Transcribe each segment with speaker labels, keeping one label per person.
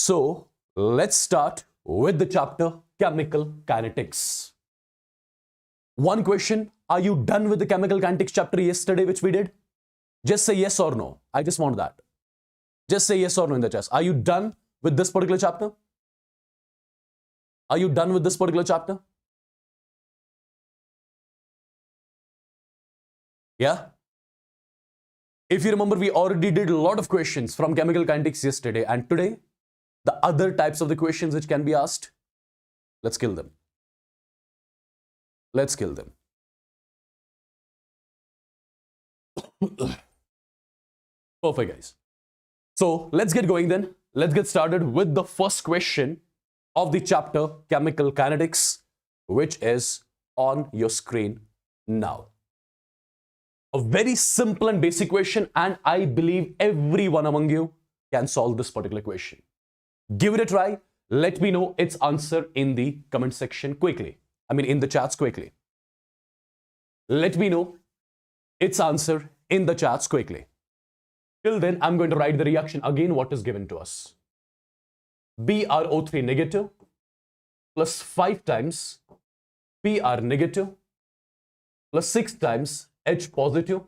Speaker 1: So let's start with the chapter Chemical Kinetics. One question, are you done with the Chemical Kinetics chapter yesterday which we did? Just say yes or no. I just want that. Just say yes or no in the chat. Are you done with this particular chapter? Are you done with this particular chapter? Yeah? If you remember, we already did a lot of questions from Chemical Kinetics yesterday, and today, the other types of the questions which can be asked, let's kill them. Let's kill them. Perfect, guys. So let's get going then. Let's get started with the first question of the chapter Chemical Kinetics, which is on your screen now. A very simple and basic question, and I believe everyone among you can solve this particular question. Give it a try. Let me know its answer in the comment section quickly. In the chats quickly. Let me know its answer in the chats quickly. Till then, I'm going to write the reaction again, what is given to us. BrO3 negative plus 5 times Pr negative plus 6 times H positive.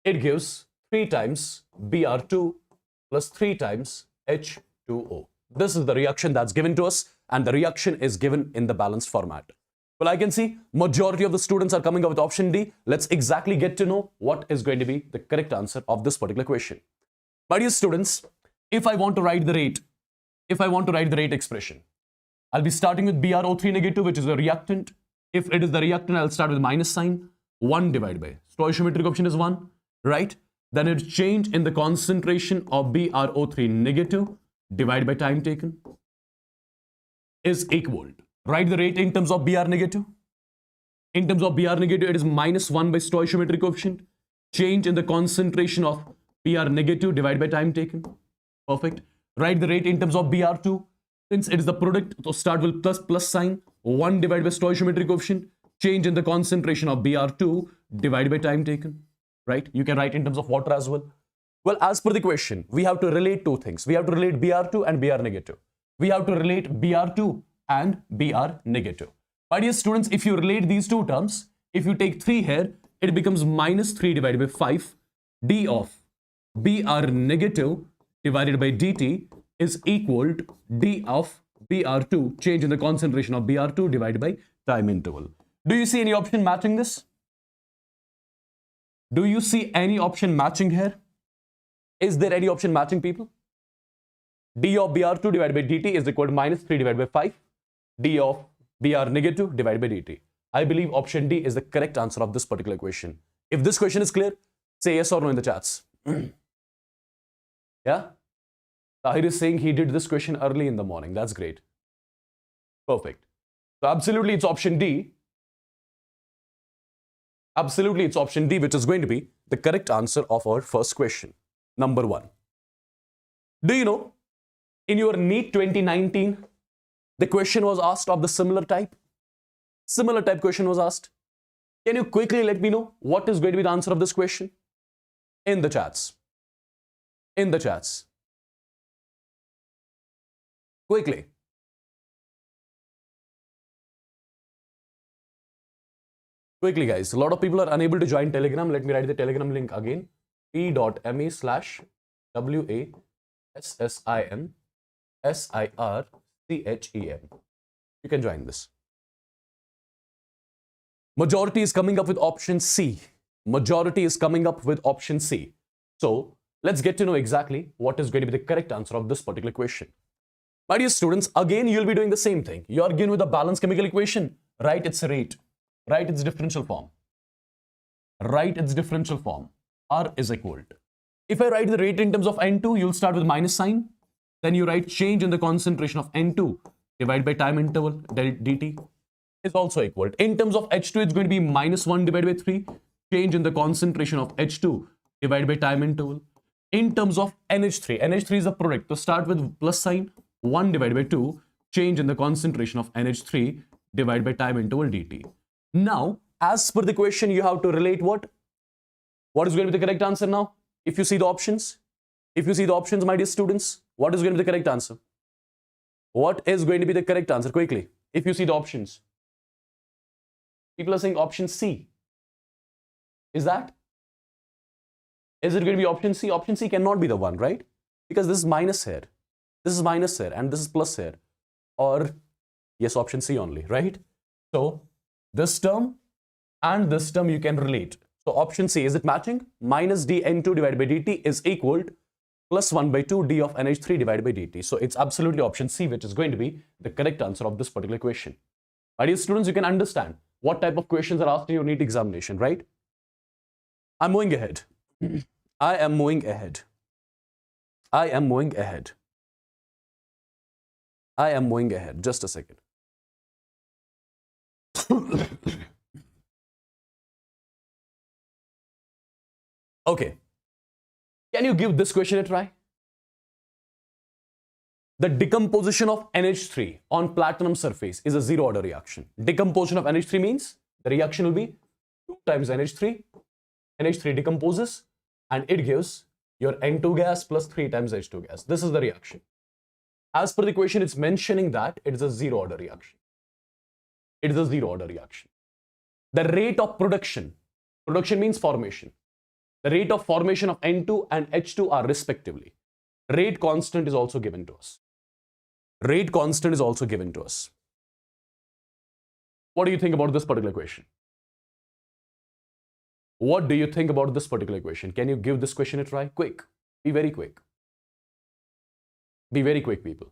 Speaker 1: It gives 3 times Br2 plus 3 times H2O. This is the reaction that's given to us, and the reaction is given in the balanced format. Well, I can see majority of the students are coming up with option D. Let's exactly get to know what is going to be the correct answer of this particular question. My dear students, if I want to write the rate, expression, I'll be starting with BrO3 negative, which is a reactant. If it is the reactant, I'll start with minus sign. 1 divided by stoichiometric coefficient is 1, right? Then it's change in the concentration of BrO3 negative divided by time taken is equal. Write the rate in terms of Br negative. In terms of Br negative, it is minus 1 by stoichiometric coefficient. Change in the concentration of Br negative divided by time taken. Perfect. Write the rate in terms of Br2. Since it is the product, so start with plus sign. 1 divided by stoichiometric coefficient. Change in the concentration of Br2 divided by time taken. Right? You can write in terms of water as well. Well, as per the question, we have to relate two things. We have to relate Br2 and Br negative. We have to relate Br2 and Br negative. My dear students, if you relate these two terms, if you take 3 here, it becomes minus 3 divided by 5. D of Br negative divided by dt is equal to D of Br2, change in the concentration of Br2 divided by time interval. Do you see any option matching this? Do you see any option matching here? Is there any option matching, people? D of Br2 divided by dt is equal to minus 3 divided by 5. D of Br negative divided by dt. I believe option D is the correct answer of this particular question. If this question is clear, say yes or no in the chats. Yeah? Tahir is saying he did this question early in the morning. That's great. Perfect. So absolutely it's option D. Absolutely it's option D, which is going to be the correct answer of our first question. Number 1. Do you know, in your NEET 2019, the question was asked of the similar type? Similar type question was asked. Can you quickly let me know what is going to be the answer of this question? In the chats. In the chats. Quickly. Quickly, guys. A lot of people are unable to join Telegram. Let me write the Telegram link again. t.me/WASSINSIRCHEM. You can join this. Majority is coming up with option C. Majority is coming up with option C. So let's get to know exactly what is going to be the correct answer of this particular question. My dear students, again you'll be doing the same thing. You are given with a balanced chemical equation. Write its rate. Write its differential form. Write its differential form. R is equal to. If I write the rate in terms of N2, you'll start with minus sign. Then you write change in the concentration of N2 divided by time interval dt is also equal. In terms of H2, it's going to be minus 1 divided by 3. Change in the concentration of H2 divided by time interval. In terms of NH3, NH3 is a product. So start with plus sign. 1 divided by 2. Change in the concentration of NH3 divided by time interval dt. Now, as per the question, you have to relate what? What is going to be the correct answer now? If you see the options, my dear students, What is going to be the correct answer? What is going to be the correct answer? Quickly, if you see the options. People are saying option C. Is that? Is it going to be option C? Option C cannot be the one, right? Because this is minus here. This is minus here and this is plus here. Or, yes, option C only, right? So, this term and this term you can relate. So, option C, is it matching? Minus dN2 divided by dt is equal to plus 1 by 2 d of NH3 divided by dt. So, it's absolutely option C which is going to be the correct answer of this particular question. My dear students, you can understand what type of questions are asked in your NEET examination, right? I'm moving ahead. I am moving ahead. I am moving ahead. I am moving ahead. Just a second. Okay. Can you give this question a try? The decomposition of NH3 on platinum surface is a zero order reaction. Decomposition of NH3 means the reaction will be 2 times NH3. NH3 decomposes and it gives your N2 gas plus 3 times H2 gas. This is the reaction. As per the equation, it's mentioning that it is a zero order reaction. It is a zero order reaction. The rate of production means formation. The rate of formation of N2 and H2 are respectively. Rate constant is also given to us. Rate constant is also given to us. What do you think about this particular question? What do you think about this particular question? Can you give this question a try? Quick. Be very quick. Be very quick, people.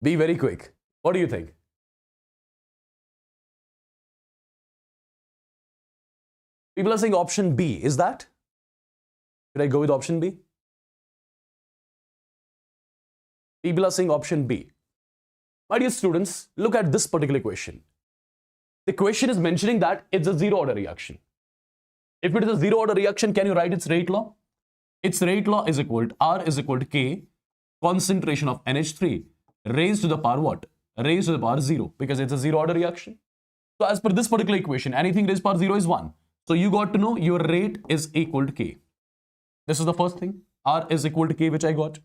Speaker 1: Be very quick. What do you think? People are saying option B. Is that? Should I go with option B? People are saying option B. My dear students, look at this particular question. The question is mentioning that it's a zero order reaction. If it is a zero order reaction, can you write its rate law? Its rate law is equal to R is equal to K, concentration of NH3 raised to the power what? Raised to the power 0, because it's a zero order reaction. So as per this particular equation, anything raised to the power 0 is 1. So you got to know your rate is equal to K. This is the first thing. R is equal to K, which I got.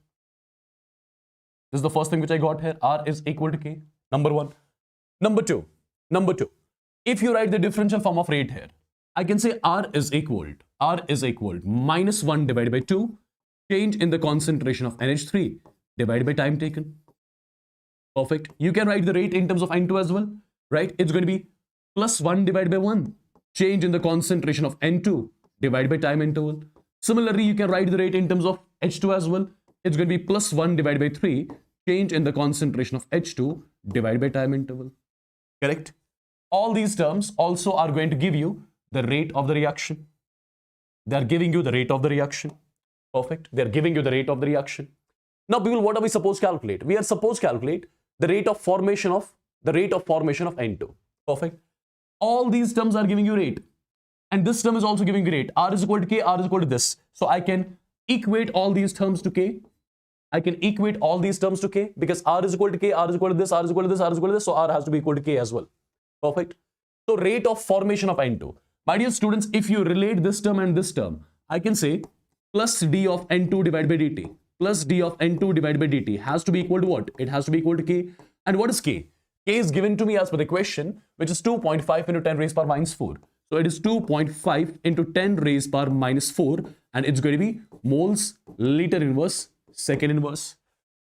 Speaker 1: This is the first thing which I got here. R is equal to K. Number 1. Number 2. If you write the differential form of rate here, I can say R is equal minus 1 divided by 2, change in the concentration of NH3 divided by time taken. Perfect. You can write the rate in terms of N2 as well, right? It's going to be plus 1 divided by 1, change in the concentration of N2 divided by time interval. Similarly, you can write the rate in terms of H2 as well. It's going to be plus 1 divided by 3, change in the concentration of H2 divided by time interval. Correct? All these terms also are going to give you the rate of the reaction. They are giving you the rate of the reaction. Perfect. They are giving you the rate of the reaction. Now, people, what are we supposed to calculate? We are supposed to calculate the rate of formation of N2. Perfect. All these terms are giving you rate. And this term is also giving you rate. R is equal to K, R is equal to this. So I can equate all these terms to K. Because R is equal to K, R is equal to this, R is equal to this, R is equal to this. So R has to be equal to K as well. Perfect. So rate of formation of N2. My dear students, if you relate this term and this term, I can say plus d of N2 divided by dt. Plus d of N2 divided by dt has to be equal to what? It has to be equal to K. And what is K? K is given to me as per the question, which is 2.5 into 10 raised power minus 4. So it is 2.5 into 10 raised power minus 4. And it's going to be moles, liter inverse, second inverse.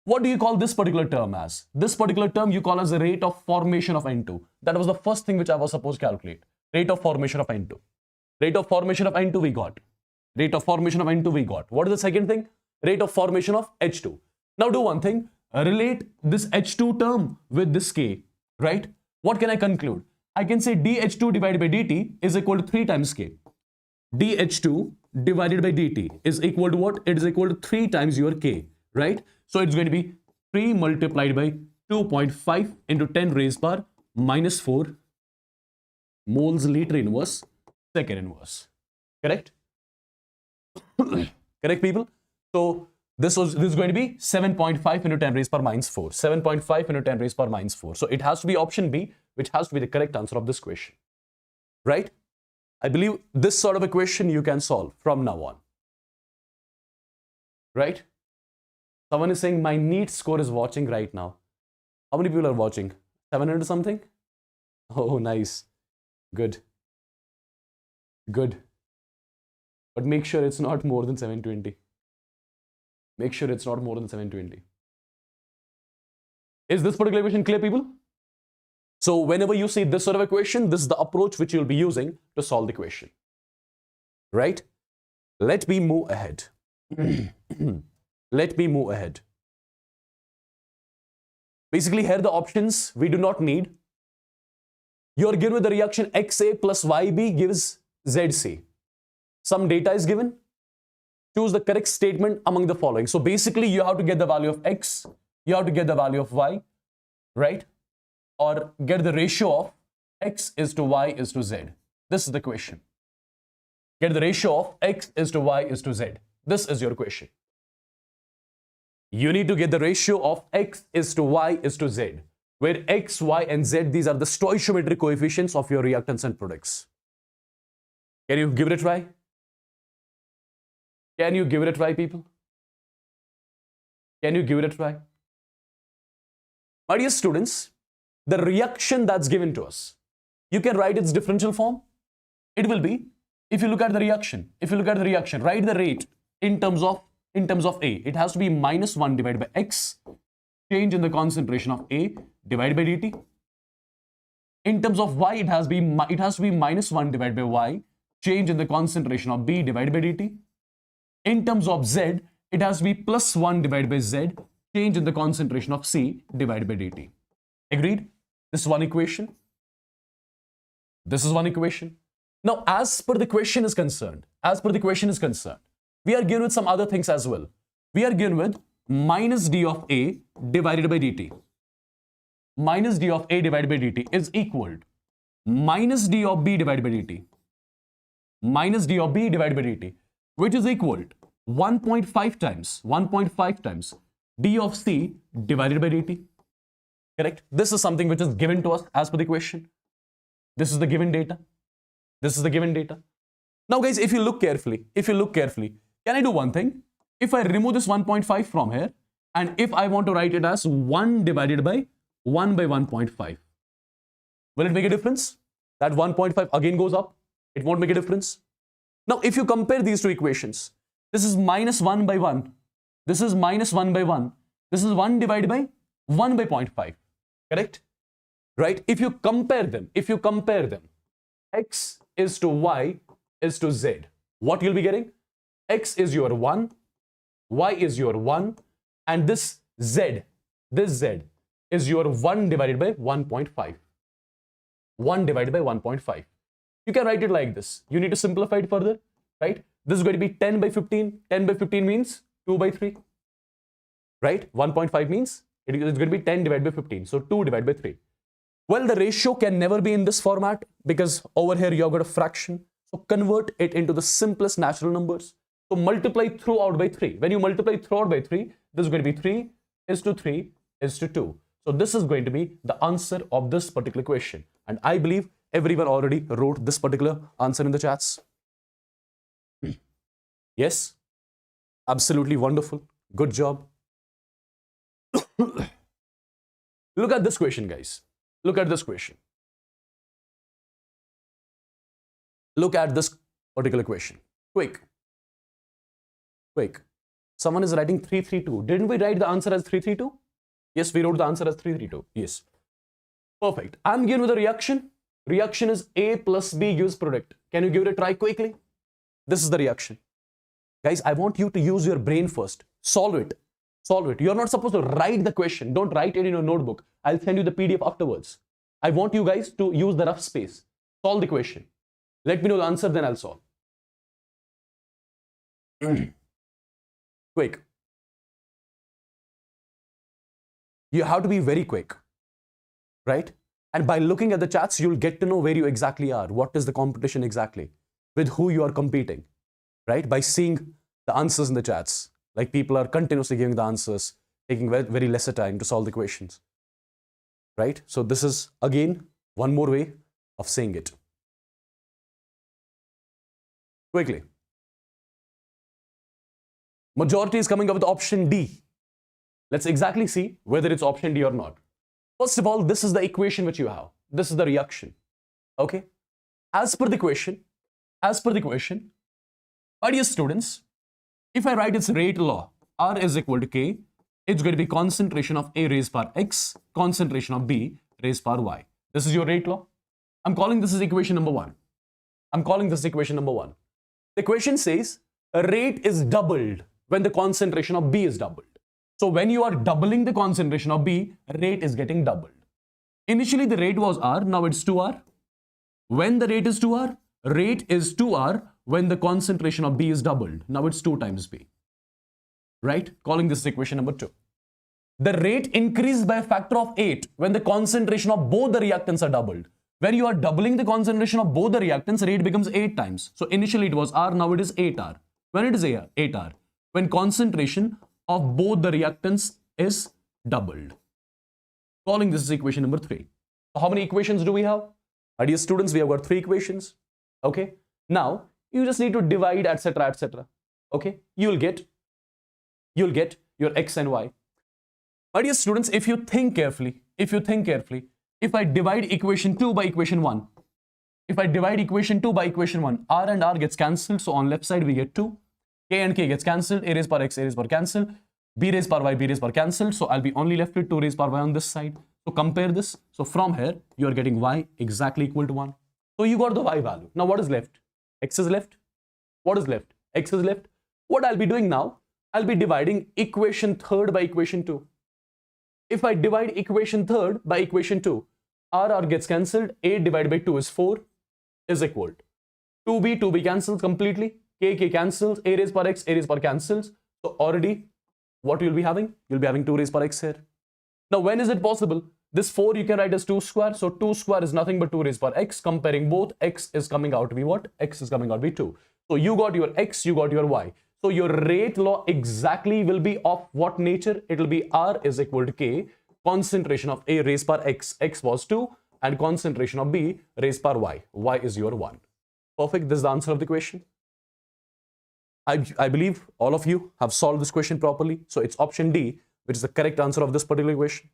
Speaker 1: What do you call this particular term as? This particular term you call as the rate of formation of N2. That was the first thing which I was supposed to calculate. Rate of formation of N2. Rate of formation of N2 we got. Rate of formation of N2 we got. What is the second thing? Rate of formation of H2. Now do one thing. Relate this H2 term with this K. Right? What can I conclude? I can say dH2 divided by dt is equal to 3 times K. dH2 divided by dt is equal to what? It is equal to 3 times your K. Right? So it's going to be 3 multiplied by 2.5 into 10 raised power minus 4 moles liter inverse second inverse. Correct? Correct, people? So This is going to be 7.5 into 10 raised per minus 4. 7.5 into 10 raised per minus 4. So it has to be option B, which has to be the correct answer of this question. Right? I believe this sort of a question you can solve from now on. Right? Someone is saying my NEET score is watching right now. How many people are watching? 700 something? Oh, nice. Good. Good. But make sure it's not more than 720. Make sure it's not more than 720. Is this particular question clear, people? So whenever you see this sort of a question, this is the approach which you'll be using to solve the question. Right? Let me move ahead. Let me move ahead. Basically, here the options we do not need. You're given with the reaction XA plus YB gives ZC. Some data is given. Choose the correct statement among the following. So basically, you have to get the value of X. You have to get the value of Y. Right? Or get the ratio of X is to Y is to Z. This is the question. Get the ratio of X is to Y is to Z. This is your question. You need to get the ratio of X is to Y is to Z, where X, Y, and Z, these are the stoichiometric coefficients of your reactants and products. Can you give it a try? Can you give it a try, people? Can you give it a try? My dear students, the reaction that's given to us, you can write its differential form. It will be, if you look at the reaction, write the rate in terms of A. It has to be minus 1 divided by X, change in the concentration of A divided by dt. In terms of Y, it has to be minus 1 divided by Y, change in the concentration of B divided by dt. In terms of Z, it has to be plus 1 divided by Z, change in the concentration of C divided by dt. Agreed? This is one equation. This is one equation. Now, as per the question is concerned, we are given with some other things as well. We are given with minus d of A divided by dt. Minus d of A divided by dt is equal to minus d of B divided by dt. Minus d of B divided by dt, which is equal to 1.5 times d of C divided by dt. Correct? This is something which is given to us as per the question. This is the given data. This is the given data. Now, guys, if you look carefully, can I do one thing? If I remove this 1.5 from here, and if I want to write it as 1 divided by 1 by 1.5, will it make a difference? That 1.5 again goes up. It won't make a difference. Now, if you compare these two equations, this is minus 1 by 1. This is minus 1 by 1. This is 1 divided by 1 by 0.5. Correct? Right? If you compare them, X is to Y is to Z, what you'll be getting? X is your 1, Y is your 1, and this Z is your 1 divided by 1.5. 1 divided by 1.5. You can write it like this. You need to simplify it further, right? This is going to be 10 by 15. 10 by 15 means 2 by 3, right? 1.5 means it's going to be 10 divided by 15. So 2 divided by 3. Well, the ratio can never be in this format because over here you have got a fraction. So convert it into the simplest natural numbers. So multiply throughout by 3. When you multiply throughout by 3, this is going to be 3 is to 3 is to 2. So this is going to be the answer of this particular question. And I believe everyone already wrote this particular answer in the chats. Yes? Absolutely wonderful. Good job. Look at this question, guys. Look at this question. Look at this particular question. Quick. Someone is writing 332. Didn't we write the answer as 332? Yes, we wrote the answer as 332. Yes. Perfect. I'm given with a reaction. Reaction is A plus B gives product. Can you give it a try quickly? This is the reaction. Guys, I want you to use your brain first. Solve it. You're not supposed to write the question. Don't write it in your notebook. I'll send you the PDF afterwards. I want you guys to use the rough space. Solve the question. Let me know the answer, then I'll solve. Quick. You have to be very quick, right? And by looking at the chats, you'll get to know where you exactly are. What is the competition exactly? With who you are competing, right? By seeing the answers in the chats. Like people are continuously giving the answers, taking very, very lesser time to solve the questions. Right? So this is again one more way of saying it. Quickly. Majority is coming up with option D. Let's exactly see whether it's option D or not. First of all, this is the equation which you have. This is the reaction. Okay? As per the question, my dear students, if I write its rate law, R is equal to K, it's going to be concentration of A raised power X, concentration of B raised power Y. This is your rate law. I'm calling this as equation number 1. The question says a rate is doubled when the concentration of B is doubled. So when you are doubling the concentration of B, rate is getting doubled. Initially the rate was R, now it's 2R. When the rate is 2R, rate is 2R when the concentration of B is doubled. Now it's 2 times B. Right? Calling this equation number 2. The rate increased by a factor of 8 when the concentration of both the reactants are doubled. When you are doubling the concentration of both the reactants, rate becomes 8 times. So initially it was R, now it is 8R. When it is 8R? When concentration of both the reactants is doubled. Calling this equation number 3. So how many equations do we have? Dear students, we have got 3 equations. Okay. Now you just need to divide, etc., etc. Okay. You'll get your X and Y. My dear students, if you think carefully, if I divide equation 2 by equation 1, R and R gets cancelled. So on left side we get 2. K and K gets cancelled. A raised power X, A raised power cancelled. B raised power Y, B raised power cancelled. So I'll be only left with 2 raised power Y on this side. So compare this. So from here, you are getting Y exactly equal to 1. So you got the Y value. Now what is left? X is left. What is left? X is left. What I'll be doing now, I'll be dividing equation 3rd by equation 2. If I divide equation 3rd by equation 2, R gets cancelled. 8 divided by 2 is 4 is equal to 2B cancels completely. K cancels. A raised power X, A raised power cancels. So already what you'll be having? You'll be having 2 raised power X here. Now when is it possible? This 4 you can write as 2 square. So 2 square is nothing but 2 raised power X. Comparing both, X is coming out to be what? X is coming out to be 2. So you got your X, you got your Y. So your rate law exactly will be of what nature? It will be R is equal to K, concentration of A raised power X, X was 2, and concentration of B raised power Y, Y is your 1. Perfect, this is the answer of the question. I believe all of you have solved this question properly. So it's option D, which is the correct answer of this particular question.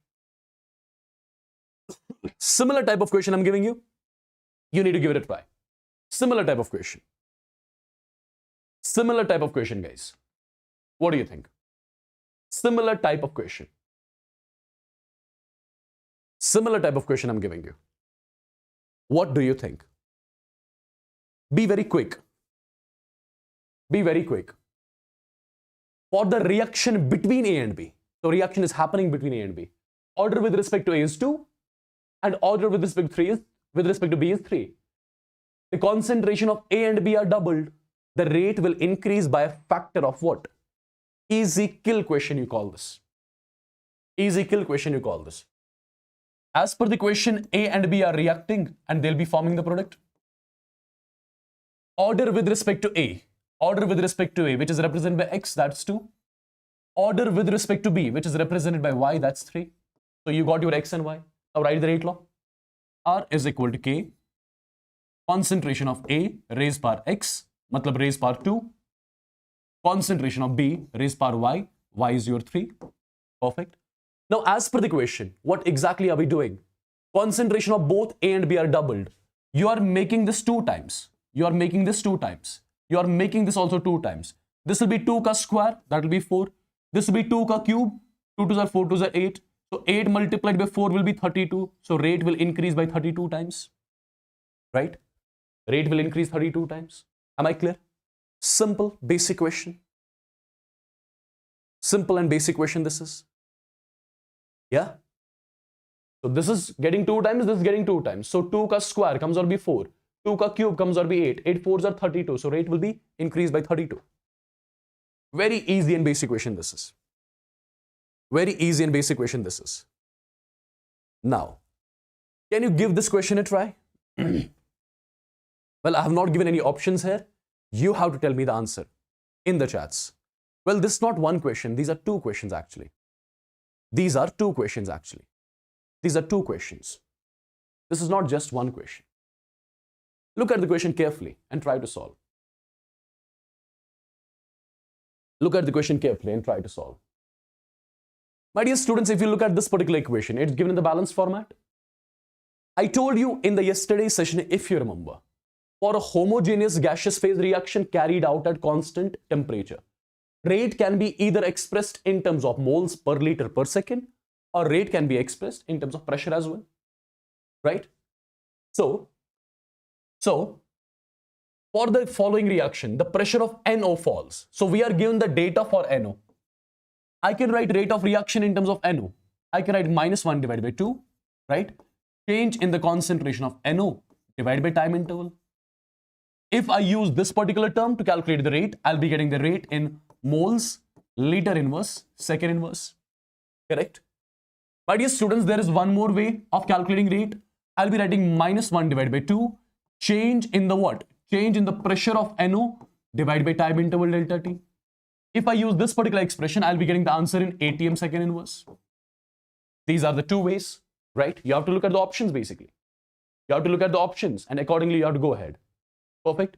Speaker 1: Similar type of question I'm giving you. You need to give it a try. Similar type of question. Similar type of question, guys. What do you think? Similar type of question. Similar type of question I'm giving you. What do you think? Be very quick. Be very quick. For the reaction between A and B. So reaction is happening between A and B. Order with respect to A is 2 and order with respect to B is 3. The concentration of A and B are doubled. The rate will increase by a factor of what? Easy kill question you call this. Easy kill question you call this. As per the question, A and B are reacting and they'll be forming the product. Order with respect to A. Order with respect to A, which is represented by X, that's 2. Order with respect to B, which is represented by Y, that's 3. So you got your X and Y. Now write the rate law. R is equal to K. Concentration of A raised power X, matlab raised power 2. Concentration of B raised power Y, Y is your 3. Perfect. Now as per the question, what exactly are we doing? Concentration of both A and B are doubled. You are making this 2 times. You are making this 2 times. You are making this also 2 times. This will be 2 ka square, that will be 4. This will be 2 ka cube, 2 2s are 4 2s are 8. So 8 multiplied by 4 will be 32. So rate will increase by 32 times. Right? Rate will increase 32 times. Am I clear? Simple, basic question. Simple and basic question this is. Yeah? So this is getting 2 times, this is getting 2 times. So 2 ka square comes out to be 4. 2 ka cube comes out to be 8. 8 4s are 32. So rate will be increased by 32. Very easy and basic question this is. Very easy and basic question this is. Now, can you give this question a try? Well, I have not given any options here. You have to tell me the answer in the chats. Well, this is not one question. These are two questions actually. These are two questions actually. These are two questions. This is not just one question. Look at the question carefully and try to solve. Look at the question carefully and try to solve. My dear students, if you look at this particular equation, it's given in the balanced format. I told you in the yesterday's session, if you remember, for a homogeneous gaseous phase reaction carried out at constant temperature, rate can be either expressed in terms of moles per liter per second, or rate can be expressed in terms of pressure as well, right? So for the following reaction, the pressure of NO falls. So we are given the data for NO. I can write rate of reaction in terms of NO. I can write -1 divided by 2, right? Change in the concentration of NO divided by time interval. If I use this particular term to calculate the rate, I'll be getting the rate in moles, liter inverse, second inverse. Correct? My dear students, there is one more way of calculating rate. I'll be writing -1 divided by 2. Change in the what? Change in the pressure of NO divided by time interval delta T. If I use this particular expression, I'll be getting the answer in ATM second inverse. These are the two ways, right? You have to look at the options basically. You have to look at the options and accordingly you have to go ahead. Perfect.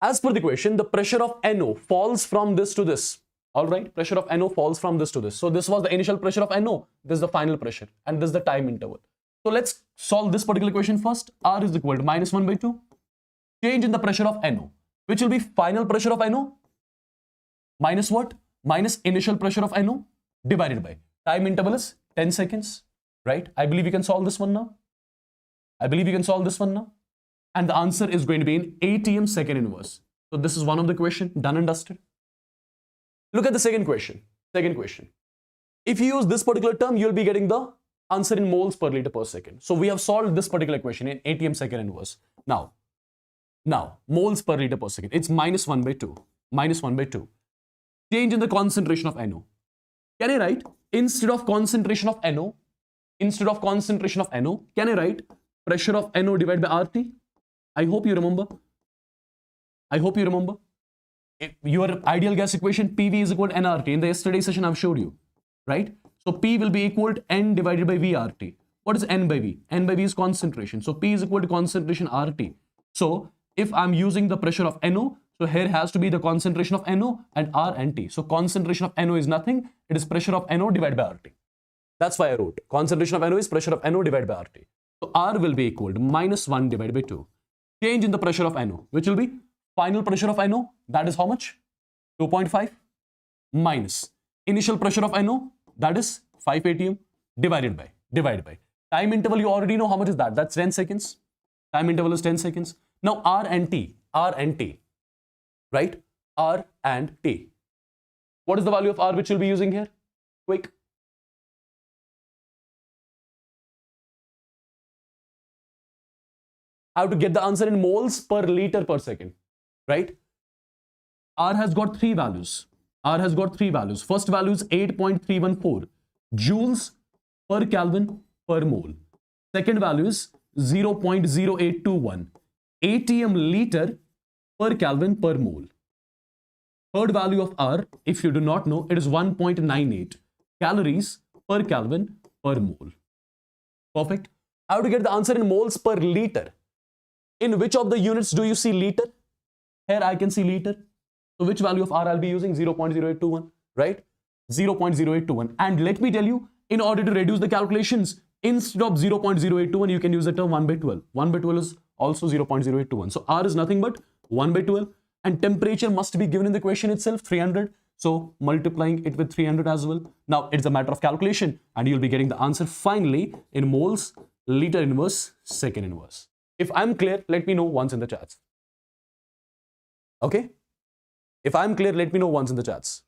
Speaker 1: As per the question, the pressure of NO falls from this to this. All right, pressure of NO falls from this to this. So this was the initial pressure of NO. This is the final pressure and this is the time interval. So let's solve this particular question first. R is equal to -1 by 2. Change in the pressure of NO, which will be final pressure of NO minus what? Minus initial pressure of NO divided by time interval is 10 seconds, right? I believe you can solve this one now. I believe you can solve this one now. And the answer is going to be in ATM second inverse. So this is one of the question, done and dusted. Look at the second question. Second question. If you use this particular term, you'll be getting the answer in moles per liter per second. So we have solved this particular question in ATM second inverse. Now, moles per liter per second. It's -1 by 2. -1 by 2. Change in the concentration of NO. Can I write, instead of concentration of NO, can I write pressure of NO divided by RT? I hope you remember. Your ideal gas equation, PV is equal to nRT. In the yesterday session, I've showed you, right? So P will be equal to N divided by VRT. What is N by V? N by V is concentration. So P is equal to concentration RT. So if I'm using the pressure of NO, so here has to be the concentration of NO and R and T. So concentration of NO is nothing. It is pressure of NO divided by RT. That's why I wrote concentration of NO is pressure of NO divided by RT. So R will be equal to -1 divided by 2. Change in the pressure of NO, which will be final pressure of NO. That is how much? 2.5 minus initial pressure of NO. That is 5 atm divided by time interval. You already know how much is that. That's 10 seconds. Time interval is 10 seconds. Now R and T, right? R and T. What is the value of R which we'll be using here? Quick. I have to get the answer in moles per liter per second, right? R has got three values. First value is 8.314 joules per Kelvin per mole. Second value is 0.0821 atm liter per Kelvin per mole. Third value of R, if you do not know, it is 1.98 calories per Kelvin per mole. Perfect. I have to get the answer in moles per liter. In which of the units do you see liter? Here I can see liter. So which value of R I'll be using? 0.0821, right? 0.0821. And let me tell you, in order to reduce the calculations, instead of 0.0821, you can use the term 1 by 12. 1 by 12 is also 0.0821. So R is nothing but 1 by 12. And temperature must be given in the question itself, 300. So multiplying it with 300 as well. Now it's a matter of calculation and you'll be getting the answer finally in moles, liter inverse, second inverse. If I'm clear, let me know once in the chats. Okay? If I'm clear, let me know once in the chats.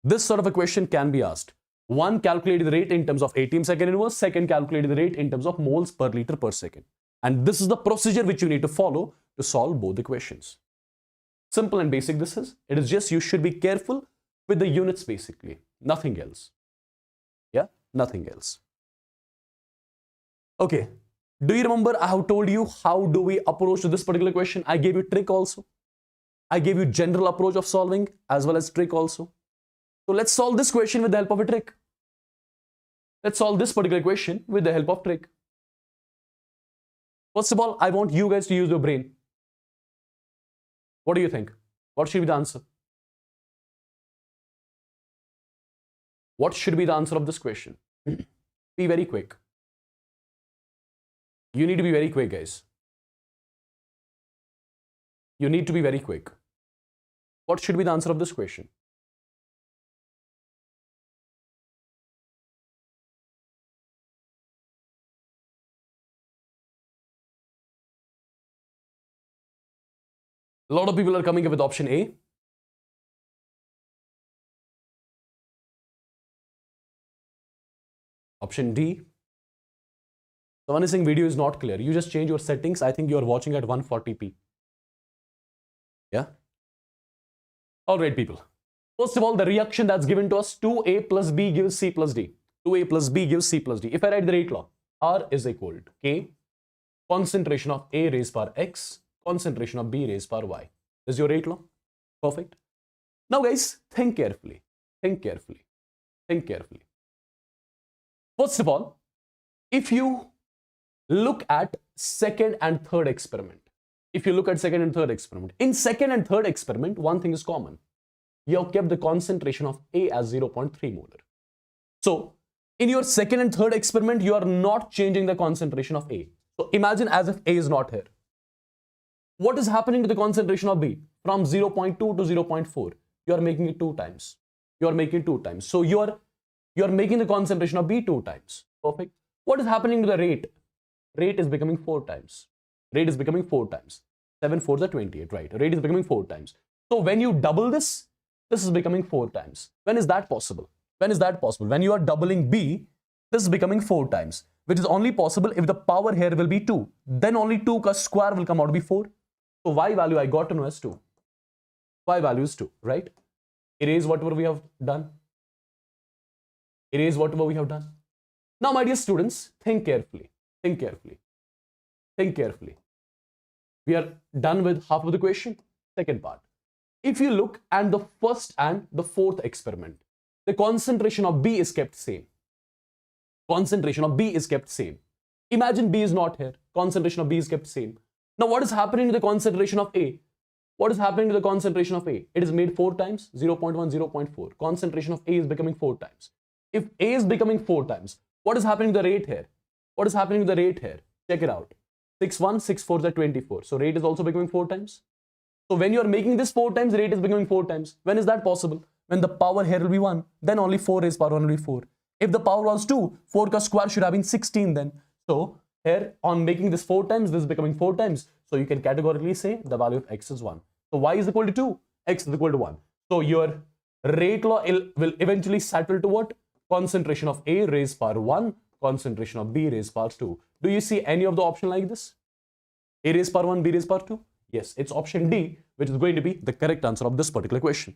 Speaker 1: This sort of a question can be asked. One, calculate the rate in terms of ATM second inverse. Second, calculate the rate in terms of moles per liter per second. And this is the procedure which you need to follow to solve both the questions. Simple and basic this is. It is just you should be careful with the units basically. Nothing else. Yeah? Nothing else. Okay. Do you remember I have told you how do we approach to this particular question? I gave you a trick also. I gave you general approach of solving as well as trick also. So let's solve this question with the help of a trick. Let's solve this particular question with the help of trick. First of all, I want you guys to use your brain. What do you think? What should be the answer? What should be the answer of this question? Be very quick. You need to be very quick, guys. You need to be very quick. What should be the answer of this question? A lot of people are coming up with option A. Option D. Someone is saying video is not clear. You just change your settings. I think you are watching at 140p. Yeah? All right, people. First of all, the reaction that's given to us, 2A plus B gives C plus D. 2A plus B gives C plus D. If I write the rate law, R is equal to K, concentration of A raised power X, concentration of B raised power Y. This is your rate law. Perfect. Now, guys, think carefully. Think carefully. Think carefully. First of all, if you look at second and third experiment, in second and third experiment, one thing is common. You have kept the concentration of A as 0.3 molar. So, in your second and third experiment, you are not changing the concentration of A. So, imagine as if A is not here. What is happening to the concentration of B? From 0.2 to 0.4, you are making it 2 times. You are making 2 times. So, you are making the concentration of B 2 times. Perfect. What is happening to the rate? Rate is becoming 4 times. Rate is becoming 4 times. 7 4s are 28, right? Rate is becoming 4 times. So when you double this, this is becoming 4 times. When is that possible? When is that possible? When you are doubling B, this is becoming 4 times, which is only possible if the power here will be 2. Then only 2 ka square will come out to be 4. So Y value I got to know as 2. Y value is 2, right? Erase whatever we have done. Erase whatever we have done. Now, my dear students, think carefully. Think carefully. Think carefully. We are done with half of the question. Second part. If you look at the first and the fourth experiment, the concentration of B is kept same. Concentration of B is kept same. Imagine B is not here. Concentration of B is kept same. Now, what is happening to the concentration of A? What is happening to the concentration of A? It is made 4 times, 0.1, 0.4. Concentration of A is becoming 4 times. If A is becoming 4 times, what is happening to the rate here? What is happening to the rate here? Check it out. 6 1, 6 4 are 24. So rate is also becoming 4 times. So when you are making this 4 times, rate is becoming 4 times. When is that possible? When the power here will be 1, then only 4 raised power 1 will be 4. If the power was 2, 4 ka square should have been 16 then. So here on making this 4 times, this is becoming 4 times. So you can categorically say the value of X is 1. So Y is equal to 2, X is equal to 1. So your rate law will eventually settle to what? Concentration of A raised power 1, concentration of B raised power 2. Do you see any of the option like this? A raised power 1, B raised power 2? Yes, it's option D, which is going to be the correct answer of this particular question.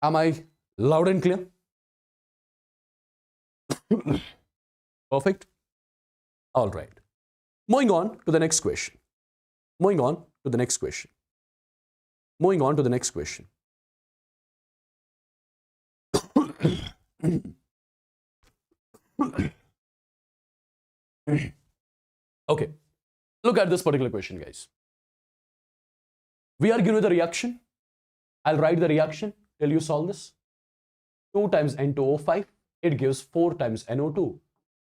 Speaker 1: Am I loud and clear? Perfect. All right. Moving on to the next question. Moving on to the next question. Moving on to the next question. Okay. Look at this particular question, guys. We are given the reaction. I'll write the reaction till you solve this. 2 times N2O5, it gives 4 times NO2.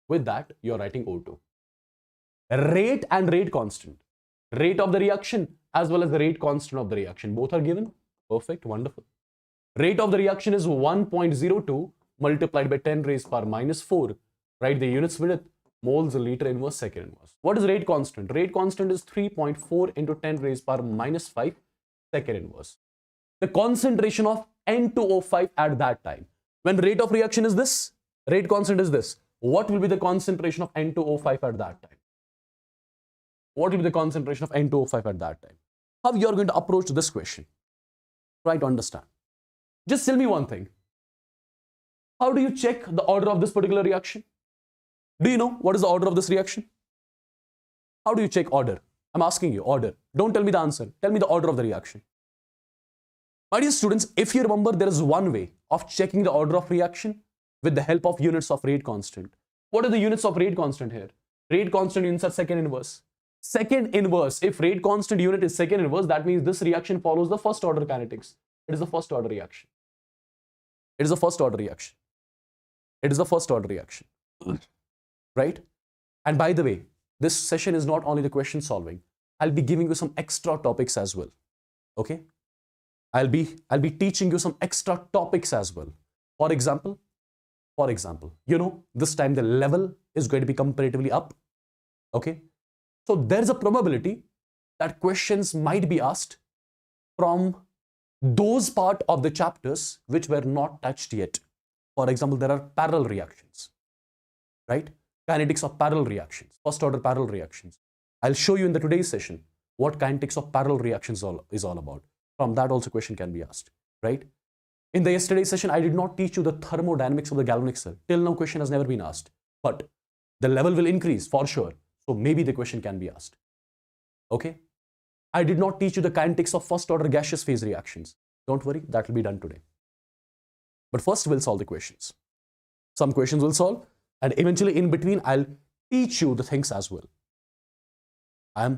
Speaker 1: With that, you're writing O2. Rate and rate constant. Rate of the reaction as well as the rate constant of the reaction. Both are given. Perfect. Wonderful. Rate of the reaction is 1.02 multiplied by 10 raised power minus 4. Write the units with it. Moles liter inverse second inverse. What is rate constant? Rate constant is 3.4 into 10 raised power minus 5 second inverse. The concentration of N2O5 at that time. When rate of reaction is this, rate constant is this. What will be the concentration of N2O5 at that time? What will be the concentration of N2O5 at that time? How you are going to approach this question? Try to understand. Just tell me one thing. How do you check the order of this particular reaction? Do you know what is the order of this reaction? How do you check order? I'm asking you, order. Don't tell me the answer. Tell me the order of the reaction. My dear students, if you remember, there is one way of checking the order of reaction with the help of units of rate constant. What are the units of rate constant here? Rate constant units are second inverse. Second inverse, if rate constant unit is second inverse, that means this reaction follows the first order kinetics. It is the first order reaction. It is the first order reaction. It is the first order reaction. Right? And by the way, this session is not only the question solving. I'll be giving you some extra topics as well. Okay? I'll be teaching you some extra topics as well. For example, you know, this time the level is going to be comparatively up. Okay? So there's a probability that questions might be asked from those part of the chapters which were not touched yet. For example, there are parallel reactions, right? Kinetics of parallel reactions, first order parallel reactions. I'll show you in the today's session what kinetics of parallel reactions is all about. From that also question can be asked, right? In the yesterday's session, I did not teach you the thermodynamics of the galvanic cell. Till now, question has never been asked, but the level will increase for sure. So maybe the question can be asked. Okay? I did not teach you the kinetics of first order gaseous phase reactions. Don't worry, that will be done today. But first we'll solve the questions. Some questions we'll solve, and eventually in between I'll teach you the things as well. I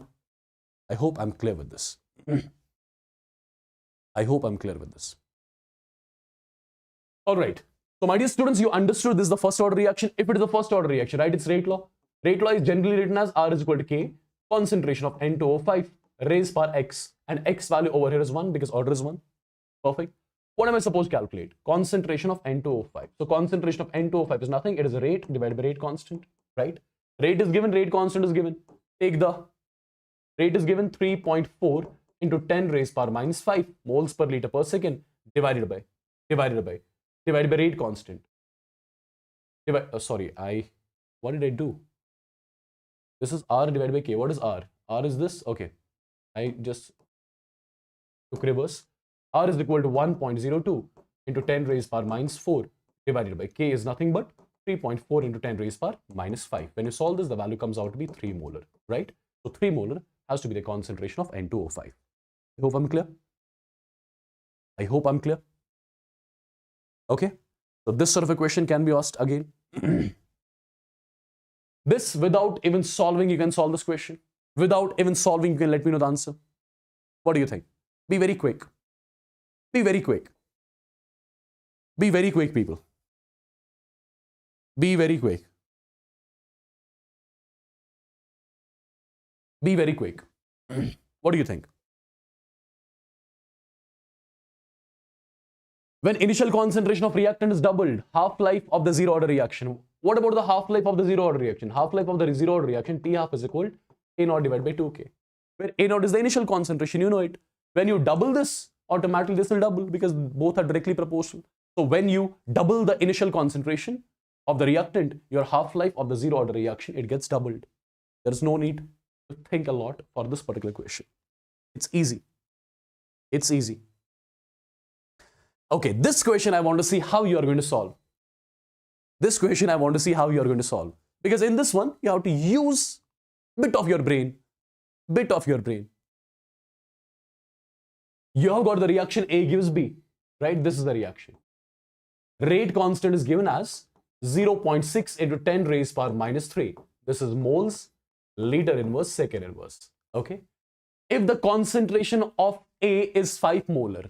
Speaker 1: hope I'm clear with this. I hope I'm clear with this. All right. So my dear students, you understood this is the first order reaction. If it is the first order reaction, right, it's rate law. Rate law is generally written as R is equal to K, concentration of N2O5 raised per X, and X value over here is 1 because order is 1. Perfect. What am I supposed to calculate? Concentration of N2O5. So concentration of N2O5 is nothing. It is a rate divided by rate constant, right? Rate is given, rate constant is given. Take the rate is given 3.4 into 10 raised power minus 5 moles per liter per second divided by rate constant. What did I do? This is R divided by K. What is R? R is this. Okay. I just took reverse. R is equal to 1.02 into 10 raised power minus 4 divided by K is nothing but 3.4 into 10 raised power minus 5. When you solve this, the value comes out to be 3 molar, right? So 3 molar has to be the concentration of N2O5. I hope I'm clear. I hope I'm clear. Okay. So this sort of a question can be asked again. This, without even solving, you can solve this question. Without even solving, you can let me know the answer. What do you think? Be very quick. Be very quick. Be very quick, people. Be very quick. Be very quick. What do you think? When initial concentration of reactant is doubled, half-life of the zero order reaction. What about the half-life of the zero order reaction? Half-life of the zero order reaction, T half is equal to A naught divided by 2K. Where A naught is the initial concentration, you know it. When you double this, automatically this will double because both are directly proportional. So when you double the initial concentration of the reactant, your half-life of the zero order reaction, it gets doubled. There is no need to think a lot for this particular question. It's easy. It's easy. Okay, this question I want to see how you are going to solve. This question I want to see how you are going to solve. Because in this one, you have to use a bit of your brain. Bit of your brain. You have got the reaction A gives B, right? This is the reaction. Rate constant is given as 0.6 into 10 raised power minus 3. This is moles, liter inverse, second inverse. Okay. If the concentration of A is 5 molar,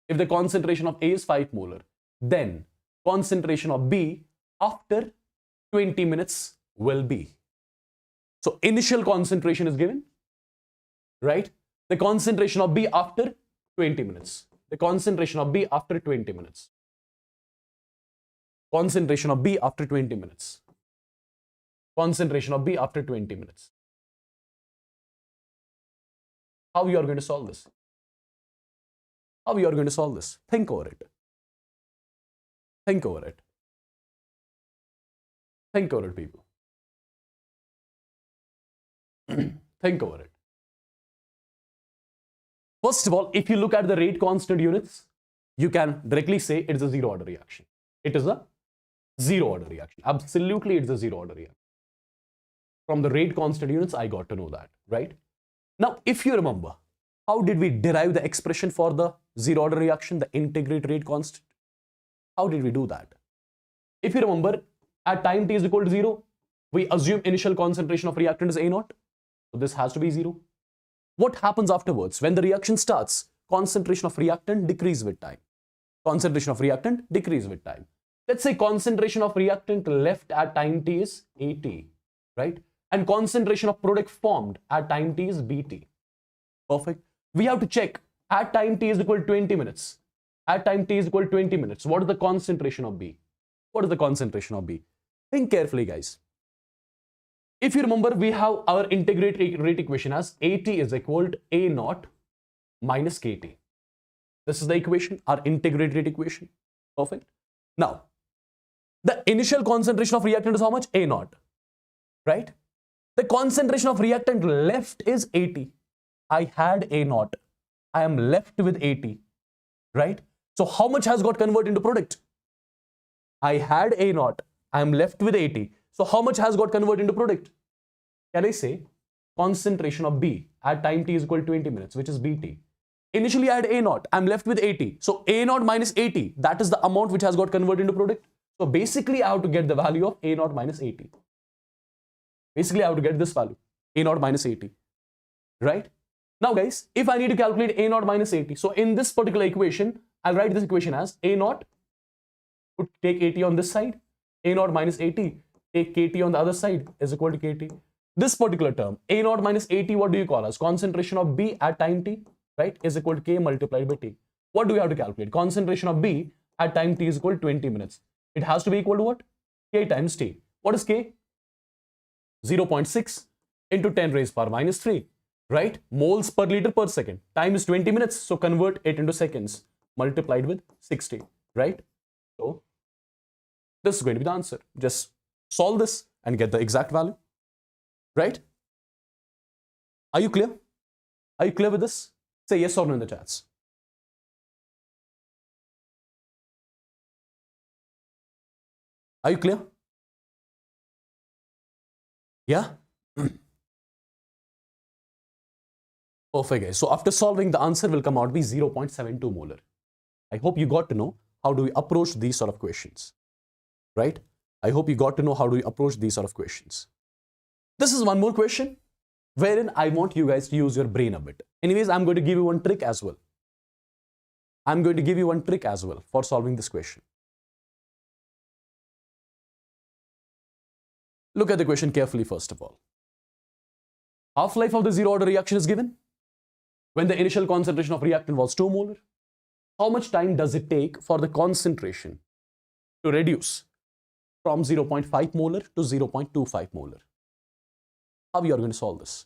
Speaker 1: if the concentration of A is 5 molar, then concentration of B after 20 minutes will be. So initial concentration is given, right? The concentration of B after 20 minutes. The concentration of B after 20 minutes. Concentration of B after 20 minutes. Concentration of B after 20 minutes. How you are going to solve this? How you are going to solve this? Think over it. Think over it. Think over it, people. Think over it. First of all, if you look at the rate constant units, you can directly say it is a zero order reaction. It is a zero order reaction. Absolutely, it's a zero order reaction. from the rate constant units, I got to know that, right? Now, if you remember, how did we derive the expression for the zero order reaction, the integrate rate constant? How did we do that? If you remember, at time t is equal to 0, we assume initial concentration of reactant is A0. So this has to be 0. What happens afterwards? When the reaction starts, concentration of reactant decrease with time. Concentration of reactant decrease with time. Let's say concentration of reactant left at time t is AT, right? And concentration of product formed at time t is BT. Perfect. We have to check at time t is equal to 20 minutes. At time t is equal to 20 minutes. What is the concentration of B? What is the concentration of B? Think carefully, guys. If you remember, we have our integrate rate equation as AT is equal to A0 minus KT. This is the equation, our integrate rate equation. Perfect. Now, the initial concentration of reactant is how much? A0, right? The concentration of reactant left is AT. I had A0. I am left with AT, right? So how much has got converted into product? I had A0. I am left with AT. So how much has got converted into product? Can I say concentration of B at time t is equal to 20 minutes, which is BT. Initially I had A0. I'm left with AT. So A0 minus AT, that is the amount which has got converted into product. So basically I have to get the value of A0 minus AT. Basically I have to get this value, A0 minus AT, right? Now guys, if I need to calculate A0 minus AT, so in this particular equation, I'll write this equation as A0, would take AT on this side, A0 minus AT, take KT on the other side is equal to KT. This particular term, A0 minus AT, what do you call as? Concentration of B at time t, right, is equal to K multiplied by T. What do we have to calculate? Concentration of B at time t is equal to 20 minutes. It has to be equal to what? K times T. What is K? 0.6 into 10 raised power minus 3, right? Moles per liter per second. Time is 20 minutes, so convert it into seconds multiplied with 60, right? So this is going to be the answer. Just solve this and get the exact value, right? Are you clear? Are you clear with this? Say yes or no in the chats. Are you clear? Yeah? Perfect, guys. So after solving, the answer will come out to be 0.72 molar. I hope you got to know how do we approach these sort of questions, right? I hope you got to know how do we approach these sort of questions. This is one more question wherein I want you guys to use your brain a bit. Anyways, I'm going to give you one trick as well. I'm going to give you one trick as well for solving this question. Look at the question carefully first of all. Half-life of the zero order reaction is given. When the initial concentration of reactant was 2 molar, how much time does it take for the concentration to reduce from 0.5 molar to 0.25 molar? How you are going to solve this?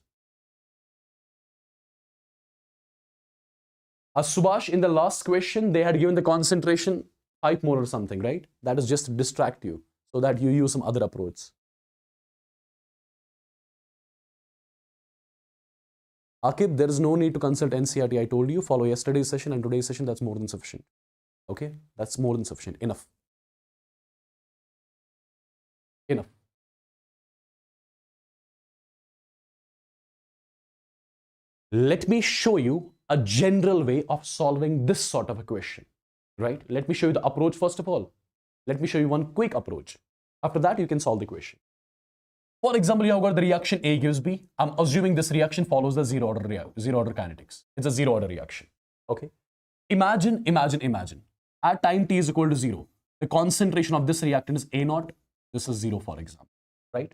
Speaker 1: Subhash, in the last question, they had given the concentration 5 molar or something, right? That is just to distract you so that you use some other approach. Akib, there is no need to consult NCERT. I told you, follow yesterday's session and today's session. That's more than sufficient. Okay? That's more than sufficient. Enough. Enough. Let me show you a general way of solving this sort of a question, right? Let me show you the approach first of all. Let me show you one quick approach. After that, you can solve the question. For example, you have got the reaction A gives B. I'm assuming this reaction follows the zero order kinetics. It's a zero order reaction. Okay. Imagine. At time t is equal to 0, the concentration of this reactant is A0. This is 0, for example, right?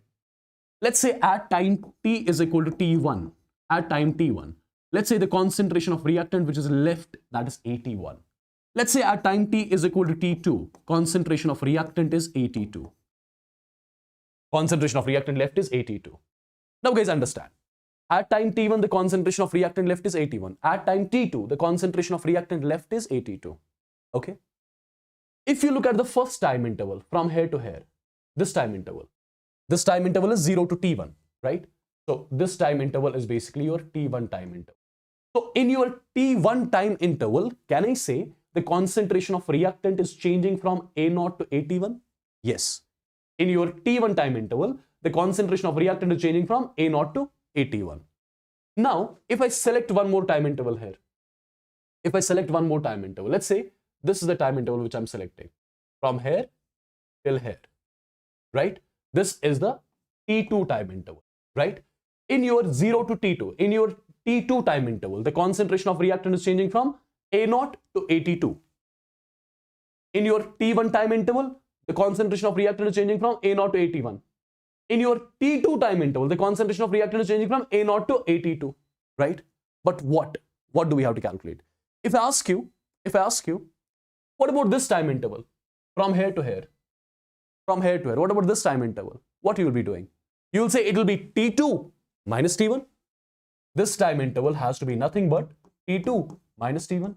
Speaker 1: Let's say at time t is equal to T1. At time T1, let's say the concentration of reactant which is left, that is AT1. Let's say at time t is equal to T2, concentration of reactant is AT2. Concentration of reactant left is AT2. Now guys, understand. At time T1, the concentration of reactant left is AT1. At time T2, the concentration of reactant left is AT2. Okay? If you look at the first time interval from here to here, this time interval is 0 to T1, right? So this time interval is basically your T1 time interval. So in your T1 time interval, can I say the concentration of reactant is changing from A0 to AT1? Yes. In your T1 time interval, the concentration of reactant is changing from A0 to AT1. Now, if I select one more time interval here, let's say this is the time interval which I'm selecting from here till here, right? This is the T2 time interval, right? In your 0 to T2, in your T2 time interval, the concentration of reactant is changing from A0 to AT2. In your T1 time interval, the concentration of reactant is changing from A0 to AT1. In your T2 time interval, the concentration of reactant is changing from A0 to AT2, right? But what do we have to calculate? If I ask you, what about this time interval? From here to here. What about this time interval? What you will be doing? You will say it will be T2 minus T1. This time interval has to be nothing but T2 minus T1.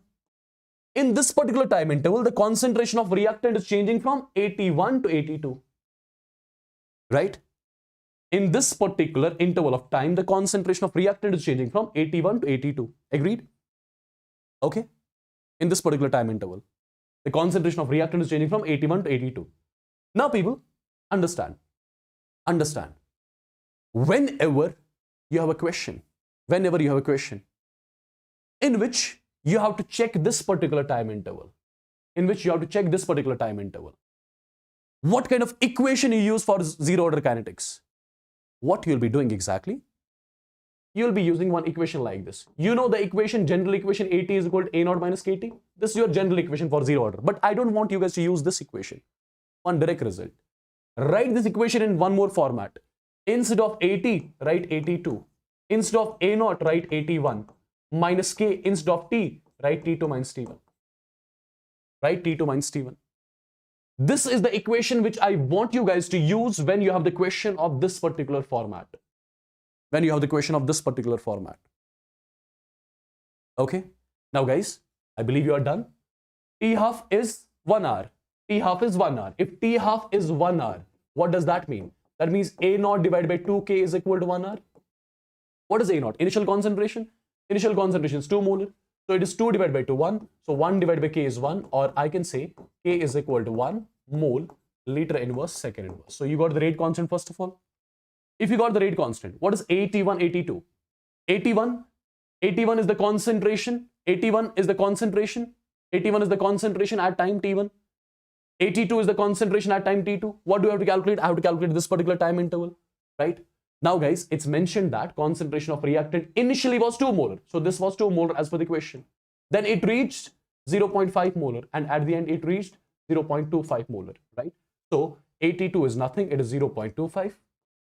Speaker 1: In this particular time interval, the concentration of reactant is changing from AT1 to AT2, right? In this particular interval of time, the concentration of reactant is changing from AT1 to AT2. Agreed? Okay. In this particular time interval, the concentration of reactant is changing from AT1 to AT2. Now, people, understand. Whenever you have a question in which you have to check this particular time interval, what kind of equation you use for zero order kinetics? What you'll be doing exactly? You'll be using one equation like this. You know the equation, general equation, AT is equal to A0 minus KT. This is your general equation for zero order. But I don't want you guys to use this equation. One direct result. Write this equation in one more format. Instead of AT, write AT2. Instead of A0, write AT1. Minus K, instead of T, write T2 minus T1. This is the equation which I want you guys to use when you have the question of this particular format. Okay. Now guys, I believe you are done. T half is 1 hour. If T half is 1 hour, what does that mean? That means A0 divided by 2K is equal to 1 hour. What is A0? Initial concentration. Initial concentration is 2 molar. So it is 2 divided by 2, 1. So 1 divided by K is 1, or I can say K is equal to 1 mole liter inverse second inverse. So you got the rate constant first of all. If you got the rate constant, what is AT1, AT2? AT1 is the concentration. AT1 is the concentration at time T1. AT2 is the concentration at time T2. What do I have to calculate? I have to calculate this particular time interval, right? Now guys, it's mentioned that concentration of reactant initially was 2 molar. So this was 2 molar as per the question. Then it reached 0.5 molar and at the end it reached 0.25 molar, right? So AT2 is nothing, it is 0.25.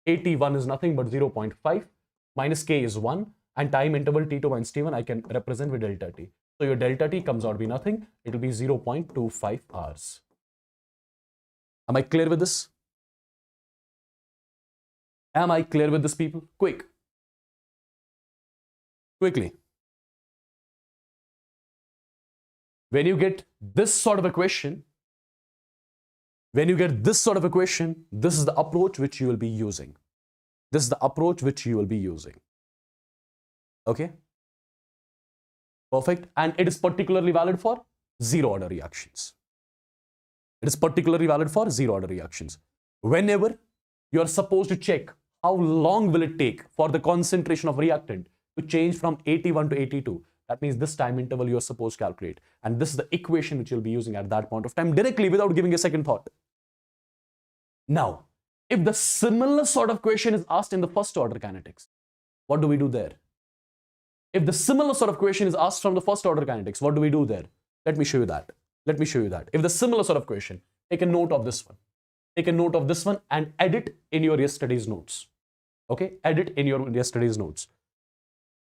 Speaker 1: AT1 is nothing but 0.5. Minus K is 1 and time interval T2 minus T1 I can represent with delta T. So your delta T comes out to be nothing. It will be 0.25 hours. Am I clear with this? Am I clear with this, people? Quickly. When you get this sort of a question, this is the approach which you will be using. Okay? Perfect. And it is particularly valid for zero order reactions. Whenever you are supposed to check how long will it take for the concentration of reactant to change from AT1 to AT2, that means this time interval you are supposed to calculate. And this is the equation which you'll be using at that point of time directly without giving a second thought. Now, if the similar sort of question is asked in the first order kinetics, what do we do there? If the similar sort of question is asked from the first order kinetics, what do we do there? Let me show you that. If the similar sort of question, take a note of this one. And edit in your yesterday's notes. Okay? Edit in your yesterday's notes.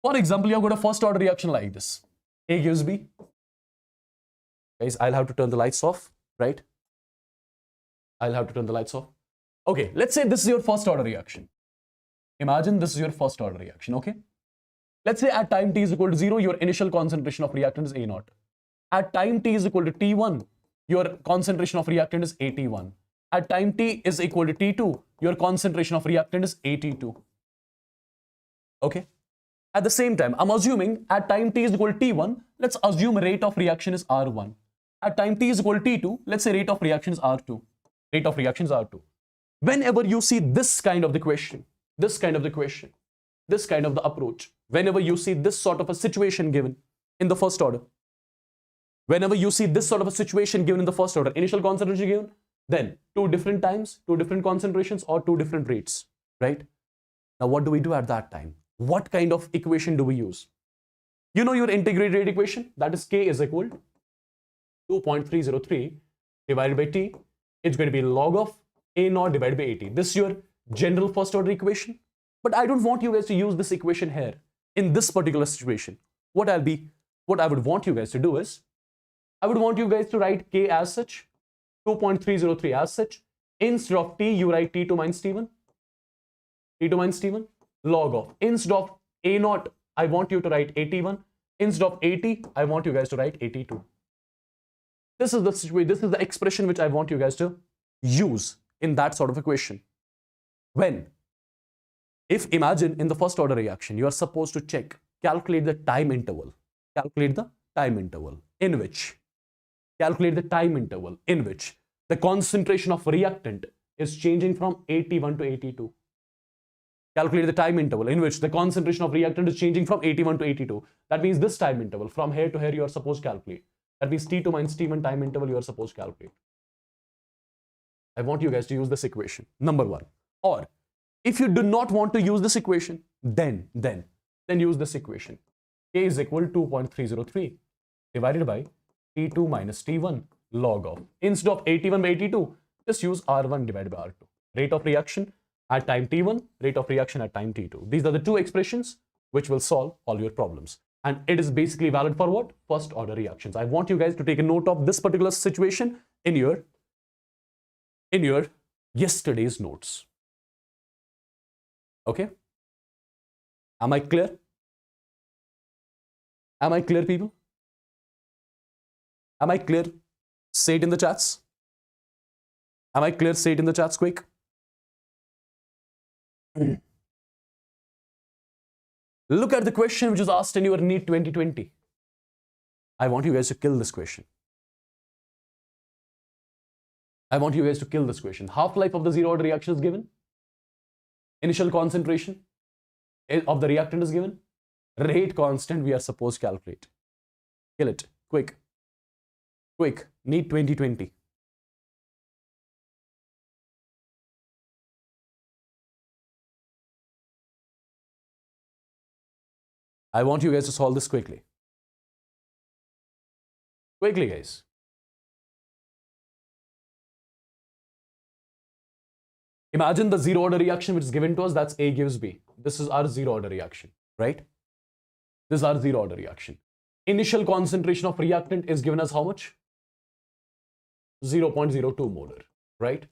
Speaker 1: For example, you have got a first order reaction like this. A gives B. Guys, I'll have to turn the lights off, right? Okay, let's say this is your first order reaction. Imagine this is your first order reaction, okay? Let's say at time t is equal to 0, your initial concentration of reactant is A0. At time t is equal to T1, your concentration of reactant is AT1. At time t is equal to T2, your concentration of reactant is AT2. Okay? At the same time, I'm assuming at time t is equal to T1, let's assume rate of reaction is R1. At time t is equal to T2, let's say rate of reaction is R2. Whenever you see this kind of the question, this kind of the approach, whenever you see this sort of a situation given in the first order, whenever you see this sort of a situation given in the first order, initial concentration given, then two different times, two different concentrations, or two different rates, right? Now, what do we do at that time? What kind of equation do we use? You know your integrated rate equation, that is K is equal to 2.303 divided by T. It's going to be log of A naught divided by AT. This is your general first order equation. But I don't want you guys to use this equation here in this particular situation. What I would want you guys to do is, I would want you guys to write K as such, 2.303 as such. Instead of T, you write T2 minus T1. T2 minus T1 log of. Instead of A naught, I want you to write AT1. Instead of AT, I want you guys to write AT2. This is the situation, this is the expression which I want you guys to use in that sort of equation. If imagine in the first order reaction, you are supposed to calculate the time interval in which the concentration of reactant is changing from AT1 to AT2. Calculate the time interval in which the concentration of reactant is changing from AT1 to AT2. That means this time interval from here to here you are supposed to calculate. That means T2 minus T1 time interval you are supposed to calculate. I want you guys to use this equation, number one. Or if you do not want to use this equation, then use this equation. K is equal to 2.303 divided by T2 minus T1 log of. Instead of AT1 by AT2, just use R1 divided by R2. Rate of reaction at time T1, rate of reaction at time T2. These are the two expressions which will solve all your problems. And it is basically valid for what? First order reactions. I want you guys to take a note of this particular situation in your yesterday's notes. Okay? Am I clear? Am I clear, people? Am I clear? Say it in the chats. Am I clear? Say it in the chats quick. Look at the question which was asked in your NEET 2020. I want you guys to kill this question. Half-life of the zero order reaction is given. Initial concentration of the reactant is given. Rate constant we are supposed to calculate. Kill it. Quick. NEET 2020. I want you guys to solve this quickly. Quickly, guys. Imagine the zero order reaction which is given to us, that's A gives B. This is our zero order reaction, right? This is our zero order reaction. Initial concentration of reactant is given as how much? 0.02 molar, right?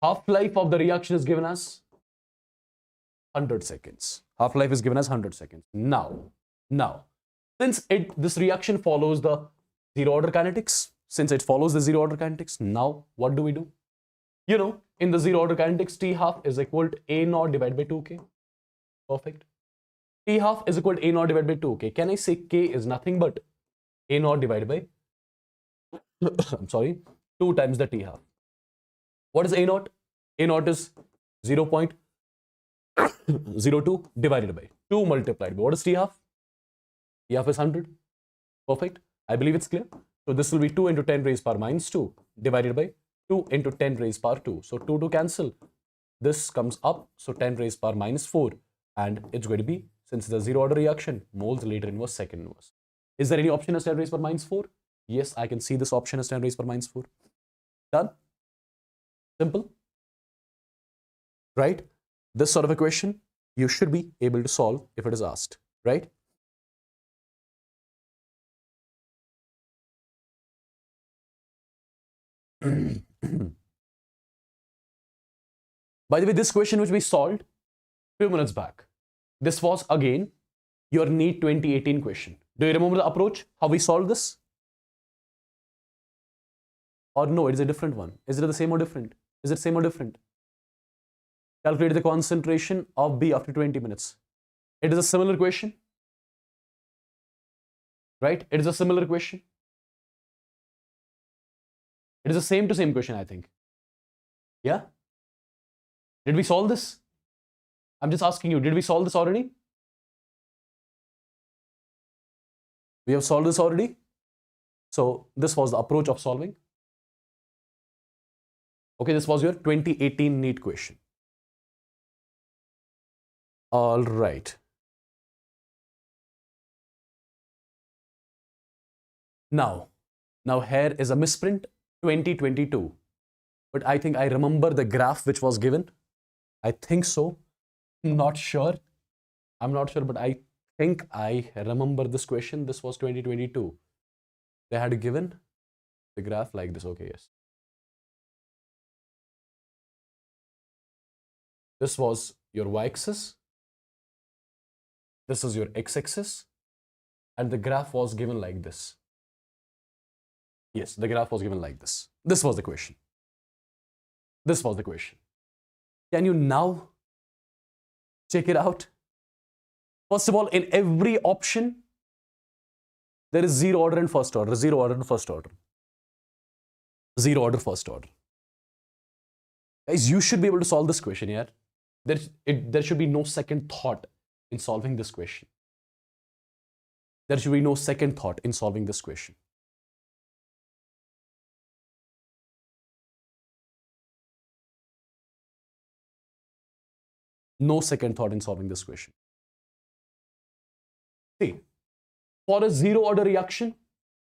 Speaker 1: Half-life of the reaction is given as 100 seconds. Half-life is given as 100 seconds. Now, since this reaction follows the zero order kinetics, now what do we do? You know, in the zero order kinetics, T half is equal to A naught divided by 2K. Perfect. T half is equal to A naught divided by 2K. Can I say K is nothing but A naught divided by, 2 times the T half. What is A naught? A naught is 0.02 divided by 2 multiplied by, what is T half? T half is 100. Perfect. I believe it's clear. So this will be 2 into 10 raised power minus 2 divided by 2 into 10 raised power 2. So 2 to cancel. This comes up. So 10 raised power minus 4. And it's going to be, since it's a zero order reaction, moles later inverse, second inverse. Is there any option as 10 raised power minus 4? Yes, I can see this option as 10 raised power minus 4. Done? Simple. Right? This sort of a question you should be able to solve if it is asked. Right? By the way, this question which we solved few minutes back, this was again your NEET 2018 question. Do you remember the approach, how we solved this? Or no, it is a different one. Is it the same or different? Is it same or different? Calculate the concentration of B after 20 minutes. It is a similar question. Right? It is a similar question. It is a same to same question, I think. Yeah? Did we solve this? I'm just asking you, did we solve this already? We have solved this already. So this was the approach of solving. Okay, this was your 2018 NEET question. All right. Now here is a misprint 2022. But I think I remember the graph which was given. I think so. I'm not sure, but I think I remember this question. This was 2022. They had given the graph like this. Okay, yes. This was your y-axis. This is your x-axis. And the graph was given like this. Yes, the graph was given like this. This was the question. This was the question. Can you now check it out? First of all, in every option, there is zero order and first order, zero order and first order. Zero order, first order. Guys, you should be able to solve this question here. There should be no second thought in solving this question. There should be no second thought in solving this question. No second thought in solving this question. See, for a zero order reaction,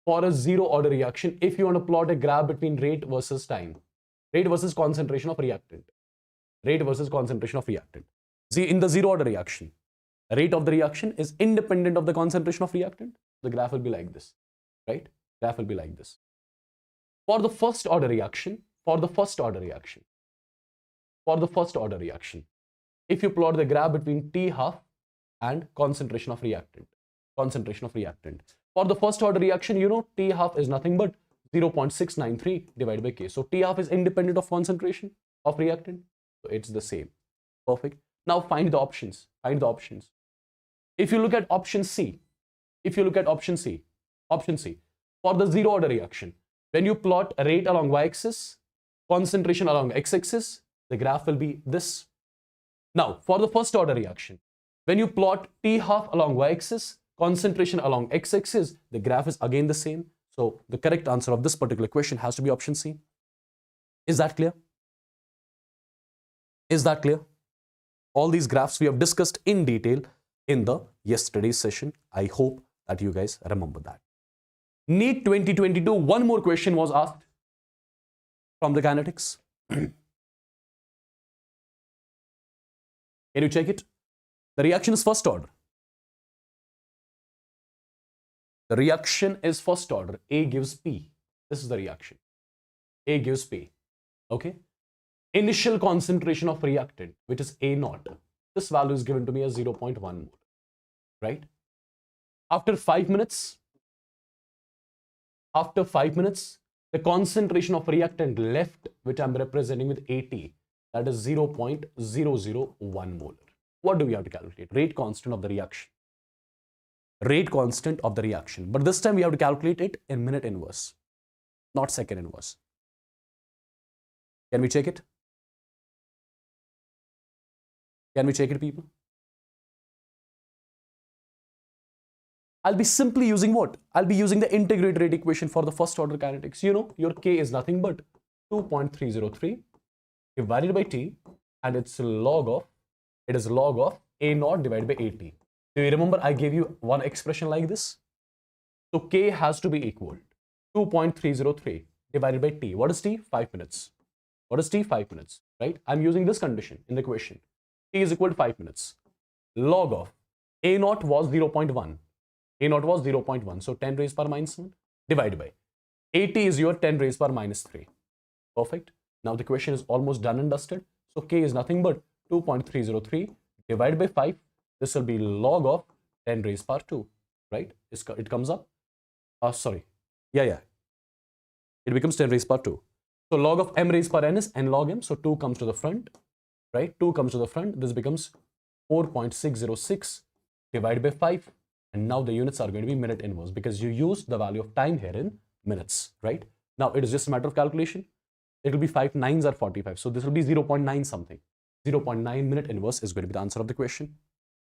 Speaker 1: if you want to plot a graph between rate versus time, rate versus concentration of reactant, See, in the zero order reaction, rate of the reaction is independent of the concentration of reactant. The graph will be like this, right? Graph will be like this. For the first order reaction, if you plot the graph between T half and concentration of reactant. For the first order reaction, you know, T half is nothing but 0.693 divided by K. So T half is independent of concentration of reactant. So it's the same. Perfect. Now find the options. If you look at option C, for the zero order reaction, when you plot rate along y-axis, concentration along x-axis, the graph will be this. Now, for the first order reaction, when you plot T half along y-axis, concentration along x-axis, the graph is again the same. So the correct answer of this particular question has to be option C. Is that clear? All these graphs we have discussed in detail in the yesterday's session. I hope that you guys remember that. NEET 2022, one more question was asked from the kinetics. Can you check it? The reaction is first order. The reaction is first order. A gives P. This is the reaction. A gives P. Okay. Initial concentration of reactant, which is A naught. This value is given to me as 0.1 mole. Right? After 5 minutes, the concentration of reactant left, which I'm representing with AT, that is 0.001 molar. What do we have to calculate? Rate constant of the reaction. But this time we have to calculate it in minute inverse, not second inverse. Can we check it? People? I'll be simply using what? I'll be using the integrated rate equation for the first order kinetics. You know, your K is nothing but 2.303 divided by T, and it's log of A naught divided by AT. Do you remember I gave you one expression like this? So K has to be equal 2.303 divided by T. What is T? 5 minutes. Right? I'm using this condition in the question. T is equal to 5 minutes. Log of A naught was 0.1. So 10 raised power minus 1 divided by AT is your 10 raised power minus 3. Perfect. Now the question is almost done and dusted. So K is nothing but 2.303 divided by 5. This will be log of 10 raised power 2. Right? It comes up. It becomes 10 raised power 2. So log of m raised power n is n log m. So 2 comes to the front. Right? 2 comes to the front. This becomes 4.606 divided by 5. And now the units are going to be minute inverse because you used the value of time here in minutes. Right? Now it is just a matter of calculation. It will be 5 9s are 45. So this will be 0.9 something. 0.9 minute inverse is going to be the answer of the question.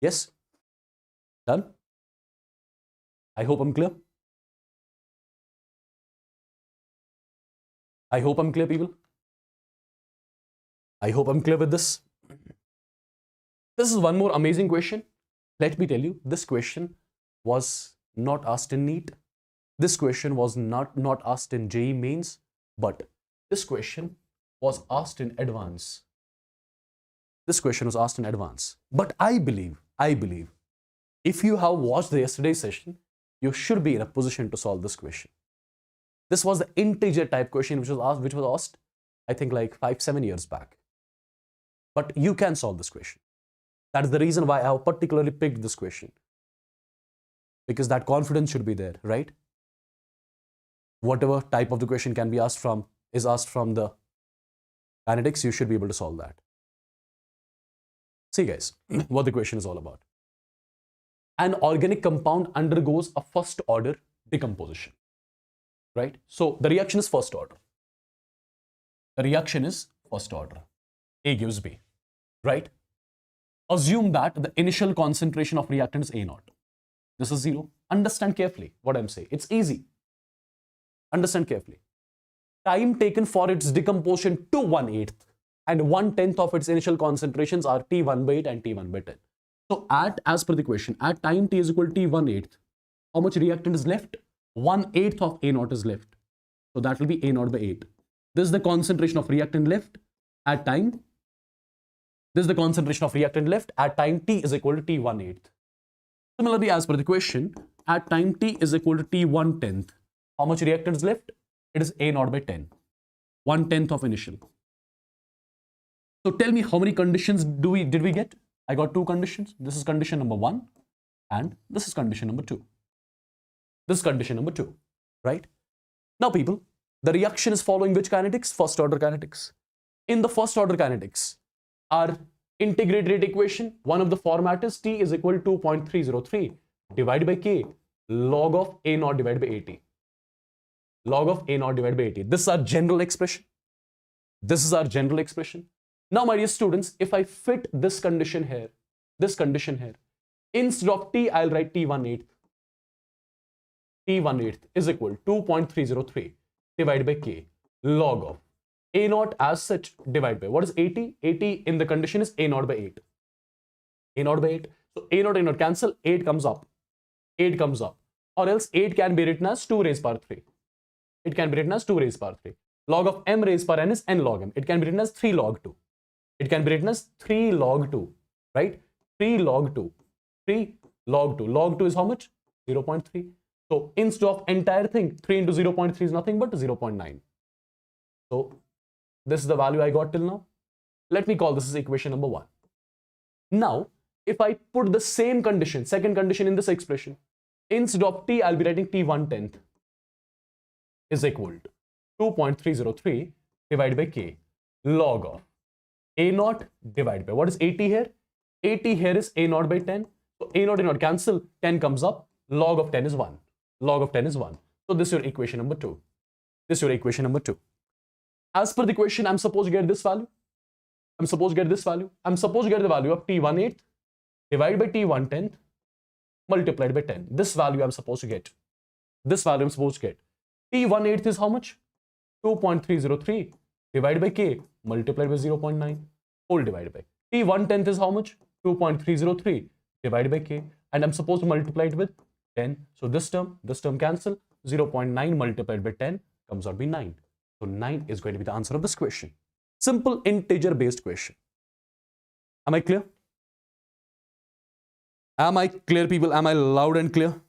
Speaker 1: Yes? Done? I hope I'm clear. I hope I'm clear, people. I hope I'm clear with this. This is one more amazing question. Let me tell you, this question was not asked in NEET. This question was not asked in JEE mains, but this question was asked in advance. This question was asked in advance. But I believe, if you have watched the yesterday's session, you should be in a position to solve this question. This was the integer type question which was asked, I think like 5-7 years back. But you can solve this question. That is the reason why I have particularly picked this question. Because that confidence should be there, right? Whatever type of the question can be asked from, is asked from the kinetics, you should be able to solve that. See guys, what the question is all about. An organic compound undergoes a first order decomposition, right? So the reaction is first order. The reaction is first order. A gives B, right? Assume that the initial concentration of reactant is A0. This is 0. Understand carefully what I'm saying. It's easy. Understand carefully. Time taken for its decomposition to 1/8 and 1/10 of its initial concentrations are T1/8 and T1/10. So as per the question, at time T is equal to T1/8, how much reactant is left? 1/8 of A0 is left. So that will be A0/8. This is the concentration of reactant left at time. This is the concentration of reactant left at time T is equal to T1/8. Similarly, as per the question, at time T is equal to T1/10, how much reactant is left? It is A0/10, 1/10 of initial. So tell me how many conditions did we get? I got 2 conditions. This is condition number 1 and this is condition number 2. This is condition number 2, right? Now people, the reaction is following which kinetics? First order kinetics. In the first order kinetics, our integrated rate equation, one of the format is T is equal to 2.303 divided by K log of A0 divided by AT. Log of A0 divided by AT. This is our general expression. This is our general expression. Now, my dear students, if I fit this condition here, instead of T, I'll write T1/8. T1/8 is equal to 2.303 divided by K log of A0 as such divided by, what is AT? AT in the condition is A0/8. A0/8. So A0 cancel, 8 comes up. 8 comes up. Or else 8 can be written as 2 raised power 3. It can be written as 2 raised power 3. Log of m raised power n is n log m. It can be written as 3 log 2. It can be written as 3 log 2, right? 3 log 2. 3 log 2. Log 2 is how much? 0.3. So instead of entire thing, 3 into 0.3 is nothing but 0.9. So this is the value I got till now. Let me call this as equation number 1. Now, if I put the same condition, second condition in this expression, instead of T, I'll be writing T1/10 is equal to 2.303 divided by K log of A0 divided by, what is AT here? AT here is A0/10. So A0 cancel, 10 comes up, log of 10 is 1. Log of 10 is 1. So this is your equation number 2. This is your equation number 2. As per the question, I'm supposed to get this value. I'm supposed to get this value. I'm supposed to get the value of T1/8 divided by T1/10 multiplied by 10. This value I'm supposed to get. This value I'm supposed to get. T1/8 is how much? 2.303 divided by K multiplied by 0.9 whole divided by. T1/10 is how much? 2.303 divided by K, and I'm supposed to multiply it with 10. So this term cancel. 0.9 multiplied by 10 comes out to be 9. So 9 is going to be the answer of this question. Simple integer based question. Am I clear? Am I clear, people? Am I loud and clear?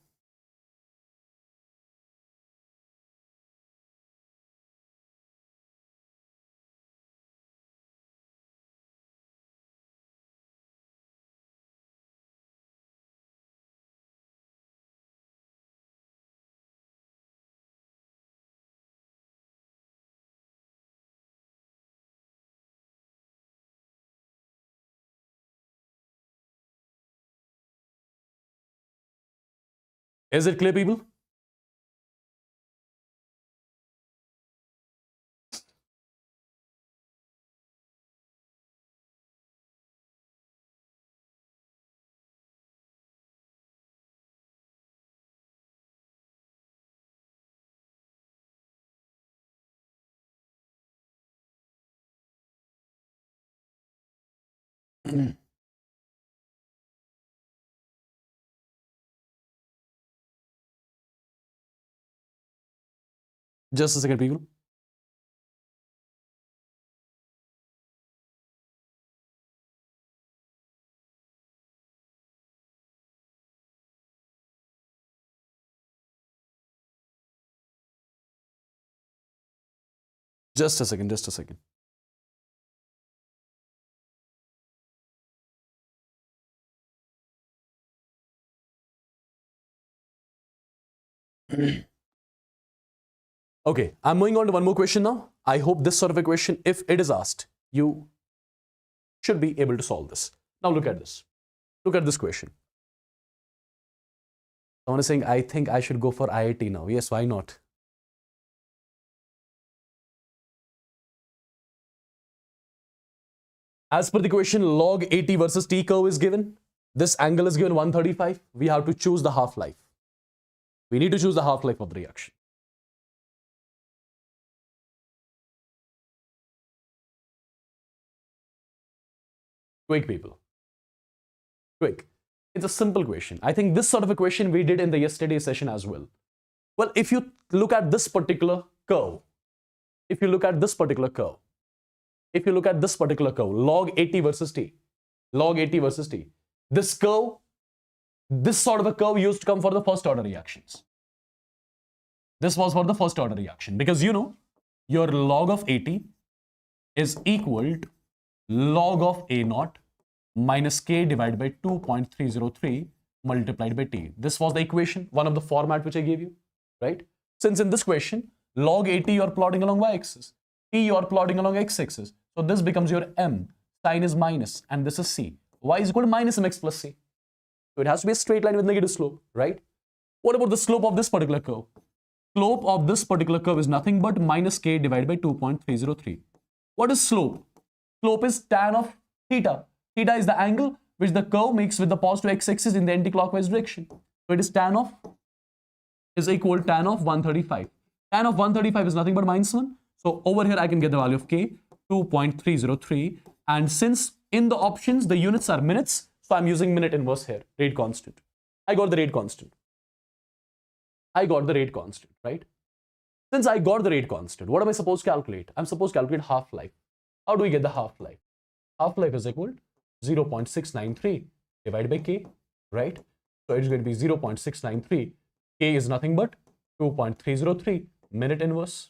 Speaker 1: Is it clear, people? Just a second, people. Just a second, just a second. Okay, I'm moving on to one more question now. I hope this sort of a question, if it is asked, you should be able to solve this. Now look at this. Look at this question. Someone is saying, I think I should go for IIT now. Yes, why not? As per the question, log AT versus T curve is given. This angle is given 135. We have to choose the half-life. We need to choose the half-life of the reaction. Quick, people. Quick. It's a simple question. I think this sort of a question we did in the yesterday's session as well. Well, if you look at this particular curve, log AT versus T, this curve, this sort of a curve used to come for the first order reactions. This was for the first order reaction because you know your log of AT is equal to log of A naught minus K divided by 2.303 multiplied by T. This was the equation, one of the format which I gave you, right? Since in this question, log AT you are plotting along y-axis, T you are plotting along x-axis. So this becomes your M, sign is minus, and this is C. Y is equal to minus mx plus C. So it has to be a straight line with negative slope, right? What about the slope of this particular curve? Slope of this particular curve is nothing but minus K divided by 2.303. What is slope? Slope is tan of theta. Theta is the angle which the curve makes with the positive x-axis in the anti-clockwise direction. So it is tan of is equal to tan of 135. Tan of 135 is nothing but minus 1. So over here I can get the value of K, 2.303. And since in the options the units are minutes, so I'm using minute inverse here, rate constant. I got the rate constant. Right? Since I got the rate constant, what am I supposed to calculate? I'm supposed to calculate half-life. How do we get the half-life? Half-life is equal to 0.693 divided by K, right? So it's going to be 0.693. K is nothing but 2.303 minute inverse.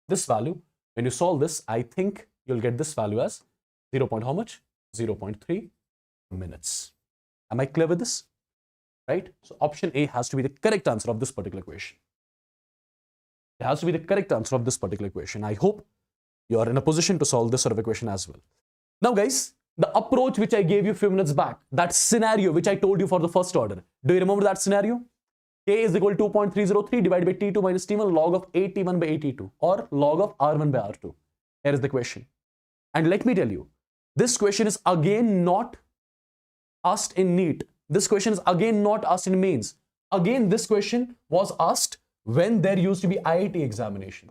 Speaker 1: This value, when you solve this, I think you'll get this value as 0. How much? 0.3 minutes. Am I clear with this? Right? So option A has to be the correct answer of this particular question. It has to be the correct answer of this particular question. I hope you are in a position to solve this sort of equation as well. Now guys, the approach which I gave you a few minutes back, that scenario which I told you for the first order, do you remember that scenario? K is equal to 2.303 divided by T2 minus T1 log of AT1 by AT2 or log of R1 by R2. Here is the question. And let me tell you, this question is again not asked in NEET. This question is again not asked in mains. Again, this question was asked when there used to be IIT examination.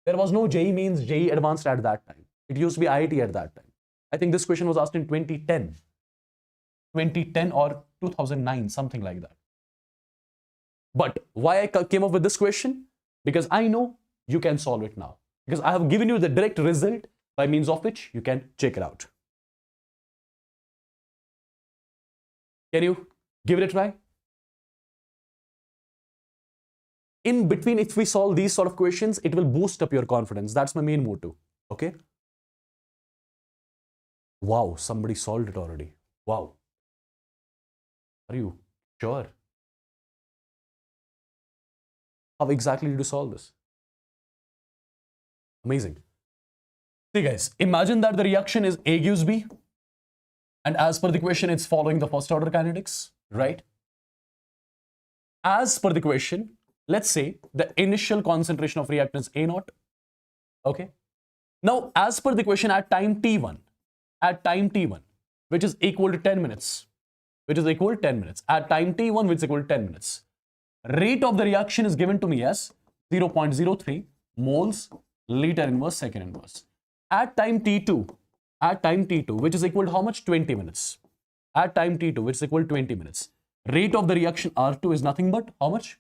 Speaker 1: There was no JEE mains, JEE advanced at that time. It used to be IIT at that time. I think this question was asked in 2010 or 2009, something like that. But why I came up with this question? Because I know you can solve it now. Because I have given you the direct result by means of which you can check it out. Can you give it a try? In between, if we solve these sort of questions, it will boost up your confidence. That's my main motto. Okay? Wow, somebody solved it already. Wow. Are you sure? How exactly did you solve this? Amazing. See guys, imagine that the reaction is A gives B. And as per the question, it's following the first order kinetics, right? As per the question, let's say the initial concentration of reactants A naught. Okay. Now, as per the question at time T1, which is equal to 10 minutes, at time T1, which is equal to 10 minutes, rate of the reaction is given to me as 0.03 moles liter inverse second inverse. At time T2, at time t2, which is equal to how much? 20 minutes. At time t2, which is equal to 20 minutes. Rate of the reaction R2 is nothing but how much?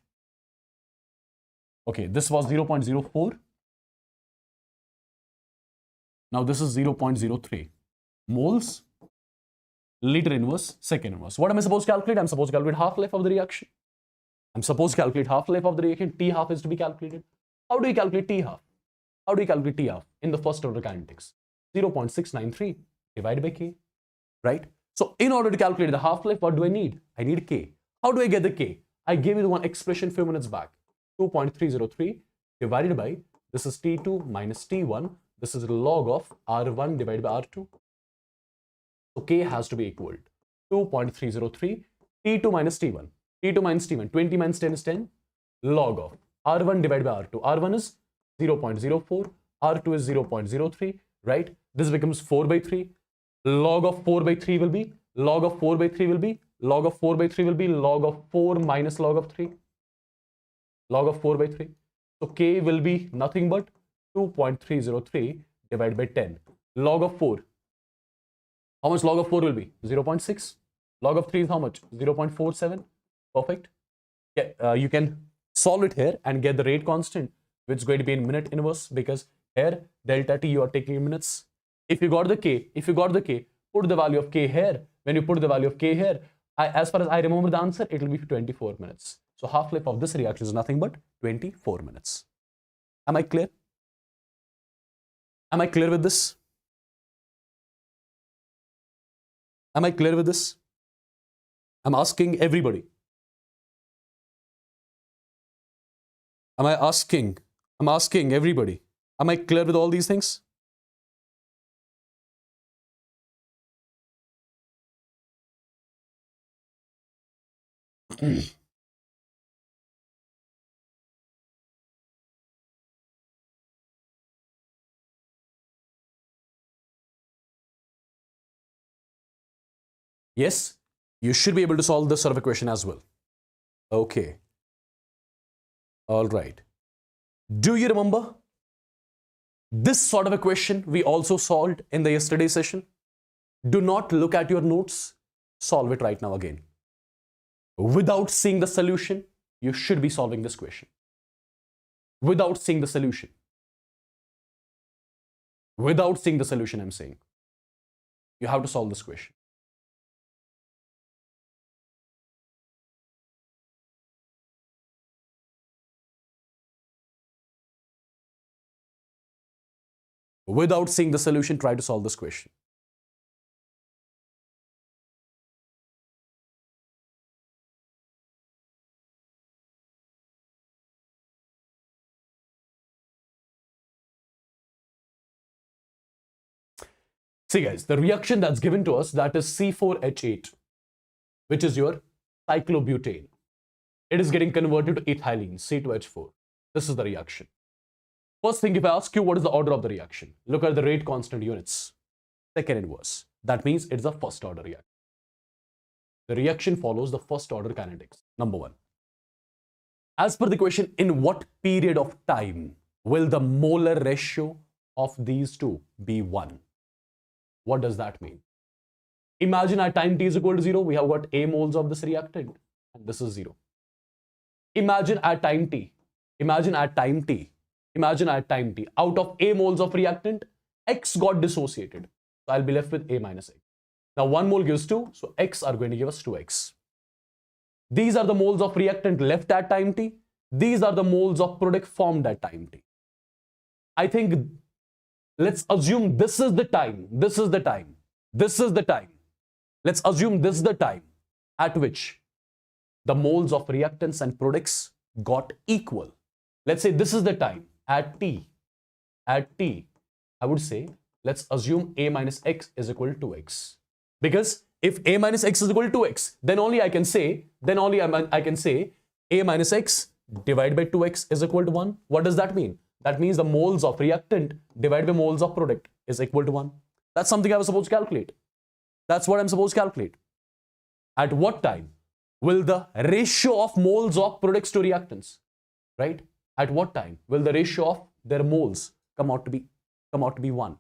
Speaker 1: Okay, this was 0.04. Now this is 0.03 moles, liter inverse, second inverse. What am I supposed to calculate? I'm supposed to calculate half-life of the reaction. I'm supposed to calculate half-life of the reaction. T half is to be calculated. How do you calculate T half? How do you calculate T half in the first order kinetics? 0.693 divided by K, right? So in order to calculate the half-life, what do I need? I need K. How do I get the K? I gave you the one expression few minutes back. 2.303 divided by, this is T2 minus T1. This is log of R1 divided by R2. So K has to be equal to 2.303 T2 minus T1. T2 minus T1, 20 minus 10 is 10. Log of R1 divided by R2. R1 is 0.04. R2 is 0.03, right? This becomes 4 by 3. Log of 4 by 3 will be, log of 4 by 3 will be, log of 4 by 3 will be log of 4 minus log of 3. Log of 4 by 3. So K will be nothing but 2.303 divided by 10. Log of 4. How much log of 4 will be? 0.6. Log of 3 is how much? 0.47. Perfect. Yeah, you can solve it here and get the rate constant, which is going to be in minute inverse, because here delta T you are taking in minutes. If you got the K, put the value of K here. When you put the value of K here, as far as I remember the answer, it will be 24 minutes. So half-life of this reaction is nothing but 24 minutes. Am I clear? Am I clear with this? Am I clear with this? I'm asking everybody. I'm asking everybody. Am I clear with all these things? Yes, you should be able to solve this sort of equation as well. Okay. All right. Do you remember this sort of equation we also solved in the yesterday session? Do not look at your notes. Solve it right now again. Without seeing the solution, you should be solving this question. Without seeing the solution. Without seeing the solution, I'm saying. You have to solve this question. Without seeing the solution, try to solve this question. See guys, the reaction that's given to us, that is C4H8, which is your cyclobutane. It is getting converted to ethylene, C2H4. This is the reaction. First thing, if I ask you what is the order of the reaction, look at the rate constant units. Second inverse. That means it's a first order reaction. The reaction follows the first order kinetics. Number one. As per the question, in what period of time will the molar ratio of these two be 1? What does that mean? Imagine at time t is equal to 0, we have got A moles of this reactant, and this is 0. Imagine at time t, out of A moles of reactant, X got dissociated. So I'll be left with A minus X. Now 1 mole gives 2, so X are going to give us 2X. These are the moles of reactant left at time t. These are the moles of product formed at time t. I think, let's assume this is the time. Let's assume this is the time at which the moles of reactants and products got equal. Let's say this is the time at t. I would say, let's assume A minus X is equal to 2X. Because if A minus X is equal to 2X, then only I can say A minus X divided by 2X is equal to 1. What does that mean? That means the moles of reactant divided by moles of product is equal to 1. That's something I was supposed to calculate. That's what I'm supposed to calculate. At what time will the ratio of moles of products to reactants, right? At what time will the ratio of their moles come out to be 1?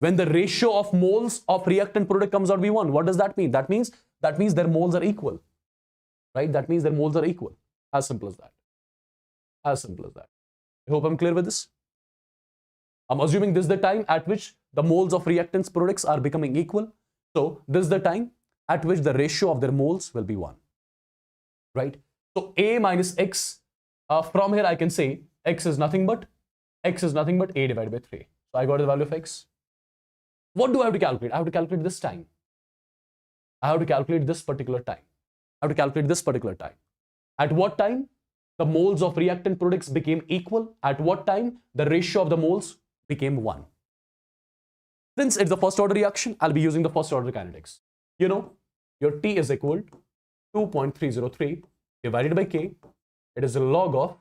Speaker 1: When the ratio of moles of reactant product comes out to be 1, what does that mean? That means their moles are equal, right? That means their moles are equal. As simple as that. As simple as that. I hope I'm clear with this. I'm assuming this is the time at which the moles of reactants products are becoming equal. So this is the time at which the ratio of their moles will be 1, right? So A minus X, from here I can say X is nothing but A divided by 3. So I got the value of X. What do I have to calculate? I have to calculate this time. I have to calculate this particular time. I have to calculate this particular time. At what time the moles of reactant products became equal? At what time the ratio of the moles became 1? Since it's the first order reaction, I'll be using the first order kinetics. You know, your T is equal to 2.303 divided by K. It is a log of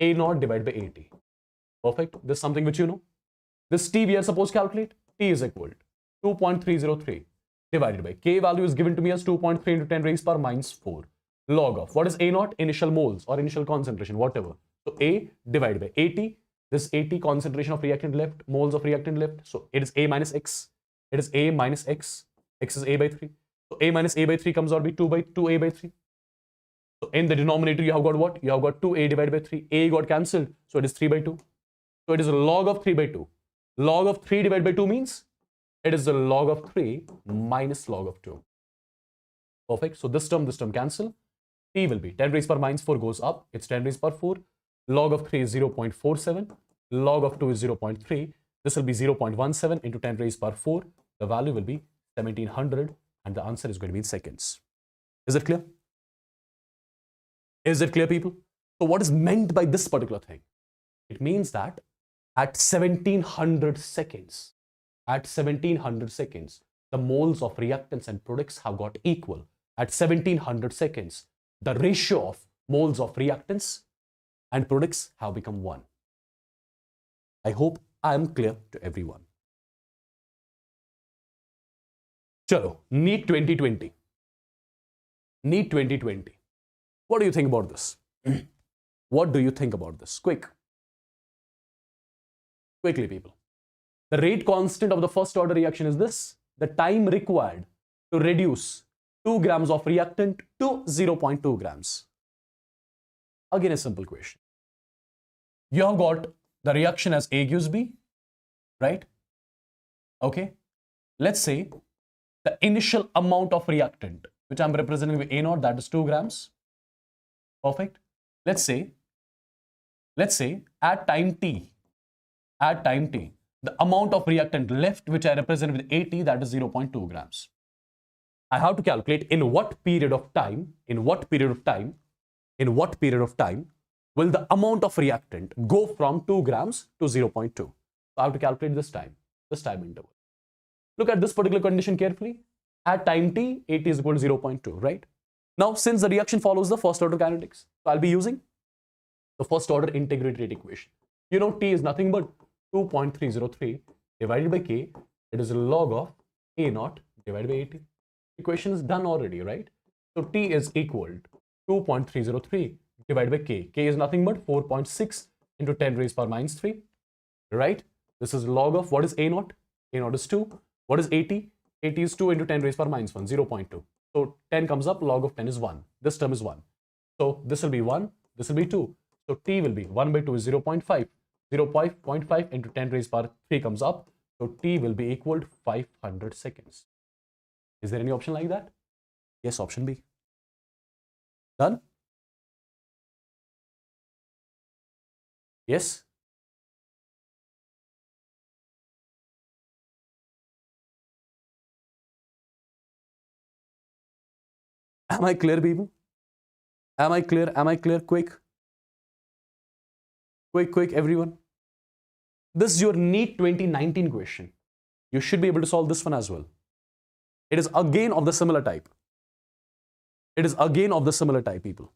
Speaker 1: A naught divided by AT. Perfect. This is something which you know. This T we are supposed to calculate. T is equal to 2.303 divided by K value is given to me as 2.3 into 10 raised power minus 4. Log of what is A naught? Initial moles or initial concentration, whatever. So A divided by AT. This AT concentration of reactant left, moles of reactant left. So it is A minus X. It is A minus X. X is A by 3. So A minus A by 3 comes out to be 2A by 3. So in the denominator you have got what? You have got 2A divided by 3. A got cancelled. So it is 3 by 2. So it is a log of 3 by 2. Log of 3 divided by 2 means it is the log of 3 minus log of 2. Perfect. So this term cancel. T will be 10 raised power minus 4 goes up. It's 10 raised power 4. Log of 3 is 0.47. Log of 2 is 0.3. This will be 0.17 into 10 raised power 4. The value will be 1700 and the answer is going to be in seconds. Is it clear? Is it clear, people? So what is meant by this particular thing? It means that at 1700 seconds, the moles of reactants and products have got equal. At 1700 seconds, the ratio of moles of reactants and products have become 1. I hope I am clear to everyone. Chalo, NEET 2020. NEET 2020. What do you think about this? What do you think about this? Quickly, people. The rate constant of the first order reaction is this. The time required to reduce 2 grams of reactant to 0.2 grams. Again, a simple question. You have got the reaction as A gives B, right? Okay. Let's say the initial amount of reactant, which I'm representing with A naught, that is 2 grams. Perfect. Let's say at time t, the amount of reactant left, which I represent with AT, that is 0.2 grams. I have to calculate in what period of time will the amount of reactant go from 2 grams to 0.2. So I have to calculate this time interval. Look at this particular condition carefully. At time t, AT is equal to 0.2, right? Now, since the reaction follows the first order kinetics, so I'll be using the first order integrated rate equation. You know, T is nothing but 2.303 divided by K. It is a log of A naught divided by AT. Equation is done already, right? So T is equal to 2.303 divided by K. K is nothing but 4.6 into 10 raised power minus 3, right? This is log of what is A naught? A naught is 2. What is AT? AT is 2 into 10 raised power minus 1, 0.2. So 10 comes up, log of 10 is 1. This term is 1. So this will be 1, this will be 2. So T will be 1 by 2 is 0.5. 0.5 into 10 raised power 3 comes up. So T will be equal to 500 seconds. Is there any option like that? Yes, option B. Done? Yes? Am I clear, people? Am I clear? Am I clear? Quick, everyone. This is your NEET 2019 question. You should be able to solve this one as well. It is again of the similar type. People.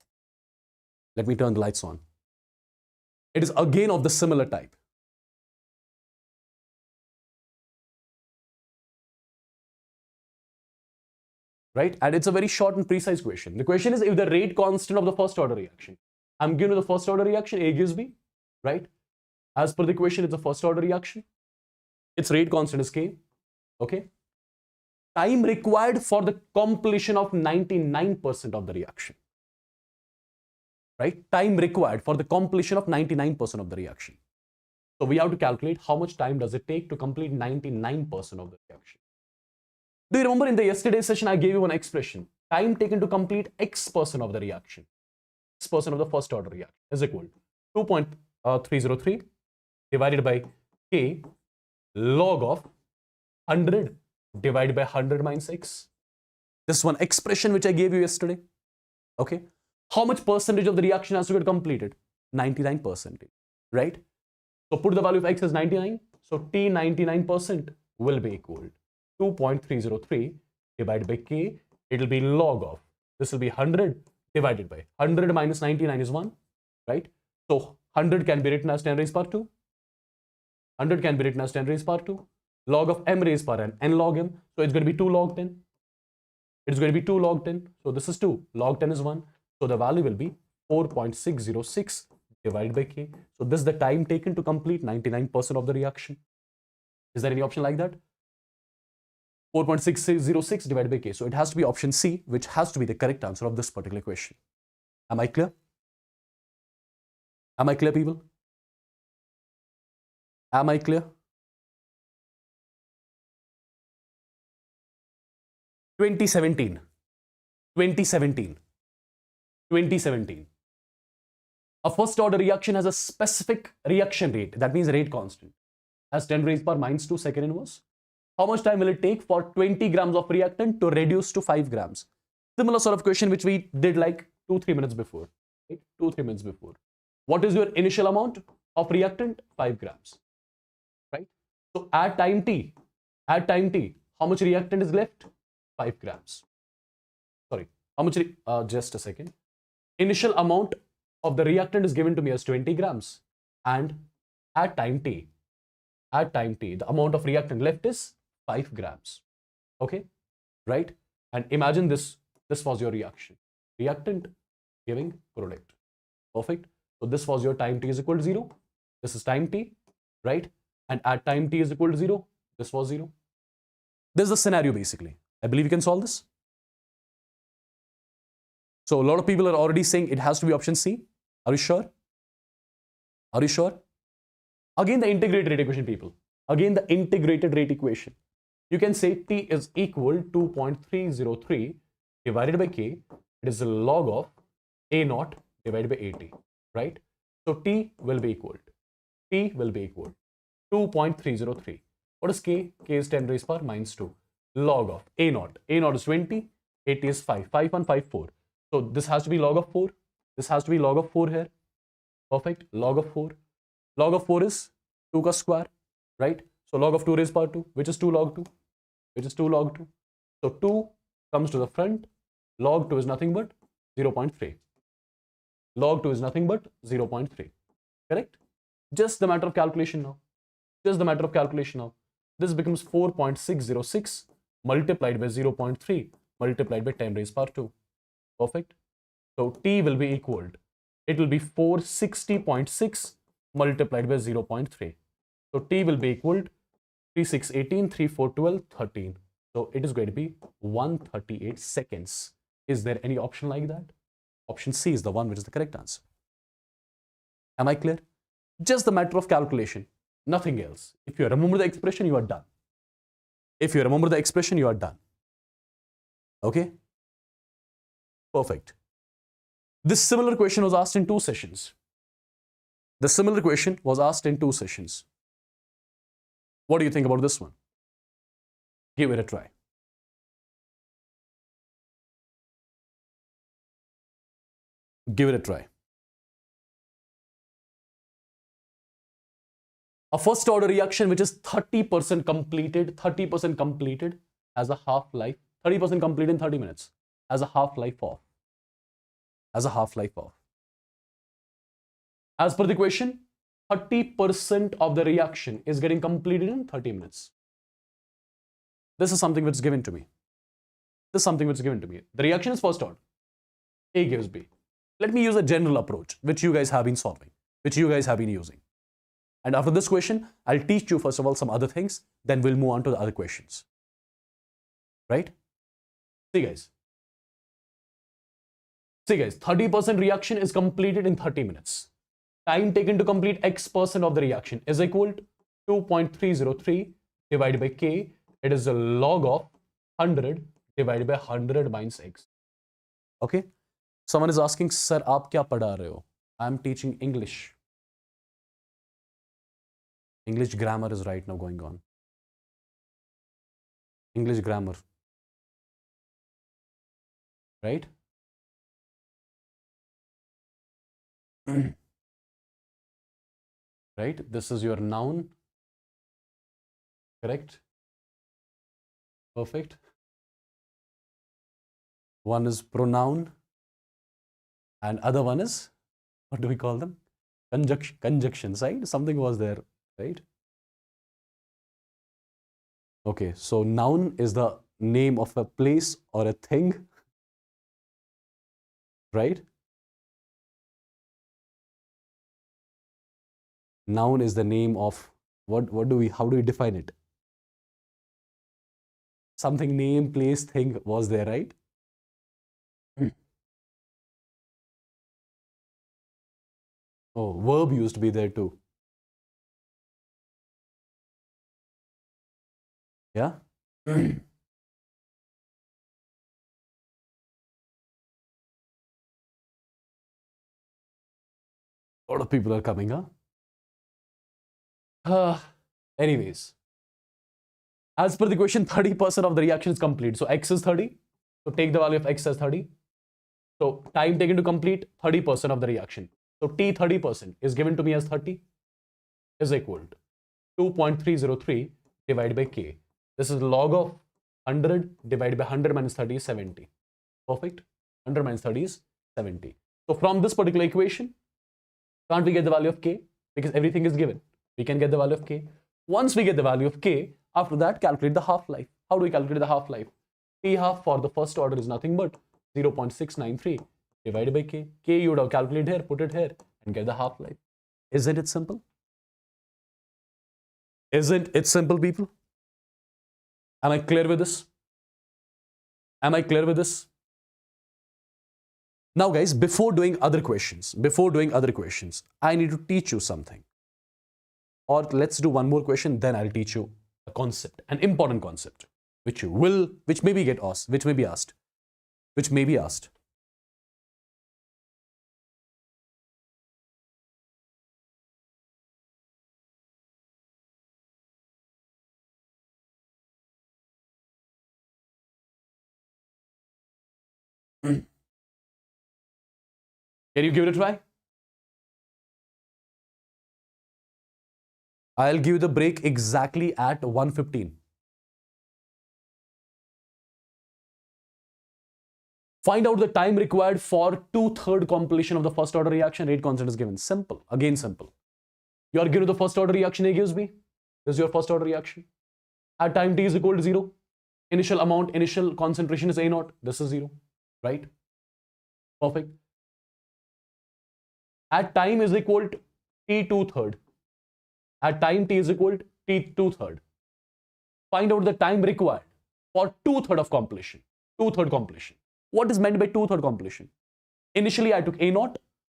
Speaker 1: Let me turn the lights on. It is again of the similar type. Right? And it's a very short and precise question. The question is, if the rate constant of the first order reaction, I'm given the first order reaction, A gives B, right? As per the question, it's a first order reaction. its rate constant is K. Okay. Time required for the completion of 99% of the reaction. Right? Time required for the completion of 99% of the reaction. So we have to calculate how much time does it take to complete 99% of the reaction. Do you remember in the yesterday's session, I gave you one expression. Time taken to complete X% of the reaction. X% of the first order reaction is equal to 2.303 divided by K log of 100 divided by 100 minus X. This is one expression which I gave you yesterday. Okay. How much percentage of the reaction has to get completed? 99%. Right? So put the value of X as 99. So T 99% will be equal to 2.303 divided by K. It will be log of, this will be 100 divided by 100 minus 99 is 1. Right? So 100 can be written as 10 raised power 2. 100 can be written as 10 raised power 2. Log of m raised power n log m. So it's going to be 2 log 10. It's going to be 2 log 10. So this is 2. Log 10 is 1. So the value will be 4.606 divided by K. So this is the time taken to complete 99% of the reaction. Is there any option like that? 4.606 divided by K. So it has to be option C, which has to be the correct answer of this particular question. Am I clear? Am I clear, people? Am I clear? 2017. A first order reaction has a specific reaction rate, that means rate constant, as 10 raised power minus 2 second inverse. How much time will it take for 20 grams of reactant to reduce to 5 grams? Similar sort of question which we did like 2-3 minutes before. Right? 2-3 minutes before. What is your initial amount of reactant? 5 grams. Right? So at time t, how much reactant is left? 5 grams. Sorry, how much? Just a second. Initial amount of the reactant is given to me as 20 grams. And at time t, the amount of reactant left is 5 grams. Okay, right? And imagine this was your reaction. Reactant giving product. Perfect. So this was your time t is equal to 0. This is time t, right? And at time t is equal to 0, this was 0. This is the scenario basically. I believe you can solve this. So a lot of people are already saying it has to be option C. Are you sure? Are you sure? Again, the integrated rate equation, people. Again, the integrated rate equation. You can say T is equal to 2.303 divided by K. It is the log of A naught divided by AT, right? So T will be equal to 2.303. What is K? K is 10 raised power minus 2. Log of A naught. A naught is 20. AT is 5. 5 and 5, 4. So this has to be log of 4. This has to be log of 4 here. Perfect. Log of 4. Log of 4 is 2 ka square, right? So log of 2 raised power 2, which is 2 log 2, which is 2 log 2. So 2 comes to the front. Log 2 is nothing but 0.3. Log 2 is nothing but 0.3. Correct? Just the matter of calculation now. Just the matter of calculation now. This becomes 4.606 multiplied by 0.3 multiplied by 10 raised power 2. Perfect. So T will be equaled. It will be 460.6 multiplied by 0.3. So T will be equaled 3, 6, 18, 3, 4, 12, 13. So it is going to be 138 seconds. Is there any option like that? Option C is the one which is the correct answer. Am I clear? Just the matter of calculation, nothing else. If you remember the expression, you are done. If you remember the expression, you are done. Okay? Perfect. This similar question was asked in 2 sessions. The similar question was asked in 2 sessions. What do you think about this one? Give it a try. Give it a try. A first order reaction which is 30% completed has a half-life, 30% complete in 30 minutes, has a half-life of. As per the question, 30% of the reaction is getting completed in 30 minutes. This is something which is given to me. The reaction is first order. A gives B. Let me use a general approach which you guys have been solving, which you guys have been using. And after this question, I'll teach you first of all some other things, then we'll move on to the other questions. Right? See guys, 30% reaction is completed in 30 minutes. Time taken to complete X% of the reaction is equal to 2.303 divided by K. It is a log of 100 divided by 100 minus X. Okay? Someone is asking, sir, aap kya padha rahe ho? I am teaching English. English grammar is right now going on. English grammar. Right? Right? This is your noun. Correct? Perfect. One is pronoun and other one is, what do we call them? Conjunctions, right? Something was there, right? Okay, so noun is the name of a place or a thing, right? Noun is the name of how do we define it? Something, name, place, thing was there, right? Oh, verb used to be there too. Yeah? A lot of people are coming, huh? Anyways, as per the question, 30% of the reaction is complete. So X is 30. So take the value of X as 30. So time taken to complete 30% of the reaction. So T 30% is given to me as 30 is equal to 2.303 divided by K. This is log of 100 divided by 100 minus 30 is 70. Perfect. 100 minus 30 is 70. So from this particular equation, can't we get the value of K? Because everything is given. We can get the value of K. Once we get the value of K, after that, calculate the half-life. How do we calculate the half-life? T half for the first order is nothing but 0.693 divided by K. K you would have calculated here, put it here, and get the half-life. Isn't it simple? Isn't it simple, people? Am I clear with this? Am I clear with this? Now, guys, before doing other questions, I need to teach you something. Or let's do one more question, then I'll teach you a concept, an important concept, which may be asked. Can you give it a try? I'll give you the break exactly at 1:15. Find out the time required for 2/3 completion of the first order reaction. Rate constant is given. Simple. Again, simple. You are given the first order reaction A gives me. This is your first order reaction. At time t is equal to 0. Initial concentration is A0. This is 0. Right? Perfect. At time is equal to T 2/3. At time t is equal to T 2/3. Find out the time required for 2/3 of completion. 2/3 completion. What is meant by 2/3 completion? Initially, I took A0.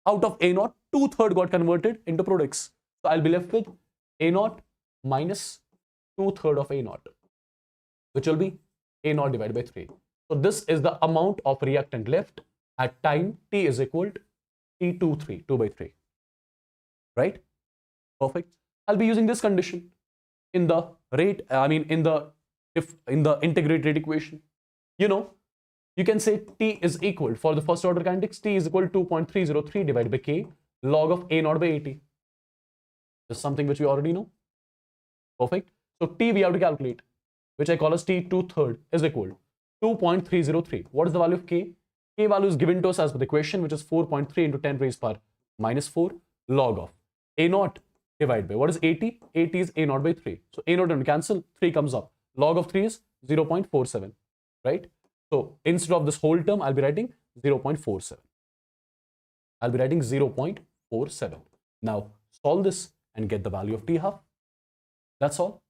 Speaker 1: Out of A0, 2/3 got converted into products. So I'll be left with A0 minus 2/3 of A0, which will be A0 divided by 3. So this is the amount of reactant left at time t is equal to T23, 2 by 3. Right? Perfect. I'll be using this condition in the in the integrated rate equation. You can say T is equal, for the first order kinetics, T is equal to 2.303 divided by K log of A0 by AT. This is something which we already know. Perfect. So T we have to calculate, which I call as T 2/3 is equal to 2.303. What is the value of K? K value is given to us as per the question, which is 4.3 into 10 raised power minus 4 log of A0 divided by, what is AT? AT is A0 by 3. So A0 and cancel, 3 comes up. Log of 3 is 0.47, right? So instead of this whole term, I'll be writing 0.47. I'll be writing 0.47. Now solve this and get the value of T half. That's all,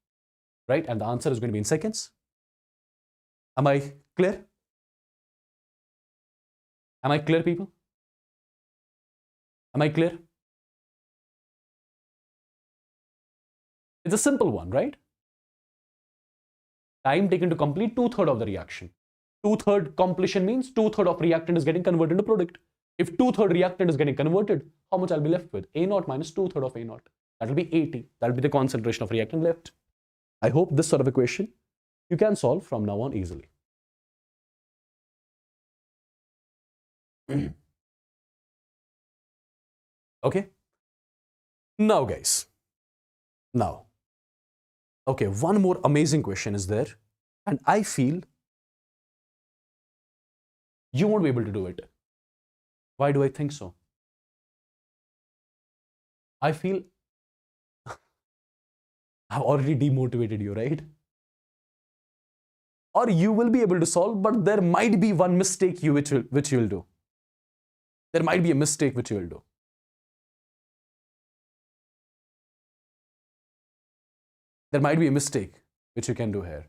Speaker 1: right? And the answer is going to be in seconds. Am I clear? Am I clear, people? Am I clear? It's a simple one, right? Time taken to complete 2/3 of the reaction. 2/3 completion means 2/3 of reactant is getting converted into product. If 2/3 reactant is getting converted, how much I'll be left with? A0 minus 2/3 of A0. That will be 80. That will be the concentration of reactant left. I hope this sort of equation you can solve from now on easily. Okay. Now, guys. Now. Okay, one more amazing question is there. And I feel you won't be able to do it. Why do I think so? I feel I've already demotivated you, right? Or you will be able to solve, but there might be one mistake which you will do. There might be a mistake which you will do. There might be a mistake which you can do here.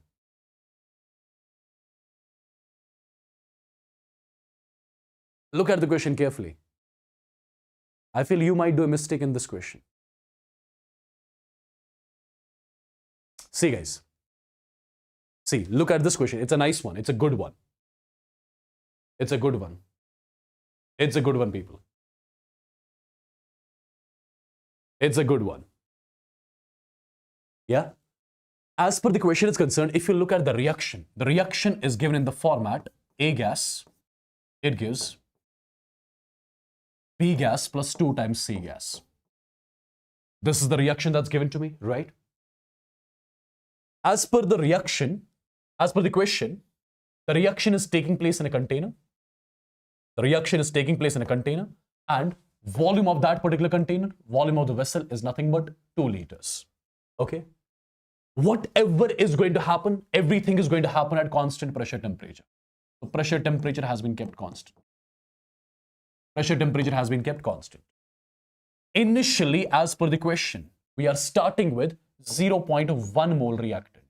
Speaker 1: Look at the question carefully. I feel you might do a mistake in this question. See, guys. See, look at this question. It's a nice one. It's a good one. It's a good one. It's a good one, people. It's a good one. Yeah? As per the question is concerned, if you look at the reaction is given in the format A gas, it gives B gas plus 2 times C gas. This is the reaction that's given to me, right? As per the reaction, as per the question, the reaction is taking place in a container. The reaction is taking place in a container, and volume of that particular container, volume of the vessel is nothing but 2 liters. Okay? Whatever is going to happen, everything is going to happen at constant pressure temperature. So pressure temperature has been kept constant. Pressure temperature has been kept constant. Initially, as per the question, we are starting with 0.1 mole reactant.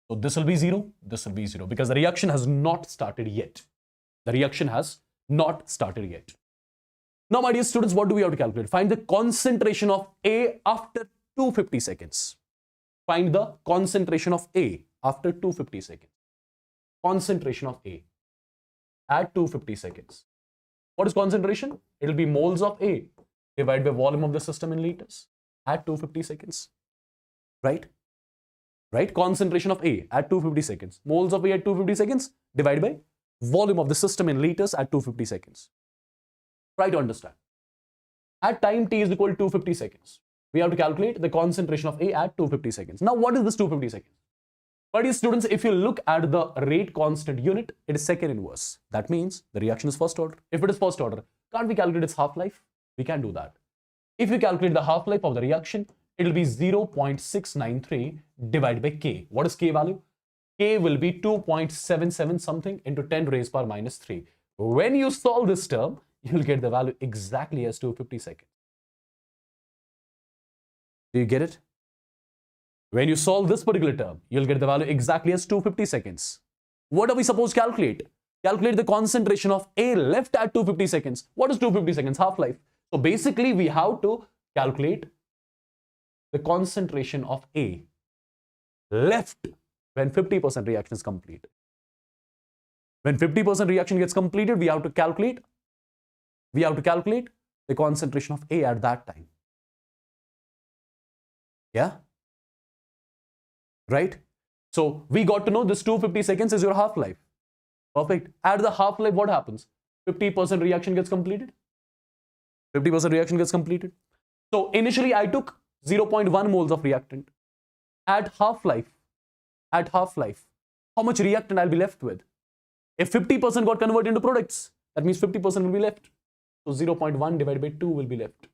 Speaker 1: So this will be 0, this will be 0, because the reaction has not started yet. The reaction has not started yet. Now, my dear students, what do we have to calculate? Find the concentration of A after 250 seconds. Find the concentration of A after 250 seconds. Concentration of A at 250 seconds. What is concentration? It will be moles of A divided by volume of the system in liters at 250 seconds. Right? Right? Concentration of A at 250 seconds. Moles of A at 250 seconds divided by volume of the system in liters at 250 seconds. Try to understand. At time t is equal to 250 seconds. We have to calculate the concentration of A at 250 seconds. Now, what is this 250 seconds? But dear students, if you look at the rate constant unit, it is second inverse. That means the reaction is first order. If it is first order, can't we calculate its half-life? We can do that. If we calculate the half-life of the reaction, it will be 0.693 divided by K. What is K value? K will be 2.77 something into 10 raised power minus 3. When you solve this term, you will get the value exactly as 250 seconds. Do you get it? When you solve this particular term, you'll get the value exactly as 250 seconds. What are we supposed to calculate? Calculate the concentration of A left at 250 seconds. What is 250 seconds? Half-life. So basically, we have to calculate the concentration of A left when 50% reaction is complete. When 50% reaction gets completed, we have to calculate the concentration of A at that time. Yeah? Right? So we got to know this 250 seconds is your half-life. Perfect. At the half-life, what happens? 50% reaction gets completed. 50% reaction gets completed. So initially, I took 0.1 moles of reactant. At half-life, how much reactant I'll be left with? If 50% got converted into products, that means 50% will be left. So 0.1 divided by 2 will be left.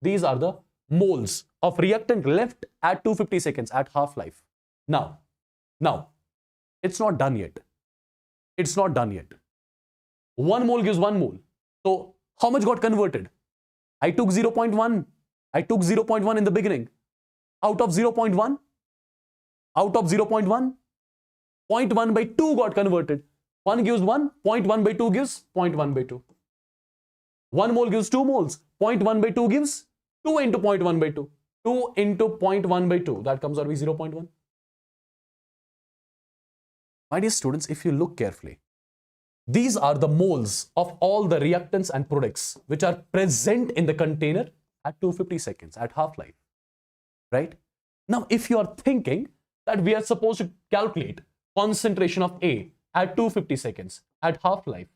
Speaker 1: These are the moles of reactant left at 250 seconds at half-life. Now, it's not done yet. It's not done yet. 1 mole gives 1 mole. So how much got converted? I took 0.1. I took 0.1 in the beginning. Out of 0.1, 0.1 by 2 got converted. 1 gives 1, 0.1 by 2 gives 0.1 by 2. 1 mole gives 2 moles. 0.1 by 2 gives 2 into 0.1 by 2. 2 into 0.1 by 2. That comes out to be 0.1. My dear students, if you look carefully, these are the moles of all the reactants and products which are present in the container at 250 seconds, at half-life. Right? Now, if you are thinking that we are supposed to calculate concentration of A at 250 seconds, at half-life,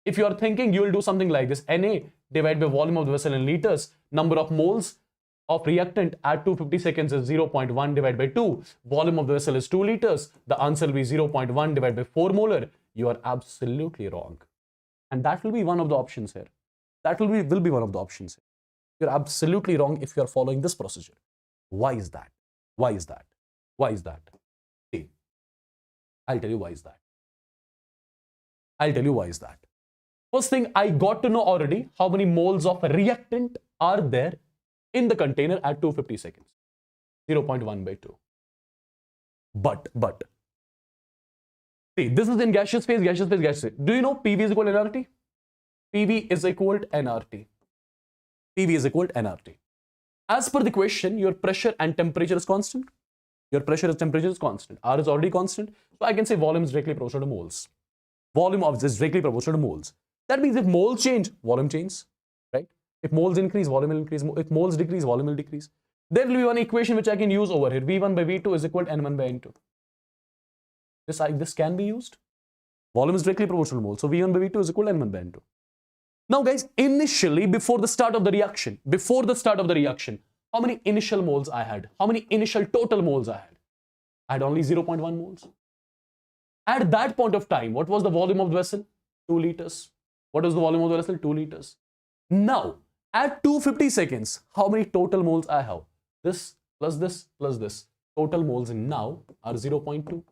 Speaker 1: if you are thinking, you will do something like this: Na divided by volume of the vessel in liters, number of moles of reactant at 250 seconds is 0.1 divided by 2, volume of the vessel is 2 liters, the answer will be 0.1 divided by 4 molar. You are absolutely wrong. And that will be one of the options here. That will be one of the options here. You're absolutely wrong if you are following this procedure. Why is that? Why is that? Why is that? See, I'll tell you why is that. I'll tell you why is that. First thing, I got to know already how many moles of reactant are there in the container at 250 seconds. 0.1 by 2. But, see, this is in gaseous phase, gaseous phase, gaseous phase. Do you know PV is equal to nRT? PV is equal to nRT. PV is equal to nRT. As per the question, your pressure and temperature is constant. Your pressure and temperature is constant. R is already constant. So I can say volume is directly proportional to moles. Volume of this is directly proportional to moles. That means if moles change, volume changes, right? If moles increase, volume will increase. If moles decrease, volume will decrease. There will be one equation which I can use over here. V1 by V2 is equal to N1 by N2. This can be used. Volume is directly proportional to moles. So V1 by V2 is equal to N1 by N2. Now guys, initially, before the start of the reaction, how many initial moles I had? How many initial total moles I had? I had only 0.1 moles. At that point of time, what was the volume of the vessel? 2 liters. What was the volume of the vessel? 2 liters. Now, at 250 seconds, how many total moles I have? This plus this plus this. Total moles now are 0.2.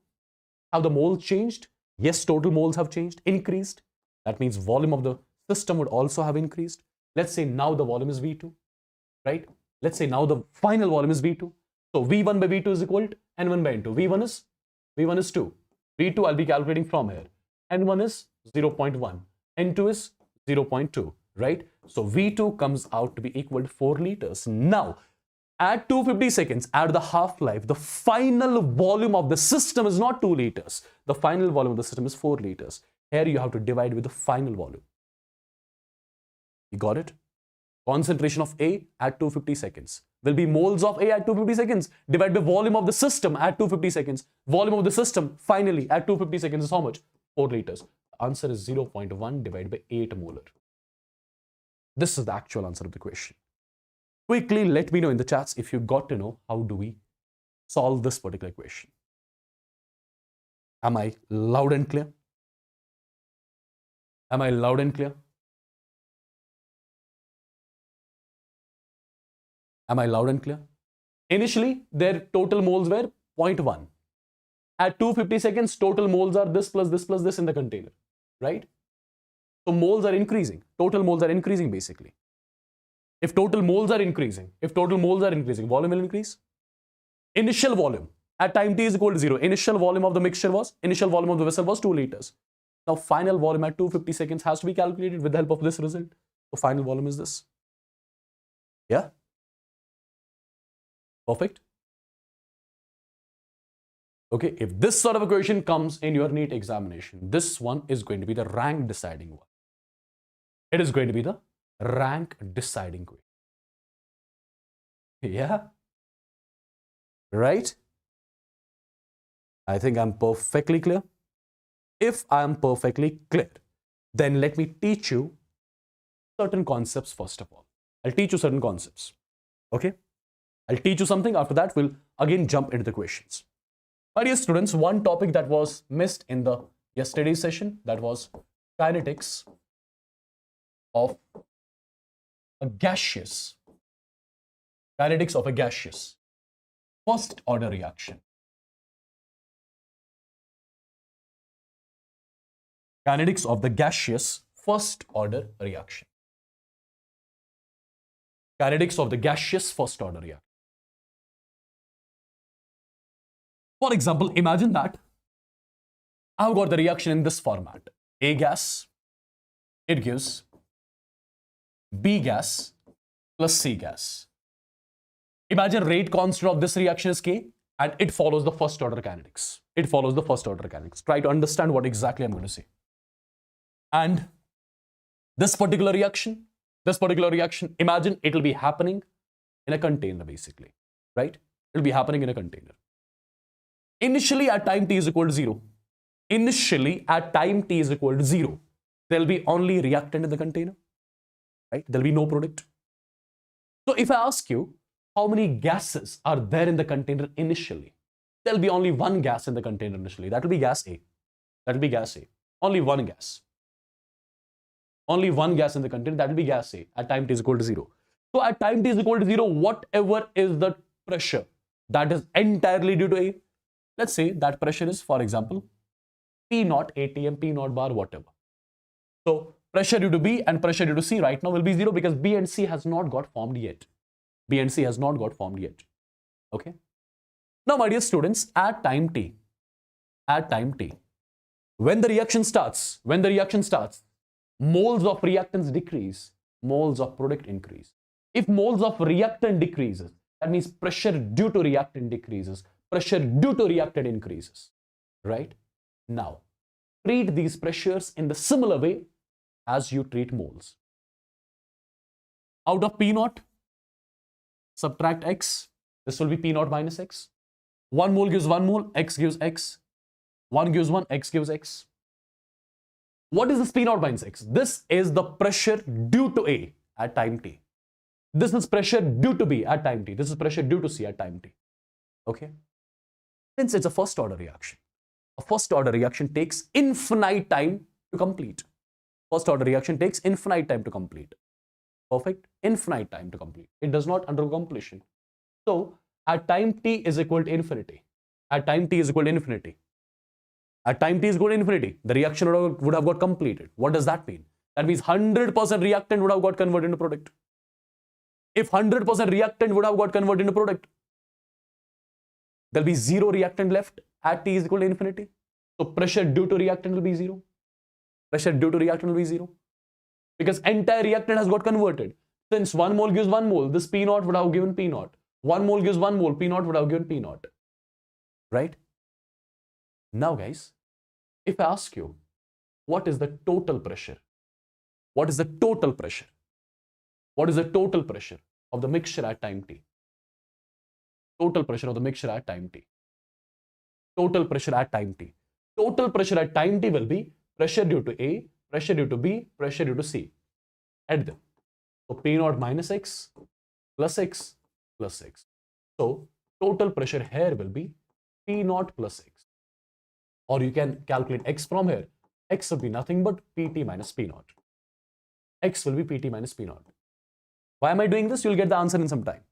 Speaker 1: Have the moles changed? Yes, total moles have changed, increased. That means volume of the system would also have increased. Let's say now the volume is V2, right? Let's say now the final volume is V2. So V1 by V2 is equal to N1 by N2. V1 is 2. V2 I'll be calculating from here. N1 is 0.1. N2 is 0.2, right? So V2 comes out to be equal to 4 liters. Now, at 250 seconds, at the half-life, the final volume of the system is not 2 liters. The final volume of the system is 4 liters. Here you have to divide with the final volume. You got it? Concentration of A at 250 seconds will be moles of A at 250 seconds divided by volume of the system at 250 seconds. Volume of the system finally at 250 seconds is how much? 4 liters. The answer is 0.1 divided by 8 molar. This is the actual answer of the question. Quickly let me know in the chats if you got to know how do we solve this particular question. Am I loud and clear? Am I loud and clear? Am I loud and clear? Initially, their total moles were 0.1. At 250 seconds, total moles are this plus this plus this in the container, right? So moles are increasing. Total moles are increasing basically. If total moles are increasing, volume will increase. Initial volume at time t is equal to 0. Initial volume of the vessel was 2 liters. Now final volume at 250 seconds has to be calculated with the help of this result. So final volume is this. Yeah? Perfect. Okay, if this sort of a question comes in your NEET examination, this one is going to be the rank deciding one. It is going to be the rank deciding question. Yeah? Right? I think I'm perfectly clear. If I am perfectly clear, then let me teach you certain concepts first of all. I'll teach you certain concepts. Okay? I'll teach you something. After that, we'll again jump into the questions. My dear students, one topic that was missed in the yesterday's session, that was kinetics of a gaseous. Kinetics of a gaseous first order reaction. Kinetics of the gaseous first order reaction. Kinetics of the gaseous first order reaction. For example, imagine that I've got the reaction in this format. A gas, it gives B gas plus C gas. Imagine rate constant of this reaction is K, and it follows the first order kinetics. It follows the first order kinetics. Try to understand what exactly I'm going to say. And this particular reaction, imagine it will be happening in a container basically, right? It will be happening in a container. Initially at time t is equal to 0. Initially at time t is equal to 0, there will be only reactant in the container, right? There will be no product. So if I ask you, how many gases are there in the container initially? There will be only one gas in the container initially. That will be gas A. That will be gas A. Only one gas. Only one gas in the container. That will be gas A at time t is equal to 0. So at time t is equal to 0, whatever is the pressure that is entirely due to A, let's say that pressure is, for example, P naught ATM, P naught bar, whatever. So pressure due to B and pressure due to C right now will be 0 because B and C has not got formed yet. B and C has not got formed yet. Okay. Now, my dear students, at time t, when the reaction starts, moles of reactants decrease, moles of product increase. If moles of reactant decreases, that means pressure due to reactant decreases, pressure due to reactant increases, right? Now, treat these pressures in the similar way as you treat moles. Out of P naught, subtract X. This will be P naught minus X. 1 mole gives 1 mole, X gives X. 1 gives 1, X gives X. What is this P naught minus X? This is the pressure due to A at time t. This is pressure due to B at time t. This is pressure due to C at time t. Okay? Since it's a first order reaction, a first order reaction takes infinite time to complete. First order reaction takes infinite time to complete. Perfect? Infinite time to complete. It does not undergo completion. So, at time t is equal to infinity. At time t is equal to infinity. At time t is equal to infinity, the reaction would have got completed. What does that mean? That means 100% reactant would have got converted into product. If 100% reactant would have got converted into product, there will be 0 reactant left at t is equal to infinity. So pressure due to reactant will be 0. Pressure due to reactant will be 0. Because entire reactant has got converted. Since 1 mole gives 1 mole, this P naught would have given P naught. 1 mole gives 1 mole, P naught would have given P naught. Right? Now guys, if I ask you, what is the total pressure? What is the total pressure? What is the total pressure of the mixture at time t? Total pressure of the mixture at time t. Total pressure at time t. Total pressure at time t will be pressure due to A, pressure due to B, pressure due to C. Add them. So P naught minus X plus X plus X. So total pressure here will be P naught plus X. Or you can calculate X from here. X will be nothing but Pt minus P naught. X will be Pt minus P naught. Why am I doing this? You'll get the answer in some time.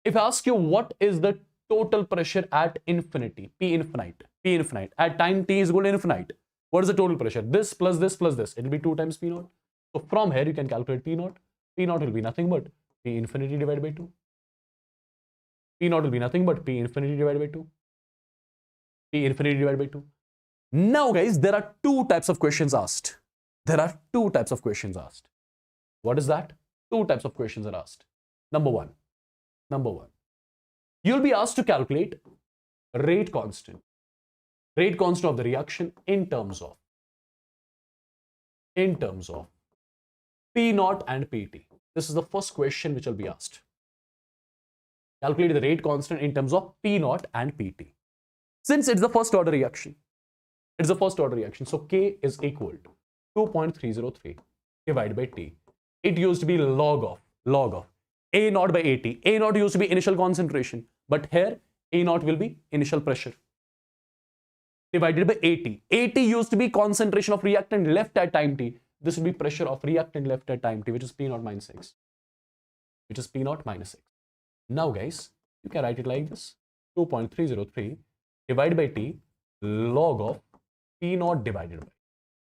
Speaker 1: If I ask you what is the total pressure at infinity, P infinite, at time t is equal to infinite, what is the total pressure? This plus this plus this, it will be 2 times P naught. So from here you can calculate P naught. P naught will be nothing but P infinity divided by 2. P naught will be nothing but P infinity divided by 2. P infinity divided by 2. Now guys, there are 2 types of questions asked. There are 2 types of questions asked. What is that? 2 types of questions are asked. Number one, you'll be asked to calculate rate constant of the reaction in terms of P naught and Pt. This is the first question which will be asked. Calculate the rate constant in terms of P naught and Pt. Since it's the first order reaction, so K is equal to 2.303 divided by T. It used to be log of A naught by AT. A naught used to be initial concentration, but here A naught will be initial pressure divided by AT. AT used to be concentration of reactant left at time t. This will be pressure of reactant left at time t, which is P naught minus X. Now guys, you can write it like this: 2.303 divided by T log of P naught divided by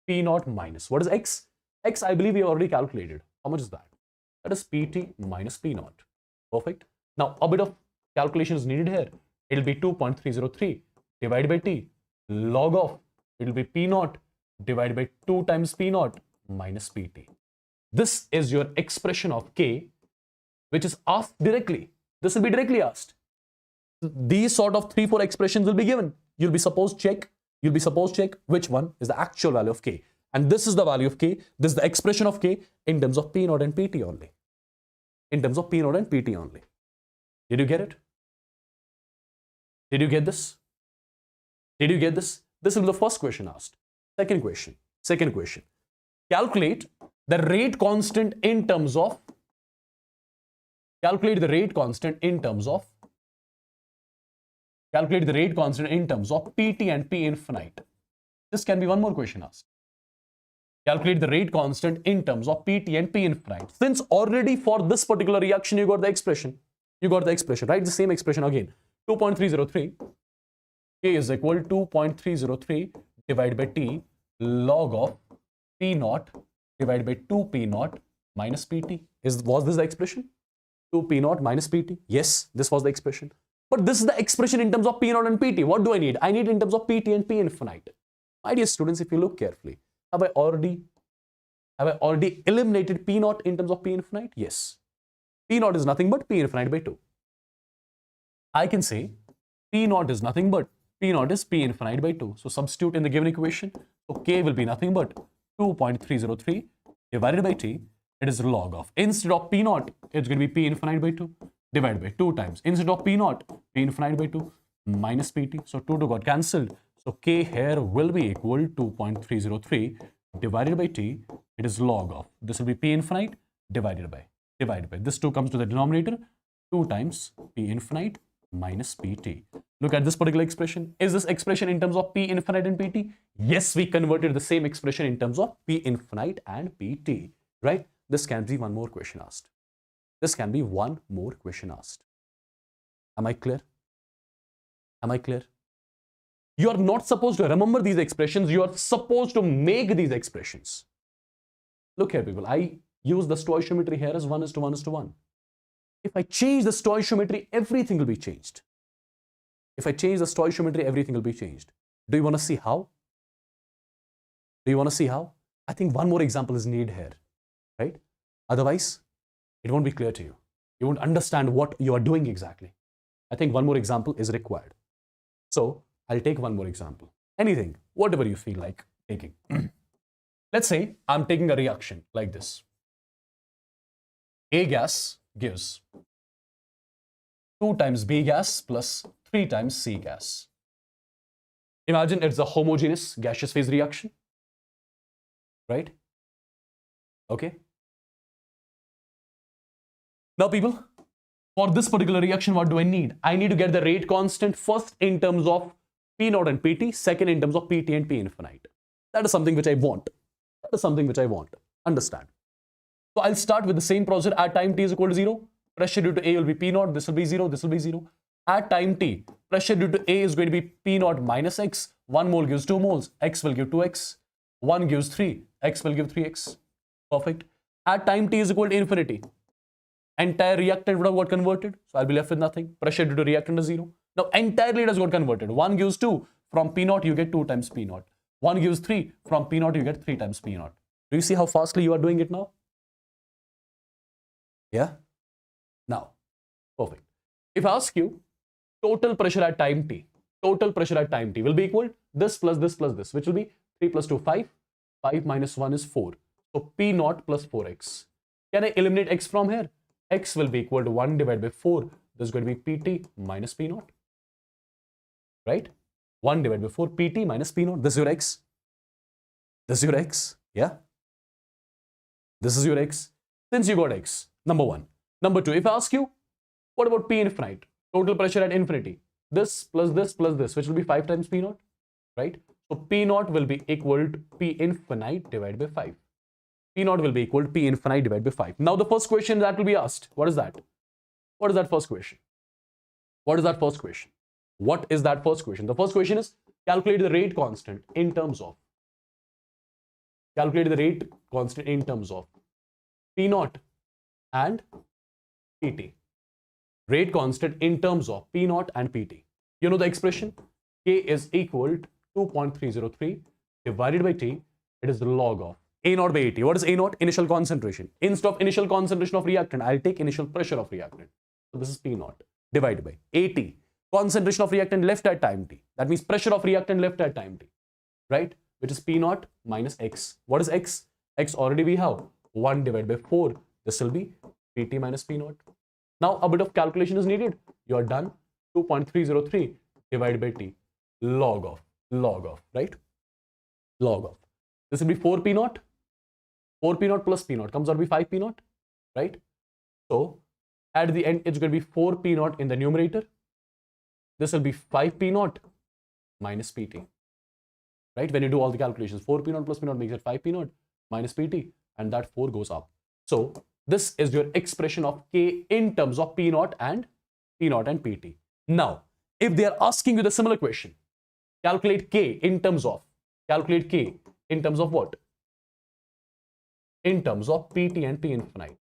Speaker 1: P naught minus, what is X? X, I believe we already calculated. How much is that? That is Pt minus P naught. Perfect. Now, a bit of calculation is needed here. It will be 2.303 divided by T log of, it will be P naught divided by 2 times P naught minus Pt. This is your expression of K, which is asked directly. This will be directly asked. These sort of 3-4 expressions will be given. You'll be supposed check which one is the actual value of K. And this is the value of K. This is the expression of K in terms of P naught and Pt only. In terms of P naught and Pt only. Did you get it? Did you get this? Did you get this? This is the first question asked. Second question. Calculate the rate constant in terms of Pt and P infinite. This can be one more question asked. Calculate the rate constant in terms of Pt and P infinite. Since already for this particular reaction you got the expression. Right? The same expression again. 2.303 K is equal to 2.303 divided by T log of P naught divided by 2P naught minus Pt. Was this the expression? 2P naught minus Pt. Yes, this was the expression. But this is the expression in terms of P naught and Pt. What do I need? I need in terms of Pt and P infinite. My dear students, if you look carefully, have I already eliminated P naught in terms of P infinite? Yes. P naught is nothing but P infinite by 2. I can say P naught is nothing but P naught is P infinite by 2. So substitute in the given equation. So K will be nothing but 2.303 divided by T. It is log of, instead of P naught, it's going to be P infinite by 2 divided by 2 times. Instead of P naught, P infinite by 2 minus Pt. So 2 got cancelled. So K here will be equal to 2.303 divided by T. It is log of, this will be P infinite divided by. This 2 comes to the denominator. 2 times P infinite minus Pt. Look at this particular expression. Is this expression in terms of P infinite and Pt? Yes, we converted the same expression in terms of P infinite and Pt. Right? This can be one more question asked. Am I clear? You are not supposed to remember these expressions. You are supposed to make these expressions. Look here, people. I use the stoichiometry here as 1:1:1. If I change the stoichiometry, everything will be changed. Do you want to see how? I think one more example is needed here, right? Otherwise, it won't be clear to you. You won't understand what you are doing exactly. I think one more example is required. So I'll take one more example. Anything, whatever you feel like taking. Let's say I'm taking a reaction like this. A gas gives 2 times B gas plus 3 times C gas. Imagine it's a homogeneous gaseous phase reaction, right? Okay. Now people, for this particular reaction, what do I need? I need to get the rate constant first in terms of P naught and Pt, second in terms of Pt and P infinite. That is something which I want. Understand. So I'll start with the same procedure. At time t is equal to 0, pressure due to A will be P naught, this will be 0, this will be 0. At time t, pressure due to A is going to be P naught minus X. 1 mole gives 2 moles, X will give 2X. 1 gives 3, X will give 3X. Perfect. At time t is equal to infinity, entire reactant would have got converted. So I'll be left with nothing. Pressure due to reactant is 0. Now entirely it has got converted. 1 gives 2, from P naught you get 2 times P naught. 1 gives 3, from P naught you get 3 times P naught. Do you see how fastly you are doing it now? Yeah? Now, perfect. If I ask you, total pressure at time t will be equal this plus this plus this, which will be 3 plus 2, 5. 5 minus 1 is 4. So P naught plus 4x. Can I eliminate x from here? X will be equal to 1 divided by 4. This is going to be Pt minus P naught. Right? 1 divided by 4 Pt minus P naught. This is your x. Yeah? This is your x. Since you got x, number 1. Number 2, if I ask you, what about P infinite? Total pressure at infinity. This plus this plus this, which will be 5 times P naught. Right? So P naught will be equal to P infinite divided by 5. P naught will be equal to P infinite divided by 5. Now the first question that will be asked, what is that? What is that first question? The first question is calculate the rate constant in terms of P naught and Pt. Rate constant in terms of P naught and Pt. You know the expression? K is equal to 2.303 divided by T. It is the log of A naught by AT. What is A naught? Initial concentration. Instead of initial concentration of reactant, I'll take initial pressure of reactant. So this is P naught divided by AT. Concentration of reactant left at time T. That means pressure of reactant left at time T. Right? Which is P naught minus X. What is X? X already we have 1 divided by 4. This will be Pt minus P naught. Now a bit of calculation is needed. You are done. 2.303 divided by T. Log of, right? Log of. This will be 4 P naught. 4 P naught plus P naught comes out to be 5 P naught, right? So at the end, it's going to be 4 P naught in the numerator. This will be 5 P naught minus Pt, right? When you do all the calculations, 4 P naught plus P naught makes it 5 P naught minus Pt, and that 4 goes up. So this is your expression of K in terms of P naught and Pt. Now, if they are asking you the similar question, calculate K in terms of what? In terms of Pt and P infinite.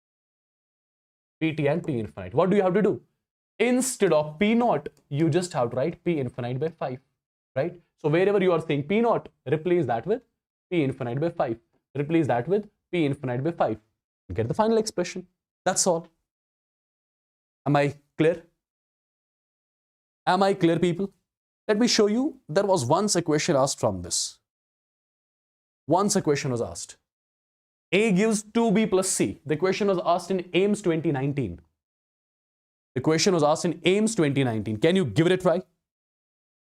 Speaker 1: Pt and P infinite. What do you have to do? Instead of P naught, you just have to write P infinite by 5, right? So wherever you are saying P naught, replace that with P infinite by 5. Replace that with P infinite by 5. Get the final expression. That's all. Am I clear? Am I clear, people? Let me show you. There was once a question asked from this. Once a question was asked. A gives 2B plus C. The question was asked in AIMS 2019. The question was asked in AIMS 2019. Can you give it a try?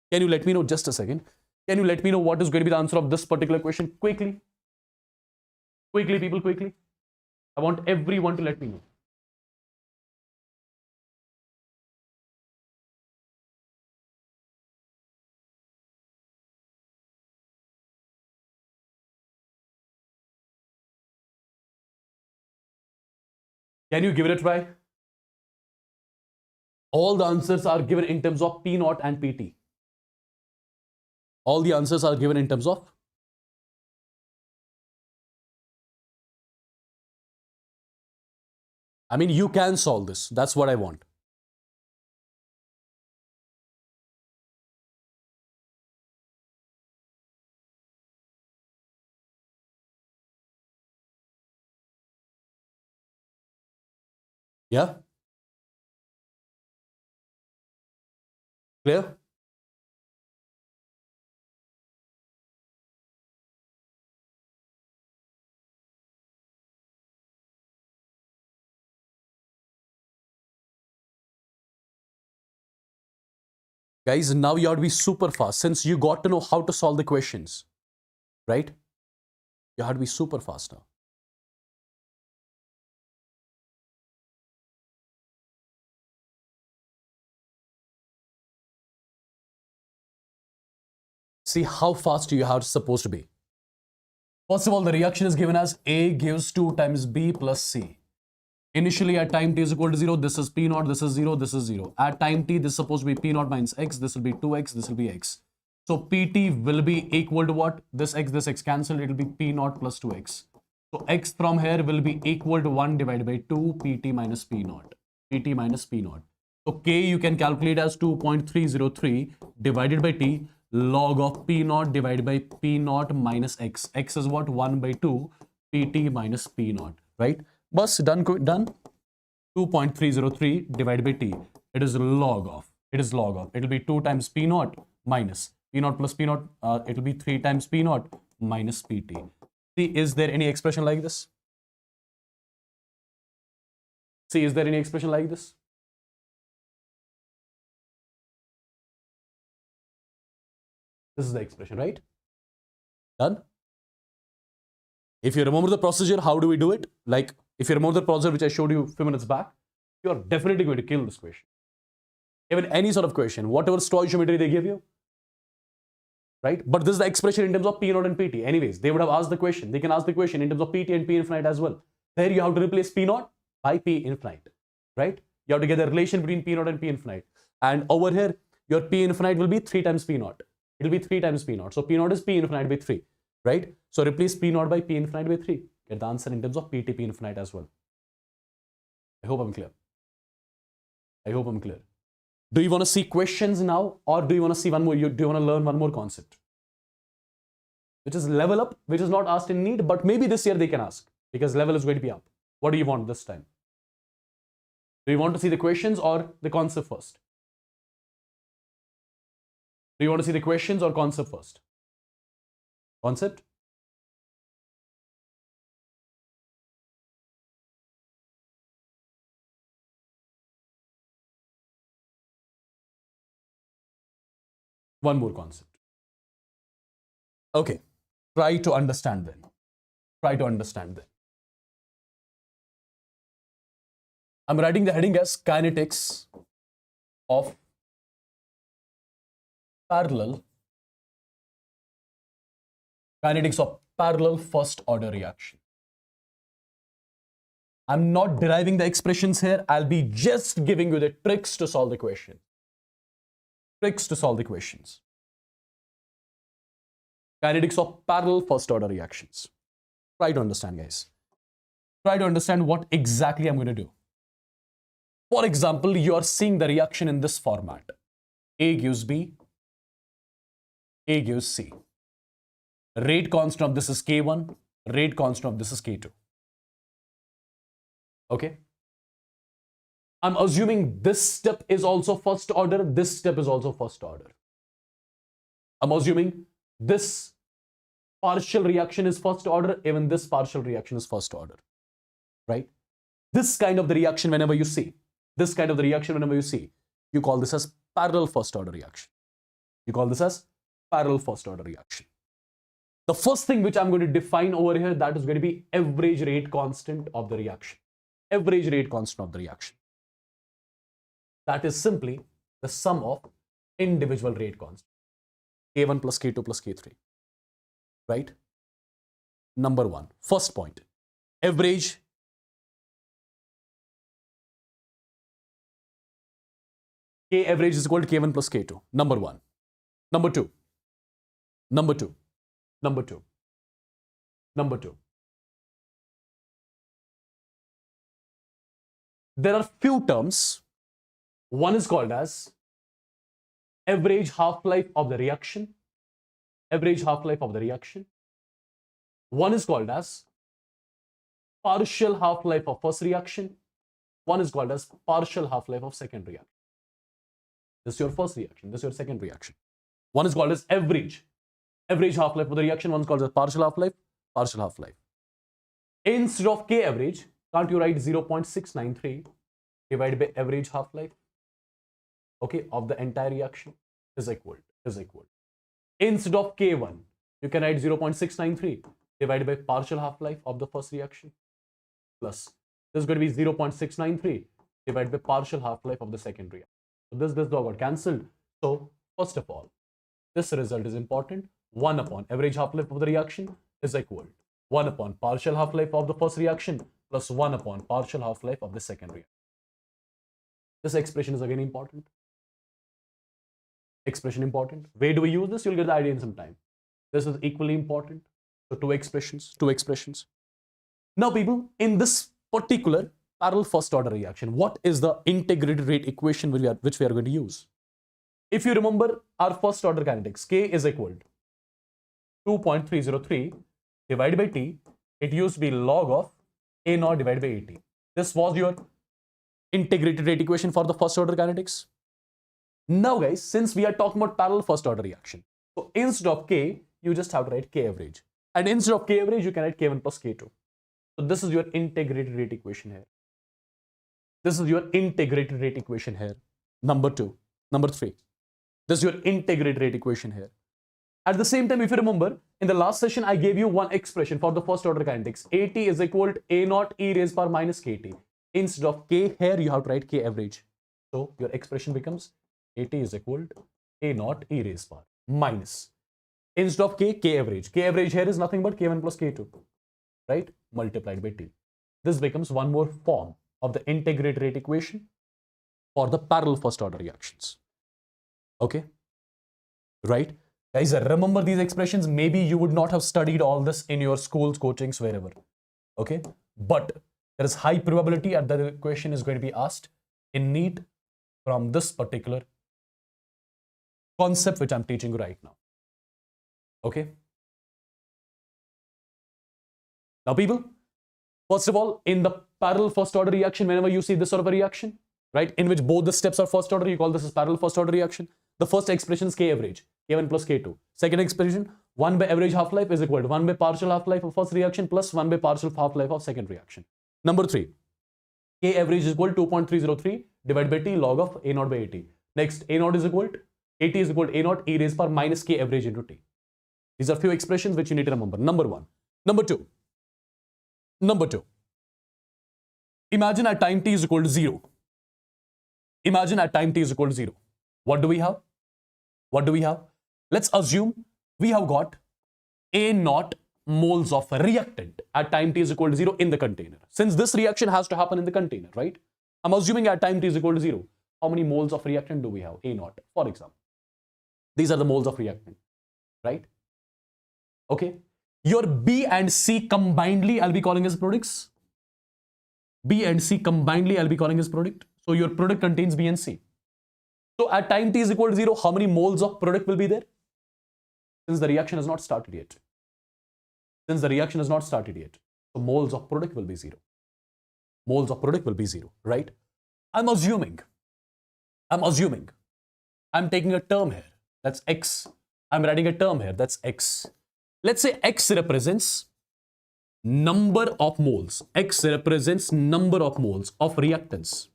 Speaker 1: Can you let me know just a second? Can you let me know what is going to be the answer of this particular question? Quickly. Quickly, people, quickly. I want everyone to let me know. Can you give it a try? All the answers are given in terms of P naught and Pt. All the answers are given in terms of you can solve this. That's what I want. Yeah? Clear? Guys, now you have to be super fast since you got to know how to solve the questions, right? You have to be super fast now. See how fast you are supposed to be. First of all, the reaction is given as A gives 2 times B plus C. Initially at time t is equal to 0, this is P naught, this is 0, this is 0. At time t, this is supposed to be P naught minus X, this will be 2X, this will be X. So Pt will be equal to what? This X cancelled, it will be P naught plus 2X. So X from here will be equal to 1 divided by 2 Pt minus P naught. Pt minus P naught. So K you can calculate as 2.303 divided by T log of P naught divided by P naught minus X. X is what? 1 by 2 Pt minus P naught, right? Bus done. 2.303 divided by T. It is log of. It will be 2 times P naught minus P naught plus P naught. It will be 3 times P naught minus Pt. See, is there any expression like this? See, is there any expression like this? This is the expression, right? Done? If you remember the procedure, how do we do it? Like, if you remember the procedure which I showed you a few minutes back, you are definitely going to kill this question. Even any sort of question, whatever stoichiometry they give you, right? But this is the expression in terms of P naught and Pt. Anyways, they would have asked the question. They can ask the question in terms of Pt and P infinite as well. There you have to replace P naught by P infinite, right? You have to get the relation between P naught and P infinite. And over here, your P infinite will be 3 times P naught. It will be 3 times P naught. So P naught is P infinite by 3, right? So replace P naught by P infinite by 3. Get the answer in terms of Pt P infinite as well. I hope I'm clear. I hope I'm clear. Do you want to see questions now, or do you want to see one more? Do you want to learn one more concept? Which is level up, which is not asked in NEET, but maybe this year they can ask because level is going to be up. What do you want this time? Do you want to see the questions or the concept first? Do you want to see the questions or concept first? Concept? One more concept. Okay. Try to understand then. Try to understand then. I'm writing the heading as kinetics of parallel first order reaction. I'm not deriving the expressions here. I'll be just giving you the tricks to solve the question. Tricks to solve the questions. Kinetics of parallel first order reactions. Try to understand, guys. Try to understand what exactly I'm going to do. For example, you are seeing the reaction in this format. A gives B, A gives C. Rate constant of this is K1, rate constant of this is K2. Okay? I'm assuming this step is also first order, this step is also first order. I'm assuming this partial reaction is first order, even this partial reaction is first order, right? This kind of the reaction whenever you see, you call this as parallel first order reaction. You call this as parallel first order reaction. The first thing which I'm going to define over here, that is going to be average rate constant of the reaction. Average rate constant of the reaction. That is simply the sum of individual rate constant. K1 plus K2 plus K3. Right? Number one. First point. Average K average is equal to K1 plus K2. Number one. Number two. Number two. Number two. Number two. There are few terms. One is called as average half-life of the reaction. Average half-life of the reaction. One is called as partial half-life of first reaction. One is called as partial half-life of second reaction. This is your first reaction. This is your second reaction. One is called as average half-life of the reaction. One is called as partial half-life. Instead of K average, can't you write 0.693 divided by average half-life, okay, of the entire reaction is equal. Instead of K1, you can write 0.693 divided by partial half-life of the first reaction plus this is going to be 0.693 divided by partial half-life of the second reaction. So this dog got cancelled. So first of all, this result is important. 1 upon average half-life of the reaction is equal 1 upon partial half-life of the first reaction plus 1 upon partial half-life of the second reaction. This expression is again important. Expression important. Where do we use this? You'll get the idea in some time. This is equally important. So two expressions. Now people, in this particular parallel first order reaction, what is the integrated rate equation which we are going to use? If you remember our first order kinetics, K is equal to 2.303 divided by T. It used to be log of A naught divided by AT. This was your integrated rate equation for the first order kinetics. Now guys, since we are talking about parallel first order reaction, so instead of K, you just have to write K average. And instead of K average, you can write K1 plus K2. So this is your integrated rate equation here. This is your integrated rate equation here. Number 2. Number 3. This is your integrated rate equation here. At the same time, if you remember, in the last session, I gave you one expression for the first order kinetics. AT is equal to A naught e raised power minus KT. Instead of K here, you have to write K average. So your expression becomes AT is equal to A naught e raised power minus. Instead of K, K average. K average here is nothing but K1 plus K2, right? Multiplied by T. This becomes one more form of the integrated rate equation for the parallel first order reactions. Okay? Right? Guys, remember these expressions. Maybe you would not have studied all this in your schools, coachings, wherever. Okay? But there is high probability that the question is going to be asked in NEET from this particular concept which I'm teaching you right now. Okay. Now, people, first of all, in the parallel first order reaction, whenever you see this sort of a reaction, right, in which both the steps are first order, you call this as parallel first order reaction. The first expression is K average, K1 plus K2. Second expression, 1 by average half-life is equal to 1 by partial half-life of first reaction plus 1 by partial half-life of second reaction. Number 3, K average is equal to 2.303 divided by T log of A0 by AT. Next, A0 is equal to, AT is equal to A0 e raised power minus K average into T. These are few expressions which you need to remember. Number 1. Number 2. Imagine at time T is equal to 0. Imagine at time T is equal to 0. What do we have? What do we have? Let's assume we have got A0 moles of reactant at time T is equal to 0 in the container. Since this reaction has to happen in the container, right? I'm assuming at time T is equal to 0. How many moles of reactant do we have? A0, for example. These are the moles of reactant, right? Okay. Your B and C combinedly I'll be calling as products. B and C combinedly I'll be calling as product. So your product contains B and C. So at time T is equal to 0, how many moles of product will be there? Since the reaction has not started yet. Since the reaction has not started yet. So moles of product will be 0. Moles of product will be 0, right? I'm taking a term here. That's X. I'm writing a term here. That's X. Let's say X represents number of moles. X represents number of moles of reactants.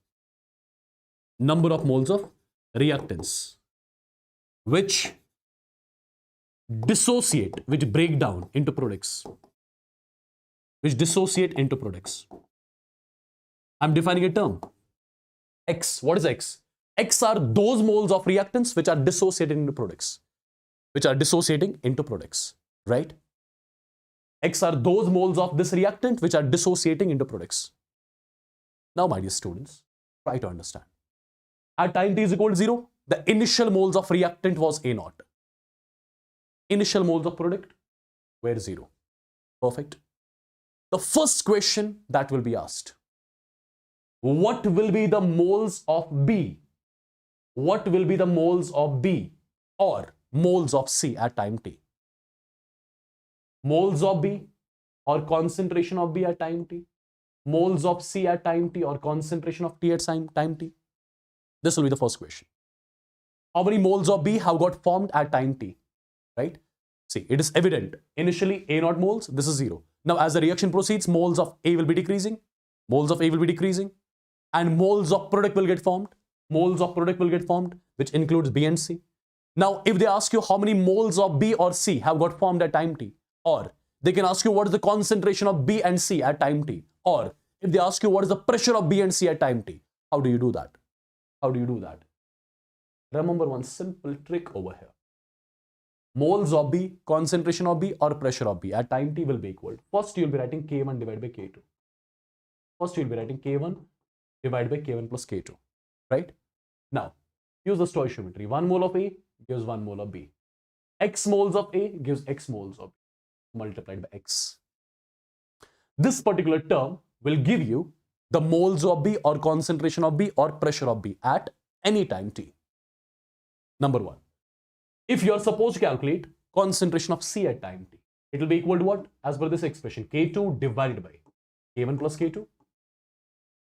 Speaker 1: Number of moles of reactants which dissociate, which break down into products. Which dissociate into products. I'm defining a term. X. What is X? X are those moles of reactants which are dissociating into products. Which are dissociating into products. Right? X are those moles of this reactant which are dissociating into products. Now, my dear students, try to understand. At time T is equal to 0, the initial moles of reactant was A0. Initial moles of product were 0. Perfect. The first question that will be asked. What will be the moles of B? What will be the moles of B or moles of C at time T? Moles of B or concentration of B at time T? Moles of C at time T or concentration of T at time T? This will be the first question. How many moles of B have got formed at time T? Right? See, it is evident. Initially, A0 moles, this is 0. Now, as the reaction proceeds, moles of A will be decreasing. Moles of A will be decreasing. And moles of product will get formed. Moles of product will get formed, which includes B and C. Now, if they ask you how many moles of B or C have got formed at time T, or they can ask you what is the concentration of B and C at time T, or if they ask you what is the pressure of B and C at time T, how do you do that? How do you do that? Remember one simple trick over here. Moles of B, concentration of B or pressure of B at time T will be equal. First, you'll be writing K1 divided by K2. First, you'll be writing K1 divided by K1 plus K2. Right? Now, use the stoichiometry. 1 mole of A gives 1 mole of B. X moles of A gives X moles of B multiplied by X. This particular term will give you the moles of B or concentration of B or pressure of B at any time T. Number 1. If you are supposed to calculate concentration of C at time T, it will be equal to what? As per this expression, K2 divided by K1 plus K2.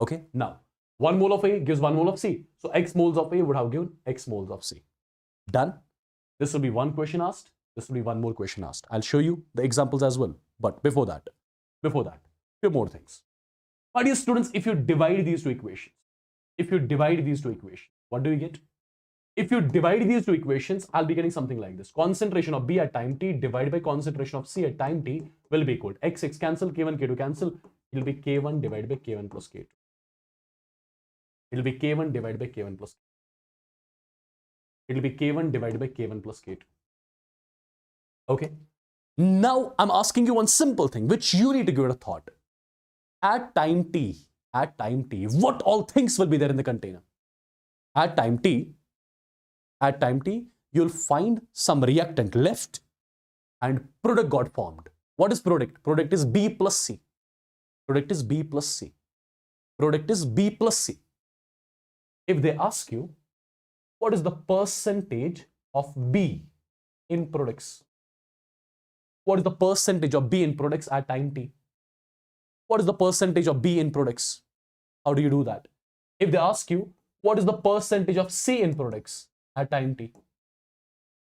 Speaker 1: Okay, now 1 mole of A gives 1 mole of C. So X moles of A would have given X moles of C. Done. This will be one question asked. This will be one more question asked. I'll show you the examples as well. But before that, few more things. My dear students, if you divide these two equations, what do you get? If you divide these two equations, I'll be getting something like this. Concentration of B at time T divided by concentration of C at time T will be equal to X cancel, K1, K2 cancel. It will be K1 divided by K1 plus K2. It will be K1 divided by K1 plus K2. It will be K1 divided by K1 plus K2. Okay. Now, I'm asking you one simple thing, which you need to give it a thought. At time T, what all things will be there in the container? At time T, you'll find some reactant left and product got formed. What is product? Product is B plus C. Product is B plus C. product is B plus C. If they ask you, what is the percentage of B in products? What is the percentage of B in products at time t? What is the percentage of B in products? How do you do that? If they ask you, what is the percentage of C in products at time t?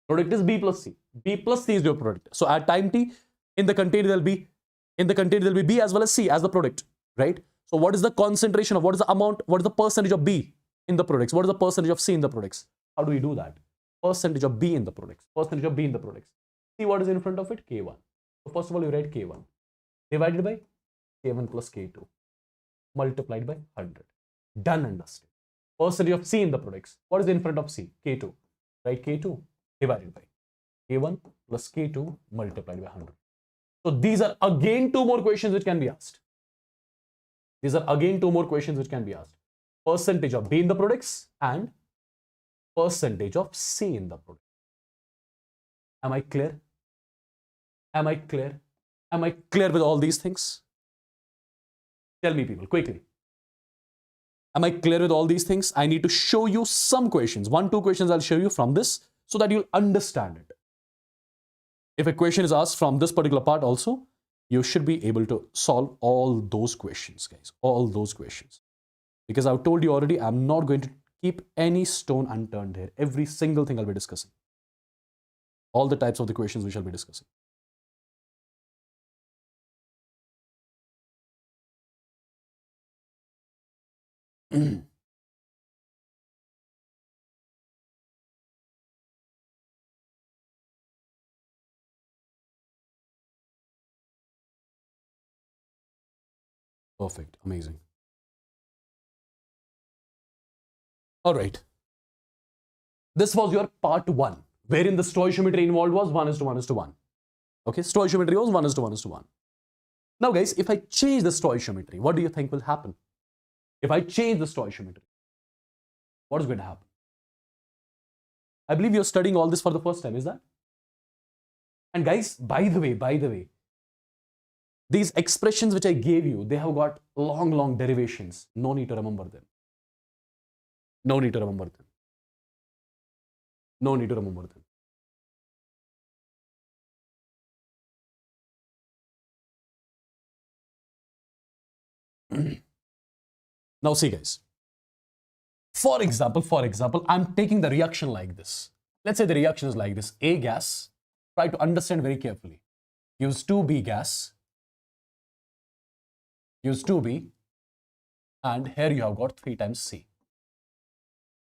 Speaker 1: Product is B plus C. B plus C is your product. So at time t, in the container there'll be B as well as C as the product, right? So what is the concentration of, what is the amount, what is the percentage of B in the products? What is the percentage of C in the products? How do we do that? Percentage of B in the products. Percentage of B in the products. See what is in front of it? K1. So first of all, you write K1 divided by K1 plus K2 multiplied by 100. Done and dusted. Percentage of C in the products. What is in front of C? K2. Write K2 divided by K1 plus K2 multiplied by 100. So these are again two more questions which can be asked. These are again two more questions which can be asked. Percentage of B in the products and percentage of C in the product. Am I clear? Am I clear? Am I clear with all these things? Tell me, people, quickly. Am I clear with all these things? I need to show you some questions. 1-2 questions I'll show you from this so that you'll understand it. If a question is asked from this particular part also, you should be able to solve all those questions, guys. All those questions. Because I've told you already, I'm not going to keep any stone unturned here. Every single thing I'll be discussing. All the types of the questions we shall be discussing. Perfect. Amazing. All right. This was your part 1, wherein the stoichiometry involved was 1:1:1. Okay, stoichiometry was 1:1:1. Now, guys, if I change the stoichiometry, what do you think will happen? If I change the stoichiometry, what is going to happen? I believe you're studying all this for the first time, is that? And guys, by the way, these expressions which I gave you, they have got long derivations. No need to remember them. No need to remember them. No need to remember them. Now see, guys. For example, I'm taking the reaction like this. Let's say the reaction is like this. A gas, try to understand very carefully. Use 2B gas. Use 2B. And here you have got 3 times C.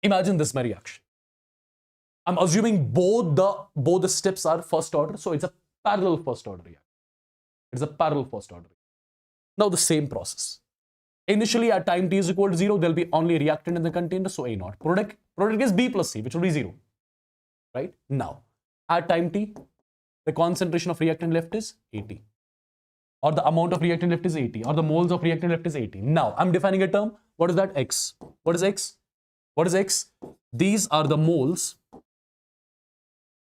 Speaker 1: Imagine this my reaction. I'm assuming both the steps are first order, so it's a parallel first order reaction. It's a parallel first order. Now the same process. Initially at time t is equal to 0, there'll be only reactant in the container, so A naught. Product is B plus C, which will be 0. Right? Now, at time t, the concentration of reactant left is 80. Or the amount of reactant left is 80. Or the moles of reactant left is 80. Now, I'm defining a term. What is that? X. What is X? What is X? These are the moles.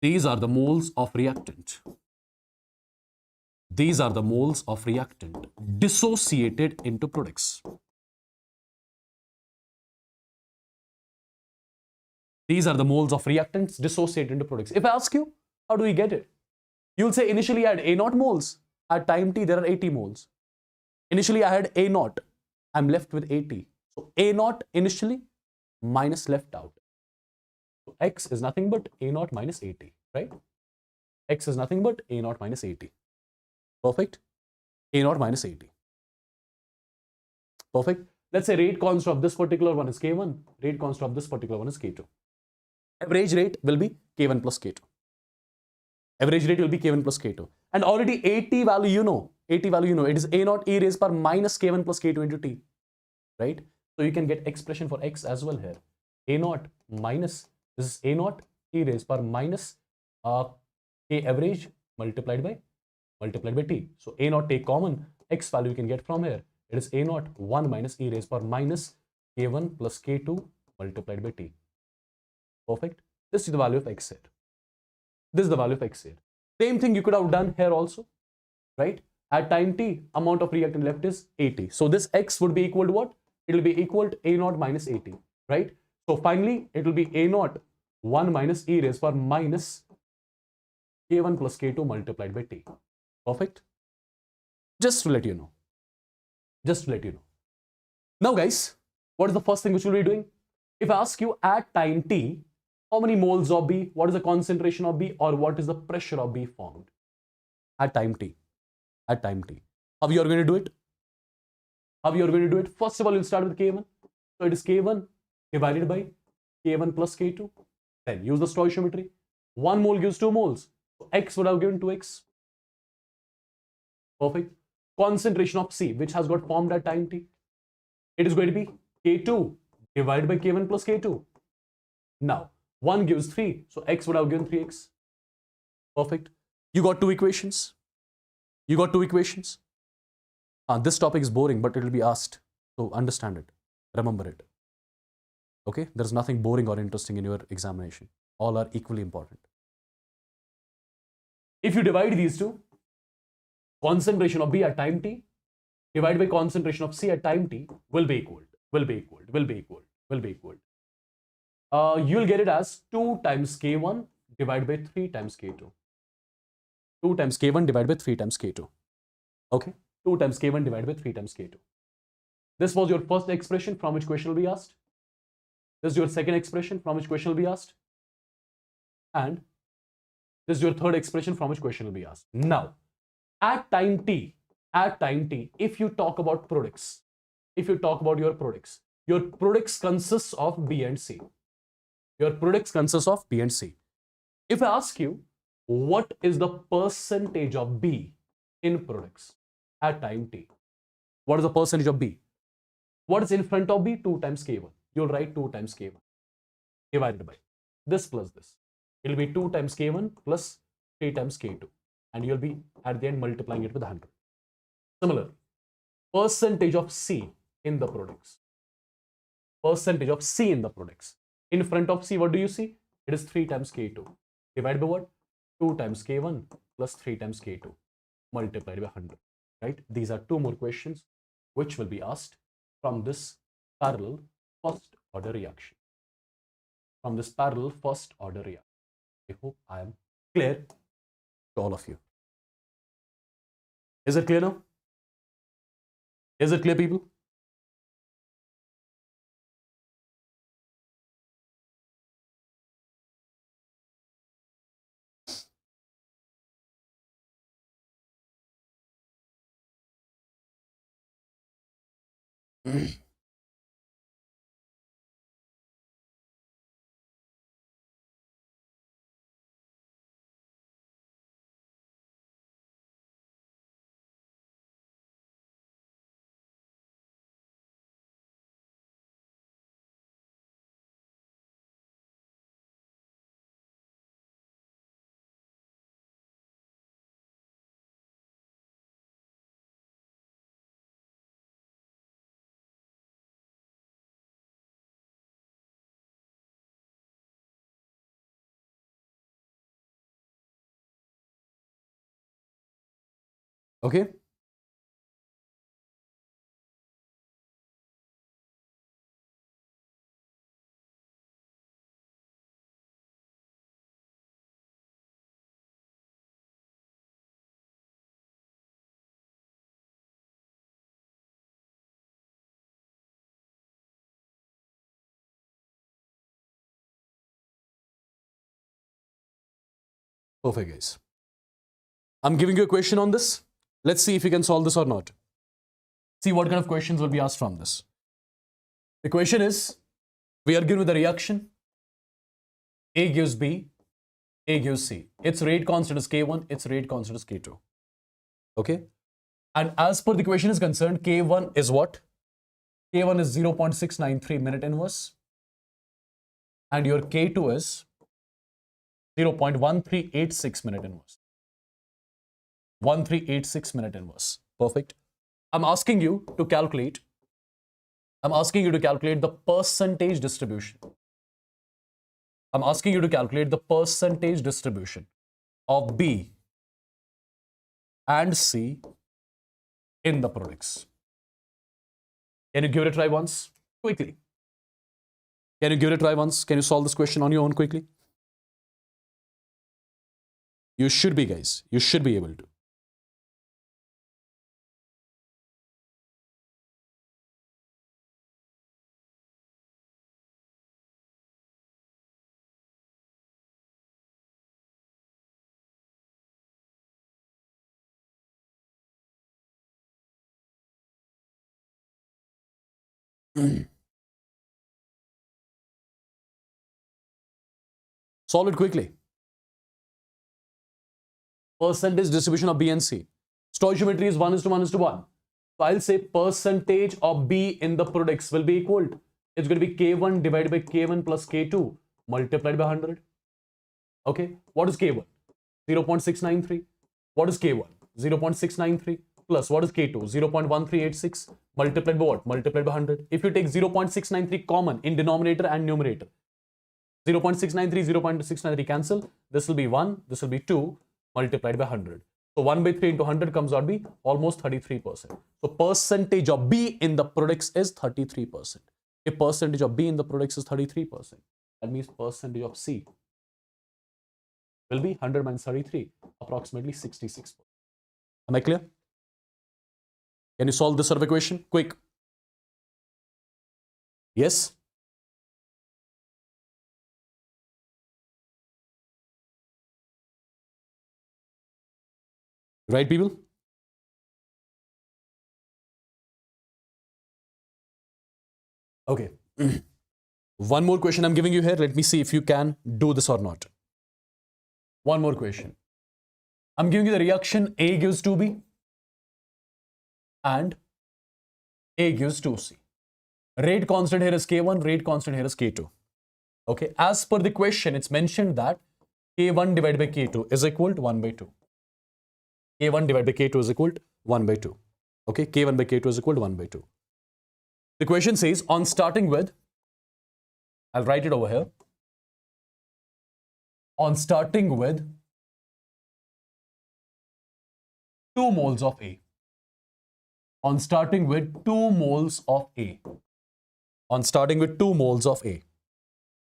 Speaker 1: These are the moles of reactant. These are the moles of reactant dissociated into products. These are the moles of reactants dissociated into products. If I ask you, how do we get it? You'll say initially I had A naught moles. At time t, there are 80 moles. Initially I had A naught. I'm left with 80. So A naught initially minus left out. So X is nothing but A naught minus 80, right? X is nothing but A naught minus 80. Perfect. A naught minus 80. Perfect. Let's say rate constant of this particular one is K1. Rate constant of this particular one is K2. Average rate will be K1 plus K2. Average rate will be K1 plus K2. And already AT value you know. AT value you know. It is A naught e raised power minus K1 plus K2 into T. Right? So you can get expression for X as well here. A naught minus, this is A naught e raised power minus K average multiplied by T. So A naught take common, X value you can get from here. It is A naught 1 minus e raised power minus K1 plus K2 multiplied by T. Perfect. This is the value of X here. This is the value of X here. Same thing you could have done here also, right? At time t, amount of reactant left is 80. So this X would be equal to what? it will be equal to A naught minus AT, right? So finally, it will be A naught 1 minus e raised power minus K1 plus K2 multiplied by T. Perfect? Just to let you know. Just to let you know. Now guys, what is the first thing which we'll be doing? If I ask you at time t, how many moles of B, what is the concentration of B, or what is the pressure of B formed at time t? At time t. How you are going to do it? How you are going to do it? First of all, you'll start with K1. So it is K1 divided by K1 plus K2. Then use the stoichiometry. 1 mole gives 2 moles. So X would have given 2X. Perfect. Concentration of C, which has got formed at time t. It is going to be K2 divided by K1 plus K2. Now, 1 gives 3, so X would have given 3X. Perfect. You got 2 equations. You got 2 equations. This topic is boring, but it will be asked. So understand it. Remember it. Okay? There's nothing boring or interesting in your examination. All are equally important. If you divide these two, concentration of B at time t divided by concentration of C at time t will be equal. You will get it as 2 times K1 divided by 3 times K2. 2 times K1 divided by 3 times K2. Okay? 2 times K1 divided by 3 times K2. This was your first expression from which question will be asked. This is your second expression from which question will be asked. And this is your third expression from which question will be asked. Now, at time t, if you talk about products, if you talk about your products consists of B and C. Your products consists of B and C. If I ask you, what is the percentage of B in products at time t? What is the percentage of B? What is in front of B? 2 times K1. You'll write 2 times K1 divided by this plus this. It will be 2 times K1 plus 3 times K2. And you'll be at the end multiplying it with 100. Similar, percentage of C in the products. Percentage of C in the products. In front of C, what do you see? It is 3 times K2. Divided by what? 2 times K1 plus 3 times K2 multiplied by 100. Right? These are 2 more questions which will be asked from this parallel first order reaction. From this parallel first order reaction. I hope I am clear to all of you. Is it clear now? Is it clear, people? Okay. Perfect, guys. I'm giving you a question on this. Let's see if you can solve this or not. See what kind of questions will be asked from this. The question is, we are given with a reaction. A gives B, A gives C. Its rate constant is K1, its rate constant is K2. Okay? And as per the question is concerned, K1 is what? K1 is 0.693 minute inverse. And your K2 is 0.1386 minute inverse. 1386 minute inverse. Perfect. I'm asking you to calculate the percentage distribution. I'm asking you to calculate the percentage distribution of B and C in the products. Can you give it a try once? Quickly. Can you give it a try once? Can you solve this question on your own quickly? You should be, guys. You should be able to. Solve it quickly. Percentage distribution of B and C. Stoichiometry is 1:1:1. So I'll say percentage of B in the products will be equal to, it's going to be K1 divided by K1 plus K2 multiplied by 100. Okay, what is K1? 0.693. What is K1? 0.693 plus what is K2? 0.1386 multiplied by what? Multiplied by 100. If you take 0.693 common in denominator and numerator, 0.693, 0.693 cancel. This will be 1, this will be 2 multiplied by 100. So 1 by 3 into 100 comes out to be almost 33%. So percentage of B in the products is 33%. If percentage of B in the products is 33%, that means percentage of C will be 100 minus 33, approximately 66%. Am I clear? Can you solve this sort of equation? Quick. Yes? Right, people? Okay. One more question I'm giving you here. Let me see if you can do this or not. One more question. I'm giving you the reaction A gives 2B and A gives 2C. Rate constant here is K1, rate constant here is K2. Okay. As per the question, it's mentioned that K1 divided by K2 is equal to 1 by 2. K1 divided by K2 is equal to 1 by 2. Okay, K1 by K2 is equal to 1 by 2. The question says, on starting with, I'll write it over here. On starting with 2 moles of A. On starting with 2 moles of A. On starting with 2 moles of A.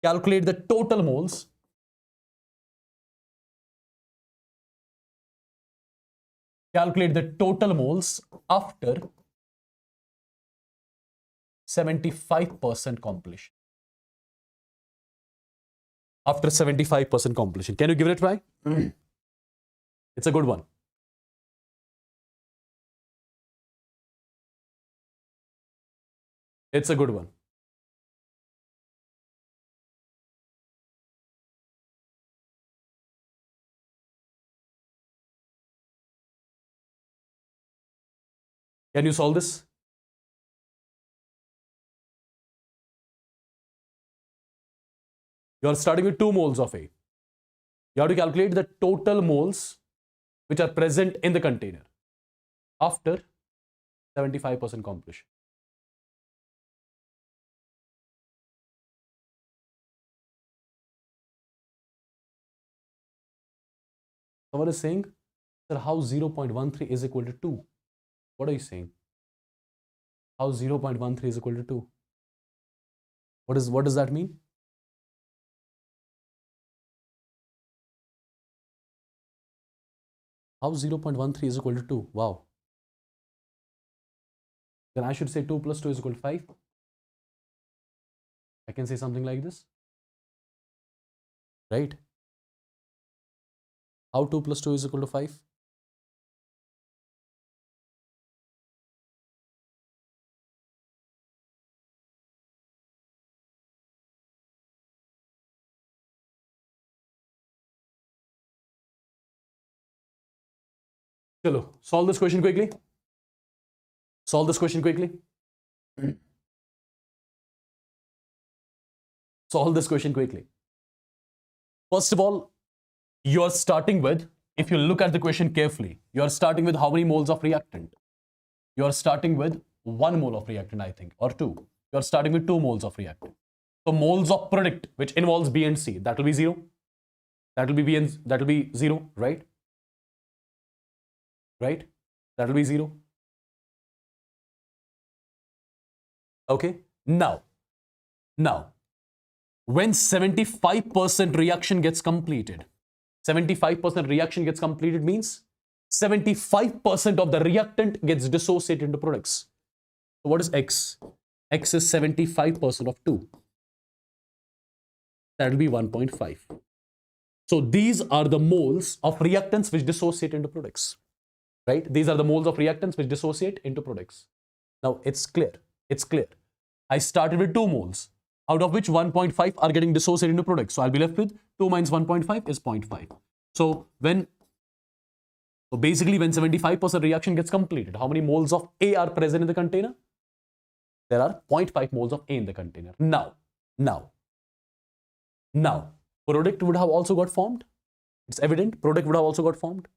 Speaker 1: Calculate the total moles. Calculate the total moles after 75% completion. After 75% completion. Can you give it a try? It's a good one. It's a good one. Can you solve this? You are starting with 2 moles of A. You have to calculate the total moles which are present in the container after 75% completion. Someone is saying, sir, how 0.13 is equal to 2? What are you saying? How 0.13 is equal to 2? What does that mean? How 0.13 is equal to 2? Wow. Then I should say 2 plus 2 is equal to 5. I can say something like this. Right? How 2 plus 2 is equal to 5? Chalo, solve this question quickly. Solve this question quickly. Solve this question quickly. First of all, you're starting with, if you look at the question carefully, you're starting with how many moles of reactant? You're starting with 1 mole of reactant, I think, or 2. You're starting with 2 moles of reactant. So moles of product, which involves B and C, that will be 0. That will be B and that will be 0, right? Right? That will be 0. Okay, now, when 75% reaction gets completed, 75% reaction gets completed means 75% of the reactant gets dissociated into products. So what is X? X is 75% of 2. That will be 1.5. So these are the moles of reactants which dissociate into products, right? These are the moles of reactants which dissociate into products. Now it's clear. It's clear. I started with 2 moles, out of which 1.5 are getting dissociated into products. So I'll be left with 2 minus 1.5 is 0.5. So basically when 75% reaction gets completed, how many moles of A are present in the container? There are 0.5 moles of A in the container. Now, product would have also got formed. It's evident product would have also got formed,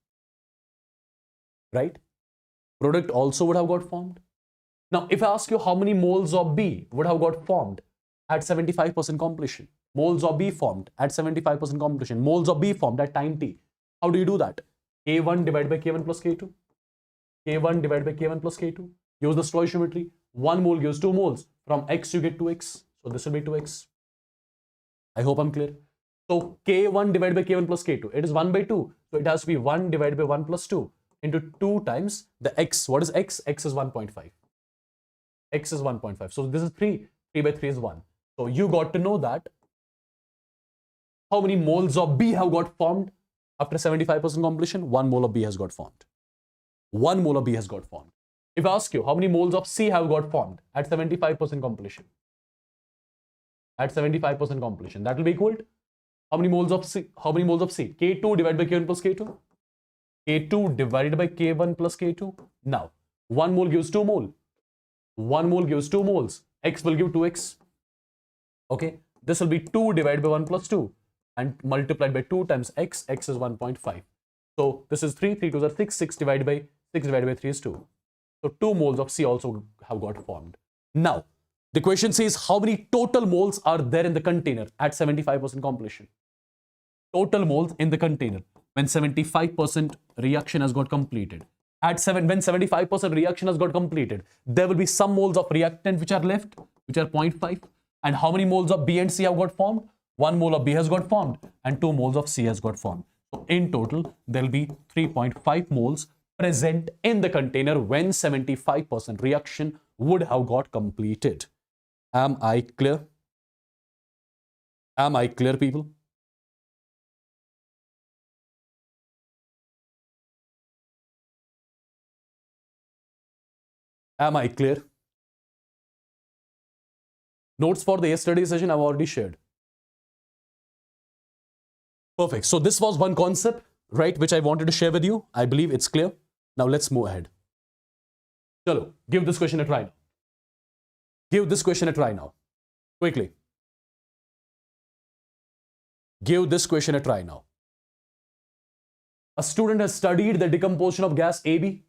Speaker 1: right? Product also would have got formed. Now, if I ask you how many moles of B would have got formed at 75% completion, moles of B formed at 75% completion, moles of B formed at time t, how do you do that? K1 divided by K1 plus K2. K1 divided by K1 plus K2. Use the stoichiometry. 1 mole gives 2 moles. From X you get 2X. So this will be 2X. I hope I'm clear. So K1 divided by K1 plus K2. It is 1 by 2. So it has to be 1 divided by 1 plus 2 into 2 times the X. What is X? X is 1.5. X is 1.5. So this is 3. 3 by 3 is 1. So you got to know that how many moles of B have got formed after 75% completion. 1 mole of B has got formed. 1 mole of B has got formed. If I ask you how many moles of C have got formed at 75% completion, at 75% completion, that will be equal to how many moles of C? How many moles of C? K2 divided by K1 plus K2. K2 divided by K1 plus K2. Now, 1 mole gives 2 mole. 1 mole gives 2 moles. X will give 2X. Okay, this will be 2 divided by 1 plus 2 and multiplied by 2 times X. X is 1.5. So this is 3. 3 2s are 6. 6 divided by 3 is 2. So 2 moles of C also have got formed. Now, the question says how many total moles are there in the container at 75% completion? Total moles in the container when 75% reaction has got completed. When 75% reaction has got completed, there will be some moles of reactant which are left, which are 0.5. And how many moles of B and C have got formed? 1 mole of B has got formed and 2 moles of C has got formed. So in total, there will be 3.5 moles present in the container when 75% reaction would have got completed. Am I clear? Am I clear, people? Am I clear? Notes for the yesterday session I've already shared. Perfect. So this was one concept, right, which I wanted to share with you. I believe it's clear. Now let's move ahead. Chalo, give this question a try now. Give this question a try now. Quickly. Give this question a try now. A student has studied the decomposition of gas AB.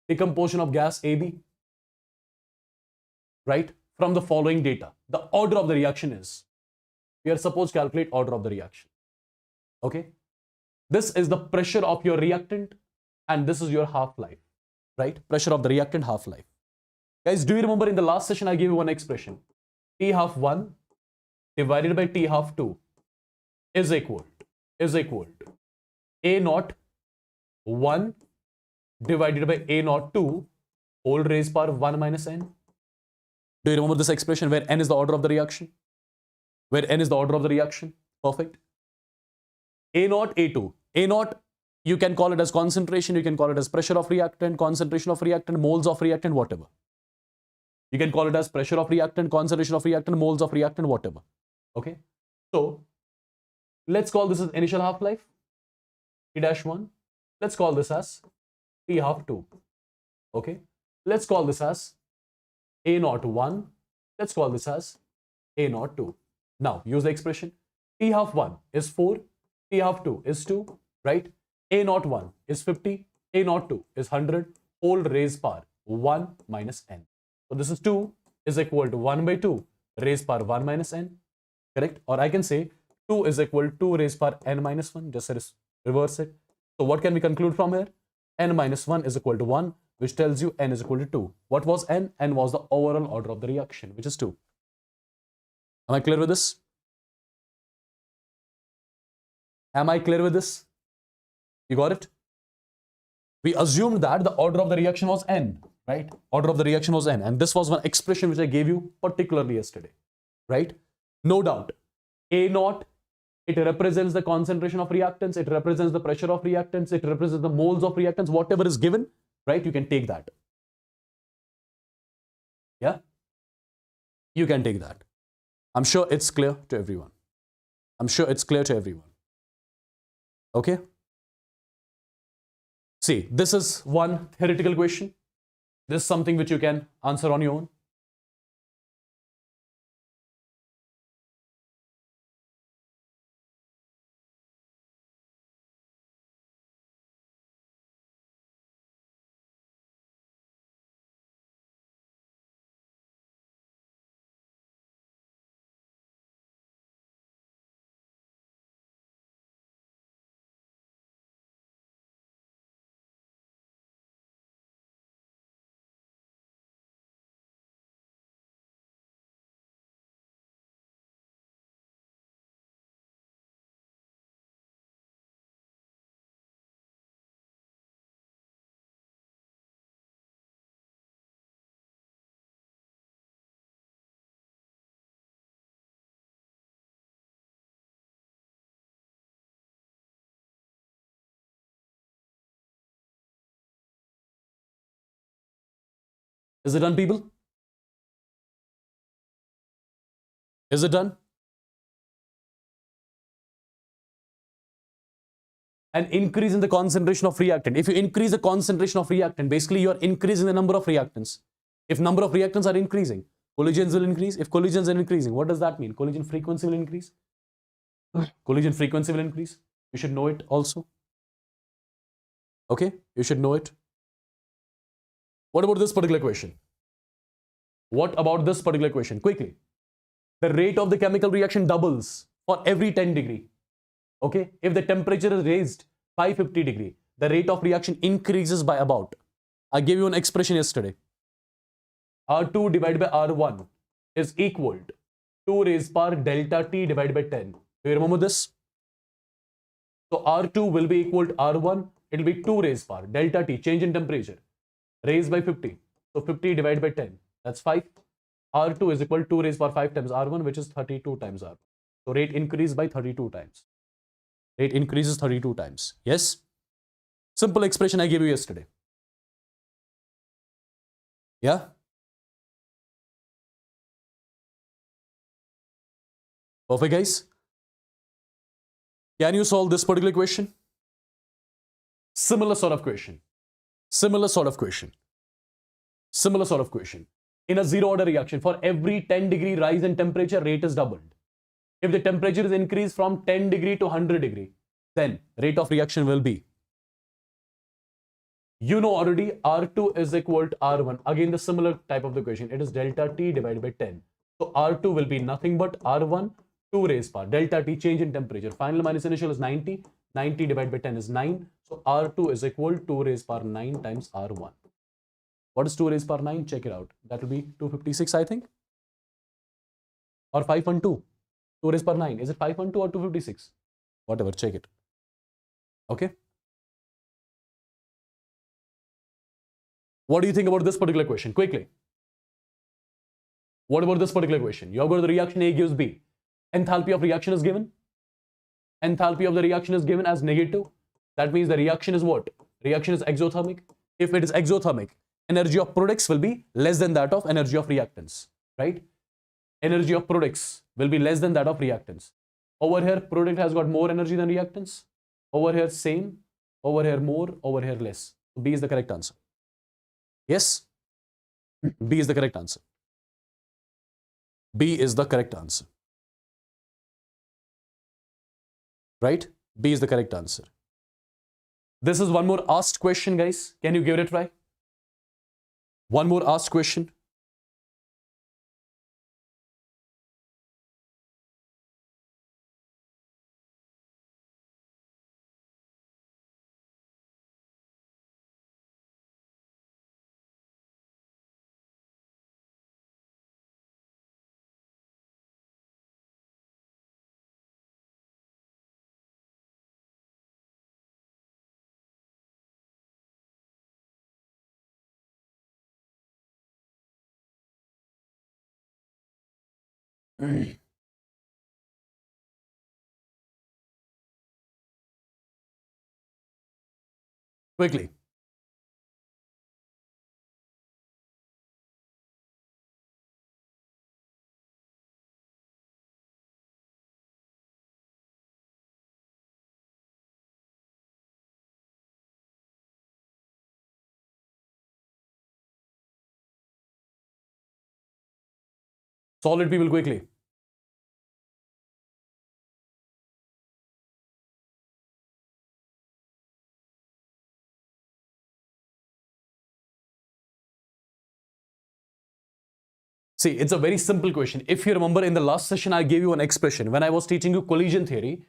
Speaker 1: Decomposition of gas AB. Right? From the following data. The order of the reaction is. We are supposed to calculate order of the reaction. Okay? This is the pressure of your reactant and this is your half-life. Right? Pressure of the reactant, half-life. Guys, do you remember in the last session I gave you one expression? T half 1 divided by T half 2 is equal to A naught 1 divided by A naught 2 whole raised power 1 minus N. Do you remember this expression where N is the order of the reaction? Where N is the order of the reaction? Perfect. A naught, A2. A naught, you can call it as concentration, you can call it as pressure of reactant, concentration of reactant, moles of reactant, whatever. You can call it as pressure of reactant, concentration of reactant, moles of reactant, whatever. Okay. So let's call this as initial half-life, T-1. Let's call this as T half 2. Okay. Let's call this as A naught 1. Let's call this as A naught 2. Now use the expression. T half 1 is 4. T half 2 is 2. Right. A naught 1 is 50. A naught 2 is 100. Whole raised power 1 minus N. So this is 2 is equal to 1 by 2 raised power 1 minus N. Correct? Or I can say 2 is equal to 2 raised power N minus 1. Just reverse it. So what can we conclude from here? N minus 1 is equal to 1. which tells you n is equal to 2. What was n? N was the overall order of the reaction, which is 2. Am I clear with this? Am I clear with this? You got it? We assumed that the order of the reaction was n, right? Order of the reaction was n. And this was one expression which I gave you particularly yesterday, right? No doubt. A naught, it represents the concentration of reactants, it represents the pressure of reactants, it represents the moles of reactants, whatever is given, right? You can take that. Yeah? You can take that. I'm sure it's clear to everyone. I'm sure it's clear to everyone. Okay? See, this is one theoretical question. This is something which you can answer on your own. Is it done, people? Is it done? An increase in the concentration of reactant. If you increase the concentration of reactant, basically you are increasing the number of reactants. If number of reactants are increasing, collisions will increase. If collisions are increasing, what does that mean? Collision frequency will increase. Collision frequency will increase. You should know it also. Okay, you should know it. What about this particular question? What about this particular question? Quickly. The rate of the chemical reaction doubles for every 10 degree. Okay, if the temperature is raised by 50 degree, the rate of reaction increases by about. I gave you an expression yesterday. R2 divided by R1 is equal to 2 raised power delta T divided by 10. Do you remember this? So R2 will be equal to R1. It will be 2 raised power delta T, change in temperature, raised by 50. So 50 divided by 10, that's 5. R2 is equal to 2 raised power 5 times R1, which is 32 times R1. So rate increased by 32 times. Rate increases 32 times. Yes? Simple expression I gave you yesterday. Yeah? Perfect, guys. Can you solve this particular question? Similar sort of question. Similar sort of question. Similar sort of question. In a zero order reaction, for every 10 degree rise in temperature, rate is doubled. If the temperature is increased from 10 degree to 100 degree, then rate of reaction will be, you know already, R2 is equal to R1. Again, the similar type of the equation. It is delta T divided by 10. So R2 will be nothing but R1, 2 raised power. Delta T, change in temperature. Final minus initial is 90. 90 divided by 10 is 9. So R2 is equal to 2 raised power 9 times R1. What is 2 raised power 9? Check it out. That will be 256, I think. Or 512. 2 raised power 9. Is it 512 or 256? Whatever, check it. Okay. What do you think about this particular question? Quickly. What about this particular question? You have got the reaction A gives B. Enthalpy of reaction is given. Enthalpy of the reaction is given as negative. That means the reaction is what? Reaction is exothermic. If it is exothermic, energy of products will be less than that of energy of reactants, right? Energy of products will be less than that of reactants. Over here, product has got more energy than reactants. Over here, same. Over here, more. Over here, less. So B is the correct answer. Yes? B is the correct answer. B is the correct answer. Right? B is the correct answer. This is one more asked question, guys. Can you give it a try? One more asked question. Quickly. Solid people, quickly. See, it's a very simple question. If you remember in the last session, I gave you an expression. When I was teaching you collision theory,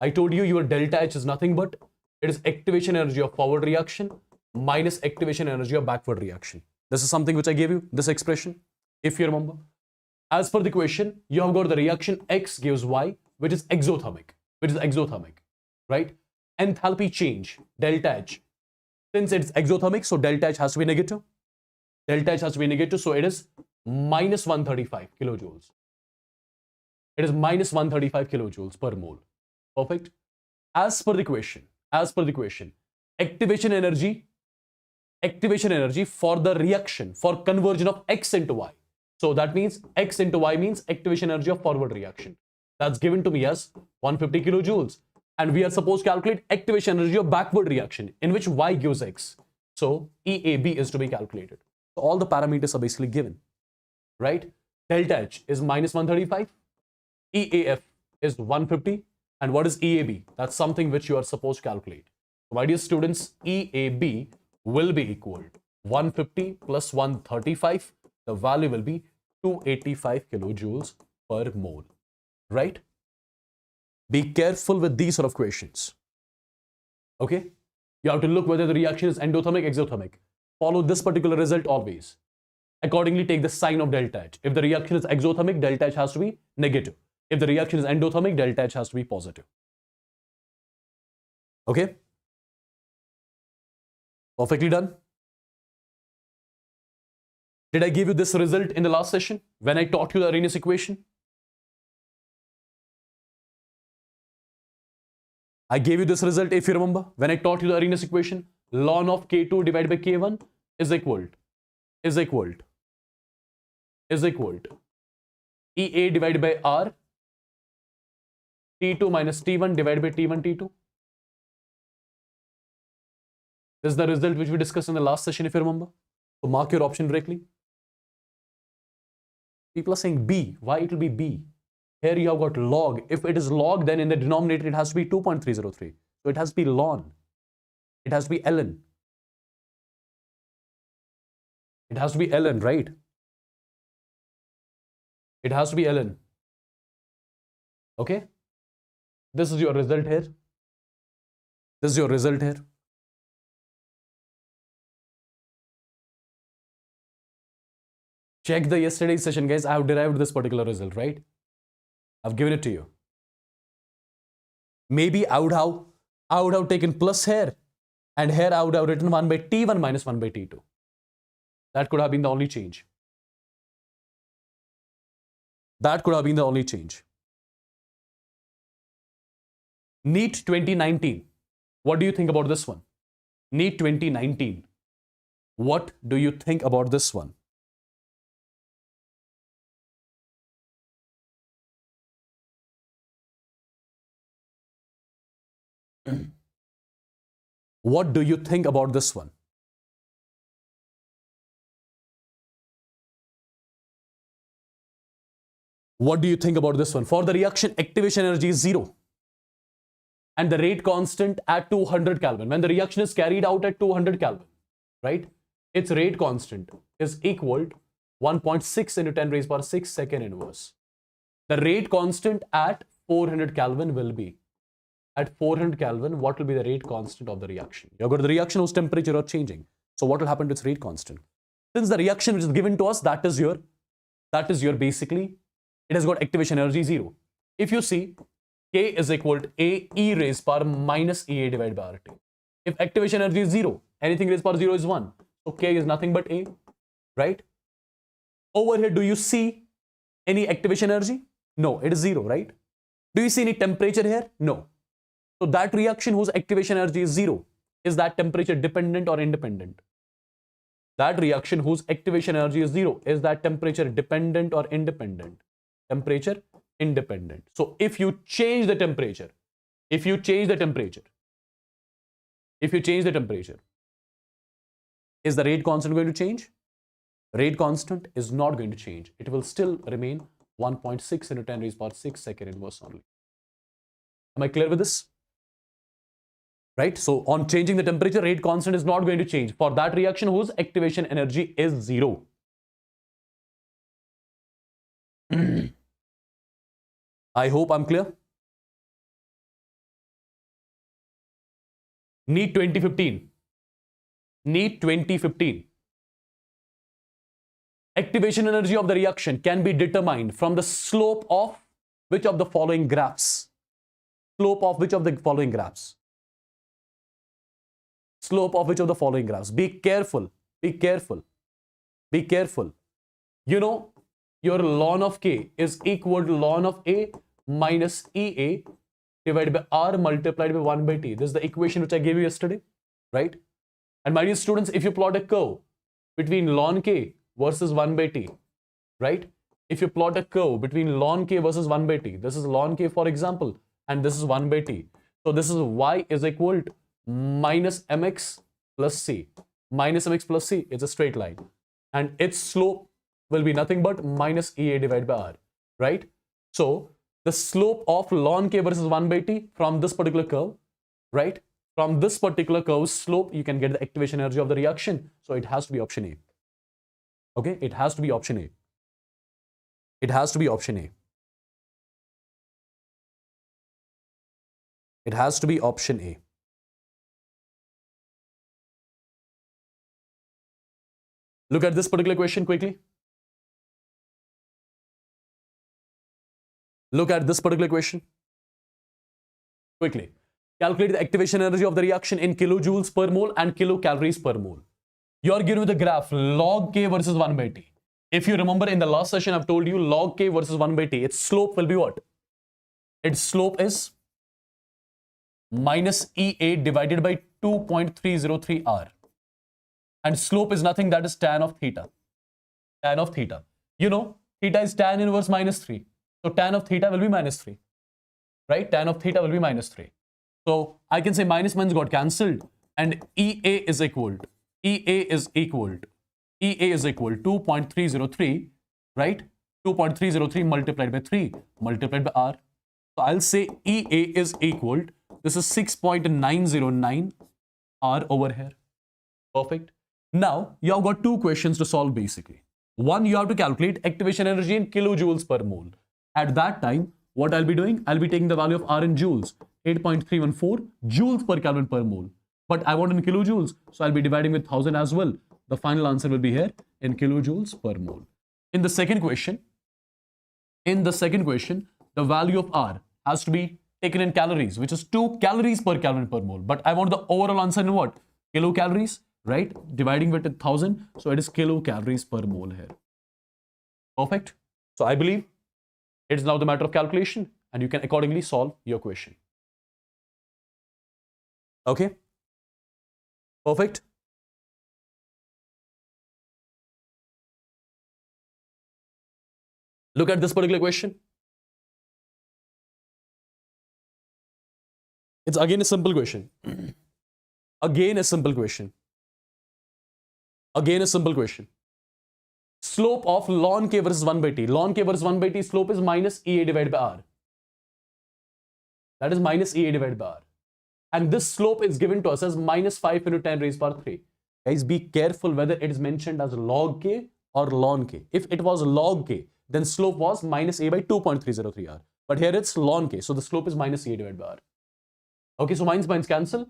Speaker 1: I told you your delta H is nothing but it is activation energy of forward reaction minus activation energy of backward reaction. This is something which I gave you, this expression, if you remember. As per the question, you have got the reaction X gives Y, which is exothermic, right? Enthalpy change, delta H. Since it's exothermic, so delta H has to be negative. Delta H has to be negative, so it is minus 135 kilojoules. It is minus 135 kilojoules per mole. Perfect. As per the question, activation energy for the reaction, for conversion of X into Y. So that means X into Y means activation energy of forward reaction. That's given to me as 150 kilojoules. And we are supposed to calculate activation energy of backward reaction, in which Y gives X. So EAB is to be calculated. So all the parameters are basically given, right? Delta H is minus 135, EAF is 150, and what is EAB? That's something which you are supposed to calculate. So my dear students, EAB will be equal 150 plus 135. The value will be 285 kilojoules per mole, right? Be careful with these sort of questions. Okay? You have to look whether the reaction is endothermic, exothermic. Follow this particular result always. Accordingly, take the sign of delta H. If the reaction is exothermic, delta H has to be negative. If the reaction is endothermic, delta H has to be positive. Okay? Perfectly done. Did I give you this result in the last session when I taught you the Arrhenius equation? I gave you this result, if you remember, when I taught you the Arrhenius equation. Ln of K2 divided by K1 is equal to EA divided by R, T2 minus T1 divided by T1, T2. This is the result which we discussed in the last session, if you remember. So mark your option directly. People are saying B. Why it will be B? Here you have got log. If it is log, then in the denominator it has to be 2.303. So it has to be ln. It has to be ln. It has to be ln, right? It has to be ln. Okay? This is your result here. This is your result here. Check the yesterday's session, guys. I have derived this particular result, right? I've given it to you. Maybe I would have taken plus here, and here I would have written 1 by T1 minus 1 by T2. That could have been the only change. That could have been the only change. NEET 2019. What do you think about this one? NEET 2019. What do you think about this one? What do you think about this one? What do you think about this one? For the reaction, activation energy is 0. And the rate constant at 200 Kelvin. When the reaction is carried out at 200 Kelvin, right? Its rate constant is equal to 1.6 into 10 raised power 6 second inverse. The rate constant at 400 Kelvin will be. At 400 Kelvin, what will be the rate constant of the reaction? You've got the reaction whose temperature are changing. So what will happen to its rate constant? Since the reaction which is given to us, that is your basically, it has got activation energy 0. If you see, K is equal to A E raised power minus EA divided by RT. If activation energy is 0, anything raised power 0 is 1. So K is nothing but A, right? Over here, do you see any activation energy? No, it is 0, right? Do you see any temperature here? No. So that reaction whose activation energy is 0, is that temperature dependent or independent? That reaction whose activation energy is 0, is that temperature dependent or independent? Temperature independent. So if you change the temperature, if you change the temperature, is the rate constant going to change? Rate constant is not going to change. It will still remain 1.6 into 10 raised power 6 second inverse only. Am I clear with this? Right? So on changing the temperature, rate constant is not going to change for that reaction whose activation energy is 0. I hope I'm clear. NEET 2015. NEET 2015. Activation energy of the reaction can be determined from the slope of which of the following graphs? Slope of which of the following graphs? Slope of which of the following graphs? Be careful. Be careful. Be careful. You know, your ln of k is equal to ln of a minus EA divided by R multiplied by 1 by T. This is the equation which I gave you yesterday, right? And my dear students, if you plot a curve between ln k versus 1 by T, right? If you plot a curve between ln k versus 1 by T, this is ln k for example, and this is 1 by T. So this is y is equal to minus mx plus c. Minus mx plus c is a straight line. And its slope will be nothing but minus EA divided by R, right? So the slope of ln k versus 1 by T from this particular curve, right? From this particular curve's slope, you can get the activation energy of the reaction. So it has to be option A. Okay, it has to be option A. It has to be option A. It has to be option A. Look at this particular question quickly. Look at this particular question quickly. Calculate the activation energy of the reaction in kilojoules per mole and kilocalories per mole. You are given with the graph log k versus 1 by T. If you remember in the last session, I've told you log k versus 1 by T. Its slope will be what? Its slope is minus EA divided by 2.303 R. And slope is nothing, that is tan of theta. Tan of theta. You know, theta is tan inverse minus 3. So tan of theta will be minus 3. Right? Tan of theta will be minus 3. So I can say minus minus got cancelled. And EA is equal to 2.303, right? 2.303 multiplied by 3 multiplied by R. So I'll say EA is equal to, this is 6.909 R over here. Perfect. Now you have got two questions to solve basically. One, you have to calculate activation energy in kilojoules per mole. At that time, what I'll be doing, I'll be taking the value of R in joules, 8.314 joules per Kelvin per mole. But I want in kilojoules, so I'll be dividing with 1000 as well. The final answer will be here in kilojoules per mole. In the second question, the value of R has to be taken in calories, which is 2 calories per Kelvin per mole. But I want the overall answer in what? Kilocalories, right? Dividing with 1000, so it is kilocalories per mole here. Perfect. So I believe it's now the matter of calculation, and you can accordingly solve your question. Okay. Perfect. Look at this particular question. It's again a simple question. Again a simple question. Again a simple question. Slope of ln k versus 1 by T. Ln k versus 1 by T slope is minus EA divided by R. That is minus EA divided by R. And this slope is given to us as minus 5 into 10 raised power 3. Guys, be careful whether it is mentioned as log k or ln k. If it was log k, then slope was minus A by 2.303 R. But here it's ln k, so the slope is minus EA divided by R. Okay, so minus cancel.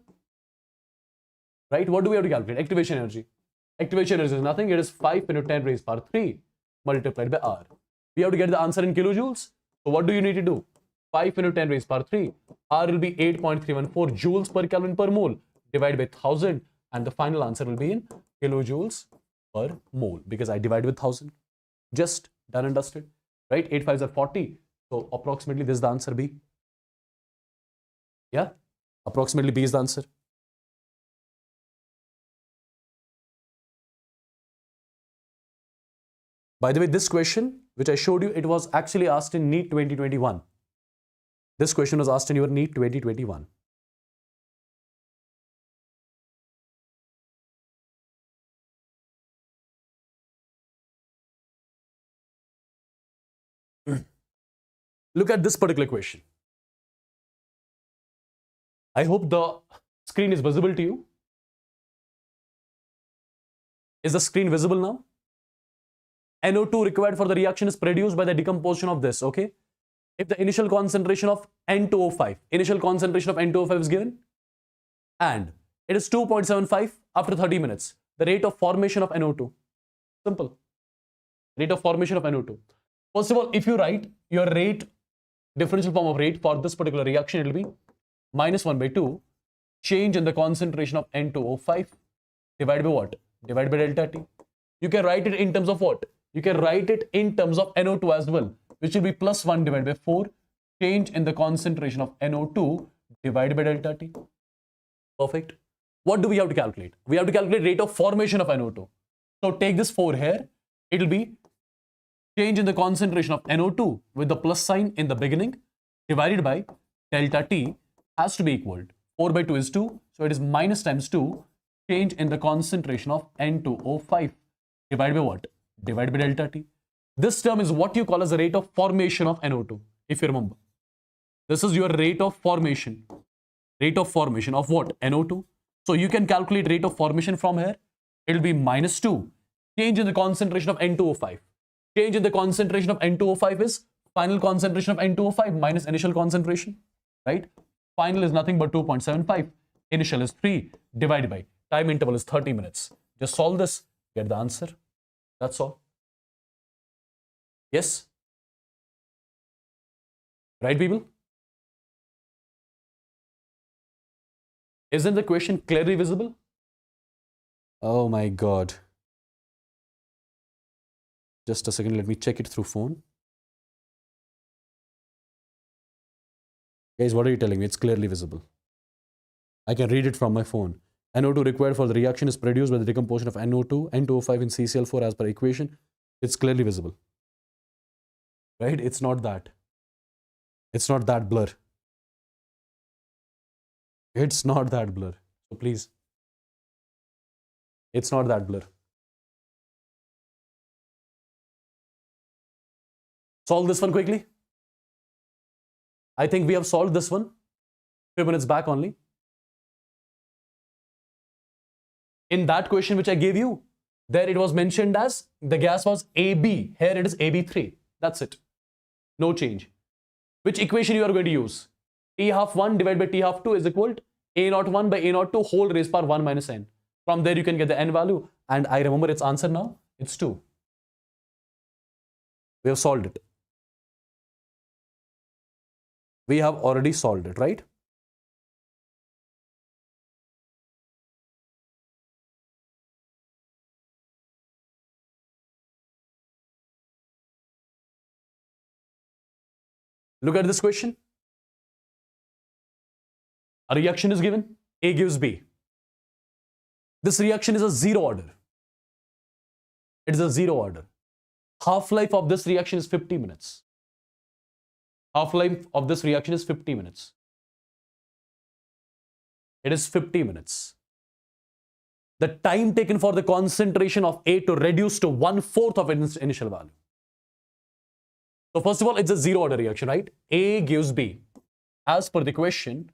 Speaker 1: Right? What do we have to calculate? Activation energy. Activation energy is nothing. It is 5 into 10 raised power 3 multiplied by R. We have to get the answer in kilojoules. So what do you need to do? 5 into 10 raised power 3. R will be 8.314 joules per Kelvin per mole divided by 1000. And the final answer will be in kilojoules per mole because I divide with 1000. Just done and dusted. Right? 8 5s are 40. So approximately this is the answer B. Yeah, approximately B is the answer. By the way, this question which I showed you, it was actually asked in NEET 2021. This question was asked in your NEET 2021. Look at this particular question. I hope the screen is visible to you. Is the screen visible now? NO2 required for the reaction is produced by the decomposition of this, okay? If the initial concentration of N2O5, is given, and it is 2.75 after 30 minutes, the rate of formation of NO2. Simple. Rate of formation of NO2. First of all, if you write your rate, differential form of rate for this particular reaction, it will be minus 1 by 2, change in the concentration of N2O5 divided by what? Divided by delta T. You can write it in terms of what? You can write it in terms of NO2 as well, which will be plus 1 divided by 4, change in the concentration of NO2 divided by delta T. Perfect. What do we have to calculate? We have to calculate rate of formation of NO2. So take this 4 here. It will be change in the concentration of NO2 with the plus sign in the beginning divided by delta T has to be equal. 4 by 2 is 2. So it is minus times 2, change in the concentration of N2O5 divided by what? Divided by delta T. This term is what you call as the rate of formation of NO2, if you remember. This is your rate of formation. Rate of formation of what? NO2. So you can calculate rate of formation from here. It will be minus 2. Change in the concentration of N2O5. Change in the concentration of N2O5 is final concentration of N2O5 minus initial concentration, right? Final is nothing but 2.75. Initial is 3 divided by time interval is 30 minutes. Just solve this, get the answer. That's all. Yes? Right, people? Isn't the question clearly visible? Oh my God. Just a second, let me check it through phone. Guys, what are you telling me? It's clearly visible. I can read it from my phone. NO2 required for the reaction is produced by the decomposition of NO2, N2O5 in CCl4 as per equation. It's clearly visible. Right? It's not that. It's not that blur. It's not that blur. So please. It's not that blur. Solve this one quickly. I think we have solved this one 2 minutes back only. In that question which I gave you, there it was mentioned as the gas was AB. Here it is AB3. That's it. No change. Which equation you are going to use? T12 divided by T12 is equal to A01 by A02 whole raised power 1 minus n. From there you can get the n value. And I remember its answer now. It's 2. We have solved it. We have already solved it, right? Look at this question. A reaction is given. A gives B. This reaction is a zero order. It is a zero order. Half-life of this reaction is 50 minutes. Half-life of this reaction is 50 minutes. It is 50 minutes. The time taken for the concentration of A to reduce to 1/4 of its initial value. So first of all, it's a zero order reaction, right? A gives B. As per the question,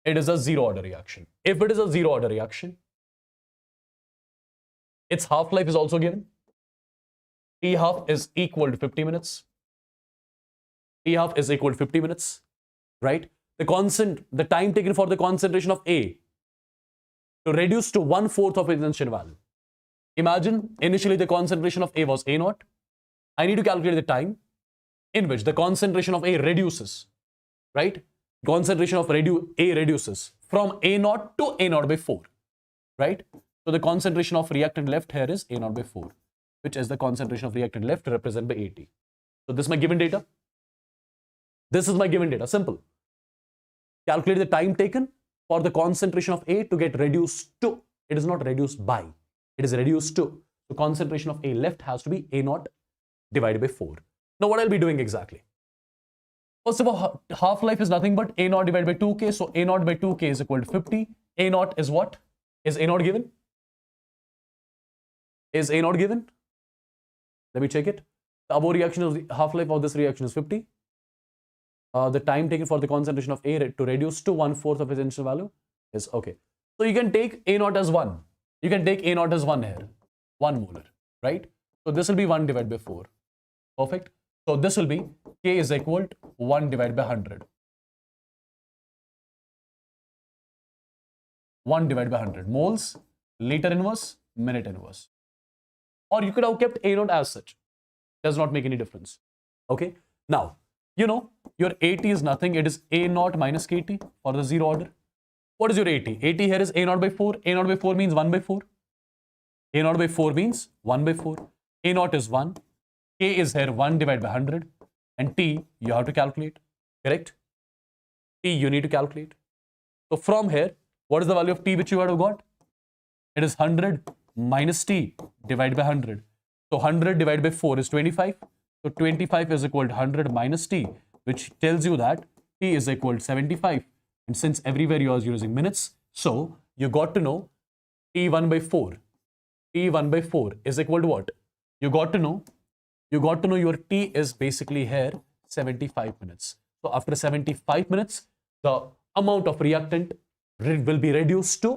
Speaker 1: it is a zero order reaction. If it is a zero order reaction, its half-life is also given. T half is equal to 50 minutes. T half is equal to 50 minutes, right? The time taken for the concentration of A to reduce to 1/4 of its initial value. Imagine initially the concentration of A was A0. I need to calculate the time in which the concentration of A reduces, right? Concentration of A reduces from A0 to A0 by 4, right? So the concentration of reactant left here is A0 by 4, which is the concentration of reactant left represented by AT. So this is my given data. This is my given data, simple. Calculate the time taken for the concentration of A to get reduced to. It is not reduced by, it is reduced to. So concentration of A left has to be A naught divided by 4. Now what I'll be doing exactly? First of all, half-life is nothing but A naught divided by 2K. So A naught by 2K is equal to 50. A naught is what? Is A naught given? Is A naught given? Let me check it. The above reaction of the half-life of this reaction is 50. The time taken for the concentration of A to reduce to 1/4 of its initial value is okay. So you can take A naught as 1. You can take A naught as 1 here. 1 molar, right? So this will be 1 divided by 4. Perfect. So this will be K is equal to 1 divided by 100. 1 divided by 100. Moles, liter inverse, minute inverse. Or you could have kept A naught as such. Does not make any difference. Okay. Now, you know, your AT is nothing. It is A naught minus KT for the zero order. What is your AT? AT here is A naught by 4. A naught by 4 means 1 by 4. A naught by 4 means 1 by 4. A naught is 1. K is here 1 divided by 100. And T you have to calculate. Correct? T you need to calculate. So from here, what is the value of T which you would have got? It is 100 minus T divided by 100. So 100 divided by 4 is 25. So 25 is equal to 100 minus T, which tells you that T is equal to 75. And since everywhere you are using minutes, so you got to know T1 by 4. T1 by 4 is equal to what? You got to know your T is basically here 75 minutes. So after 75 minutes, the amount of reactant will be reduced to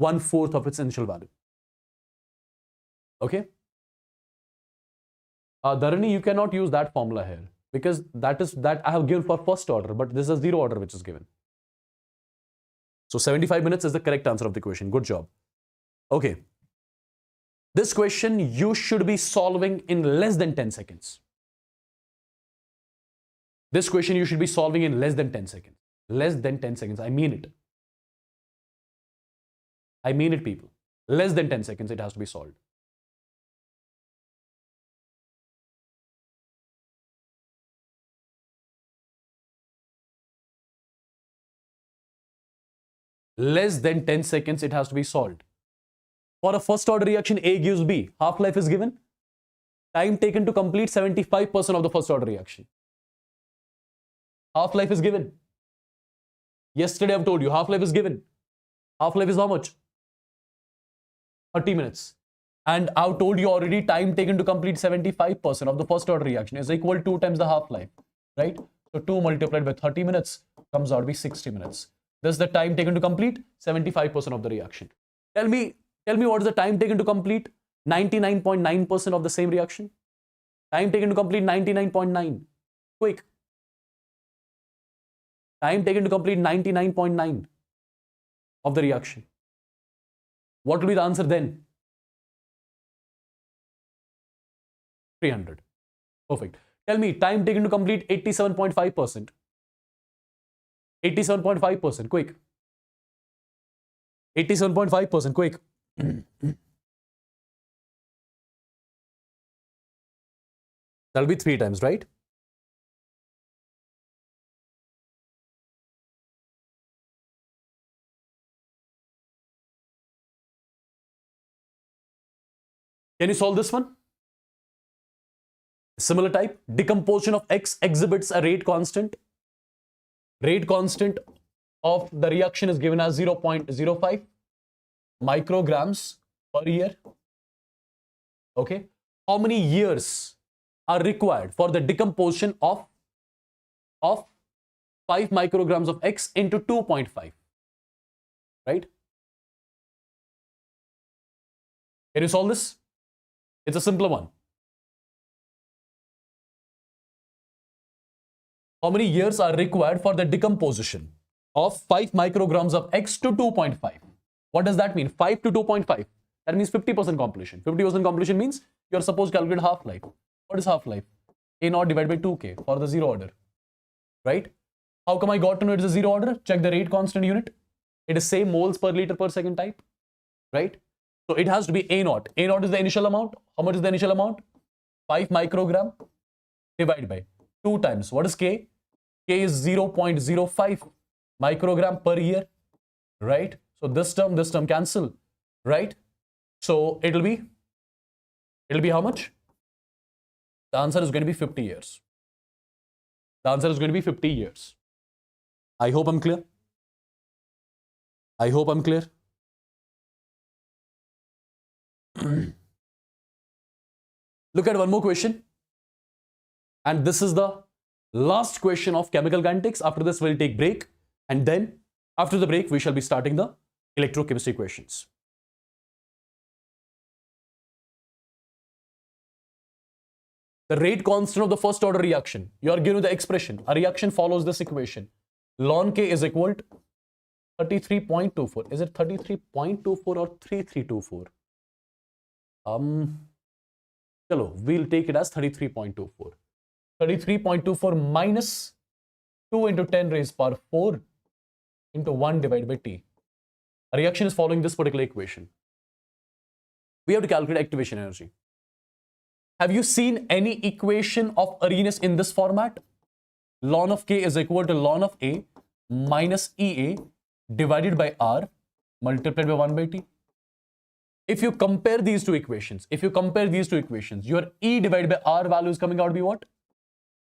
Speaker 1: 1/4 of its initial value. Okay? Dharani, you cannot use that formula here because that I have given for first order, but this is zero order which is given. So 75 minutes is the correct answer of the question. Good job. Okay. This question you should be solving in less than 10 seconds. This question you should be solving in less than 10 seconds. Less than 10 seconds. I mean it. I mean it, people. Less than 10 seconds it has to be solved. Less than 10 seconds it has to be solved. For a first order reaction, A gives B. Half-life is given. Time taken to complete 75% of the first order reaction. Half-life is given. Yesterday I've told you, half-life is given. Half-life is how much? 30 minutes. And I've told you already, time taken to complete 75% of the first order reaction is equal to 2 times the half-life, right? So 2 multiplied by 30 minutes comes out to be 60 minutes. This is the time taken to complete 75% of the reaction. Tell me what is the time taken to complete 99.9% of the same reaction? Time taken to complete 99.9. Quick. Time taken to complete 99.9 of the reaction. What will be the answer then? 300. Perfect. Tell me, time taken to complete 87.5%. 87.5%, quick. 87.5%, quick. That'll be 3 times, right? Can you solve this one? Similar type. Decomposition of X exhibits a rate constant. Rate constant of the reaction is given as 0.05 micrograms per year. Okay. How many years are required for the decomposition of 5 micrograms of X into 2.5? Right? Can you solve this? It's a simpler one. How many years are required for the decomposition of 5 micrograms of X to 2.5? What does that mean? 5 to 2.5. That means 50% completion. 50% completion means you are supposed to calculate half-life. What is half-life? A naught divided by 2K for the zero order. Right? How come I got to know it is a zero order? Check the rate constant unit. It is same moles per liter per second type. Right? So it has to be A naught. A naught is the initial amount. How much is the initial amount? 5 microgram divided by 2 times. What is K? K is 0.05 microgram per year, right? So this term cancel, right? So it'll be how much? The answer is going to be 50 years. The answer is going to be 50 years. I hope I'm clear. I hope I'm clear. Look at one more question. And this is the last question of chemical kinetics. After this, we'll take break. And then after the break, we shall be starting the electrochemistry questions. The rate constant of the first order reaction. You are given the expression. A reaction follows this equation. Ln K is equal to 33.24. Is it 33.24 or 3324? Chalo, we'll take it as 33.24. 33.24 minus 2 into 10 raised power 4 into 1 divided by T. A reaction is following this particular equation. We have to calculate activation energy. Have you seen any equation of Arrhenius in this format? Ln of K is equal to ln of A minus EA divided by R multiplied by 1 by T. If you compare these two equations, your E divided by R value is coming out to be what?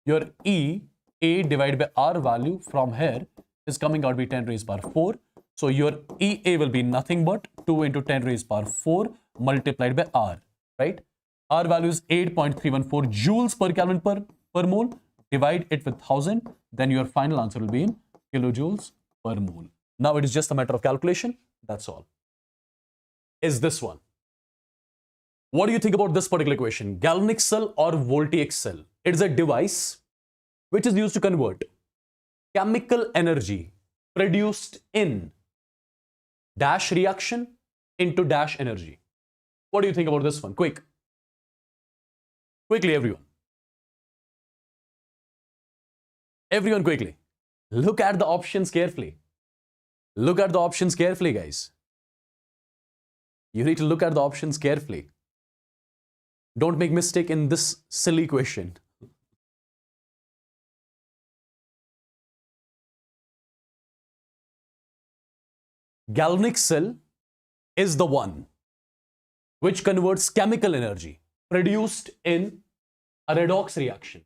Speaker 1: Your E, A divided by R value from here is coming out to be 10 raised power 4. So your EA will be nothing but 2 into 10 raised power 4 multiplied by R, right? R value is 8.314 joules per Kelvin per mole. Divide it with 1000, then your final answer will be in kilojoules per mole. Now it is just a matter of calculation. That's all. Is this one? What do you think about this particular equation? Galvanic cell or voltaic cell? It is a device which is used to convert chemical energy produced in dash reaction into dash energy. What do you think about this one? Quickly, everyone. Everyone quickly. Look at the options carefully. Look at the options carefully, guys. You need to look at the options carefully. Don't make mistake in this silly question. Galvanic cell is the one which converts chemical energy produced in a redox reaction.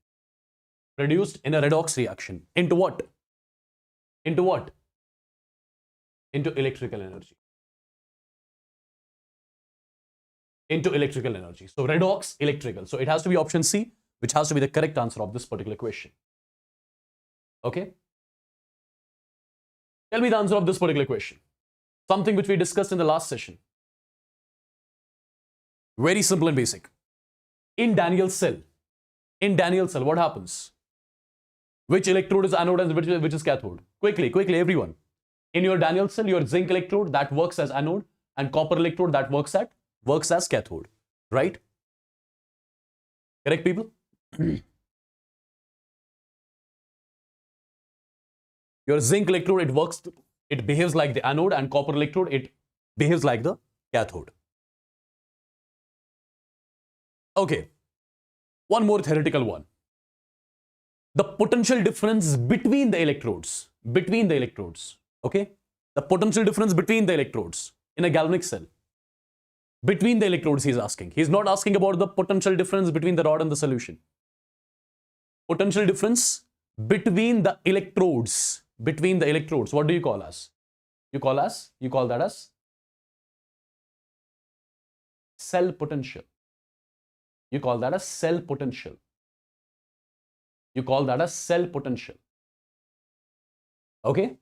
Speaker 1: Produced in a redox reaction into what? Into what? Into electrical energy. Into electrical energy. So redox, electrical. So it has to be option C, which has to be the correct answer of this particular question. Okay? Tell me the answer of this particular question. Something which we discussed in the last session. Very simple and basic. In Daniel's cell, what happens? Which electrode is anode and which is cathode? Quickly, everyone. In your Daniel cell, your zinc electrode that works as anode and copper electrode that works as cathode, right? Correct, people? Your zinc electrode, it behaves like the anode, and copper electrode, it behaves like the cathode. Okay, one more theoretical one. The potential difference between the electrodes, okay? The potential difference between the electrodes in a galvanic cell. Between the electrodes, he's asking. He's not asking about the potential difference between the rod and the solution. Potential difference between the electrodes. What do you call as? You call that as cell potential. You call that as cell potential. Okay?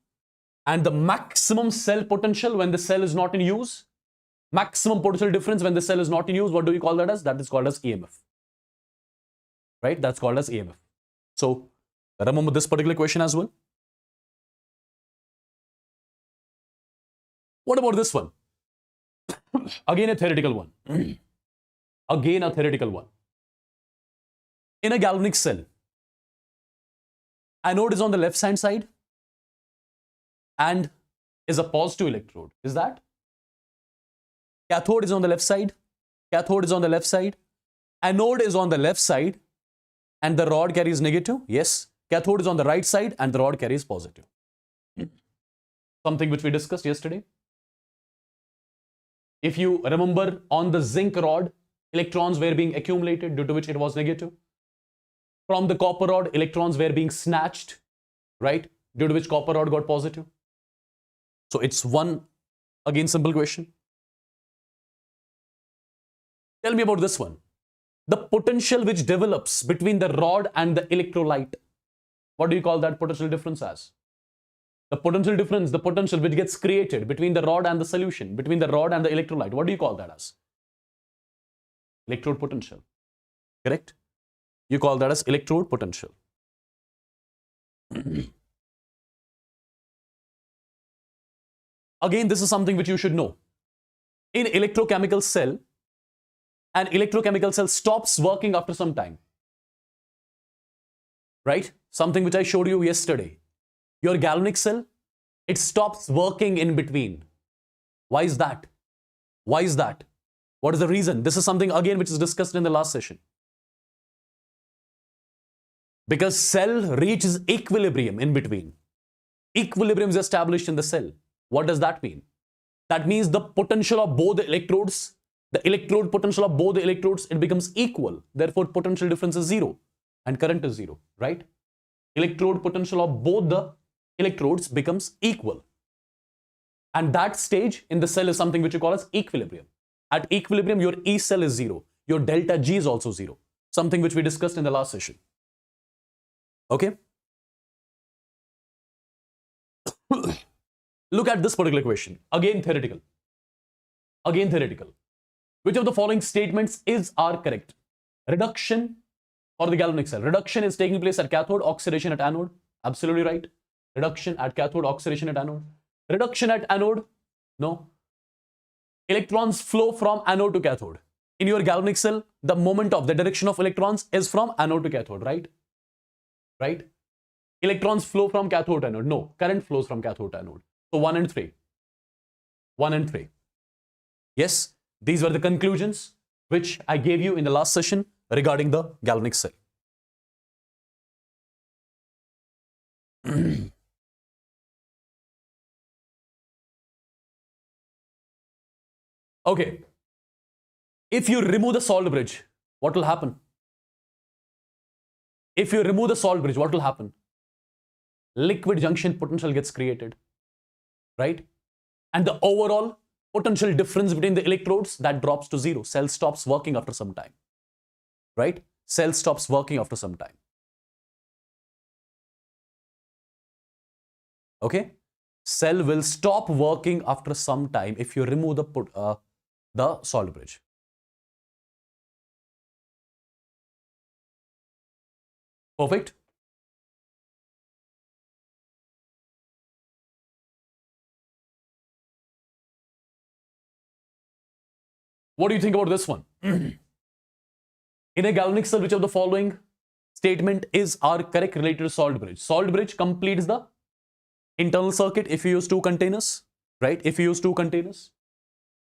Speaker 1: And the maximum cell potential when the cell is not in use, maximum potential difference when the cell is not in use, what do you call that as? That is called as EMF. Right? That's called as EMF. So, remember this particular question as well. What about this one? Again a theoretical one. In a galvanic cell, anode is on the left hand side and is a positive electrode. Is that? Cathode is on the left side. Anode is on the left side and the rod carries negative. Yes. Cathode is on the right side and the rod carries positive. Something which we discussed yesterday. If you remember, on the zinc rod, electrons were being accumulated, due to which it was negative. From the copper rod, electrons were being snatched, right? Due to which copper rod got positive. So it's one, again, simple question. Tell me about this one. The potential which develops between the rod and the electrolyte. What do you call that potential difference as? The potential difference, the potential which gets created between the rod and the solution, between the rod and the electrolyte. What do you call that as? Electrode potential. Correct? You call that as electrode potential. Again, this is something which you should know. In electrochemical cell, an electrochemical cell stops working after some time. Right? Something which I showed you yesterday. Your galvanic cell, it stops working in between. Why is that? Why is that? What is the reason? This is something again which is discussed in the last session. Because cell reaches equilibrium in between. Equilibrium is established in the cell. What does that mean? That means the potential of both the electrodes, the electrode potential of both the electrodes, it becomes equal. Therefore, potential difference is zero and current is zero, right? Electrode potential of both the electrodes becomes equal. And that stage in the cell is something which you call as equilibrium. At equilibrium, your E cell is zero. Your delta G is also zero. Something which we discussed in the last session. Okay? Look at this particular question. Again theoretical. Again theoretical. Which of the following statements are correct? Reduction for the galvanic cell. Reduction is taking place at cathode, oxidation at anode. Absolutely right. Reduction at cathode, oxidation at anode. Reduction at anode? No. Electrons flow from anode to cathode. In your galvanic cell, the moment of the direction of electrons is from anode to cathode, right? Right? Electrons flow from cathode to anode. No, current flows from cathode to anode. So 1 and 3. 1 and 3. Yes, these were the conclusions which I gave you in the last session regarding the galvanic cell. Okay. If you remove the salt bridge, what will happen? If you remove the salt bridge, what will happen? Liquid junction potential gets created, right? And the overall potential difference between the electrodes, that drops to zero. Cell stops working after some time, right? Cell stops working after some time. Okay? Cell will stop working after some time if you remove the salt bridge. Perfect. What do you think about this one? In a galvanic cell, which of the following statement are correct related to salt bridge? Salt bridge completes the internal circuit if you use two containers, right? If you use two containers.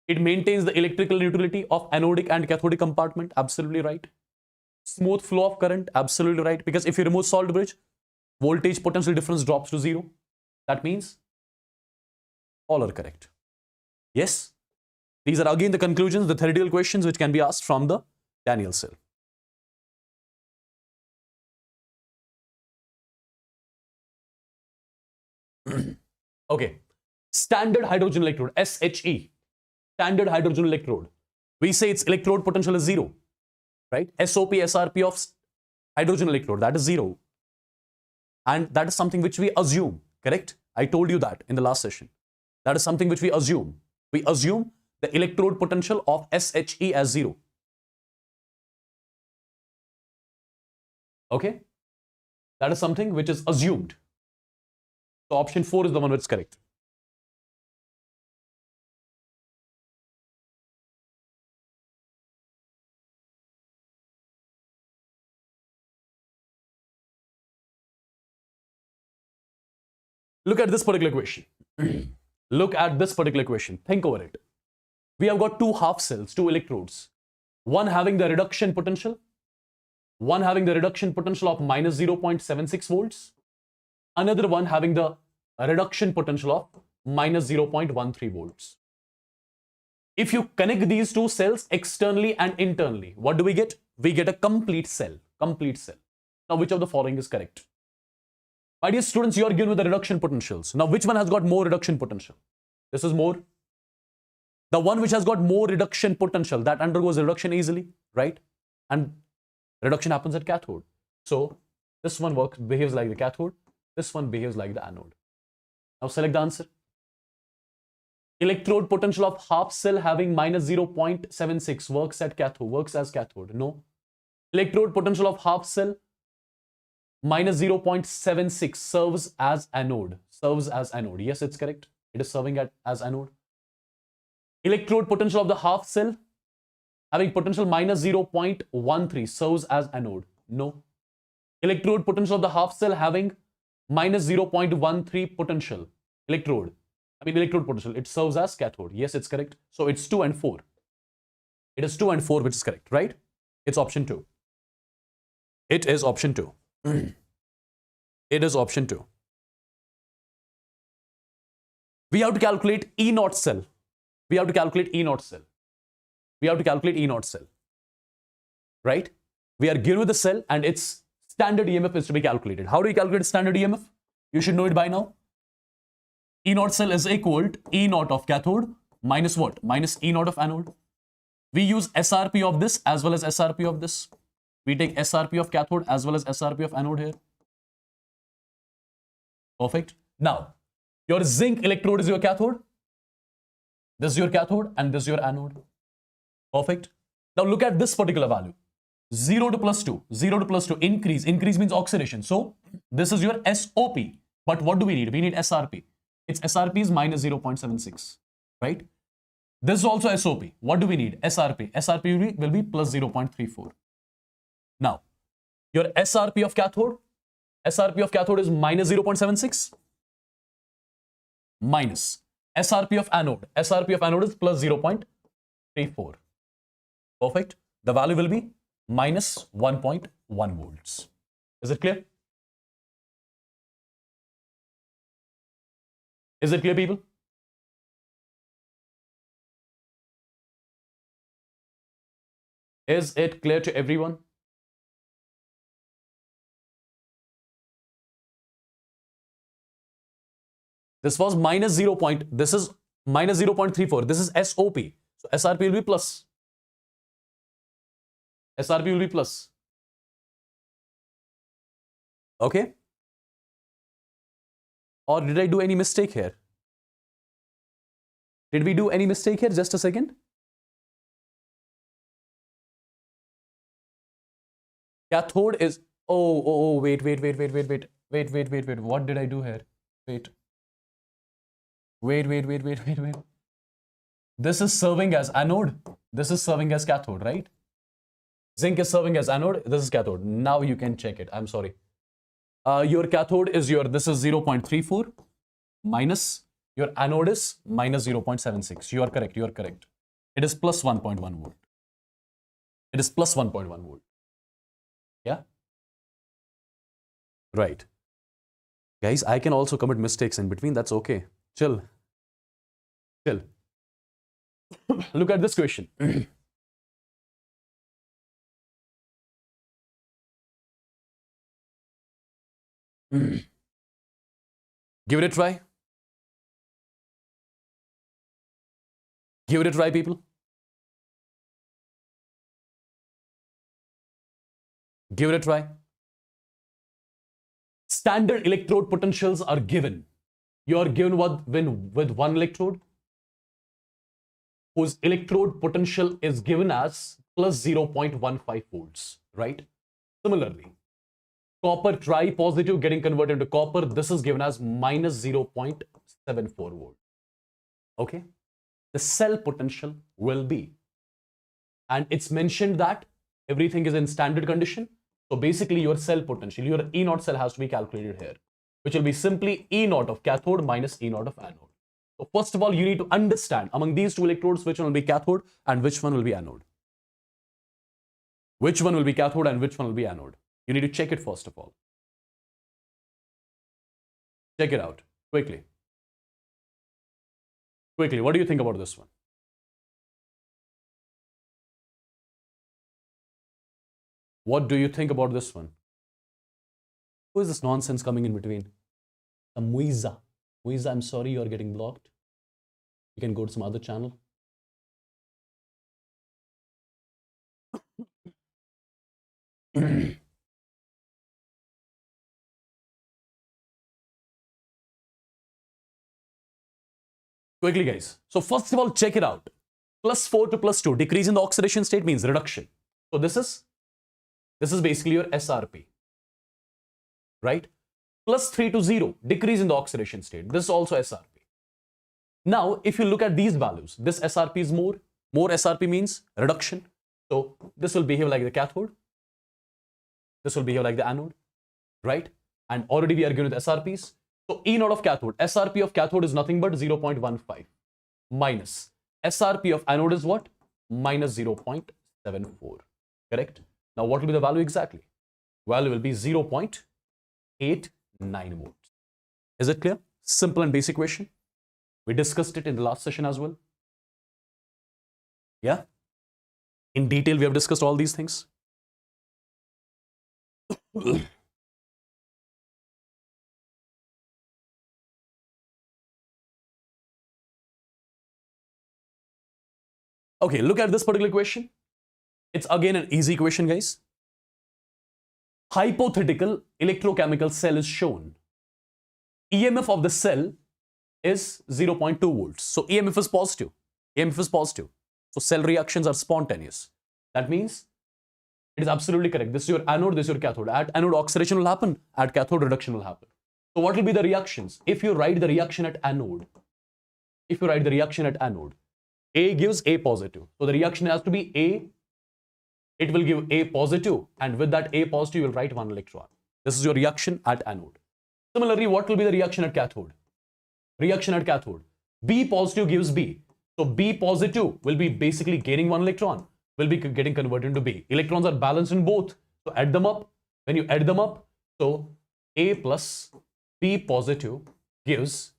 Speaker 1: It maintains the electrical neutrality of anodic and cathodic compartment. Absolutely right. Smooth flow of current. Absolutely right. Because if you remove salt bridge, voltage potential difference drops to zero. That means all are correct. Yes. These are again the conclusions, the theoretical questions which can be asked from the Daniell cell. Okay. Standard hydrogen electrode, SHE. Standard hydrogen electrode. We say its electrode potential is zero, right? SOP, SRP of hydrogen electrode, that is zero. And that is something which we assume, correct? I told you that in the last session. That is something which we assume. We assume the electrode potential of SHE as zero. Okay? That is something which is assumed. So option 4 is the one which is correct. Look at this particular question. Look at this particular question. Think over it. We have got two half cells, two electrodes. One having the reduction potential, one having the reduction potential of minus 0.76 volts, another one having the reduction potential of minus 0.13 volts. If you connect these two cells externally and internally, what do we get? We get a complete cell, complete cell. Now, which of the following is correct? My dear students, you are given with the reduction potentials. Now, which one has got more reduction potential? This is more. The one which has got more reduction potential, that undergoes reduction easily, right? And reduction happens at cathode. So, this one behaves like the cathode. This one behaves like the anode. Now, select the answer. Electrode potential of half cell having minus 0.76 works as cathode. No. Electrode potential of half cell minus 0.76 serves as anode. Yes, it's correct. It is serving as anode. Electrode potential of the half cell having potential minus 0.13 serves as anode. No. Electrode potential of the half cell having minus 0.13 potential. Electrode potential. It serves as cathode. Yes, it's correct. So it's 2 and 4. It is 2 and 4 which is correct, right? It's option 2. It is option 2. It is option 2. We have to calculate E naught cell. Right? We are given with the cell and its standard EMF is to be calculated. How do we calculate standard EMF? You should know it by now. E naught cell is equal to E naught of cathode minus what? Minus E naught of anode. We use SRP of this as well as SRP of this. We take SRP of cathode as well as SRP of anode here. Perfect. Now, your zinc electrode is your cathode. This is your cathode and this is your anode. Perfect. Now look at this particular value. 0 to plus 2. 0 to plus 2. Increase. Increase means oxidation. So, this is your SOP. But what do we need? We need SRP. Its SRP is minus 0.76. Right? This is also SOP. What do we need? SRP. SRP will be plus 0.34. Now, your SRP of cathode is minus 0.76 minus SRP of anode. SRP of anode is plus 0.34. Perfect. The value will be minus 1.1 volts. Is it clear? Is it clear, people? Is it clear to everyone? This was minus 0. This is minus 0.34. This is SOP. So SRP will be plus. SRP will be plus. Okay? Or did I do any mistake here? Did we do any mistake here? Just a second. Cathode is... Oh, wait. What did I do here? Wait. This is serving as anode. This is serving as cathode, right? Zinc is serving as anode. This is cathode. Now you can check it. I'm sorry. Your cathode is this is 0.34 minus your anode is minus 0.76. You are correct. It is plus 1.1 volt. It is plus 1.1 volt. Yeah? Right. Guys, I can also commit mistakes in between. That's okay. Chill. Look at this question. Give it a try. Give it a try, people. Give it a try. Standard electrode potentials are given. You are given with one electrode whose electrode potential is given as plus 0.15 volts, right? Similarly, copper tri-positive getting converted into copper, this is given as minus 0.74 volt. Okay? The cell potential will be. And it's mentioned that everything is in standard condition. So basically your cell potential, your E naught cell has to be calculated here, which will be simply E naught of cathode minus E naught of anode. So first of all, you need to understand among these two electrodes, which one will be cathode and which one will be anode. Which one will be cathode and which one will be anode? You need to check it first of all. Check it out quickly. Quickly, what do you think about this one? What do you think about this one? Who is this nonsense coming in between? Muiza. Muiza, I'm sorry you're getting blocked. You can go to some other channel. Quickly, guys. So first of all, check it out. +4 to +2, decrease in the oxidation state means reduction. So this is basically your SRP, right? +3 to 0, decrease in the oxidation state. This is also SRP. Now, if you look at these values, this SRP is more SRP means reduction. So this will behave like the cathode. This will behave like the anode, right? And already we are given with SRPs. So E naught of cathode, SRP of cathode is nothing but 0.15 minus SRP of anode is what? Minus 0.74, correct? Now what will be the value exactly? Value will be 0.89 volts. Is it clear? Simple and basic question. We discussed it in the last session as well. Yeah? In detail, we have discussed all these things. Okay, look at this particular question. It's again an easy question, guys. Hypothetical electrochemical cell is shown. EMF of the cell is 0.2 volts. So EMF is positive. EMF is positive. So cell reactions are spontaneous. That means it is absolutely correct. This is your anode, this is your cathode. At anode, oxidation will happen. At cathode, reduction will happen. So what will be the reactions? If you write the reaction at anode, A gives A positive. So the reaction has to be A. It will give A positive. And with that A positive, you will write 1 electron. This is your reaction at anode. Similarly, what will be the reaction at cathode? Reaction at cathode. B positive gives B. So B positive will be basically gaining 1 electron, will be getting converted into B. Electrons are balanced in both. So add them up. When you add them up, so A plus B positive gives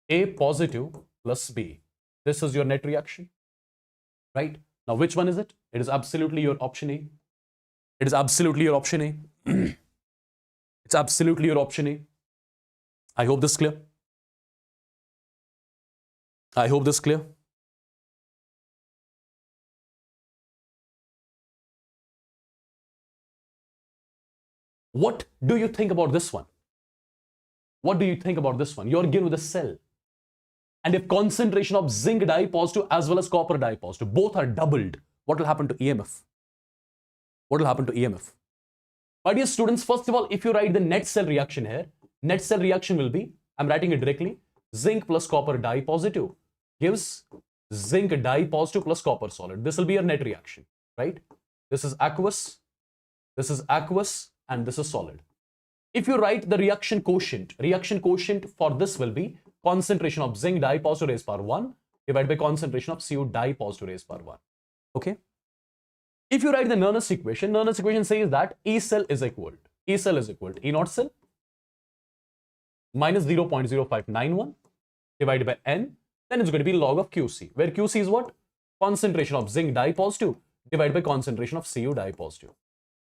Speaker 1: A positive plus B. This is your net reaction, right? Now, which one is it? It is absolutely your option A. It is absolutely your option A. It's absolutely your option A. I hope this is clear. I hope this is clear. What do you think about this one? What do you think about this one? You're given with a cell. And if concentration of zinc dye positive as well as copper dye positive, both are doubled, what will happen to EMF? What will happen to EMF? My dear students, first of all, if you write the net cell reaction here, net cell reaction will be, I'm writing it directly, zinc plus copper dye positive gives zinc dye positive plus copper solid. This will be your net reaction, right? This is aqueous, and this is solid. If you write the reaction quotient for this will be concentration of zinc dye positive raised power 1 divided by concentration of Cu dye positive raised power 1. Okay? If you write the Nernst equation says that E cell is equal to E naught cell minus 0.0591 divided by N, then it's going to be log of QC, where QC is what? Concentration of zinc dye positive divided by concentration of Cu dye positive.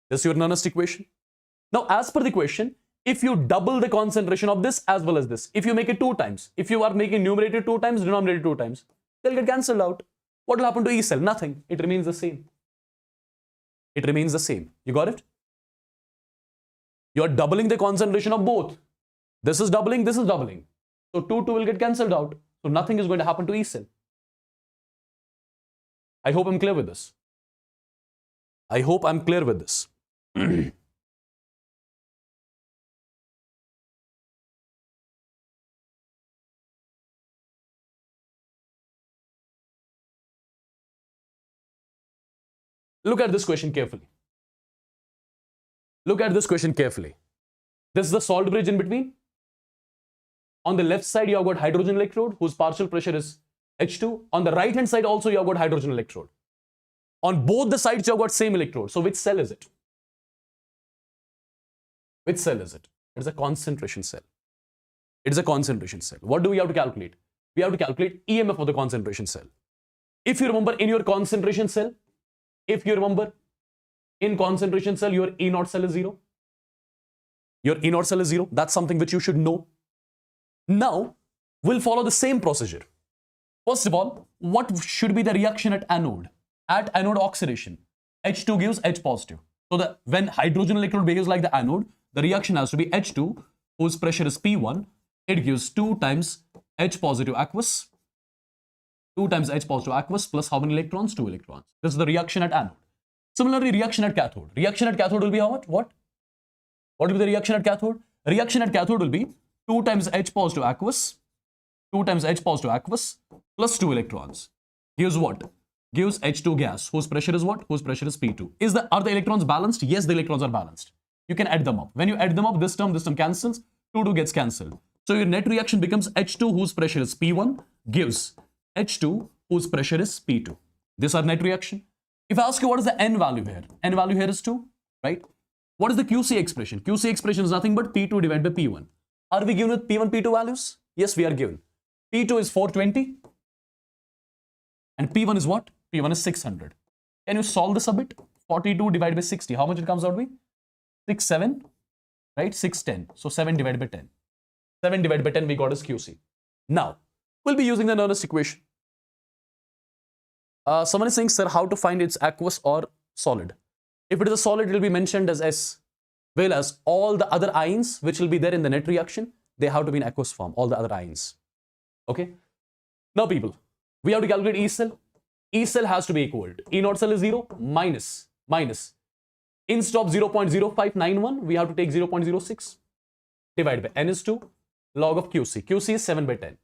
Speaker 1: This is your Nernst equation. Now, as per the question, if you double the concentration of this as well as this, if you make it 2 times, if you are making numerator 2 times, denominator 2 times, they'll get cancelled out. What will happen to E cell? Nothing. It remains the same. It remains the same. You got it? You're doubling the concentration of both. This is doubling, this is doubling. So 2 will get cancelled out. So nothing is going to happen to E cell. I hope I'm clear with this. I hope I'm clear with this. Look at this question carefully. Look at this question carefully. This is the salt bridge in between. On the left side, you have got hydrogen electrode whose partial pressure is H2. On the right hand side also, you have got hydrogen electrode. On both the sides, you've got same electrode. So which cell is it? Which cell is it? It's a concentration cell. It is a concentration cell. What do we have to calculate? We have to calculate EMF of the concentration cell. If you remember in your concentration cell, if you remember in concentration cell, your E naught cell is 0. Your E naught cell is 0. That's something which you should know. Now, we'll follow the same procedure. First of all, what should be the reaction at anode? At anode oxidation, H2 gives H positive. So when hydrogen electrode behaves like the anode, the reaction has to be H2, whose pressure is P1. It gives 2 times H positive aqueous. 2 times H positive aqueous plus how many electrons? 2 electrons. This is the reaction at anode. Similarly, reaction at cathode. Reaction at cathode will be how? What will be the reaction at cathode? Reaction at cathode will be 2 times H positive aqueous. 2 times H positive aqueous plus 2 electrons. Gives what? Gives H2 gas, whose pressure is what? Whose pressure is P2. Are the electrons balanced? Yes, the electrons are balanced. You can add them up. When you add them up, this term cancels. 2 gets cancelled. So your net reaction becomes H2, whose pressure is P1, gives H2, whose pressure is P2. These are net reaction. If I ask you what is the N value here? N value here is 2, right? What is the QC expression? QC expression is nothing but P2 divided by P1. Are we given with P1, P2 values? Yes, we are given. P2 is 420. And P1 is what? P1 is 600. Can you solve this a bit? 42 divided by 60. How much it comes out to be? 6, 7, right? 6, 10. So 7 divided by 10. 7 divided by 10 we got as QC. Now, we'll be using the Nernst equation. Someone is saying, sir, how to find its aqueous or solid? If it is a solid, it will be mentioned as S. Whereas all the other ions which will be there in the net reaction, they have to be in aqueous form, all the other ions. Okay? Now, people, we have to calculate E cell. E cell has to be equal to E naught cell is 0 minus. Instead of 0.0591, we have to take 0.06 divided by N is 2 log of QC. QC is 7 by 10.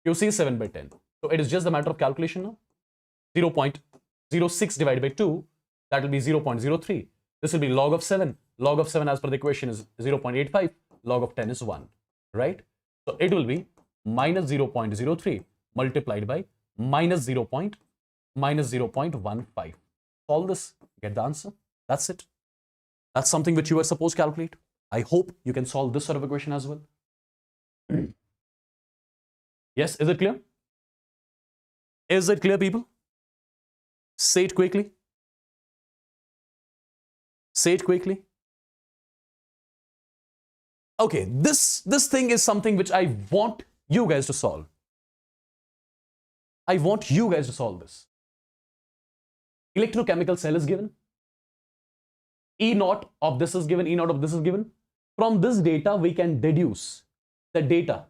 Speaker 1: QC is 7 by 10. So it is just a matter of calculation now. 0.06 divided by 2, that will be 0.03. This will be log of 7. Log of 7 as per the equation is 0.85. Log of 10 is 1. Right? So it will be minus 0.03 multiplied by minus 0.15. Solve this, get the answer. That's it. That's something which you are supposed to calculate. I hope you can solve this sort of equation as well. Yes, is it clear? Is it clear, people? Say it quickly. Say it quickly. Okay, this thing is something which I want you guys to solve. I want you guys to solve this. Electrochemical cell is given. E naught of this is given. E naught of this is given. From this data, we can deduce the data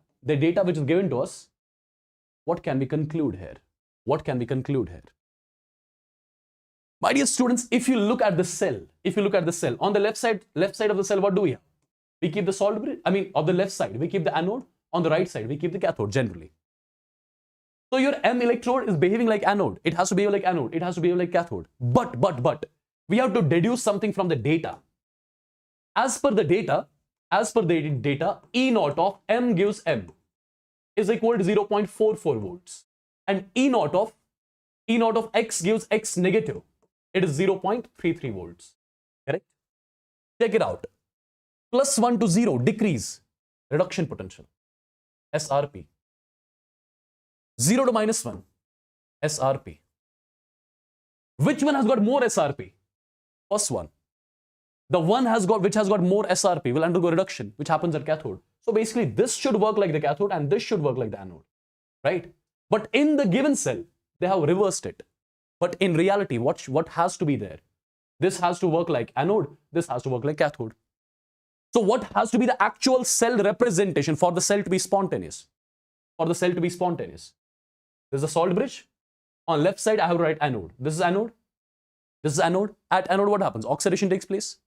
Speaker 1: which is given to us. What can we conclude here? What can we conclude here? My dear students, if you look at the cell, on the left side of the cell, what do we have? We keep the solid bridge. On the left side, we keep the anode. On the right side, we keep the cathode generally. So your M electrode is behaving like anode. It has to behave like anode. It has to behave like cathode. But, we have to deduce something from the data. As per the data, E naught of M gives M is equal to 0.44 volts. And E naught of X gives X negative. It is 0.33 volts. Correct? Check it out. Plus 1 to 0, decrease, reduction potential, SRP. 0 to minus 1, SRP. Which one has got more SRP? First one. The one which has got more SRP will undergo reduction, which happens at cathode. So basically, this should work like the cathode and this should work like the anode, right? But in the given cell, they have reversed it. But in reality, what has to be there? This has to work like anode, this has to work like cathode. So what has to be the actual cell representation for the cell to be spontaneous? This is the salt bridge. On left side, I have to write anode. This is anode. This is anode. At anode, what happens? Oxidation takes place.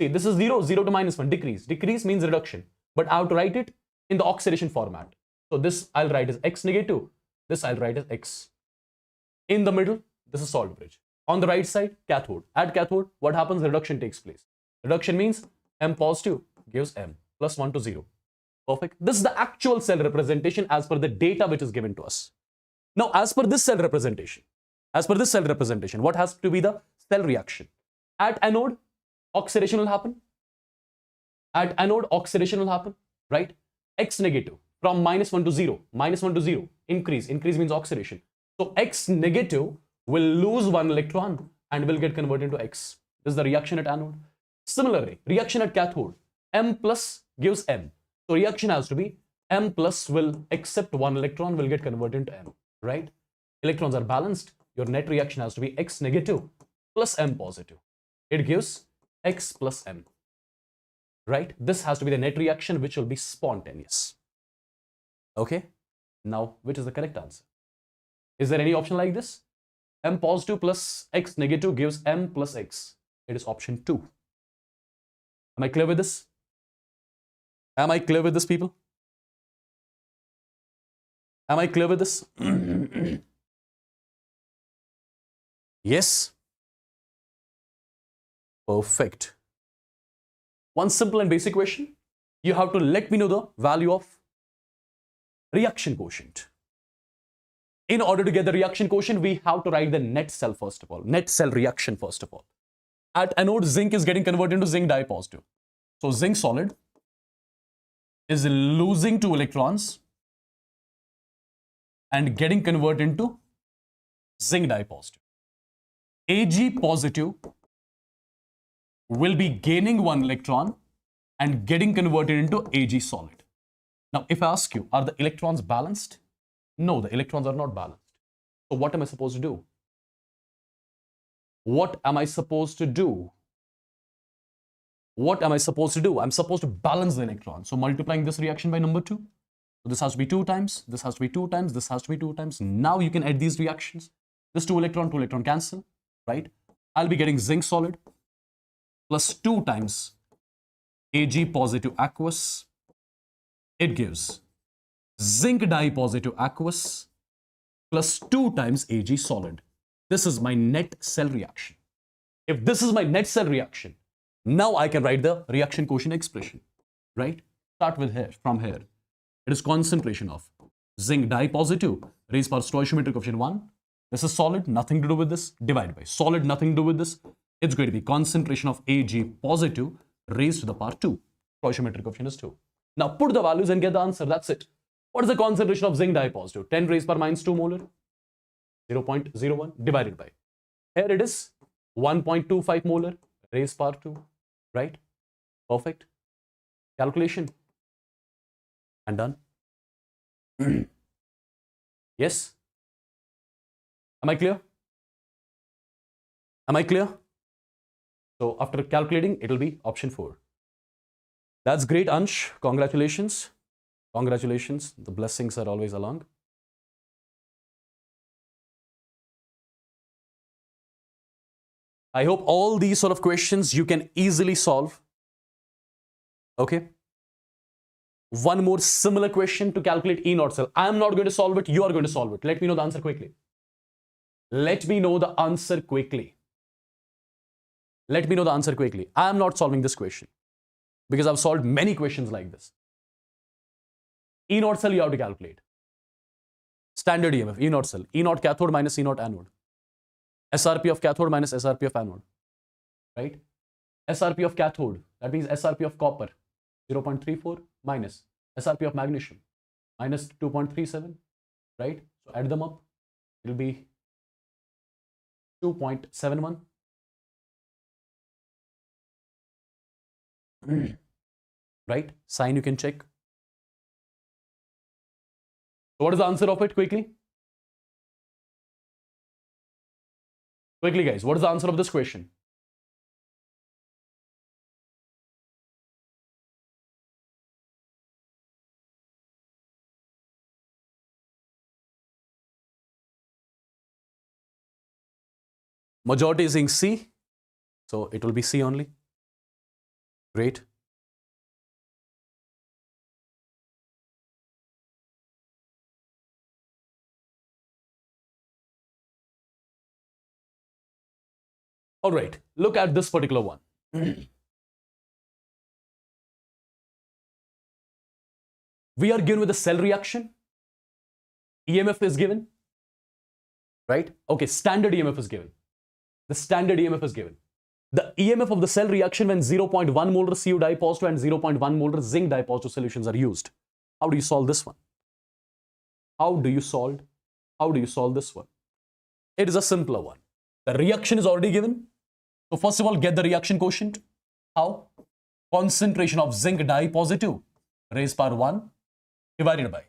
Speaker 1: See, this is 0 to minus 1, decrease. Decrease means reduction. But I have to write it in the oxidation format. So this I'll write as X negative. This I'll write as X. In the middle, this is salt bridge. On the right side, cathode. At cathode, what happens? Reduction takes place. Reduction means M positive gives M plus 1 to 0. Perfect. This is the actual cell representation as per the data which is given to us. Now, as per this cell representation, As per this cell representation, what has to be the cell reaction? At anode, oxidation will happen. At anode, oxidation will happen, right? X negative, from -1 to 0, -1 to 0, increase means oxidation. So X negative will lose 1 electron and will get converted into X. This is the reaction at anode. Similarly, reaction at cathode, M plus gives M. So reaction has to be M plus will accept 1 electron, will get converted into M, right? Electrons are balanced. Your net reaction has to be X negative plus M positive. It gives X plus M, right? This has to be the net reaction, which will be spontaneous. Okay? Now, which is the correct answer? Is there any option like this? M positive plus X negative gives M plus X. It is option 2. Am I clear with this? Am I clear with this, people? Am I clear with this? Yes? Perfect. One simple and basic question. You have to let me know the value of reaction quotient. In order to get the reaction quotient, we have to write the net cell first of all. Net cell reaction first of all. At anode, zinc is getting converted into zinc dipositive. So zinc solid is losing 2 electrons and getting converted into zinc dipositive. Ag positive will be gaining 1 electron and getting converted into Ag solid. Now, if I ask you, are the electrons balanced? No, the electrons are not balanced. So what am I supposed to do? What am I supposed to do? What am I supposed to do? I'm supposed to balance the electrons. So multiplying this reaction by number 2. So this has to be 2 times, this has to be 2 times, this has to be 2 times. Now you can add these reactions. This 2 electron cancel, right? I'll be getting zinc solid plus 2 times Ag positive aqueous. It gives zinc dipositive aqueous plus 2 times Ag solid. This is my net cell reaction. If this is my net cell reaction, now I can write the reaction quotient expression, right? Start with here, from here. It is concentration of zinc dipositive raised power stoichiometric coefficient 1. This is solid, nothing to do with this. Divide by solid, nothing to do with this. It's going to be concentration of Ag positive raised to the power 2. Stoichiometric coefficient is 2. Now put the values and get the answer. That's it. What is the concentration of zinc dipositive? 10 raised power minus 2 molar. 0.01 divided by. Here it is 1.25 molar raised power 2. Right? Perfect. Calculation. And done. Yes? Am I clear? Am I clear? So after calculating, it will be option 4. That's great, Ansh. Congratulations. Congratulations. The blessings are always along. I hope all these sort of questions you can easily solve. Okay. One more similar question to calculate E naught cell. I am not going to solve it. You are going to solve it. Let me know the answer quickly. Let me know the answer quickly. Let me know the answer quickly. I am not solving this question because I've solved many questions like this. E naught cell you have to calculate. Standard EMF, E naught cell. E naught cathode minus E naught anode. SRP of cathode minus SRP of anode. Right? SRP of cathode, that means SRP of copper, 0.34 minus SRP of magnesium, minus 2.37. Right? So add them up. It will be 2.71. Right? Sign you can check. So what is the answer of it? Quickly. Quickly, guys. What is the answer of this question? Majority is saying C. So it will be C only. Great. All right, look at this particular one. We are given with a cell reaction. EMF is given. right? Okay, standard EMF is given. The standard EMF is given. The EMF of the cell reaction when 0.1 molar Cu dye positive and 0.1 molar zinc dye positive solutions are used. How do you solve this one? How do you solve this one? It is a simpler one. The reaction is already given. So first of all, get the reaction quotient. How? Concentration of zinc dye positive raised power 1 divided by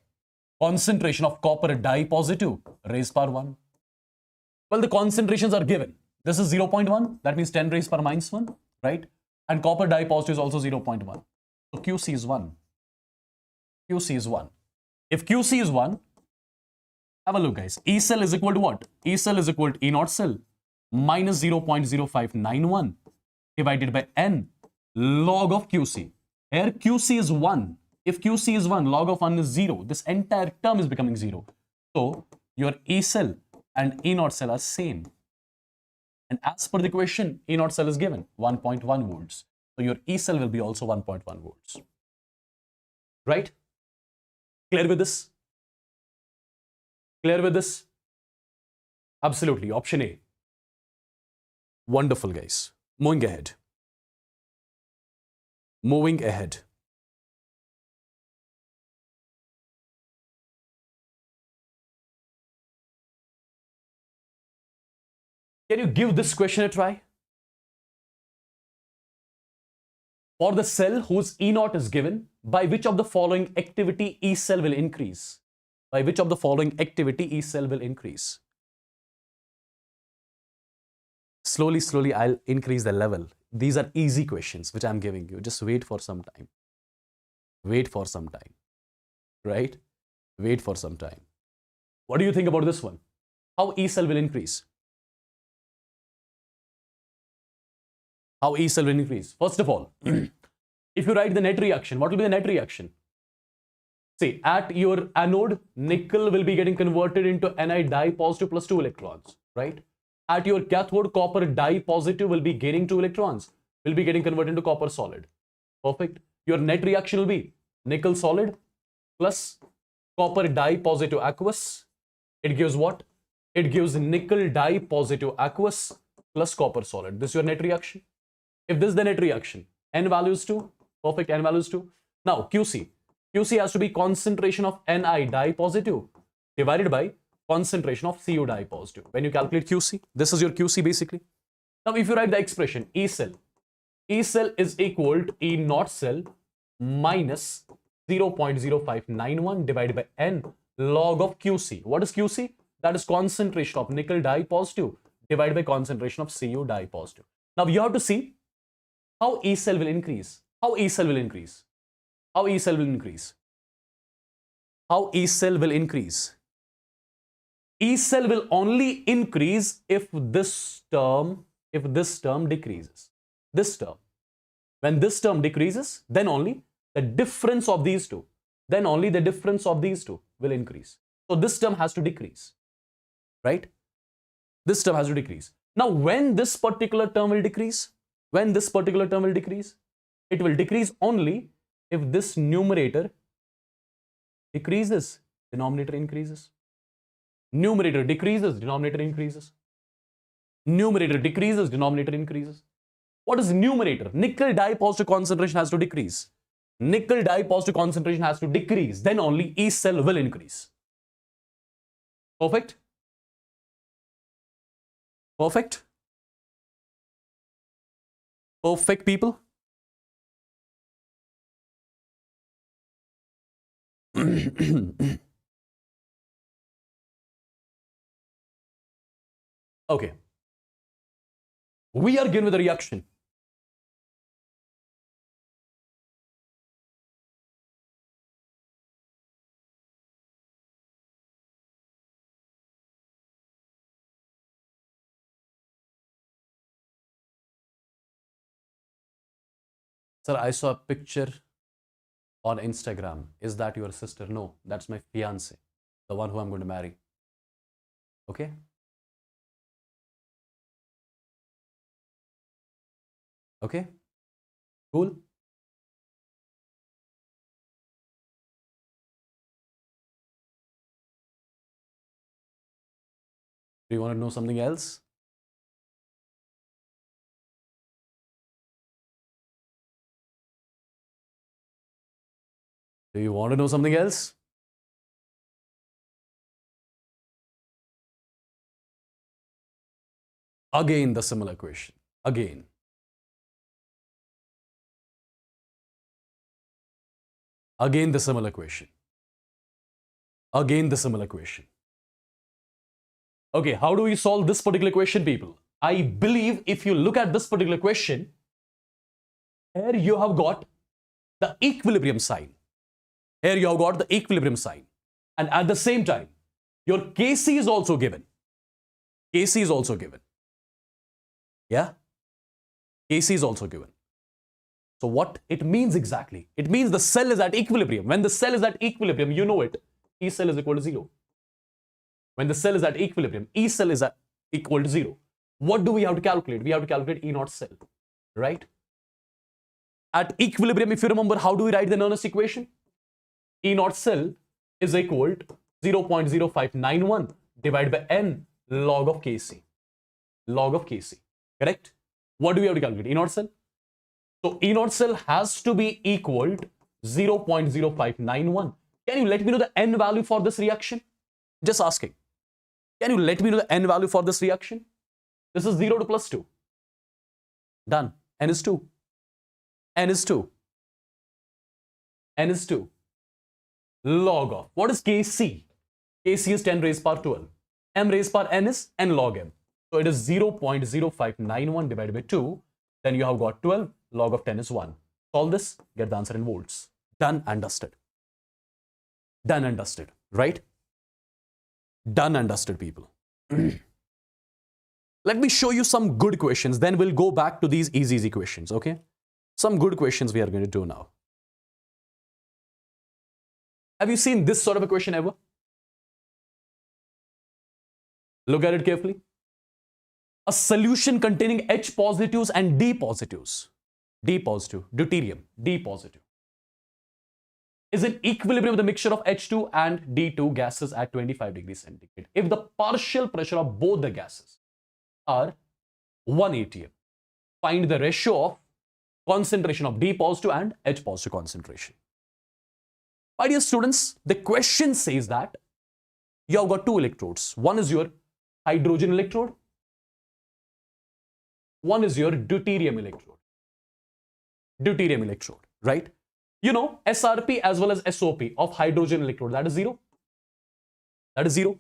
Speaker 1: concentration of copper dye positive raised power 1. Well, the concentrations are given. This is 0.1, that means 10 raised power minus 1, right? And copper dye positive is also 0.1. So QC is 1. QC is 1. If QC is 1, have a look, guys. E cell is equal to what? E cell is equal to E naught cell minus 0.0591 divided by N log of QC. Here QC is 1. If QC is 1, log of 1 is 0. This entire term is becoming 0. So your E cell and E naught cell are same. And as per the question, E naught cell is given 1.1 volts. So your E cell will be also 1.1 volts. Right? Clear with this? Clear with this? Absolutely. Option A. Wonderful, guys. Moving ahead. Moving ahead. Can you give this question a try? For the cell whose E naught is given, by which of the following activity E cell will increase? By which of the following activity E cell will increase? Slowly, slowly, I'll increase the level. These are easy questions which I'm giving you. Just wait for some time. Wait for some time. Right? Wait for some time. What do you think about this one? How E cell will increase? How E cell will increase? First of all, if you write the net reaction, what will be the net reaction? See, at your anode, nickel will be getting converted into Ni dye positive plus 2 electrons, right? At your cathode, copper dye positive will be gaining 2 electrons, will be getting converted into copper solid. Perfect. Your net reaction will be nickel solid plus copper dye positive aqueous. It gives what? It gives nickel dye positive aqueous plus copper solid. This is your net reaction. If this is the net reaction, N values 2, perfect, N values 2. Now, QC. QC has to be concentration of Ni dye positive divided by concentration of Cu dye positive. When you calculate QC, this is your QC basically. Now, if you write the expression E cell is equal to E naught cell minus 0.0591 divided by N log of QC. What is QC? That is concentration of nickel dye positive divided by concentration of Cu dye positive. Now, you have to see how E cell will increase. How E cell will increase. How E cell will increase. How E cell will increase. E cell will only increase if this term decreases. This term. When this term decreases, then only the difference of these two, will increase. So this term has to decrease. Right? This term has to decrease. Now, when this particular term will decrease, it will decrease only if this numerator decreases, denominator increases. Numerator decreases, denominator increases. Numerator decreases, denominator increases. What is numerator? Nickel dye positive concentration has to decrease. Nickel dye positive concentration has to decrease. Then only E cell will increase. Perfect? Perfect? Perfect, people? Okay. We are given with a reaction. Sir, I saw a picture on Instagram. Is that your sister? No, that's my fiance, the one who I'm going to marry. Okay? Okay? Cool? Do you want to know something else? Do you want to know something else? Again, the similar question. Again. Again, the similar question. Again, the similar question. Okay, how do we solve this particular question, people? I believe if you look at this particular question, here you have got the equilibrium sign. Here you have got the equilibrium sign. And at the same time, your Kc is also given. Kc is also given. Yeah? Kc is also given. So what it means exactly? It means the cell is at equilibrium. When the cell is at equilibrium, you know it. E cell is equal to 0. When the cell is at equilibrium, E cell is equal to 0. What do we have to calculate? We have to calculate E naught cell, right? At equilibrium, if you remember, how do we write the Nernst equation? E naught cell is equal to 0.0591 divided by n log of Kc. Log of Kc, correct? What do we have to calculate? E naught cell. So E naught cell has to be equal to 0.0591. Can you let me know the n value for this reaction? Just asking. Can you let me know the n value for this reaction? This is 0 to plus 2. Done. N is 2. N is 2. N is 2. Log of. What is Kc? Kc is 10 raised power 12. M raised power n is n log m. So it is 0.0591 divided by 2. Then you have got 12. Log of 10 is 1. Solve this. Get the answer in volts. Done and dusted. Done and dusted. Right? Done and dusted, people. Let me show you some good questions. Then we'll go back to these easy questions. Okay? Some good questions we are going to do now. Have you seen this sort of a question ever? Look at it carefully. A solution containing H positives and D positives. D positive, deuterium, D positive, is in equilibrium with the mixture of H2 and D2 gases at 25 degrees centigrade. If the partial pressure of both the gases are 1 atm, find the ratio of concentration of D positive and H positive concentration. My dear students, the question says that you have got two electrodes. One is your hydrogen electrode. One is your deuterium electrode. Deuterium electrode, right? You know, SRP as well as SOP of hydrogen electrode, that is 0. That is 0.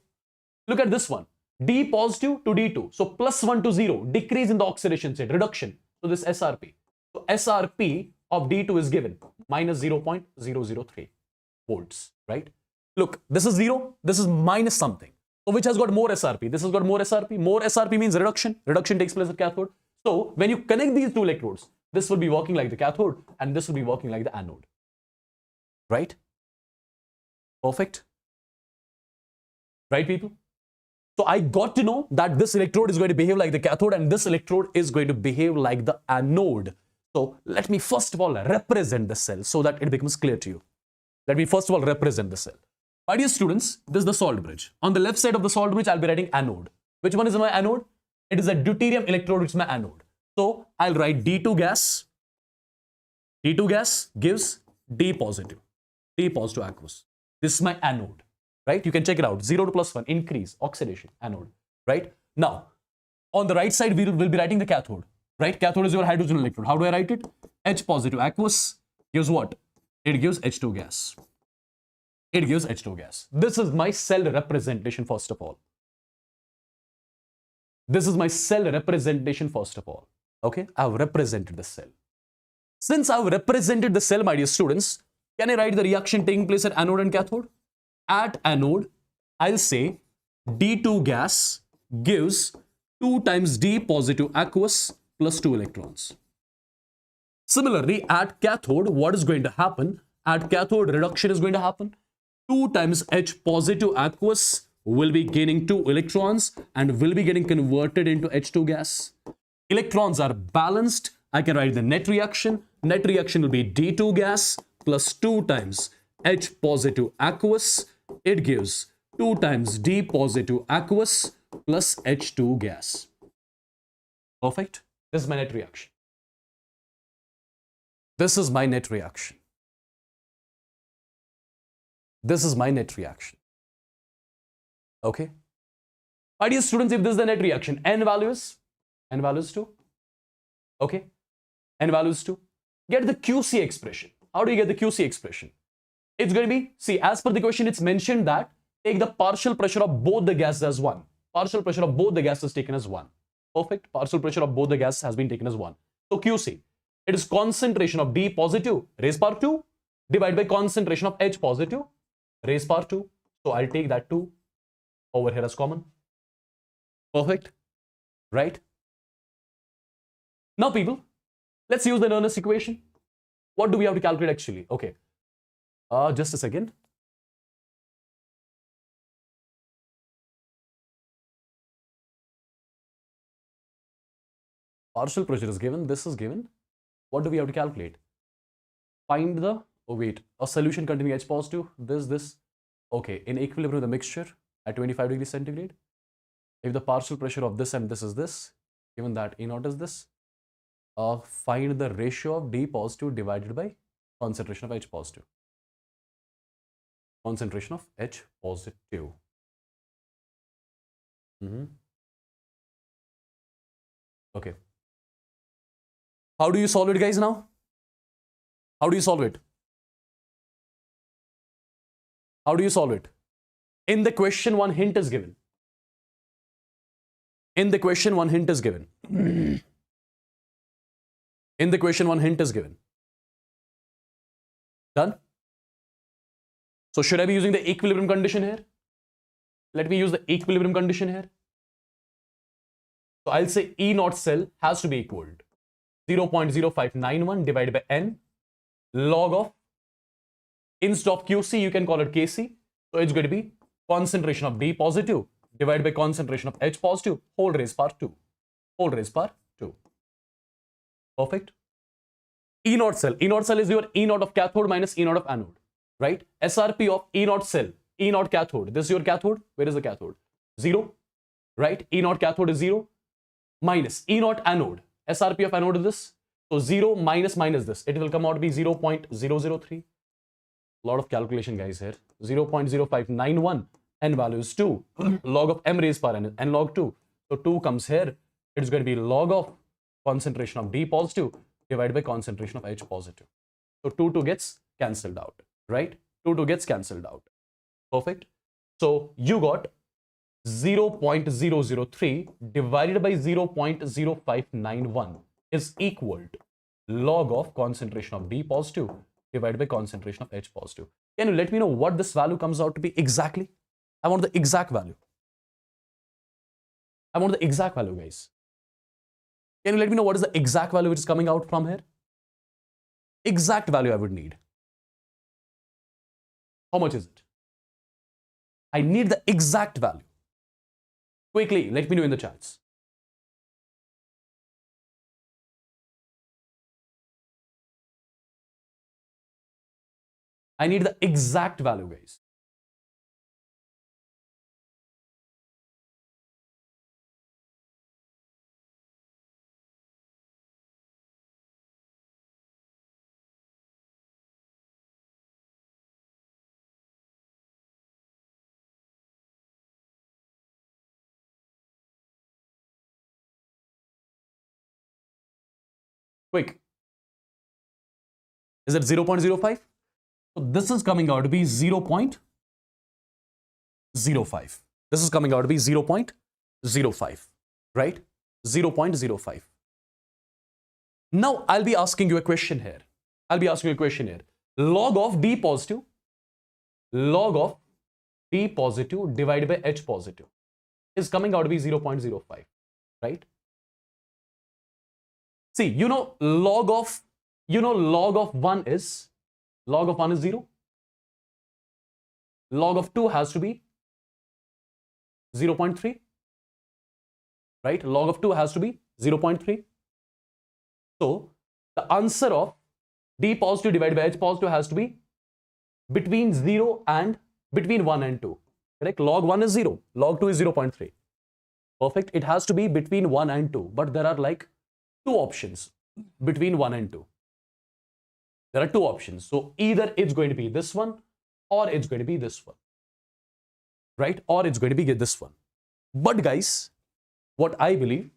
Speaker 1: Look at this one. D positive to D2. So plus 1 to 0. Decrease in the oxidation state. Reduction. So this SRP. So SRP of D2 is given. Minus 0.003 volts, right? Look, this is 0. This is minus something. So which has got more SRP? This has got more SRP. More SRP means reduction. Reduction takes place at cathode. So when you connect these two electrodes, this will be working like the cathode and this will be working like the anode. Right? Perfect. Right, people? So I got to know that this electrode is going to behave like the cathode and this electrode is going to behave like the anode. So let me first of all represent the cell so that it becomes clear to you. Let me first of all represent the cell. My dear students, this is the salt bridge. On the left side of the salt bridge, I'll be writing anode. Which one is my anode? It is a deuterium electrode, which is my anode. So I'll write D2 gas. D2 gas gives D positive. D positive aqueous. This is my anode, right? You can check it out. 0 to plus 1, increase, oxidation, anode, right? Now, on the right side, we'll be writing the cathode, right? Cathode is your hydrogen electrode. How do I write it? H positive aqueous gives what? It gives H2 gas. It gives H2 gas. This is my cell representation, first of all. This is my cell representation, first of all. Okay, I've represented the cell. Since I've represented the cell, my dear students, can I write the reaction taking place at anode and cathode? At anode, I'll say D2 gas gives 2 times D positive aqueous plus 2 electrons. Similarly, at cathode, what is going to happen? At cathode, reduction is going to happen. 2 times H positive aqueous will be gaining 2 electrons and will be getting converted into H2 gas. Electrons are balanced. I can write the net reaction. Net reaction will be D2 gas plus 2 times H positive aqueous. It gives 2 times D positive aqueous plus H2 gas. Perfect. This is my net reaction. This is my net reaction. This is my net reaction. Okay. My dear students, if this is the net reaction, n value is 2. Okay. N value is 2. Get the QC expression. How do you get the QC expression? It's going to be, see, as per the question, it's mentioned that take the partial pressure of both the gases as 1. Partial pressure of both the gases taken as 1. Perfect. Partial pressure of both the gases has been taken as 1. So QC, it is concentration of D positive raised power 2 divided by concentration of H positive raised power 2. So I'll take that 2 over here as common. Perfect. Right? Now people, let's use the Nernst equation. What do we have to calculate actually? Okay. Just a second. Partial pressure is given. This is given. What do we have to calculate? Find the, oh wait, a solution containing H positive, this. Okay, in equilibrium of the mixture at 25 degrees centigrade, if the partial pressure of this and this is this, given that E naught is this, find the ratio of D positive divided by concentration of H positive. Concentration of H positive. Okay. How do you solve it, guys, now? How do you solve it? How do you solve it? In the question, one hint is given. In the question, one hint is given. In the question, one hint is given. Done? So should I be using the equilibrium condition here? Let me use the equilibrium condition here. So I'll say E naught cell has to be equal to 0.0591 divided by N log of, instead of QC, you can call it KC. So it's going to be concentration of D positive divided by concentration of H positive whole raised power 2. Whole raised power 2. Perfect. E naught cell. E naught cell is your E naught of cathode minus E naught of anode. Right? SRP of E naught cell. E naught cathode. This is your cathode. Where is the cathode? 0. Right? E naught cathode is 0. Minus E naught anode. SRP of anode is this. So 0 minus this. It will come out to be 0.003. Lot of calculation, guys, here. 0.0591. N value is 2. Log of M raised power n log 2. So 2 comes here. It's going to be log of concentration of D positive divided by concentration of H positive. So 2 gets cancelled out. Right? 2 gets cancelled out. Perfect. So you got 0.003 divided by 0.0591 is equal to log of concentration of D positive divided by concentration of H positive. Can you let me know what this value comes out to be exactly? I want the exact value. I want the exact value, guys. Can you let me know what is the exact value which is coming out from here? Exact value I would need. How much is it? I need the exact value. Quickly, let me know in the chats. I need the exact value, guys. Quick. Is it 0.05? So this is coming out to be 0.05. This is coming out to be 0.05, right? 0.05. Now I'll be asking you a question here. Log of D positive divided by H positive is coming out to be 0.05, right? See, log of 1 is 0. Log of 2 has to be 0.3. Right? Log of 2 has to be 0.3. So, the answer of D positive divided by H positive has to be between 1 and 2. Correct? Log 1 is 0. Log 2 is 0.3. Perfect. It has to be between 1 and 2, but there are like two options between 1 and 2. There are two options. So either it's going to be this one or it's going to be this one, right? Or it's going to be this one. But guys, what I believe,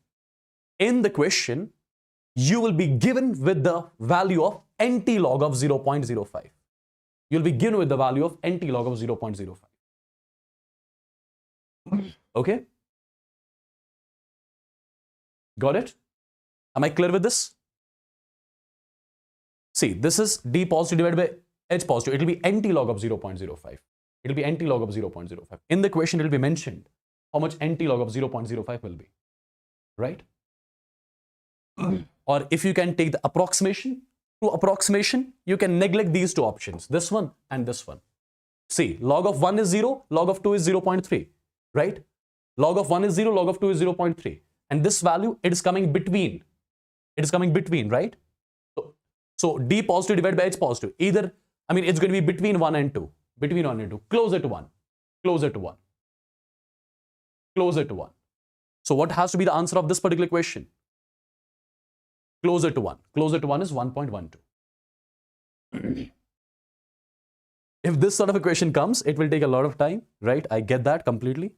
Speaker 1: in the question, you will be given with the value of NT log of 0.05. You'll be given with the value of NT log of 0.05. Okay? Got it? Am I clear with this? See, this is D positive divided by H positive. It will be NT log of 0.05. It will be NT log of 0.05. In the question, it will be mentioned how much NT log of 0.05 will be. Right? Or if you can take the approximation, to approximation, you can neglect these two options, this one and this one. See, log of 1 is 0, log of 2 is 0.3, right? Log of 1 is 0, log of 2 is 0.3. And this value, it is coming between. It is coming between, right? So D positive divided by H positive. Either, I mean, it's going to be between 1 and 2. Between 1 and 2. Closer to 1. Closer to 1. Closer to 1. So what has to be the answer of this particular question? Closer to 1. Closer to 1 is 1.12. If this sort of a question comes, it will take a lot of time, right? I get that completely.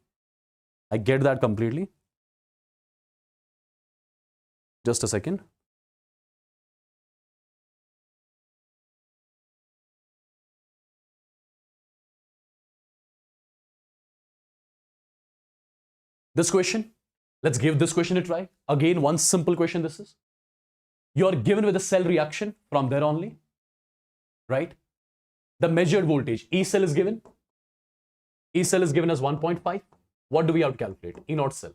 Speaker 1: I get that completely. Just a second. This question, let's give this question a try. Again, one simple question this is. You are given with a cell reaction from there only, right? The measured voltage, E cell is given. E cell is given as 1.5. What do we have to calculate? E naught cell.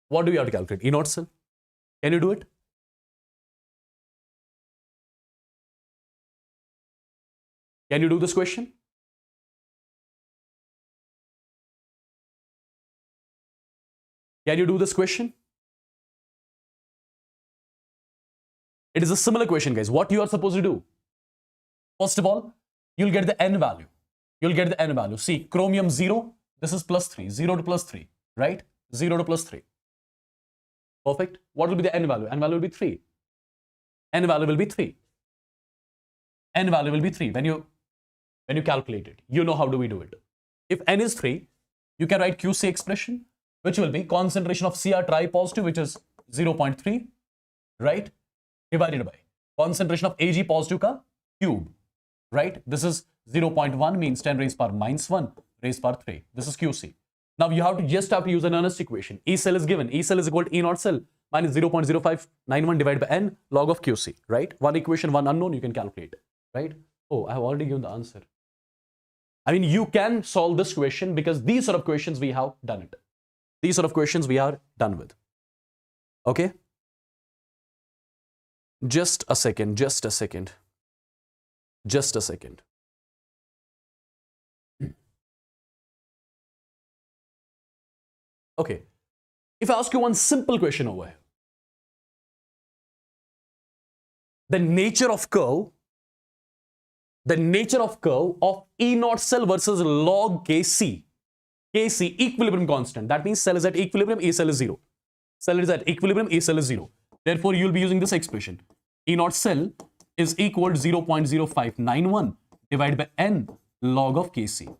Speaker 1: What do we have to calculate? E naught cell. Can you do it? Can you do this question? Can you do this question? It is a similar question, guys. What you are supposed to do? First of all, you'll get the N value. You'll get the N value. See, chromium 0, this is plus 3. 0 to plus 3, right? 0 to plus 3. Perfect. What will be the N value? N value will be 3. N value will be 3. N value will be 3. When you calculate it, you know how do we do it. If N is 3, you can write QC expression, which will be concentration of Cr tri positive, which is 0.3, right? Divided by concentration of Ag positive ka cube, right? This is 0.1 means 10 raised power minus 1 raised power 3. This is QC. Now you have to use a Nernst equation. E cell is given. E cell is equal to E naught cell minus 0.0591 divided by N log of QC, right? One equation, one unknown, you can calculate, right? Oh, I have already given the answer. I mean, you can solve this question because these sort of questions we have done it. These sort of questions we are done with. Okay? Just a second, just a second. Just a second. Okay. If I ask you one simple question over here. The nature of curve of E naught cell versus log Kc. Kc, equilibrium constant. That means cell is at equilibrium, E cell is 0. Cell is at equilibrium, E cell is 0. Therefore, you will be using this expression. E naught cell is equal to 0.0591 divided by N log of Kc.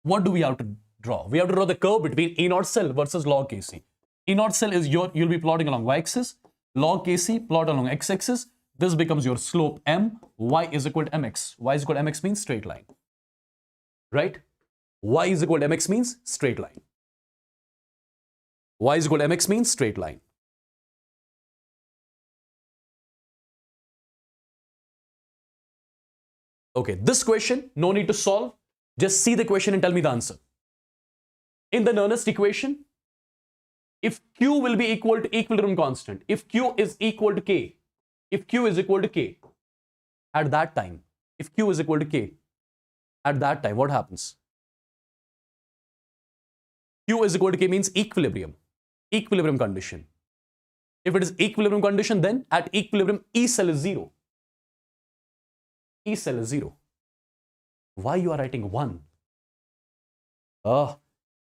Speaker 1: What do we have to draw? We have to draw the curve between E naught cell versus log Kc. E naught cell is you'll be plotting along y-axis. Log Kc, plot along x-axis. This becomes your slope m. Y is equal to mx. Y is equal to mx means straight line. Right? Y is equal to mx means straight line. Y is equal to mx means straight line. Okay, this question, no need to solve. Just see the question and tell me the answer. In the Nernst equation, if Q will be equal to equilibrium constant, if Q is equal to K, if Q is equal to K, at that time, if Q is equal to K, at that time, what happens? Q is equal to K means equilibrium, equilibrium condition. If it is equilibrium condition, then at equilibrium, E cell is 0. E cell is 0. Why you are writing 1?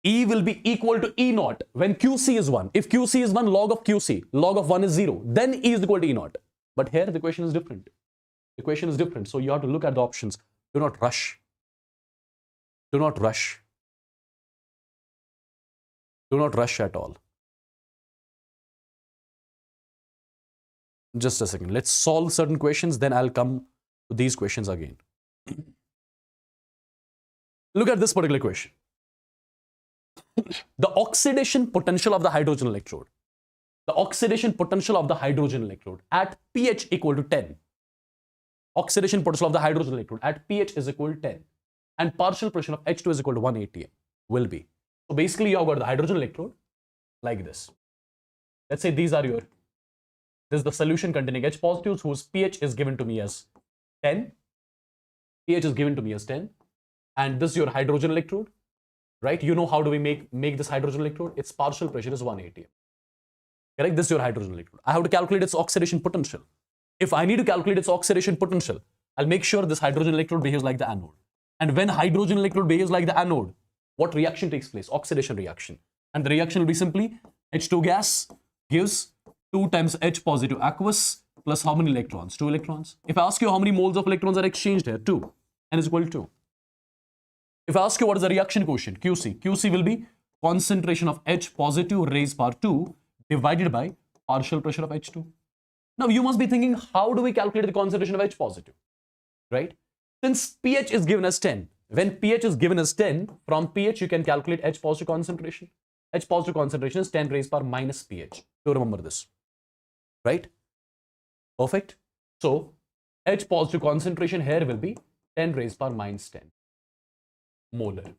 Speaker 1: E will be equal to E naught when QC is 1. If QC is 1, log of QC, log of 1 is 0. Then E is equal to E naught. But here the equation is different. The equation is different. So you have to look at the options. Do not rush. Do not rush. Do not rush at all. Just a second. Let's solve certain questions. Then I'll come to these questions again. Look at this particular question. The oxidation potential of the hydrogen electrode. The oxidation potential of the hydrogen electrode at pH equal to 10. Oxidation potential of the hydrogen electrode at pH is equal to 10. And partial pressure of H2 is equal to 1 atm will be. So basically you have got the hydrogen electrode like this. Let's say this is the solution containing H positives whose pH is given to me as 10. pH is given to me as 10. And this is your hydrogen electrode. Right? You know how do we make this hydrogen electrode? Its partial pressure is 1 atm. Correct? This is your hydrogen electrode. I have to calculate its oxidation potential. If I need to calculate its oxidation potential, I'll make sure this hydrogen electrode behaves like the anode. And when hydrogen electrode behaves like the anode, what reaction takes place? Oxidation reaction. And the reaction will be simply H2 gas gives 2 times H positive aqueous plus how many electrons? 2 electrons. If I ask you how many moles of electrons are exchanged here, 2. N is equal to 2. If I ask you what is the reaction quotient, QC, QC will be concentration of H positive raised power 2 divided by partial pressure of H2. Now you must be thinking, how do we calculate the concentration of H positive, right? Since pH is given as 10, when pH is given as 10, from pH you can calculate H positive concentration. H positive concentration is 10 raised power minus pH. So remember this, right? Perfect. So H positive concentration here will be 10 raised power minus 10. Molar.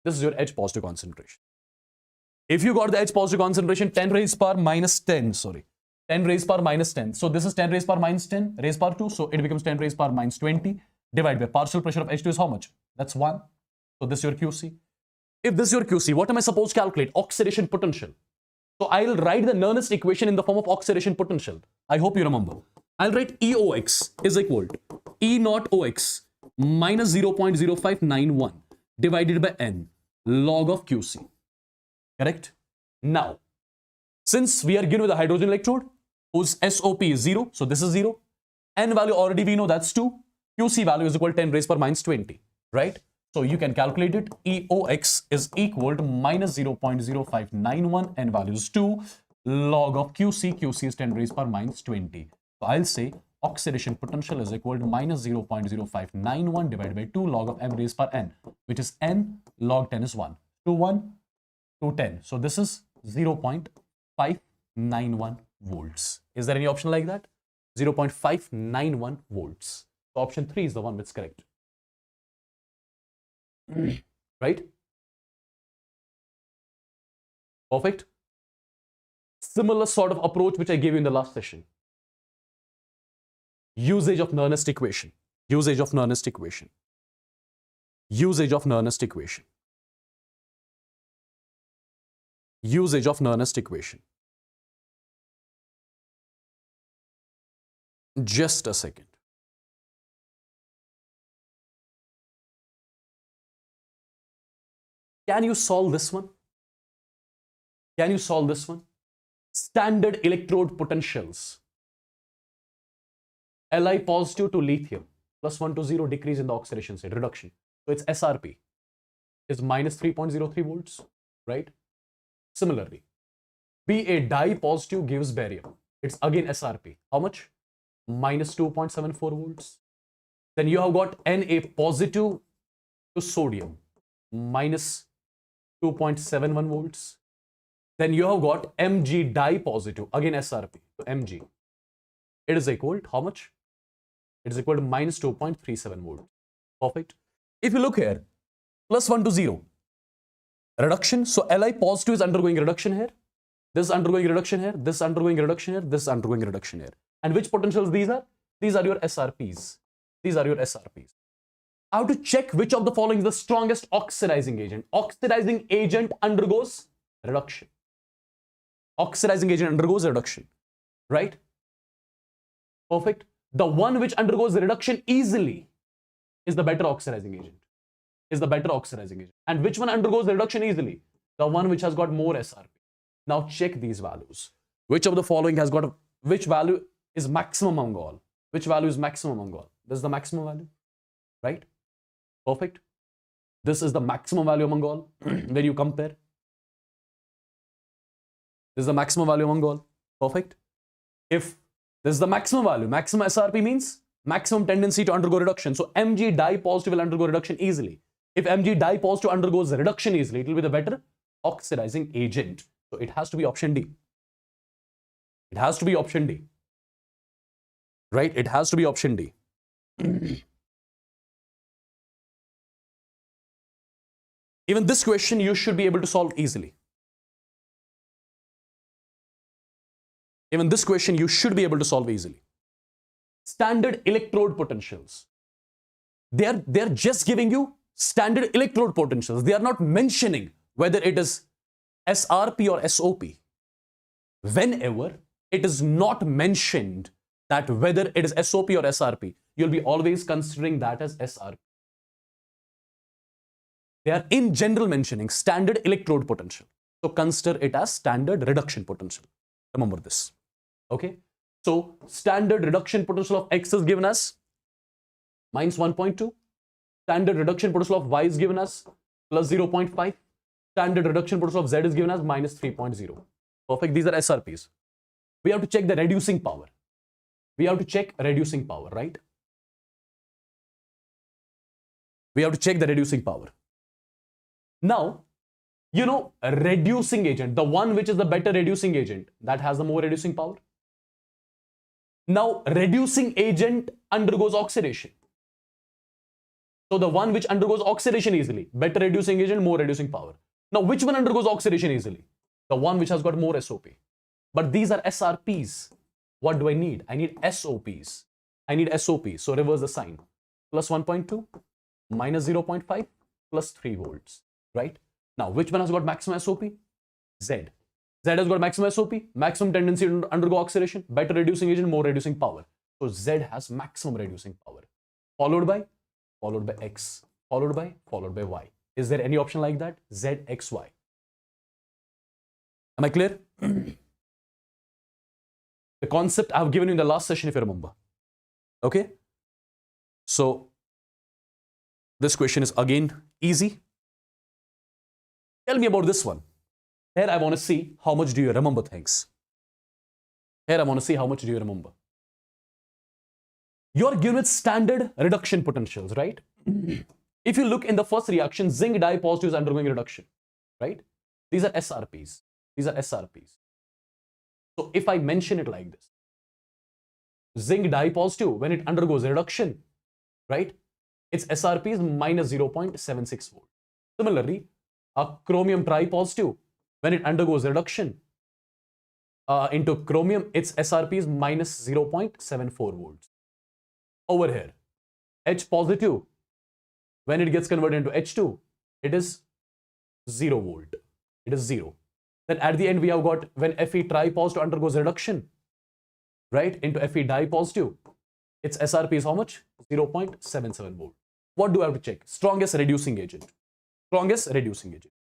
Speaker 1: This is your H positive concentration. If you got the H positive concentration 10 raised power minus 10, 10 raised power minus 10. So this is 10 raised power minus 10 raised power 2. So it becomes 10 raised power minus 20 divided by partial pressure of H2 is how much? That's 1. So this is your QC. If this is your QC, what am I supposed to calculate? Oxidation potential. So I'll write the Nernst equation in the form of oxidation potential. I hope you remember. I'll write EOX is equal to E naught OX minus 0.0591 divided by N log of QC. Correct? Now, since we are given with a hydrogen electrode whose SOP is 0, so this is 0. N value already we know that's 2. QC value is equal to 10 raised power minus 20. Right? So you can calculate it. EOX is equal to minus 0.0591. N value is 2. Log of QC. QC is 10 raised power minus 20. So I'll say oxidation potential is equal to minus 0.0591 divided by 2 log of m raised power n, which is n log 10 is 1. 2, 1, 2, 10. So this is 0.591 volts. Is there any option like that? 0.591 volts. So option 3 is the one which is correct. Right? Perfect. Similar sort of approach which I gave you in the last session. Usage of Nernst equation. Usage of Nernst equation. Usage of Nernst equation. Usage of Nernst equation. Just a second. Can you solve this one? Can you solve this one? Standard electrode potentials. Li positive to lithium plus 1 to 0 decrease in the oxidation state, reduction. So its SRP is minus 3.03 volts, right? Similarly, Ba di positive gives barium. It's again SRP. How much? Minus 2.74 volts. Then you have got Na positive to sodium, minus 2.71 volts. Then you have got Mg di positive, again SRP to Mg. It is equal to how much? It is equal to minus 2.37 volts. Perfect. If you look here, plus 1 to 0, reduction. So Li positive is undergoing reduction here. This is undergoing reduction here. This is undergoing reduction here. This is undergoing reduction here. And which potentials these are? These are your SRPs. These are your SRPs. I have to check which of the following is the strongest oxidizing agent. Oxidizing agent undergoes reduction. Oxidizing agent undergoes reduction. Right? Perfect. The one which undergoes reduction easily is the better oxidizing agent. Is the better oxidizing agent. And which one undergoes reduction easily? The one which has got more SRP. Now check these values. Which of the following has got which value is maximum among all? Which value is maximum among all? This is the maximum value, right? Perfect. This is the maximum value among all. When you compare, this is the maximum value among all. Perfect. If this is the maximum value, maximum SRP means maximum tendency to undergo reduction. So Mg dye positive will undergo reduction easily. If Mg dye positive undergoes reduction easily, it will be the better oxidizing agent. So it has to be option D. It has to be option D. Right? It has to be option D. Even this question you should be able to solve easily. Even this question you should be able to solve easily. Standard electrode potentials. They're just giving you standard electrode potentials. They are not mentioning whether it is SRP or SOP. Whenever it is not mentioned that whether it is SOP or SRP, you'll be always considering that as SRP. They are in general mentioning standard electrode potential. So consider it as standard reduction potential. Remember this. Okay. So standard reduction potential of X is given as minus 1.2. Standard reduction potential of Y is given as plus 0.5. Standard reduction potential of Z is given as minus 3.0. Perfect. These are SRPs. We have to check the reducing power. We have to check reducing power, right? We have to check the reducing power. Now, you know, a reducing agent, the one which is the better reducing agent, that has the more reducing power. Now, reducing agent undergoes oxidation. So the one which undergoes oxidation easily, better reducing agent, more reducing power. Now, which one undergoes oxidation easily? The one which has got more SOP. But these are SRPs. What do I need? I need SOPs. I need SOPs. So reverse the sign. Plus 1.2, minus 0.5, plus 3 volts. Right? Now, which one has got maximum SOP? Z. Z has got maximum SOP, maximum tendency to undergo oxidation, better reducing agent, more reducing power. So Z has maximum reducing power. Followed by X, followed by Y. Is there any option like that? Z, X, Y. Am I clear? The concept I have given you in the last session, if you remember. Okay? So, this question is again easy. Tell me about this one. Here I want to see how much do you remember things. Here I want to see how much do you remember. You're given with standard reduction potentials, right? If you look in the first reaction, zinc dye positive is undergoing reduction, right? These are SRPs. These are SRPs. So if I mention it like this, zinc dye positive, when it undergoes reduction, right? Its SRP is minus 0.76 volt. Similarly, a chromium tripositive, when it undergoes reduction into chromium, its SRP is minus 0.74 volts. Over here, H positive, when it gets converted into H2, it is 0 volt. It is 0. Then at the end, we have got when Fe tripositive undergoes reduction, right, into Fe dipositive, its SRP is how much? 0.77 volt. What do I have to check? Strongest reducing agent. Strongest reducing agent.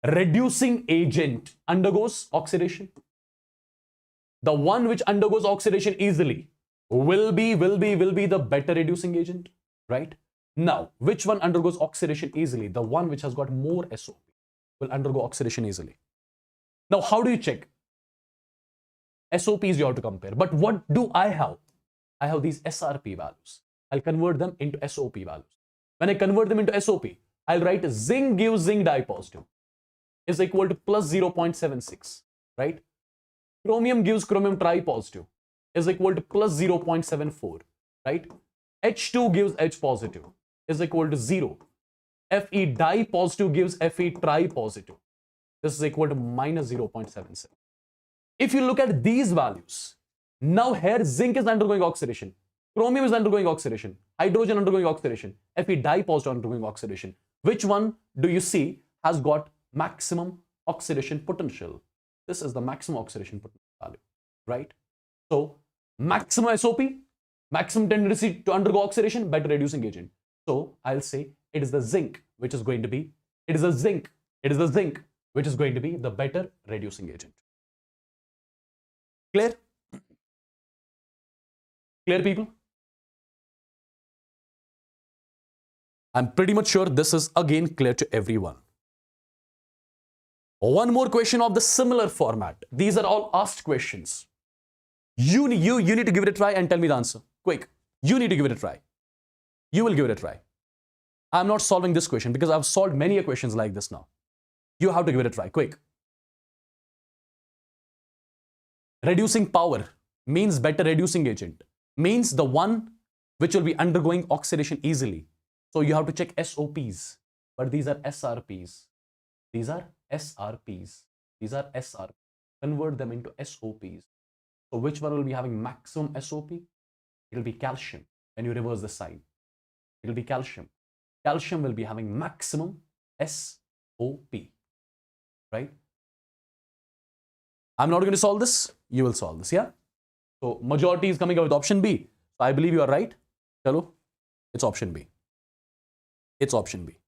Speaker 1: Reducing agent undergoes oxidation. The one which undergoes oxidation easily will be the better reducing agent, right? Now, which one undergoes oxidation easily? The one which has got more SOP will undergo oxidation easily. Now, how do you check? SOPs you have to compare. But what do I have? I have these SRP values. I'll convert them into SOP values. When I convert them into SOP, I'll write zinc gives zinc dye positive is equal to plus 0.76, right? Chromium gives chromium tripositive is equal to plus 0.74, right? H2 gives H positive is equal to 0. Fe dye positive gives Fe tripositive. This is equal to minus 0.77. If you look at these values, now here zinc is undergoing oxidation, chromium is undergoing oxidation, hydrogen undergoing oxidation, Fe dye positive undergoing oxidation. Which one do you see has got maximum oxidation potential? This is the maximum oxidation potential value, right? So maximum SOP, maximum tendency to undergo oxidation, better reducing agent. So I'll say it is the zinc which is going to be, it is the zinc which is going to be the better reducing agent. Clear? Clear, people? I'm pretty much sure this is again clear to everyone. One more question of the similar format. These are all asked questions. You need to give it a try and tell me the answer. Quick. You need to give it a try. You will give it a try. I'm not solving this question because I've solved many questions like this now. You have to give it a try. Quick. Reducing power means better reducing agent. Means the one which will be undergoing oxidation easily. So you have to check SOPs. But these are SRPs. These are SRPs. These are SRPs. Convert them into SOPs. So which one will be having maximum SOP? It will be calcium. When you reverse the sign, it will be calcium. Calcium will be having maximum SOP. Right? I'm not going to solve this. You will solve this, yeah? So majority is coming up with option B. So I believe you are right. Chalo, it's option B. It's option B.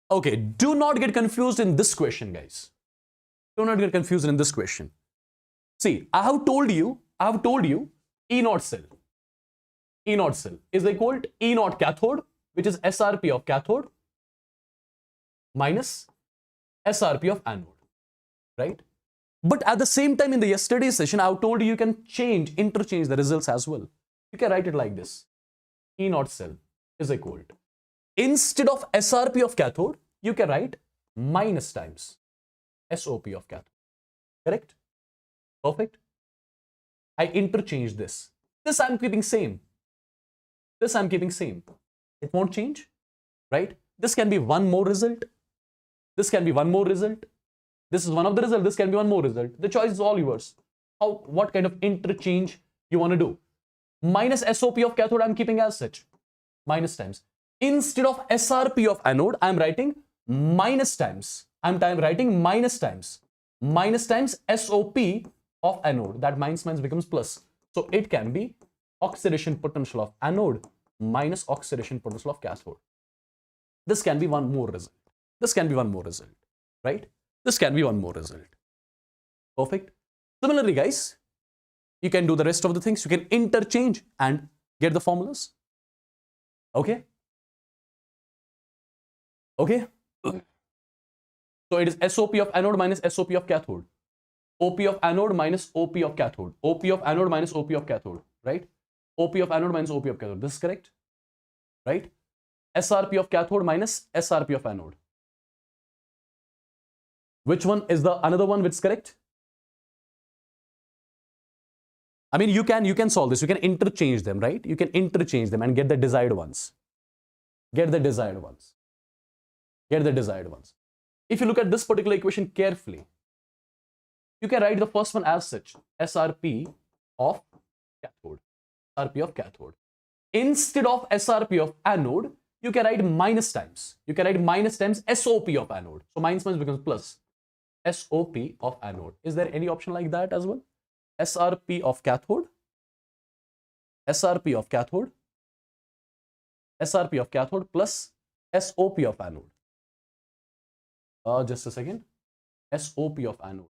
Speaker 1: Okay, do not get confused in this question, guys. Do not get confused in this question. See, I have told you E0 cell. E0 cell is equal to E0 cathode, which is SRP of cathode minus SRP of anode, right? But at the same time, in the yesterday's session, I told you can interchange the results as well. You can write it like this. E0 cell is equal to, instead of SRP of cathode, you can write minus times SOP of cathode. Correct? Perfect. I interchange this. This I'm keeping same. This I'm keeping same. It won't change, right? This can be one more result. This can be one more result. This is one of the results. This can be one more result. The choice is all yours. What kind of interchange you want to do? Minus SOP of cathode I'm keeping as such. Minus times. Instead of SRP of anode, I'm writing minus times. I'm writing minus times. Minus times SOP of anode. That minus becomes plus. So it can be oxidation potential of anode minus oxidation potential of cathode. This can be one more result. This can be one more result. Right? This can be one more result. Perfect. Similarly, guys, you can do the rest of the things. You can interchange and get the formulas. Okay? Okay? So it is SOP of anode minus SOP of cathode. OP of anode minus OP of cathode. OP of anode minus OP of cathode. Right? OP of anode minus OP of cathode. This is correct. Right? SRP of cathode minus SRP of anode. Which one is the another one which is correct? I mean, you can solve this. You can interchange them, right? You can interchange them and get the desired ones. Get the desired ones. Get the desired ones. If you look at this particular equation carefully, you can write the first one as such. SRP of cathode. SRP of cathode. Instead of SRP of anode, you can write minus times. You can write minus times SOP of anode. So minus becomes plus. SOP of anode. Is there any option like that as well? SRP of cathode. SRP of cathode. SRP of cathode plus SOP of anode. Just a second. SOP of anode.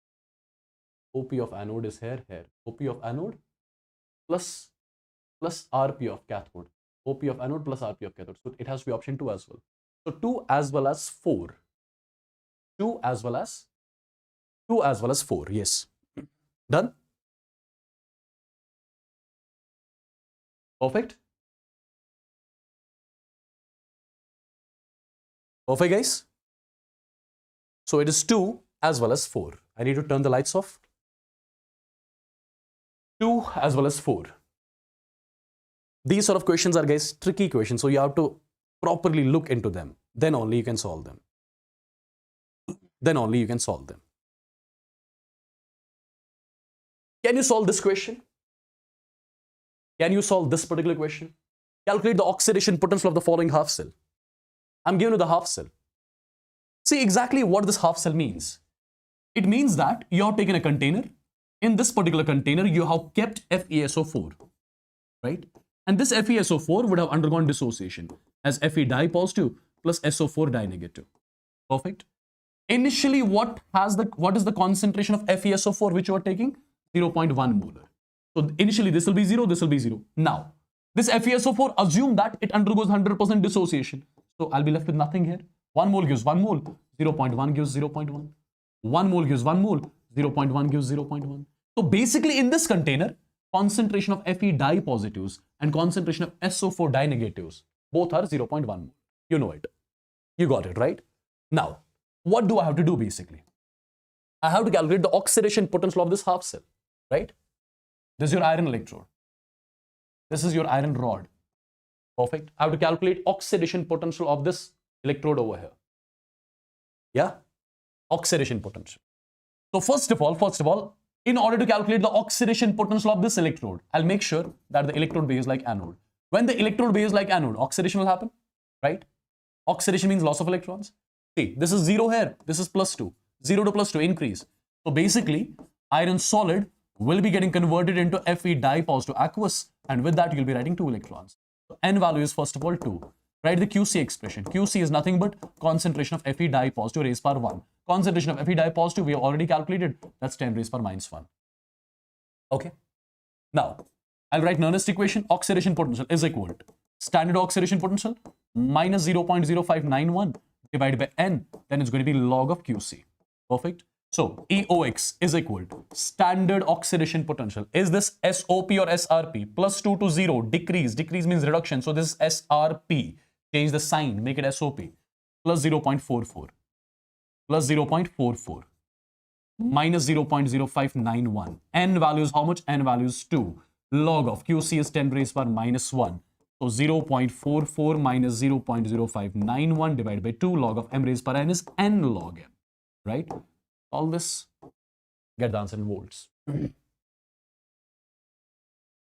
Speaker 1: OP of anode is here. OP of anode plus RP of cathode. OP of anode plus RP of cathode. So it has to be option 2 as well. So 2 as well as 4. 2 as well as 4. Yes. Done? Perfect. Perfect, guys. So it is 2 as well as 4. I need to turn the lights off. 2 as well as 4. These sort of questions are, guys, tricky questions. So you have to properly look into them. Then only you can solve them. Then only you can solve them. Can you solve this question? Can you solve this particular question? Calculate the oxidation potential of the following half cell. I'm giving you the half cell. See exactly what this half cell means. It means that you have taken a container. In this particular container, you have kept FeSO4, right? And this FeSO4 would have undergone dissociation as Fe di positive plus SO4 di negative. Perfect. Initially, what is the concentration of FeSO4 which you are taking? 0.1 molar. So initially this will be 0, this will be 0. Now, this FeSO4, assume that it undergoes 100% dissociation. So I'll be left with nothing here. 1 mole gives 1 mole, 0.1 gives 0.1. 1 mole gives 1 mole, 0.1 gives 0.1. So basically in this container, concentration of Fe di positives and concentration of SO4 di negatives, both are 0.1 mole. You know it. You got it, right? Now, what do I have to do basically? I have to calculate the oxidation potential of this half cell, right? This is your iron electrode. This is your iron rod. Perfect. I have to calculate oxidation potential of this electrode over here. Yeah? Oxidation potential. So first of all, in order to calculate the oxidation potential of this electrode, I'll make sure that the electrode behaves like anode. When the electrode behaves like anode, oxidation will happen, right? Oxidation means loss of electrons. See, this is 0 here, this is +2. 0 to +2, increase. So basically, iron solid will be getting converted into Fe di positive aqueous, and with that, you'll be writing 2 electrons. So N value is first of all 2. Write the QC expression. QC is nothing but concentration of Fe di positive raised power 1. Concentration of Fe di positive, we have already calculated. That's 10 raised power -1. Okay. Now, I'll write Nernst equation. Oxidation potential is equal to standard oxidation potential minus 0.0591 divided by N. Then it's going to be log of QC. Perfect. So, EOX is equal to standard oxidation potential. Is this SOP or SRP? +2 to 0, decrease. Decrease means reduction. So, this is SRP. Change the sign, make it SOP. Plus 0.44. Plus 0.44. Minus 0.0591. N value is how much? N value is 2. Log of QC is 10 raised power -1. So 0.44 minus 0.0591 divided by 2. Log of m raised power n is n log m. Right? All this, get the answer in volts.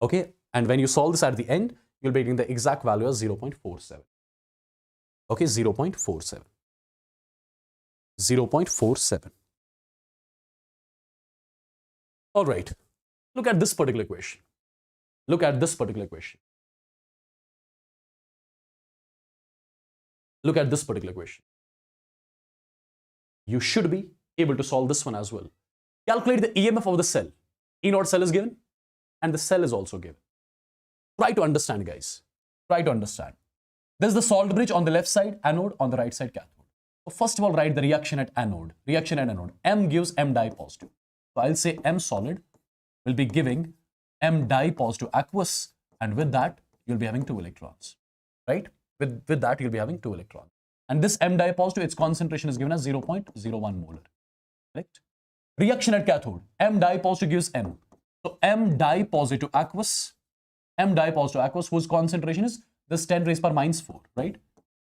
Speaker 1: Okay, and when you solve this at the end, you'll be getting the exact value as 0.47. Okay, 0.47. 0.47. All right, look at this particular equation. Look at this particular equation. Look at this particular equation. You should be able to solve this one as well. Calculate the EMF of the cell. E0 cell is given and the cell is also given. Try to understand, guys. Try to understand. There's the salt bridge on the left side, anode, on the right side, cathode. So first of all, write the reaction at anode. Reaction at anode. M gives M di positive. So I'll say M solid will be giving M di positive aqueous, and with that, you'll be having 2 electrons. Right? With that, you'll be having 2 electrons. And this M di positive, its concentration is given as 0.01 molar. Correct? Reaction at cathode. M di positive gives M. So M di positive aqueous, whose concentration is this 10 raised power -4, right?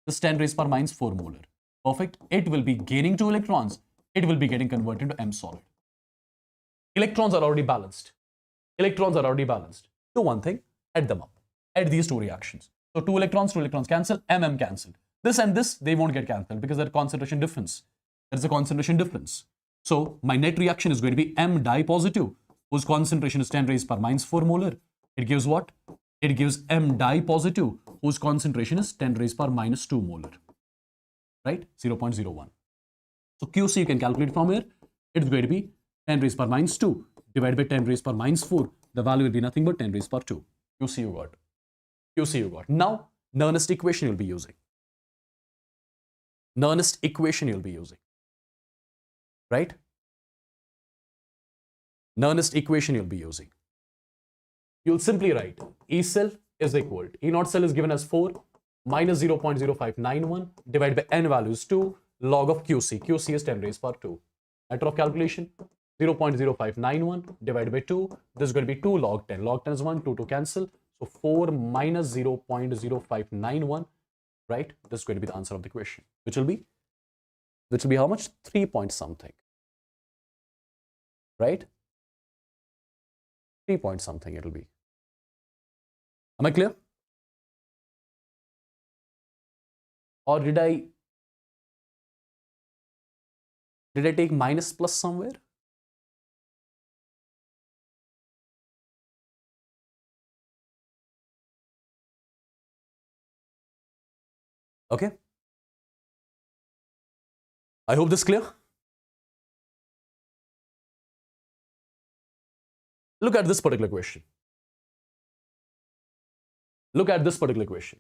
Speaker 1: This 10 raised power -4 molar. Perfect. It will be gaining 2 electrons. It will be getting converted into M solid. Electrons are already balanced. Electrons are already balanced. Do one thing, add them up. Add these 2 reactions. So 2 electrons cancel, MM cancel. This and this, they won't get cancelled because there's a concentration difference. There's a concentration difference. So my net reaction is going to be M di positive, whose concentration is 10 raised power -4 molar. It gives what? It gives M di positive, whose concentration is 10 raised power -2 molar. Right? 0.01. So QC you can calculate from here. It's going to be 10 raised power -2 divided by 10 raised power -4. The value will be nothing but 10 raised power 2. QC you got. QC you got. Now, Nernst equation you'll be using. Nernst equation you'll be using. Right? Nernst equation you'll be using. You'll simply write E cell is equal to E0 cell is given as 4 minus 0.0591 divided by N value is 2 log of QC. QC is 10 raised power 2. Matter of calculation, 0.0591 divided by 2. This is going to be 2 log 10. Log 10 is 1, 2 to cancel. So 4 minus 0.0591, right? This is going to be the answer of the question, which will be how much? 3 point something, right? 3 point something it'll be. Am I clear? Or did I take minus plus somewhere? Okay. I hope this is clear. Look at this particular question. Look at this particular question.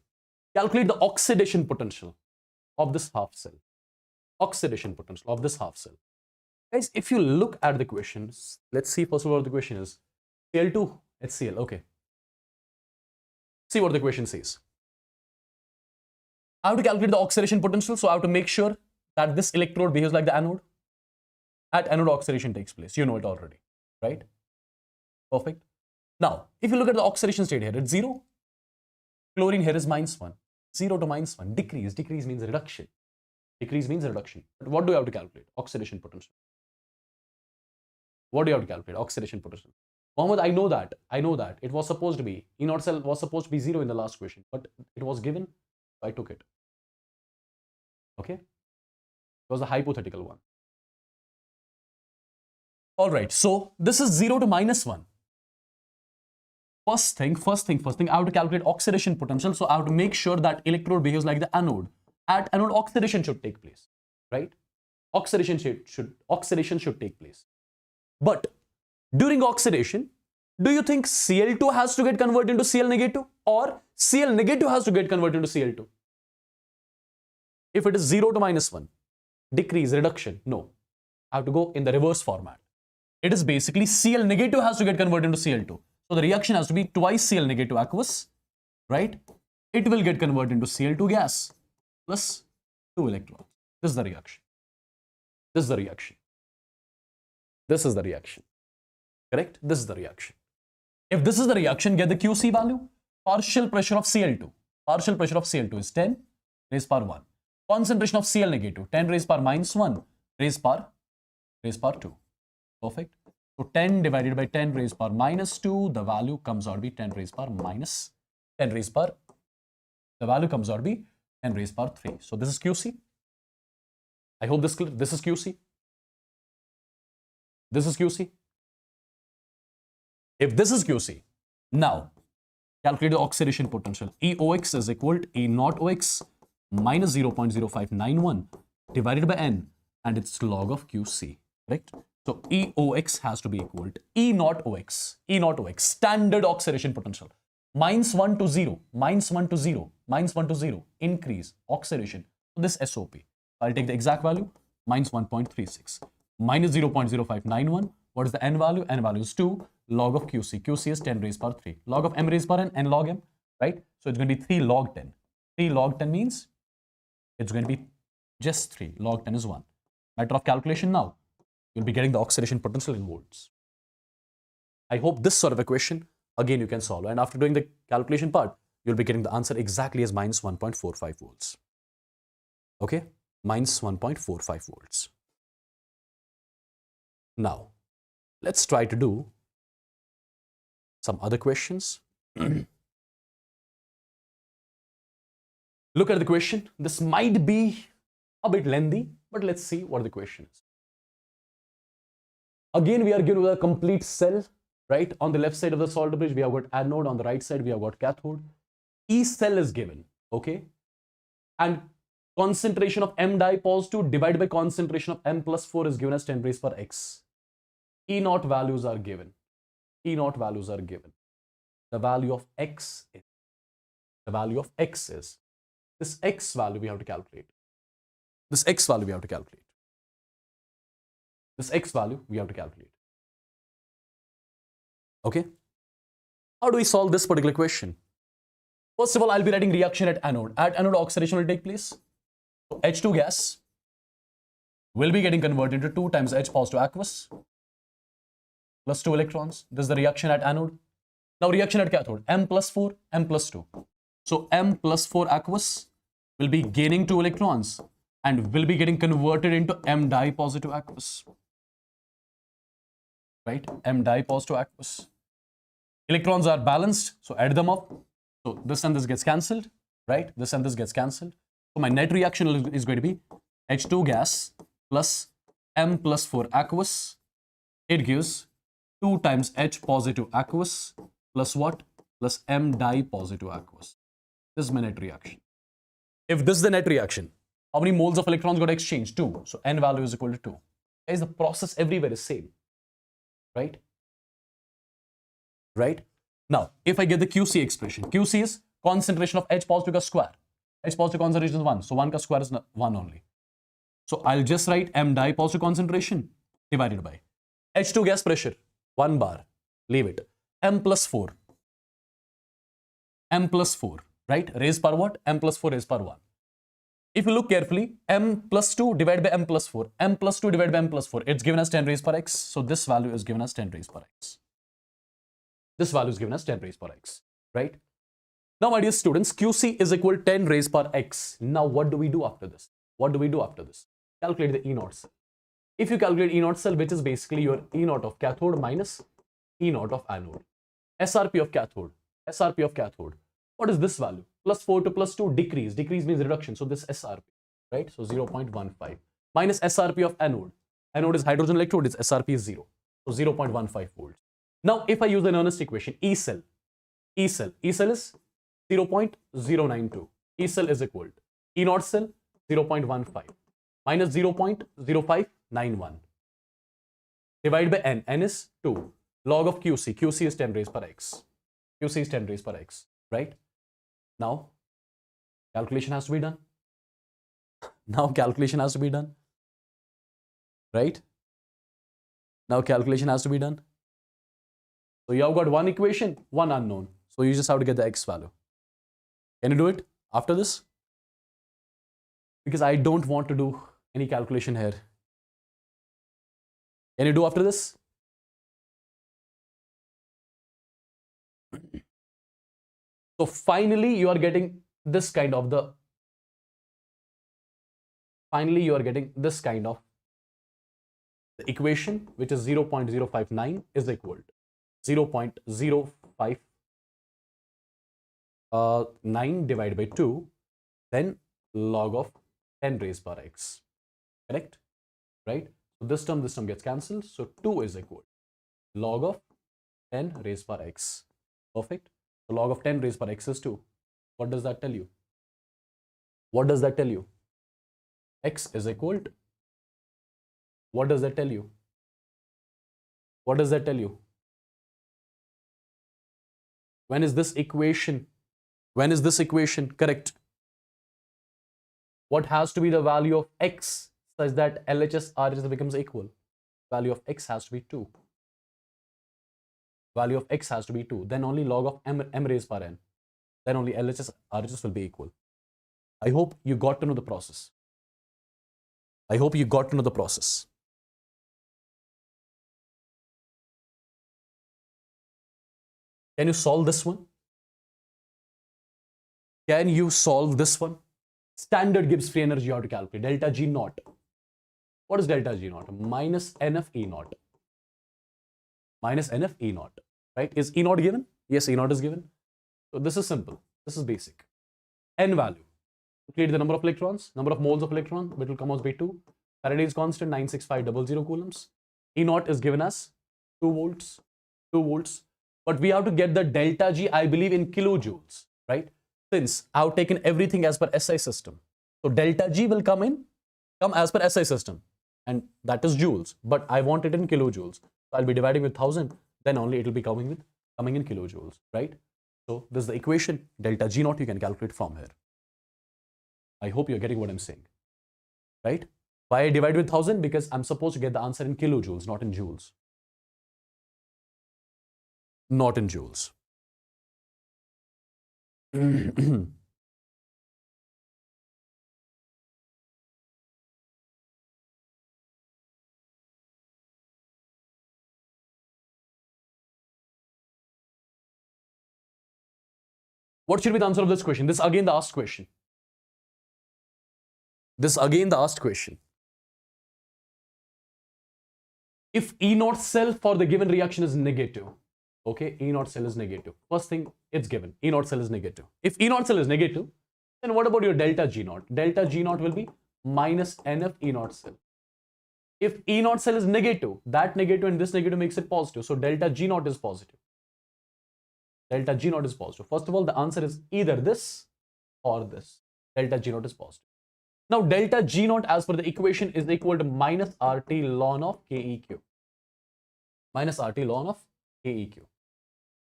Speaker 1: Calculate the oxidation potential of this half cell. Oxidation potential of this half cell. Guys, if you look at the questions, let's see first of all what the question is. Cl2 HCl, okay. See what the question says. I have to calculate the oxidation potential, so I have to make sure that this electrode behaves like the anode. At anode, oxidation takes place. You know it already, right? Perfect. Now, if you look at the oxidation state here, it's 0. Chlorine here is -1. 0 to -1. Decrease. Decrease means reduction. Decrease means reduction. But what do you have to calculate? Oxidation potential. What do you have to calculate? Oxidation potential. Mohammed, I know that. I know that. It was supposed to be. E naught cell was supposed to be 0 in the last question, but it was given, so I took it. Okay? It was a hypothetical one. All right, so this is 0 to -1. First thing, I have to calculate oxidation potential. So I have to make sure that electrode behaves like the anode. At anode, oxidation should take place, right? Oxidation should take place. But during oxidation, do you think Cl2 has to get converted into Cl negative, or Cl negative has to get converted into Cl2? If it is 0 to -1, decrease, reduction, no. I have to go in the reverse format. It is basically Cl negative has to get converted into Cl2. So the reaction has to be twice Cl negative aqueous, right? It will get converted into Cl2 gas plus 2 electrons. This is the reaction. This is the reaction. This is the reaction. Correct? This is the reaction. If this is the reaction, get the QC value. Partial pressure of Cl2. Partial pressure of Cl2 is 10 raised power 1. Concentration of Cl negative, 10 raised power -1 raised power 2. Perfect. So 10 divided by 10 raised power -2, the value comes out to be 10 raised power the value comes out to be 10 raised power 3. So this is QC. I hope this is clear. This is QC. This is QC. If this is QC, now calculate the oxidation potential. EOX is equal to E naught OX minus 0.0591 divided by N, and it's log of QC, correct? So EOX has to be equal to E naught OX, standard oxidation potential. -1 to 0, -1 to 0, -1 to 0, increase, oxidation. So this SOP, I'll take the exact value, -1.36, minus 0.0591. What is the N value? N value is 2, log of QC. QC is 10 raised power 3. Log of M raised power N, N log M, right? So it's going to be 3 log 10. 3 log 10 means it's going to be just 3. Log 10 is 1. Matter of calculation now. You'll be getting the oxidation potential in volts. I hope this sort of a question, again, you can solve. And after doing the calculation part, you'll be getting the answer exactly as -1.45 volts. Okay? -1.45 volts. Now, let's try to do some other questions. Look at the question. This might be a bit lengthy, but let's see what the question is. Again, we are given with a complete cell, right? On the left side of the solder bridge, we have got anode. On the right side, we have got cathode. Each cell is given, okay? And concentration of M dipositive divided by concentration of M plus 4 is given as 10 raised power X. E naught values are given. E naught values are given. The value of X is. The value of X is. This X value we have to calculate. This X value we have to calculate. This X value we have to calculate. Okay? How do we solve this particular question? First of all, I'll be writing reaction at anode. At anode, oxidation will take place. So H2 gas will be getting converted into 2 times H positive aqueous plus 2 electrons. This is the reaction at anode. Now reaction at cathode. M plus 4, M plus 2. So M plus 4 aqueous will be gaining 2 electrons and will be getting converted into M dipositive aqueous. Right? M dipositive aqueous. Electrons are balanced, so add them up. So this and this gets cancelled, right? This and this gets cancelled. So my net reaction is going to be H2 gas plus M plus 4 aqueous. It gives 2 times H positive aqueous plus what? Plus M dipositive aqueous. This is my net reaction. If this is the net reaction, how many moles of electrons got exchanged? 2. So N value is equal to 2. Guys, the process everywhere is same, right? right? Now, if I get the QC expression, QC is concentration of H positive ka square. H positive concentration is 1, so 1 ka square is 1 only. So I'll just write M di positive concentration divided by H2 gas pressure, 1 bar, leave it. M plus 4, right? Raised power what? M plus 4 raised power 1. If you look carefully, M plus 2 divided by M plus 4, M plus 2 divided by M plus 4, it's given as 10 raised per x. So this value is given as 10 raised per x. This value is given as 10 raised per x, right? Now, my dear students, QC is equal to 10 raised per x. Now, what do we do after this? What do we do after this? Calculate the E naught cell. If you calculate E naught cell, which is basically your E naught of cathode minus E naught of anode. SRP of cathode. SRP of cathode. What is this value? Plus 4 to plus 2, decrease. Decrease means reduction. So this SRP, right? So 0.15. Minus SRP of anode. Anode is hydrogen electrode, its SRP is 0. So 0.15 volts. Now, if I use the Nernst equation, E cell is 0.092. E cell is equal to E naught cell 0.15 minus 0.0591 divided by N. N is 2. Log of QC. QC is 10 raised per x. QC is 10 raised per x, right? Now, calculation has to be done. Now, calculation has to be done, right? Now, calculation has to be done. So, you have got one equation, one unknown. So, you just have to get the x value. Can you do it after this? Because I don't want to do any calculation here. Can you do after this? So finally, you are getting this kind of the equation, which is 0.059 is equal to 0.059 divided by 2, then log of 10 raised per x. Correct? Right? So this term gets cancelled. So 2 is equal to log of 10 raised per x. Perfect. So log of 10 raised per x is 2. What does that tell you? What does that tell you? X is equal to, what does that tell you? What does that tell you? When is this equation correct? What has to be the value of x such that LHS RHS becomes equal? Value of x has to be 2. Value of x has to be 2. Then only log of m raised per n. Then only LHS RHS will be equal. I hope you got to know the process. Can you solve this one? Can you solve this one? Standard Gibbs free energy you have to calculate. Delta G naught. What is delta G naught? Minus NF E naught. Minus NF E naught. Right? Is E naught given? Yes, E naught is given. So this is simple. This is basic. N value. Calculate the number of electrons, number of moles of electron, which will come out to be 2. Faraday's constant 96500 coulombs. E naught is given as 2 volts. 2 volts. But we have to get the delta G, I believe, in kilojoules, right? Since I have taken everything as per SI system. So delta G will come as per SI system. And that is joules. But I want it in kilojoules. So I'll be dividing with 1000. Then only it will be coming in kilojoules, right? So this is the equation. Delta G naught you can calculate from here. I hope you're getting what I'm saying, right? Why I divide with 1000? Because I'm supposed to get the answer in kilojoules, not in joules. Not in joules. What should be the answer of this question? This is again the asked question. If E naught cell for the given reaction is negative, okay, E naught cell is negative. First thing, it's given. E naught cell is negative. If E naught cell is negative, then what about your delta G naught? Delta G naught will be minus NF E naught cell. If E naught cell is negative, that negative and this negative makes it positive. So delta G naught is positive. Delta G naught is positive. First of all, the answer is either this or this. Delta G naught is positive. Now, delta G naught as per the equation is equal to minus RT ln of KEQ. Minus RT ln of KEQ.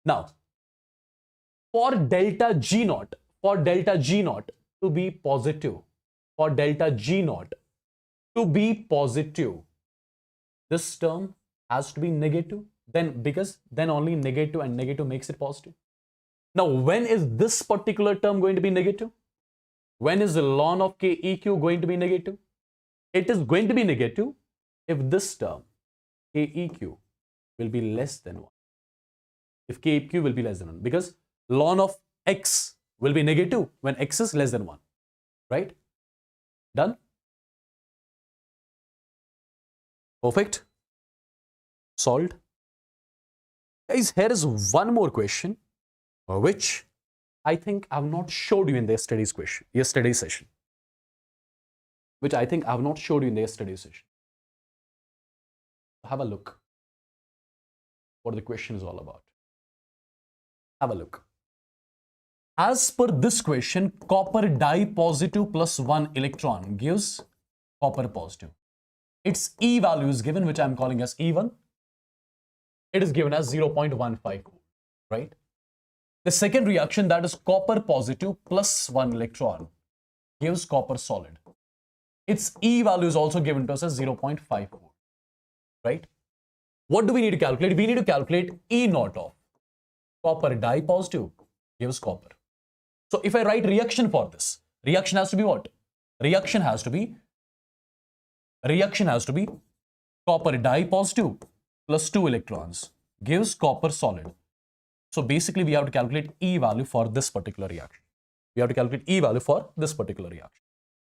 Speaker 1: Now, for delta G naught to be positive, for delta G naught to be positive, this term has to be negative, because then only negative and negative makes it positive. Now, when is this particular term going to be negative? When is the ln of KEQ going to be negative? It is going to be negative if this term, KEQ, will be less than 1. If KEQ will be less than 1, because ln of X will be negative when X is less than 1, right? Done? Perfect? Solved? Guys, here is one more question, which I think I have not showed you in the yesterday's session. Which I think I have not showed you in the yesterday's session. Have a look what the question is all about. Have a look. As per this question, copper dye positive plus 1 electron gives copper positive. Its E value is given, which I am calling as E1. It is given as 0.15, right? The second reaction, that is copper positive plus 1 electron, gives copper solid. Its E value is also given to us as 0.54, right? What do we need to calculate? We need to calculate E naught of copper dye positive gives copper. So if I write reaction for this, reaction has to be what? Reaction has to be copper dye positive plus 2 electrons gives copper solid. So basically we have to calculate E value for this particular reaction.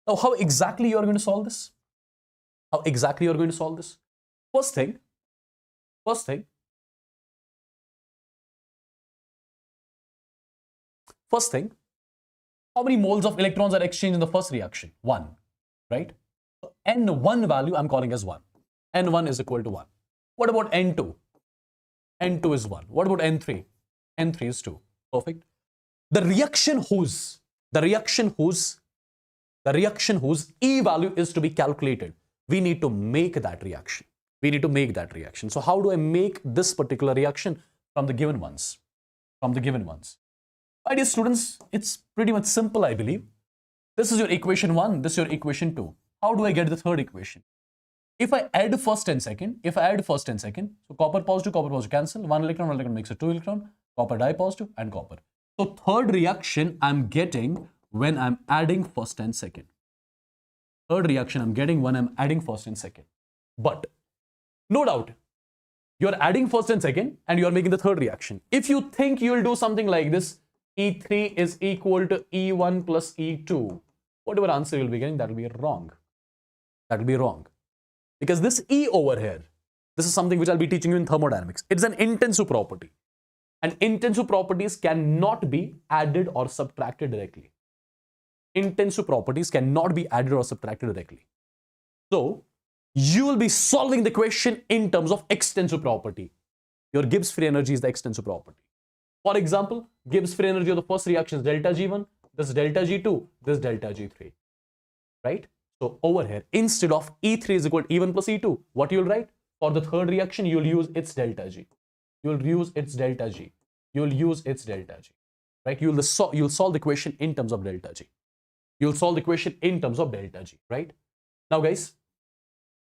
Speaker 1: Now how exactly you are going to solve this? First thing, how many moles of electrons are exchanged in the first reaction? 1, right? So N1 value I'm calling as 1. N1 is equal to 1. What about N2? N2 is 1. What about N3? N3 is 2. Perfect. The reaction whose E value is to be calculated, we need to make that reaction. So how do I make this particular reaction from the given ones? My dear students, it's pretty much simple, I believe. This is your equation 1, this is your equation 2. How do I get the third equation? If I add first and second, so copper positive cancel, 1 electron makes a 2 electron, copper dye positive and copper. So third reaction I'm getting when I'm adding first and second. But no doubt, you're adding first and second and you're making the third reaction. If you think you'll do something like this, E3 is equal to E1 plus E2, whatever answer you'll be getting, that will be wrong. Because this E over here, this is something which I'll be teaching you in thermodynamics. It's an intensive property. And intensive properties cannot be added or subtracted directly. So, you will be solving the question in terms of extensive property. Your Gibbs free energy is the extensive property. For example, Gibbs free energy of the first reaction is delta G1, this is delta G2, this is delta G3. Right? So over here, instead of E3 is equal to E1 plus E2, what you'll write? For the third reaction, you'll use its delta G. Right? You'll solve the question in terms of delta G. Right? Now guys,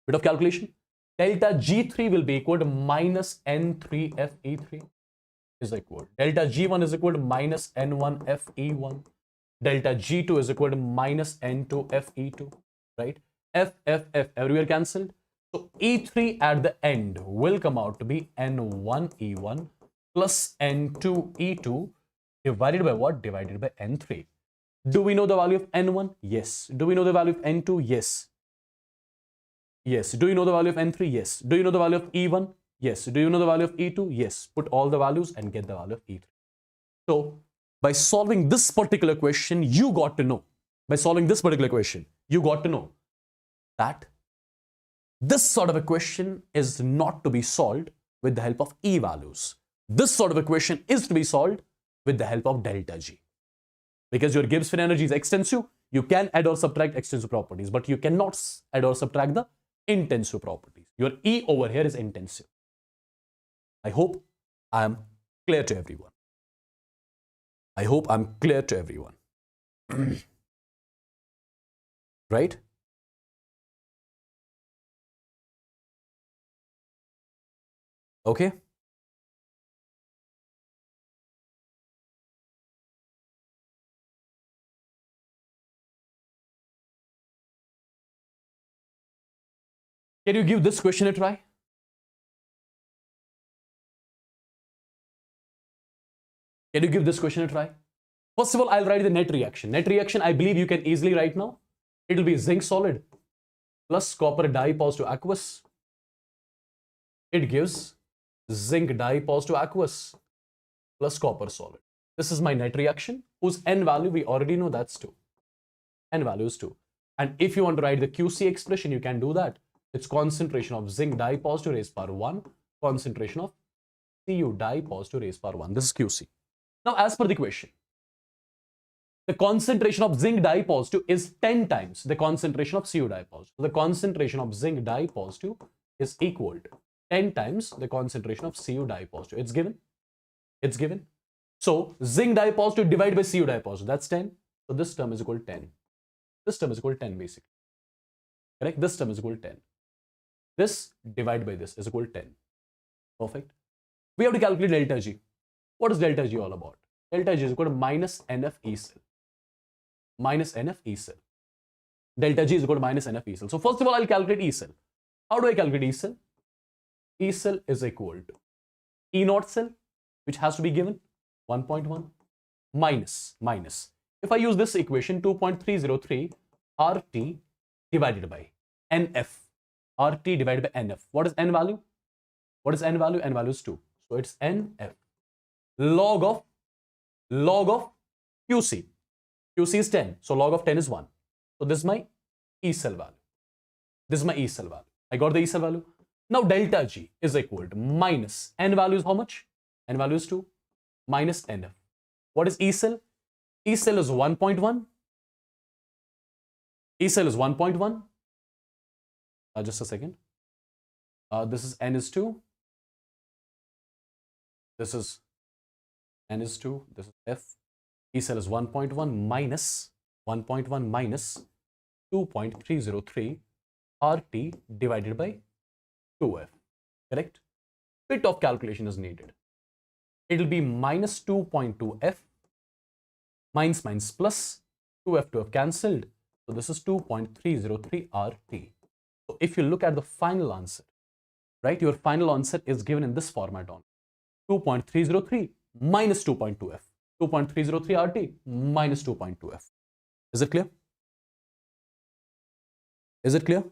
Speaker 1: bit of calculation. Delta G3 will be equal to minus N3FE3 is equal. Delta G1 is equal to minus N1FE1. Delta G2 is equal to minus N2FE2. Right? F everywhere cancelled. So E3 at the end will come out to be N1E1 plus N2E2 divided by what? Divided by N3. Do we know the value of N1? Yes. Do we know the value of N2? Yes. Do you know the value of N3? Yes. Do you know the value of E1? Yes. Do you know the value of E2? Yes. Put all the values and get the value of E3. So by solving this particular question, you got to know that this sort of a question is not to be solved with the help of E values. This sort of a question is to be solved with the help of delta G. Because your Gibbs free energy is extensive, you can add or subtract extensive properties, but you cannot add or subtract the intensive properties. Your E over here is intensive. I hope I am clear to everyone? I hope I'm clear to everyone. Right? Okay. Can you give this question a try? Can you give this question a try? First of all, I'll write the net reaction. Net reaction, I believe you can easily write now. It will be zinc solid plus copper dye positive aqueous. It gives zinc dye positive aqueous plus copper solid. This is my net reaction, whose N value we already know, that's 2. N value is 2. And if you want to write the QC expression, you can do that. It's concentration of zinc dye positive raised power 1, concentration of Cu dye positive raised power 1. This is QC. Now, as per the question, the concentration of zinc dye positive is 10 times the concentration of Cu dye positive. So the concentration of zinc dye positive is equal to 10 times the concentration of Cu dye positive. It's given. It's given. So zinc dye positive divided by Cu dye positive, that's 10. So this term is equal to 10. This term is equal to 10 basically. Correct? This term is equal to 10. This divided by this is equal to 10. Perfect. We have to calculate delta G. What is delta G all about? Delta G is equal to minus NF E cell. Minus NF E cell. Delta G is equal to minus NF E cell. So first of all, I'll calculate E cell. How do I calculate E cell? E cell is equal to E naught cell, which has to be given 1.1 minus. If I use this equation, 2.303 RT divided by NF. RT divided by NF. What is N value? What is N value? N value is 2. So it's NF. Log of QC. QC is 10. So log of 10 is 1. So this is my E cell value. This is my E cell value. I got the E cell value. Now delta G is equal to minus N value is how much? N value is 2 minus NF. What is E cell? E cell is 1.1. E cell is 1.1. Just a second. This is N is 2. This is N is 2. This is F. E cell is 1.1 minus 2.303 RT divided by 2F. Correct? Bit of calculation is needed. It will be minus 2.2F minus plus 2F cancelled. So this is 2.303 RT. So if you look at the final answer, right, your final answer is given in this format on 2.303 minus 2.2F. 2.303 RT minus 2.2F. Is it clear? Is it clear?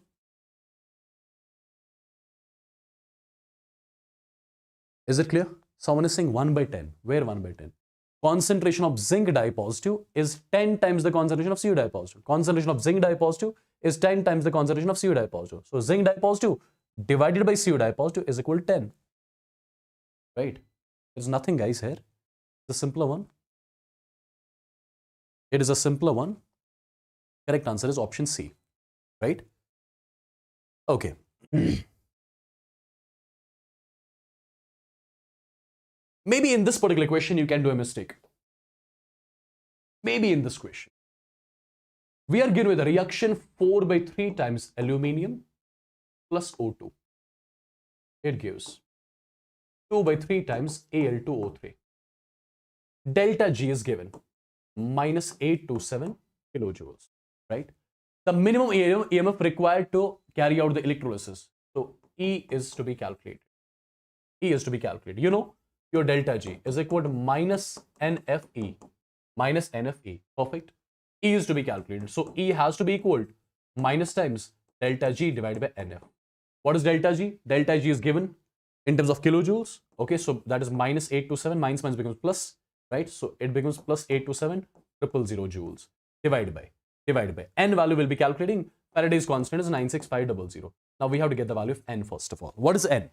Speaker 1: Is it clear? Someone is saying 1 by 10. Where 1 by 10? Concentration of zinc dye positive is 10 times the concentration of Cu dye positive. Concentration of zinc dye positive is 10 times the concentration of Cu dye positive. So zinc dye positive divided by Cu dye positive is equal to 10. Right? There's nothing, guys, here. The simpler one. It is a simpler one. Correct answer is option C. Right? Okay. Maybe in this particular question, you can do a mistake. Maybe in this question. We are given with a reaction 4 by 3 times aluminium plus O2. It gives 2 by 3 times Al2O3. Delta G is given minus 827 kilojoules. Right? The minimum EMF required to carry out the electrolysis. So E is to be calculated. E is to be calculated. You know, your delta G is equal to minus NFE. Minus NFE. Perfect. E is to be calculated. So E has to be equal to minus times delta G divided by NF. What is delta G? Delta G is given in terms of kilojoules. Okay, so that is minus 827. Minus becomes plus. Right? So it becomes plus 827 000 joules divided by. N value will be calculating. Faraday's constant is 96500. Now we have to get the value of N first of all. What is N?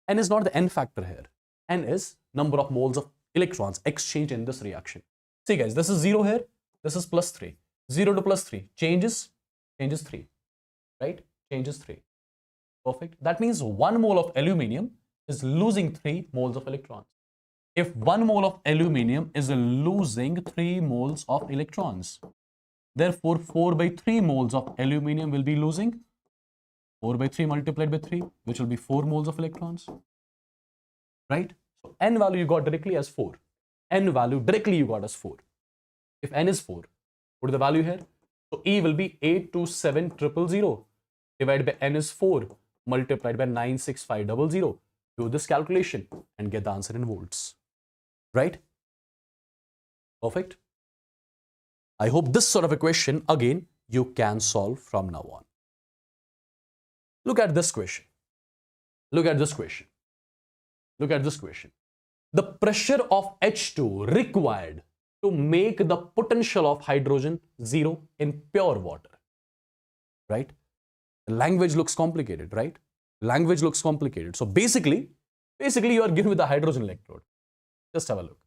Speaker 1: N is not the N factor here. N is number of moles of electrons exchanged in this reaction. See guys, this is 0 here. This is plus 3. 0 to plus 3 changes 3. Right? Changes 3. Perfect. That means 1 mole of aluminium is losing 3 moles of electrons. if 1 mole of aluminium is losing 3 moles of electrons. Therefore, 4 by 3 moles of aluminium will be losing 4 by 3 multiplied by 3, which will be 4 moles of electrons. Right? So, N value you got directly as 4. N value directly you got as 4. If N is 4, put the value here. So, E will be 827,000 divided by N is 4 multiplied by 96500. Do this calculation and get the answer in volts. Right? Perfect. I hope this sort of a question, again, you can solve from now on. Look at this question. Look at this question. Look at this question. The pressure of H2 required to make the potential of hydrogen 0 in pure water. Right? The language looks complicated, right? Language looks complicated. So basically you are given with the hydrogen electrode. Just have a look.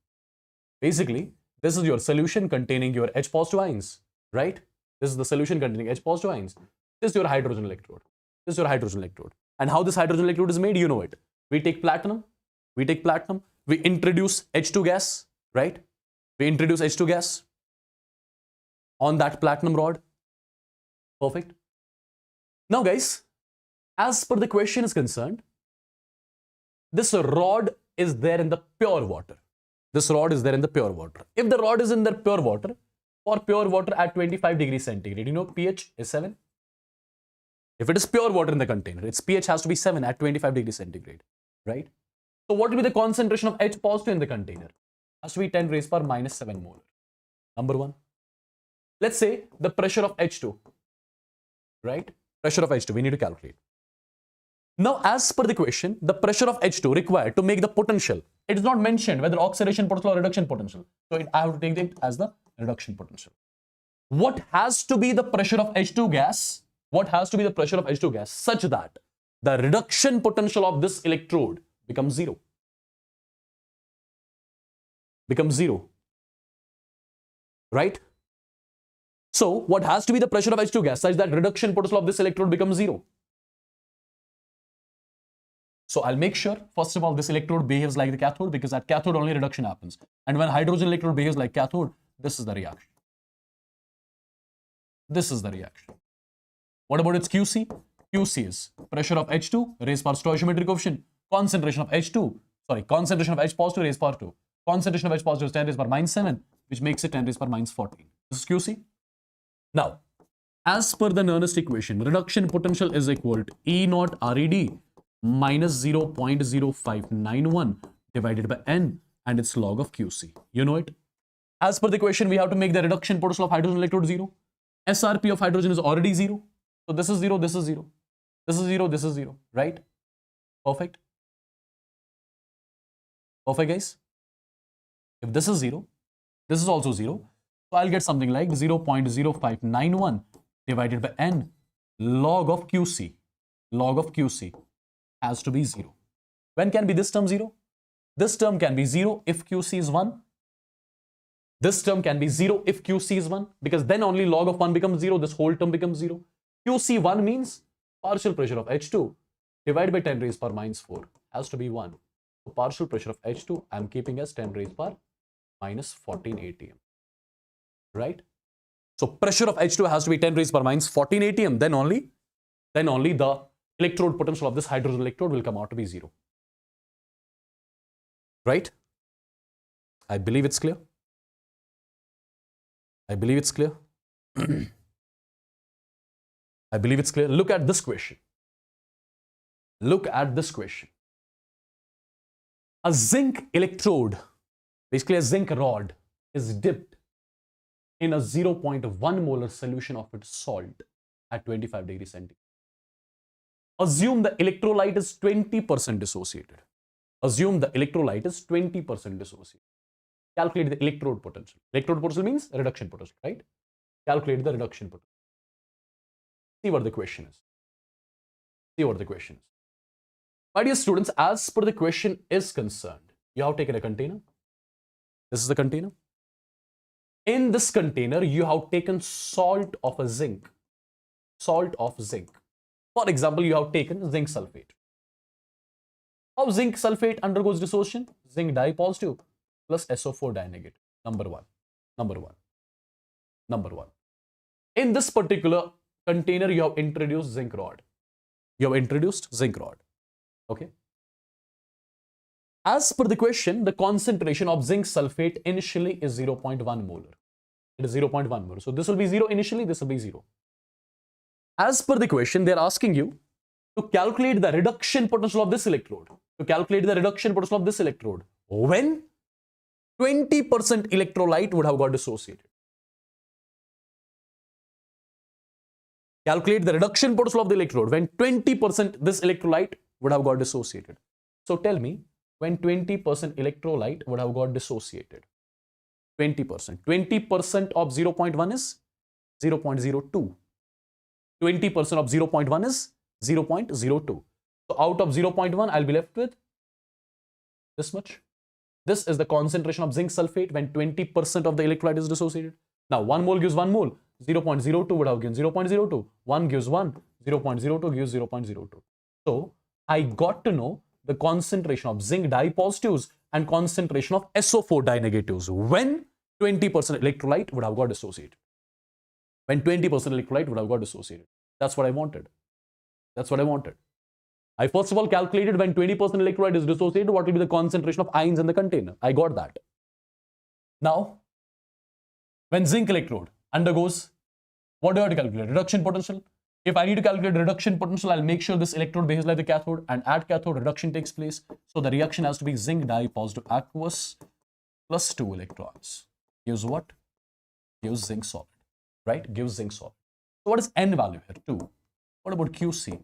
Speaker 1: Basically, this is your solution containing your H positive ions, right? This is the solution containing H positive ions. This is your hydrogen electrode. This is your hydrogen electrode. And how this hydrogen electrode is made, you know it. We take platinum, we introduce H2 gas, right? We introduce H2 gas on that platinum rod. Perfect. Now guys, as per the question is concerned, this rod is there in the pure water. This rod is there in the pure water. If the rod is in the pure water, for pure water at 25 degrees centigrade, you know pH is 7. If it is pure water in the container, its pH has to be 7 at 25 degrees centigrade, right? So what will be the concentration of H positive in the container? Has to be 10 raised power minus 7 molar. Number 1. Let's say the pressure of H2, right? Pressure of H2, we need to calculate. Now, as per the question, the pressure of H2 required to make the potential, it is not mentioned whether oxidation potential or reduction potential. So I have to take it as the reduction potential. What has to be the pressure of H2 gas? What has to be the pressure of H2 gas such that the reduction potential of this electrode becomes 0? Becomes 0. Right? So, what has to be the pressure of H2 gas such that reduction potential of this electrode becomes 0? So I'll make sure, first of all, this electrode behaves like the cathode because at cathode only reduction happens. And when hydrogen electrode behaves like cathode, this is the reaction. This is the reaction. What about its QC? QC is pressure of H2 raised power stoichiometric coefficient, concentration of H2, concentration of H positive raised power 2. Concentration of H positive is 10 raised power minus 7, which makes it 10 raised power minus 14. This is QC. Now, as per the Nernst equation, reduction potential is equal to E naught RED minus 0.0591 divided by N and its log of QC. You know it. As per the question, we have to make the reduction potential of hydrogen electrode 0. SRP of hydrogen is already 0. So this is 0, this is 0. This is 0, this is 0. Right? Perfect. Perfect, guys. If this is 0, this is also 0. So I'll get something like 0.0591 divided by N log of QC. Log of QC has to be 0. When can be this term 0? This term can be 0 if QC is 1. This term can be 0 if QC is 1 because then only log of 1 becomes 0. This whole term becomes 0. QC1 means partial pressure of H2 divided by 10 raised power minus 4 has to be 1. So partial pressure of H2 I am keeping as 10 raised power minus 14 atm. Right? So pressure of H2 has to be 10 raised power minus 14 atm. Then only the electrode potential of this hydrogen electrode will come out to be 0. Right? I believe it's clear. I believe it's clear. I believe it's clear. Look at this question. Look at this question. A zinc electrode, basically a zinc rod, is dipped in a 0.1 molar solution of its salt at 25 degrees centigrade. Assume the electrolyte is 20% dissociated. Assume the electrolyte is 20% dissociated. Calculate the electrode potential. Electrode potential means reduction potential, right? Calculate the reduction potential. See what the question is. See what the question is. My dear students, as per the question is concerned, you have taken a container. This is the container. In this container, you have taken salt of a zinc. Salt of zinc. For example, you have taken zinc sulfate. How zinc sulfate undergoes dissociation? Zinc dye positive plus SO4 dye negative. Number one. Number one. Number one. In this particular container, you have introduced zinc rod. You have introduced zinc rod. Okay. As per the question, the concentration of zinc sulfate initially is 0.1 molar. It is 0.1 molar. So this will be 0 initially, this will be 0. As per the question, they are asking you to calculate the reduction potential of this electrode. To calculate the reduction potential of this electrode when 20% electrolyte would have got dissociated. Calculate the reduction potential of the electrode when 20% this electrolyte would have got dissociated. So tell me, when 20% electrolyte would have got dissociated. 20%. 20% of 0.1 is 0.02. 20% of 0.1 is 0.02. So out of 0.1, I'll be left with this much. This is the concentration of zinc sulfate when 20% of the electrolyte is dissociated. Now 1 mole gives 1 mole. 0.02 would have given 0.02. 1 gives 1. 0.02 gives 0.02. So I got to know the concentration of zinc dye positives and concentration of SO4 dye negatives when 20% electrolyte would have got dissociated. When 20% electrolyte would have got dissociated. That's what I wanted. That's what I wanted. I first of all calculated when 20% electrolyte is dissociated, what will be the concentration of ions in the container. I got that. Now, when zinc electrode undergoes, what do I have to calculate? Reduction potential. If I need to calculate reduction potential, I'll make sure this electrode behaves like the cathode, and at cathode reduction takes place. So the reaction has to be zinc dye positive aqueous plus 2 electrons. Gives what? Gives zinc solid. Right? Gives zinc solid. So what is N value here? 2. What about QC?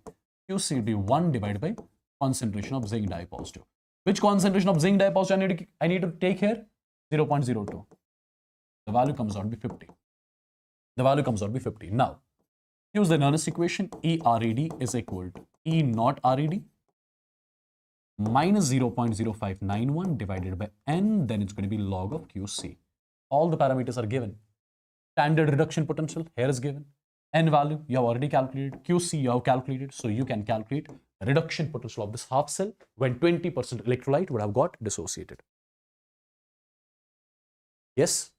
Speaker 1: QC would be 1 divided by concentration of zinc dye positive. Which concentration of zinc dye positive I need to take here? 0.02. The value comes out to be 50. The value comes out to be 50. Now, use the Nernst equation. E RED is equal to E naught RED minus 0.0591 divided by N. Then it's going to be log of QC. All the parameters are given. Standard reduction potential here is given. N value you have already calculated. QC you have calculated. So you can calculate the reduction potential of this half cell when 20% electrolyte would have got dissociated. Yes?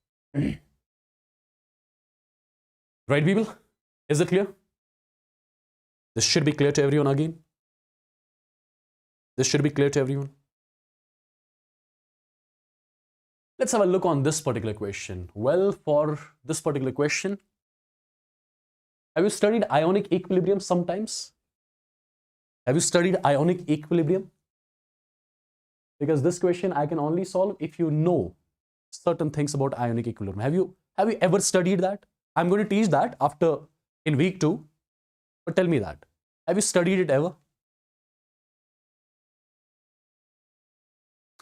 Speaker 1: Right, people? Is it clear? This should be clear to everyone again. This should be clear to everyone. Let's have a look on this particular question. Well, for this particular question, have you studied ionic equilibrium sometimes? Have you studied ionic equilibrium? Because this question I can only solve if you know certain things about ionic equilibrium. Have you ever studied that? I'm going to teach that after in week 2. But tell me that. Have you studied it ever?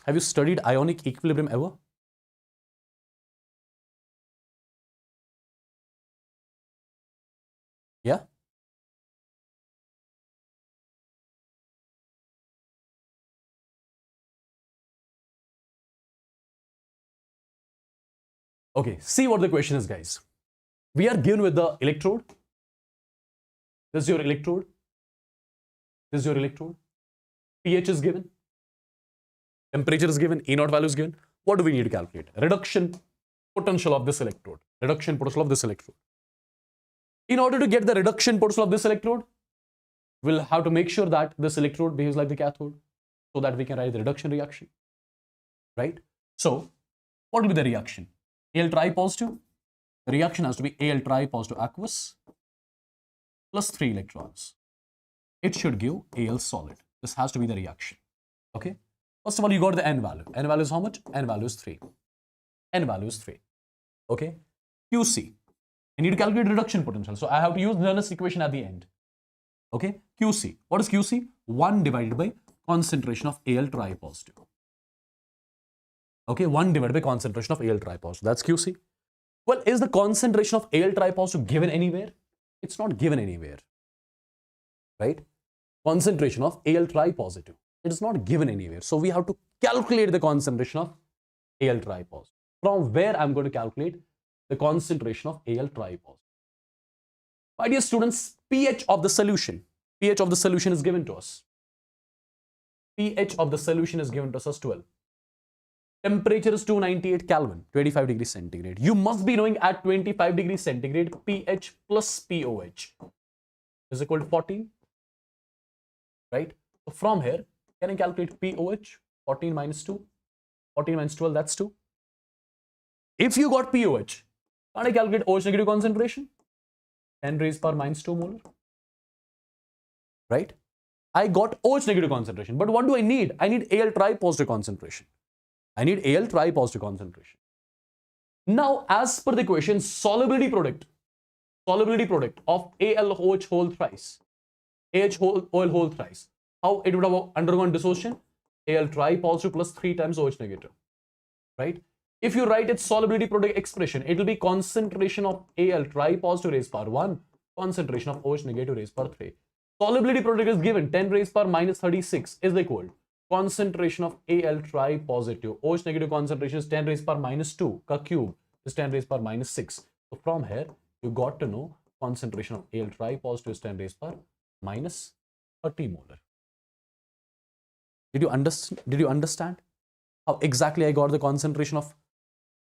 Speaker 1: Have you studied ionic equilibrium ever? Yeah? Okay, see what the question is, guys. We are given with the electrode. This is your electrode. This is your electrode. pH is given. Temperature is given. E naught value is given. What do we need to calculate? Reduction potential of this electrode. Reduction potential of this electrode. In order to get the reduction potential of this electrode, we'll have to make sure that this electrode behaves like the cathode so that we can write the reduction reaction. Right? So, what will be the reaction? Al tri positive. The reaction has to be Al tri positive aqueous plus 3 electrons. It should give Al solid. This has to be the reaction. Okay? First of all, you got the N value. N value is how much? N value is 3. N value is 3. Okay? QC. I need to calculate reduction potential. So I have to use Nernst equation at the end. Okay? QC. What is QC? 1 divided by concentration of Al tri positive. Okay? 1 divided by concentration of Al tri positive. That's QC. Well, is the concentration of Al tri positive given anywhere? It's not given anywhere. Right? Concentration of Al tri positive. It is not given anywhere. So we have to calculate the concentration of Al tri positive. From where I'm going to calculate the concentration of Al tri positive. My dear students, pH of the solution. pH of the solution is given to us. pH of the solution is given to us as 12. Temperature is 298 Kelvin, 25 degrees centigrade. You must be knowing at 25 degrees centigrade, pH plus pOH is equal to 14, right? So from here, can I calculate pOH? 14 minus 2, 14 minus 12, that's 2. If you got pOH, can I calculate OH negative concentration? 10 raised power minus 2 molar, right? I got OH negative concentration, but what do I need? I need Al tri positive concentration. I need Al tri positive concentration. Now, as per the equation, solubility product of AlOH whole thrice, OL whole thrice, how it would have undergone dissociation? Al tri positive plus 3 times OH negative, right? If you write its solubility product expression, it will be concentration of Al tri positive raised power 1, concentration of OH negative raised power 3. Solubility product is given 10 raised power minus 36 is equal to concentration of Al tri positive. OH negative concentration is 10 raised power minus 2 ka cube is 10 raised power minus 6. So from here, you got to know concentration of Al tri positive is 10 raised power minus 30 molar. Did you understand how exactly I got the concentration of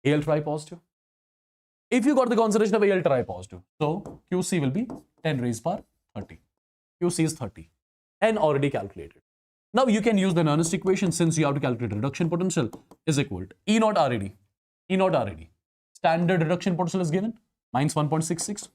Speaker 1: Al tri positive? If you got the concentration of Al tri positive, so QC will be 10 raised power 30. QC is 30. N already calculated. Now you can use the Nernst equation since you have to calculate reduction potential is equal to E naught RAD. E naught RAD. Standard reduction potential is given minus 1.66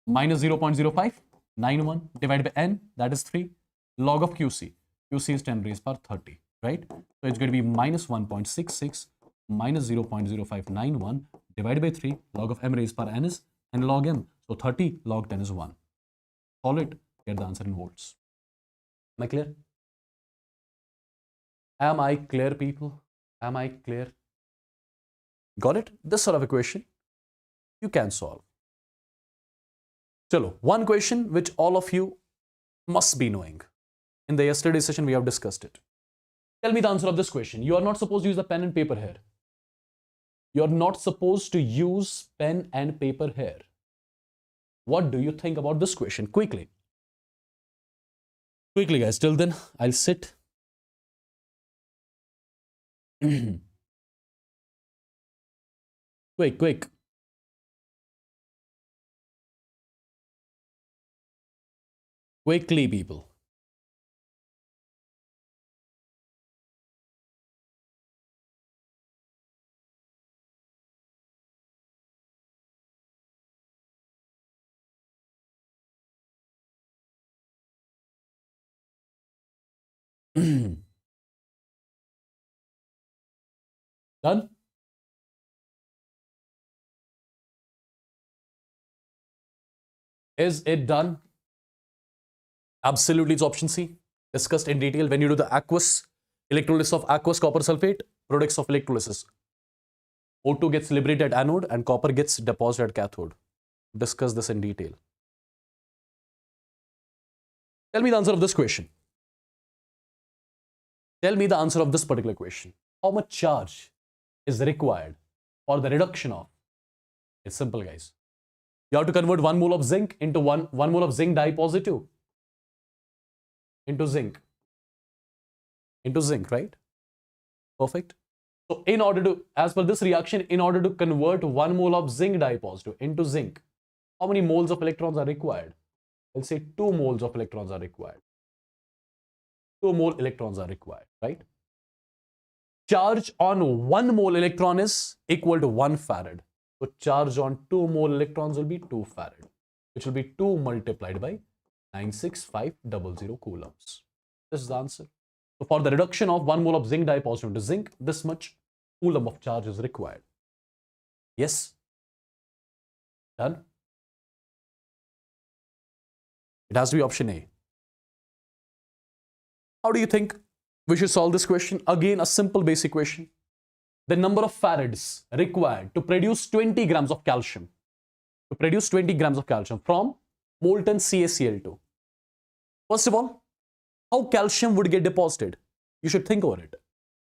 Speaker 1: minus 0.05 91 divided by N, that is 3 log of QC. QC is 10 raised power 30, right? So it's going to be minus 1.66 minus 0.0591 divided by 3 log of M raised power N is N log M. So 30 log 10 is 1. Solve it, get the answer in volts. Am I clear? Am I clear, people? Am I clear? Got it? This sort of equation you can solve. Chalo, one question which all of you must be knowing. In the yesterday session, we have discussed it. Tell me the answer of this question. You are not supposed to use the pen and paper here. You are not supposed to use pen and paper here. What do you think about this question? Quickly. Quickly, guys. Till then, I'll sit. Quick. Quickly, people. Done? Is it done? Absolutely, it's option C. Discussed in detail when you do the aqueous electrolysis of aqueous copper sulfate, products of electrolysis. O2 gets liberated at anode and copper gets deposited at cathode. Discuss this in detail. Tell me the answer of this question. Tell me the answer of this particular question. How much charge is required for the reduction of? It's simple, guys. You have to convert 1 mole of zinc into 1 mole of zinc dipositive into zinc, right? Perfect. So in order to, as per this reaction, in order to convert 1 mole of zinc dipositive into zinc, how many moles of electrons are required? Let's say 2 moles of electrons are required. 2 mole electrons are required, right? Charge on 1 mole electron is equal to 1 farad. So charge on 2 mole electrons will be 2 farad, which will be 2 multiplied by 96500 coulombs. This is the answer. So for the reduction of 1 mole of zinc dipositive into zinc, this much coulomb of charge is required. Yes? Done? It has to be option A. How do you think we should solve this question? Again, a simple basic question. The number of farads required to produce 20 grams of calcium. To produce 20 grams of calcium from molten CaCl2. First of all, how calcium would get deposited? You should think over it.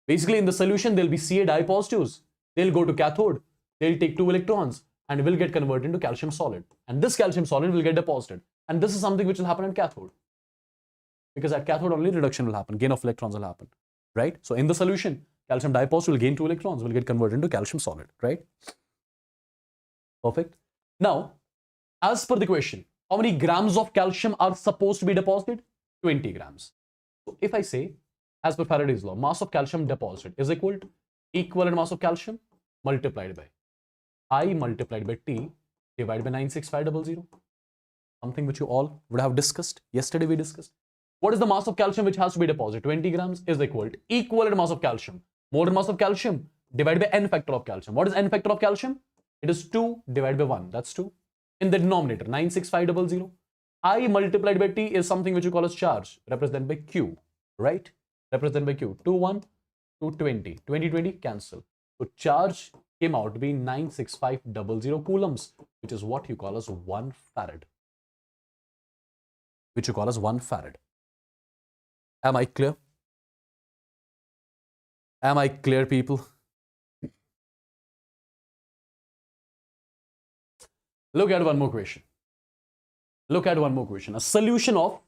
Speaker 1: Basically, in the solution, there will be Ca dipositives. They'll go to cathode. They'll take 2 electrons and will get converted into calcium solid. And this calcium solid will get deposited. And this is something which will happen at cathode. because at cathode only reduction will happen, gain of electrons will happen, right? So in the solution, calcium dipositive will gain 2 electrons, will get converted into calcium solid, right? Perfect. Now, as per the question, how many grams of calcium are supposed to be deposited? 20 grams. So if I say, as per Faraday's law, mass of calcium deposited is equal to equivalent mass of calcium multiplied by I multiplied by T divided by 96500. Something which you all would have discussed. Yesterday we discussed. What is the mass of calcium which has to be deposited? 20 grams is equal to equivalent mass of calcium. Molar mass of calcium divided by n factor of calcium. What is n factor of calcium? It is 2 divided by 1. That's 2. In the denominator, 96500. I multiplied by T is something which you call as charge, represented by Q, right? Represented by Q. 2, 1, 2, 20. 20, 20, cancel. So charge came out to be 96500 coulombs, which is what you call as 1 farad. Which you call as 1 farad. Am I clear? Am I clear, people? Look at one more question. Look at one more question. A solution of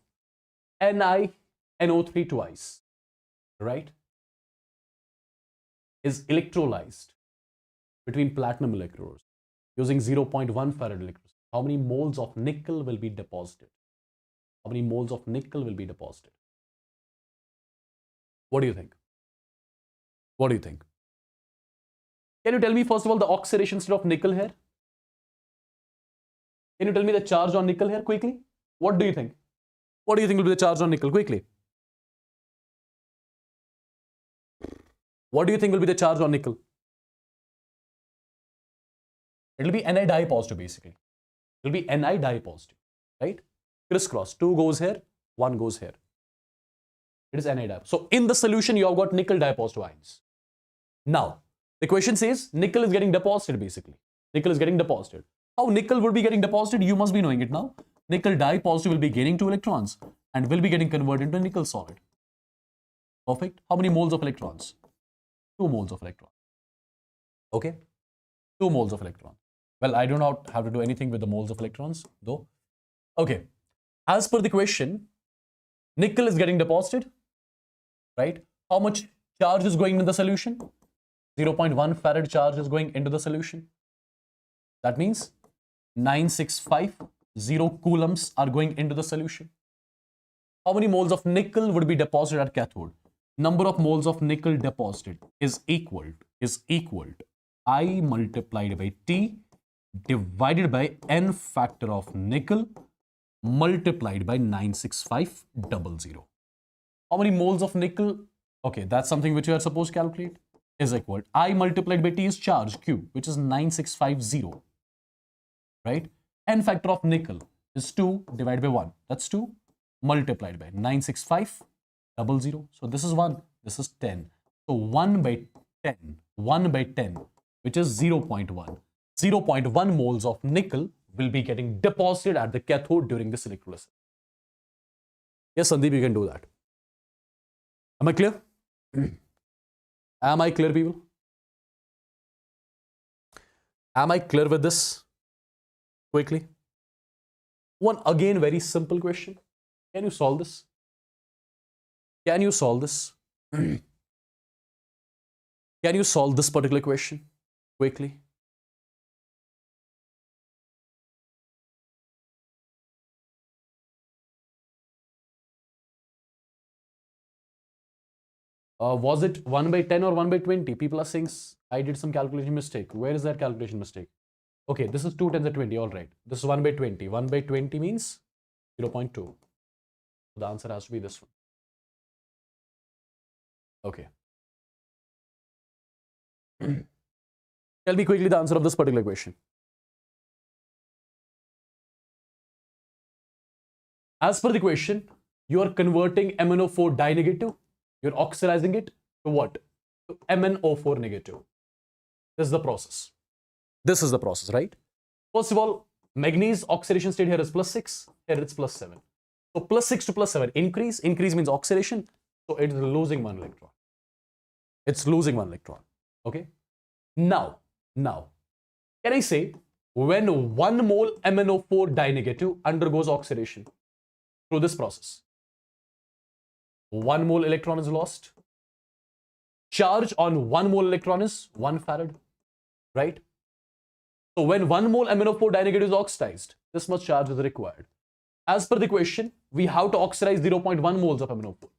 Speaker 1: NiNO3 twice, right, is electrolyzed between platinum electrodes using 0.1 farad electrodes. How many moles of nickel will be deposited? How many moles of nickel will be deposited? What do you think? What do you think? Can you tell me first of all the oxidation state of nickel here? Can you tell me the charge on nickel here quickly? What do you think? What do you think will be the charge on nickel quickly? What do you think will be the charge on nickel? It will be Ni dipositive basically. It will be Ni dipositive, right? Crisscross. 2 goes here, 1 goes here. It is Ni dipositive. So in the solution, you have got nickel dipositive ions. Now, the question says nickel is getting deposited basically. Nickel is getting deposited. How nickel would be getting deposited? You must be knowing it now. Nickel dipositive will be gaining 2 electrons and will be getting converted into a nickel solid. Perfect. How many moles of electrons? 2 moles of electrons. Okay. 2 moles of electrons. Well, I do not have to do anything with the moles of electrons though. Okay. As per the question, nickel is getting deposited, right? How much charge is going into the solution? 0.1 farad charge is going into the solution. That means 9650 coulombs are going into the solution. How many moles of nickel would be deposited at cathode? Number of moles of nickel deposited is equal to I multiplied by T divided by n factor of nickel multiplied by 96500. How many moles of nickel? Okay, that's something which you are supposed to calculate. Is equal to I multiplied by T is charge Q, which is 9650. Right? N factor of nickel is 2 divided by 1. That's 2 multiplied by 96500. So this is 1. This is 10. So 1 by 10, which is 0.1. 0.1 moles of nickel will be getting deposited at the cathode during this electrolysis. Yes, Sandeep, you can do that. Am I clear? Am I clear, people? Am I clear with this? Quickly. One again very simple question. Can you solve this? Can you solve this? Can you solve this particular question quickly? Was it 1 by 10 or 1 by 20? People are saying I did some calculation mistake. Where is that calculation mistake? Okay, this is 2 times 20. All right. This is 1 by 20. 1 by 20 means 0.2. So the answer has to be this one. Okay. Tell me quickly the answer of this particular question. As per the question, you are converting MnO4 di-negative. You're oxidizing it to what? To MnO4 negative. This is the process. This is the process, right? First of all, manganese oxidation state here is +6. Here it's +7. So +6 to +7 increase. Increase means oxidation. So it is losing 1 electron. It's losing 1 electron. Okay. Now, can I say when 1 mole MnO4 di-negative undergoes oxidation through this process? 1 mole electron is lost. Charge on 1 mole electron is 1 farad, right? So when 1 mole MnO4 dinegative is oxidized, this much charge is required. As per the question, we have to oxidize 0.1 moles of MnO4.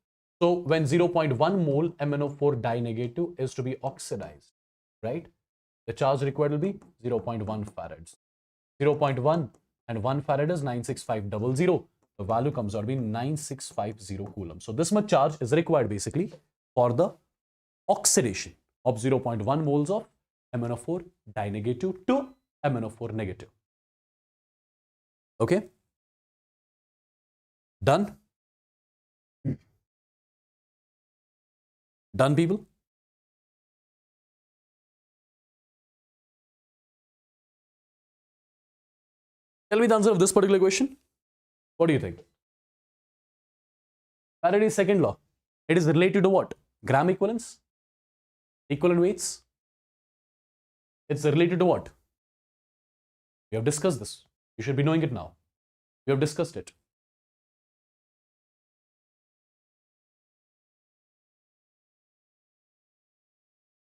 Speaker 1: So when 0.1 mole MnO4 dinegative is to be oxidized, right? The charge required will be 0.1 farads. 0.1 and 1 farad is 96500. The value comes out to be 9650 coulomb. So this much charge is required basically for the oxidation of 0.1 moles of MnO4 dinegative to MnO4 negative. Okay? Done? Done, people? Tell me the answer of this particular question. What do you think? Faraday's second law. It is related to what? Gram equivalence? Equivalent weights? It's related to what? We have discussed this. You should be knowing it now. We have discussed it.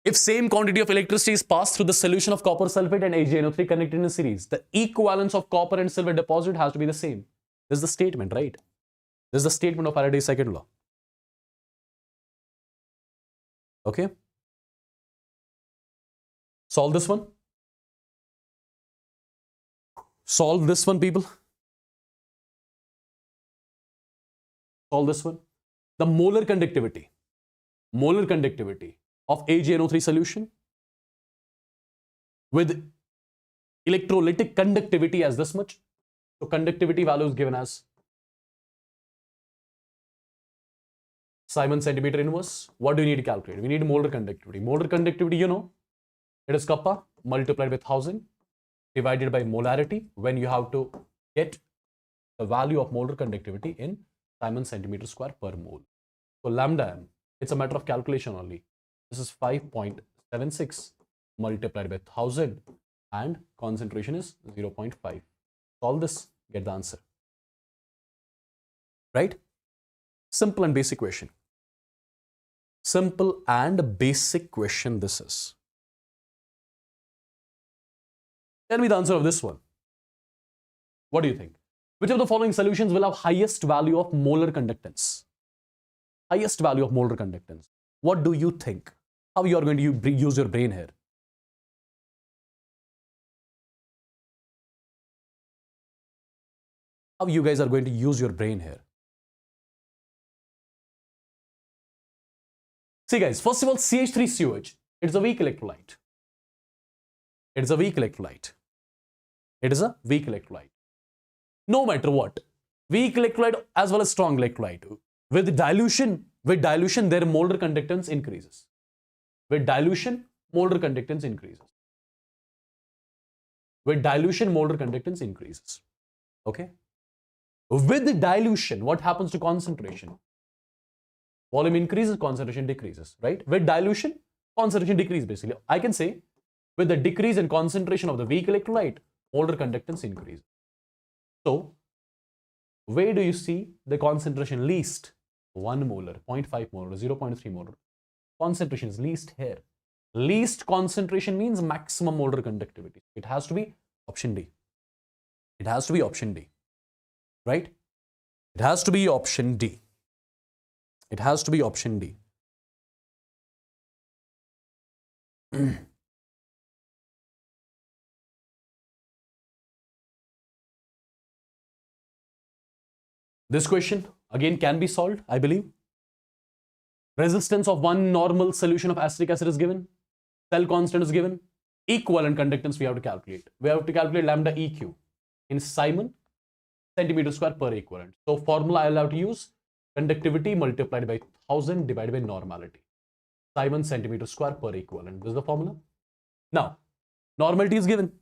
Speaker 1: If same quantity of electricity is passed through the solution of copper sulfate and AgNO3 connected in a series, the equivalence of copper and silver deposit has to be the same. This is the statement, right? This is the statement of Faraday's second law. Okay? Solve this one. Solve this one, people. Solve this one. The molar conductivity of AgNO3 solution with electrolytic conductivity as this much. So conductivity value is given as Simon centimeter inverse. What do you need to calculate? We need molar conductivity. Molar conductivity, you know, it is kappa multiplied by 1000 divided by molarity when you have to get the value of molar conductivity in Simon centimeter square per mole. So lambda m, it's a matter of calculation only. This is 5.76 multiplied by 1000 and concentration is 0.5. Solve this, get the answer. Right? Simple and basic question. Simple and basic question this is. Tell me the answer of this one. What do you think? Which of the following solutions will have highest value of molar conductance? Highest value of molar conductance. What do you think? How you are going to use your brain here? How you guys are going to use your brain here? See guys, first of all, CH3COH, it's a weak electrolyte. It is a weak electrolyte. It is a weak electrolyte. No matter what, weak electrolyte as well as strong electrolyte. With dilution, their molar conductance increases. With dilution, molar conductance increases. With dilution, molar conductance increases. Okay? With the dilution, what happens to concentration? Volume increases, concentration decreases, right? With dilution, concentration decreases basically. I can say, with the decrease in concentration of the weak electrolyte, molar conductance increases. So, where do you see the concentration least? 1 molar, 0.5 molar, 0.3 molar. Concentration is least here. Least concentration means maximum molar conductivity. It has to be option D. It has to be option D. Right? It has to be option D. It has to be option D. This question again can be solved, I believe. Resistance of one normal solution of acetic acid is given. Cell constant is given. Equivalent conductance we have to calculate. We have to calculate lambda EQ in Simon centimeter square per equivalent. So formula I will have to use conductivity multiplied by 1000 divided by normality. Simon centimeter square per equivalent. This is the formula. Now, normality is given.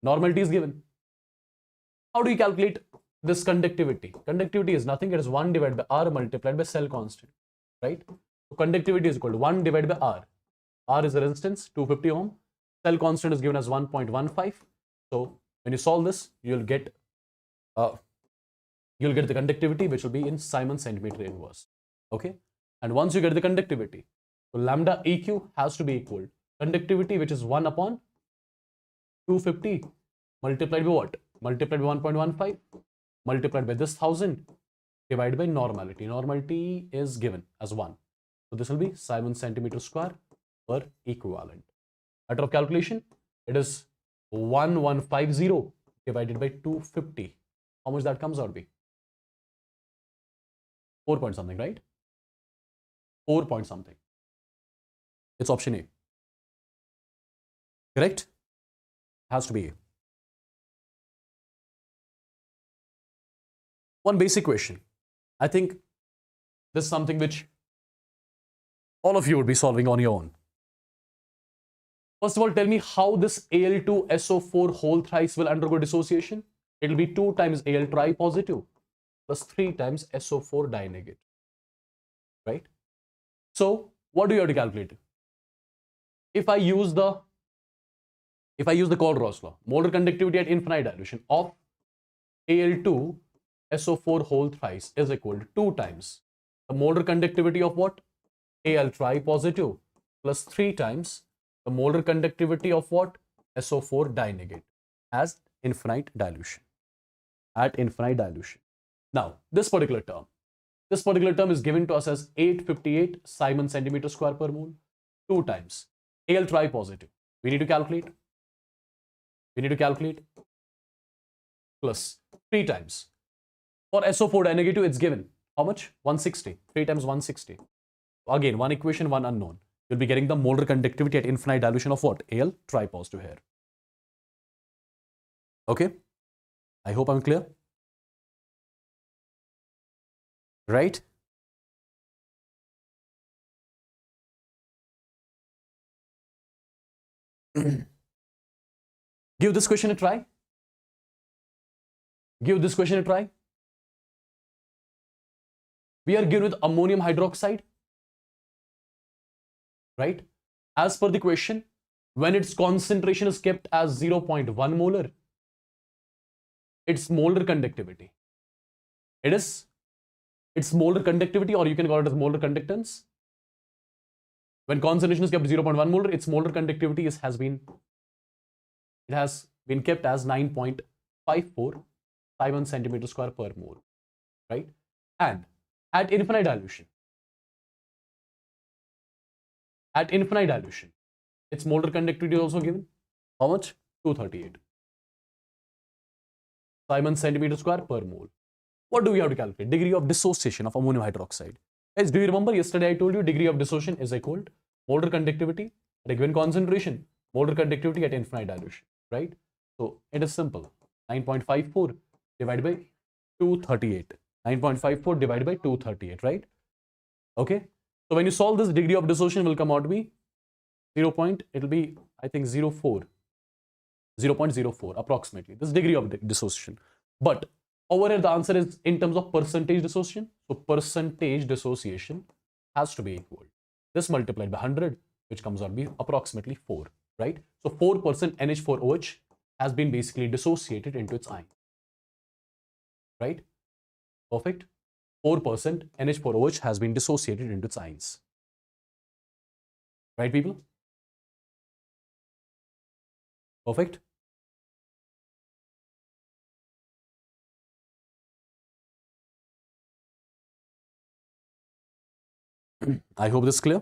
Speaker 1: Normality is given. How do you calculate this conductivity? Conductivity is nothing. It is 1 divided by R multiplied by cell constant. Right? So conductivity is equal to 1 divided by R. R is the resistance, 250 ohm. Cell constant is given as 1.15. So when you solve this, you'll get the conductivity, which will be in Simon centimeter inverse. Okay, and once you get the conductivity, so lambda EQ has to be equal conductivity, which is 1 upon 250 multiplied by what? Multiplied by 1.15 multiplied by this 1000 divided by normality. Normality is given as 1. So this will be Simon centimeter square per equivalent. Matter of calculation, it is 1150 divided by 250. How much that comes out to be? 4 point something, right? 4 point something. It's option A. Correct? Has to be A. One basic question. I think this is something which all of you would be solving on your own. First of all, tell me how this Al2SO4 whole thrice will undergo dissociation. It will be 2 times Al tri positive plus 3 times SO4 di-negative. Right? So, what do you have to calculate? If I use the Kohlrausch law, molar conductivity at infinite dilution of Al2SO4 whole thrice is equal to 2 times the molar conductivity of what? Al tri positive plus 3 times the molar conductivity of what? SO4 di-negative as infinite dilution. At infinite dilution. Now, this particular term is given to us as 858 Simon centimeter square per mole, 2 times Al tri positive. We need to calculate. Plus 3 times. For SO4 di-negative, it's given. How much? 160. 3 times 160. Again, one equation, one unknown. You'll be getting the molar conductivity at infinite dilution of what? Al tri positive here. Okay? I hope I'm clear. Right? Give this question a try. We are given with ammonium hydroxide. Right? As per the question, when its concentration is kept as 0.1 molar, its molar conductivity. It's molar conductivity, or you can call it as molar conductance. When concentration is kept 0.1 molar, its molar conductivity has been kept as 9.54 Simon centimeter square per mole, right? And at infinite dilution, its molar conductivity is also given. How much? 238 Simon centimeter square per mole. What do we have to calculate? Degree of dissociation of ammonium hydroxide. Guys, do you remember yesterday I told you degree of dissociation is equal to molar conductivity at a given concentration, molar conductivity at infinite dilution, right? So it is simple. 9.54 divided by 238. 9.54 divided by 238, right? Okay. So when you solve this, degree of dissociation will come out to be 0. It will be, I think, 0.04 approximately. This degree of dissociation. But over here, the answer is in terms of percentage dissociation. So percentage dissociation has to be equal. This multiplied by 100, which comes out to be approximately 4, right? So 4% NH4OH has been basically dissociated into its ion, right? Perfect. 4% NH4OH has been dissociated into its ions. Right, people? Perfect. I hope this is clear.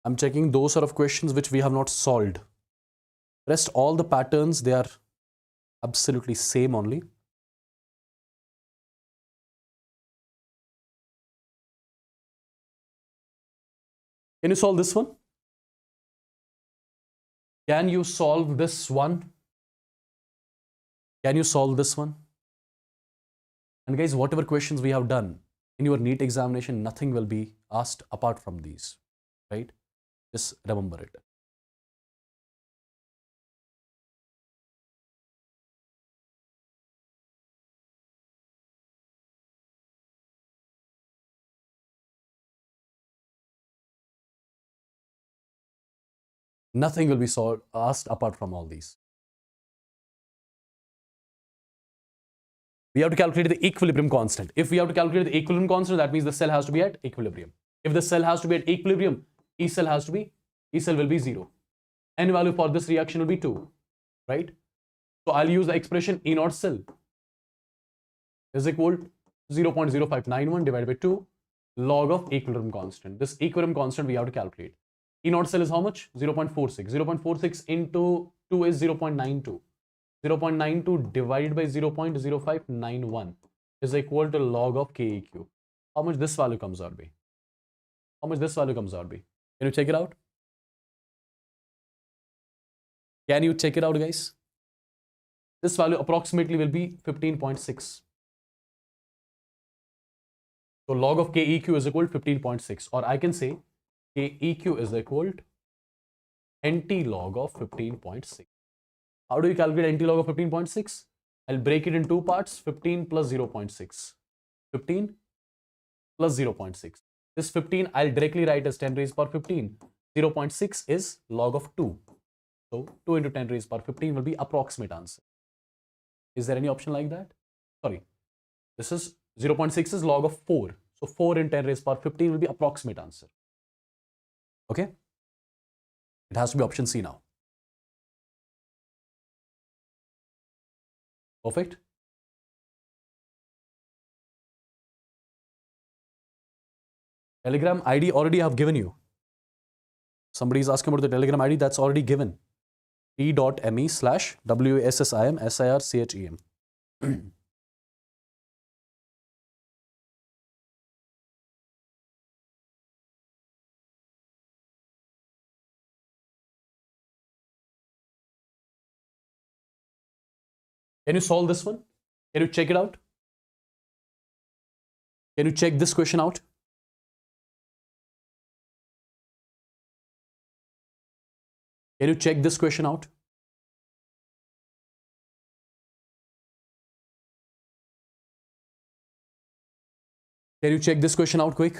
Speaker 1: I'm checking those sort of questions which we have not solved. Rest all the patterns, they are absolutely same only. Can you solve this one? Can you solve this one? Can you solve this one? And guys, whatever questions we have done in your NEET examination, nothing will be asked apart from these, right? Just remember it. Nothing will be asked apart from all these. We have to calculate the equilibrium constant. If we have to calculate the equilibrium constant, that means the cell has to be at equilibrium. If the cell has to be at equilibrium, E cell will be 0. N value for this reaction will be 2, right? So I'll use the expression E naught cell is equal to 0.0591 divided by 2 log of equilibrium constant. This equilibrium constant we have to calculate. E naught cell is how much? 0.46. 0.46 into 2 is 0.92. 0.92 divided by 0.0591 is equal to log of KEQ. How much this value comes out be? How much this value comes out be? Can you check it out? Can you check it out, guys? This value approximately will be 15.6. So log of KEQ is equal to 15.6, or I can say KEQ is equal to NT log of 15.6. How do you calculate NT log of 15.6? I'll break it in two parts, 15 plus 0.6. 15 plus 0.6. This 15 I'll directly write as 10 raised power 15. 0.6 is log of 2. So 2 into 10 raised power 15 will be approximate answer. Is there any option like that? Sorry. This is 0.6 is log of 4. So 4 in 10 raised power 15 will be approximate answer. Okay? It has to be option C now. Perfect. Telegram ID already I have given you. Somebody is asking about the Telegram ID, that's already given. t.me/WSSIMSIRCHEM. Can you solve this one? Can you check it out? Can you check this question out? Can you check this question out? Can you check this question out quick?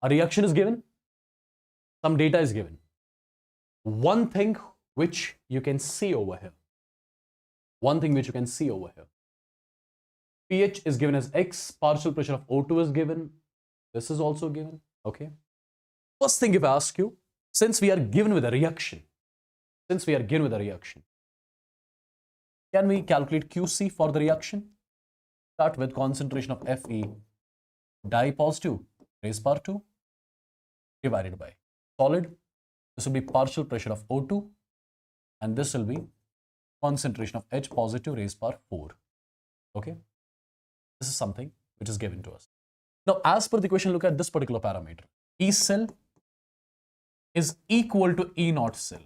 Speaker 1: A reaction is given. Some data is given. One thing which you can see over here. One thing which you can see over here. pH is given as X. Partial pressure of O2 is given. This is also given. Okay. First thing if I ask you, since we are given with a reaction, can we calculate QC for the reaction? Start with concentration of Fe di positive raised power 2 divided by solid. This will be partial pressure of O2 and this will be concentration of H positive raised power 4. Okay. This is something which is given to us. Now, as per the question, look at this particular parameter. E cell is equal to E naught cell.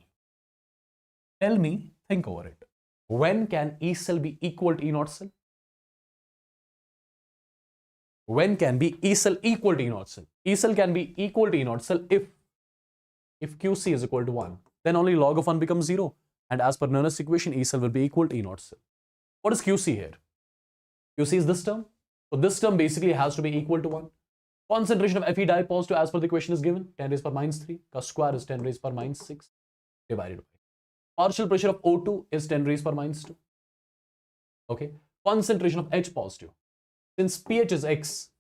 Speaker 1: Tell me, think over it. When can E cell be equal to E naught cell? When can be E cell equal to E naught cell? E cell can be equal to E naught cell if QC is equal to 1. Then only log of 1 becomes 0. And as per Nernst equation, E cell will be equal to E naught cell. What is QC here? QC is this term. So this term basically has to be equal to 1. Concentration of Fe di positive as per the question is given. 10 raised power minus 3. Cos square is 10 raised power minus 6 divided by. Partial pressure of O2 is 10 raised power minus 2. Okay. Concentration of H positive. Since pH is X,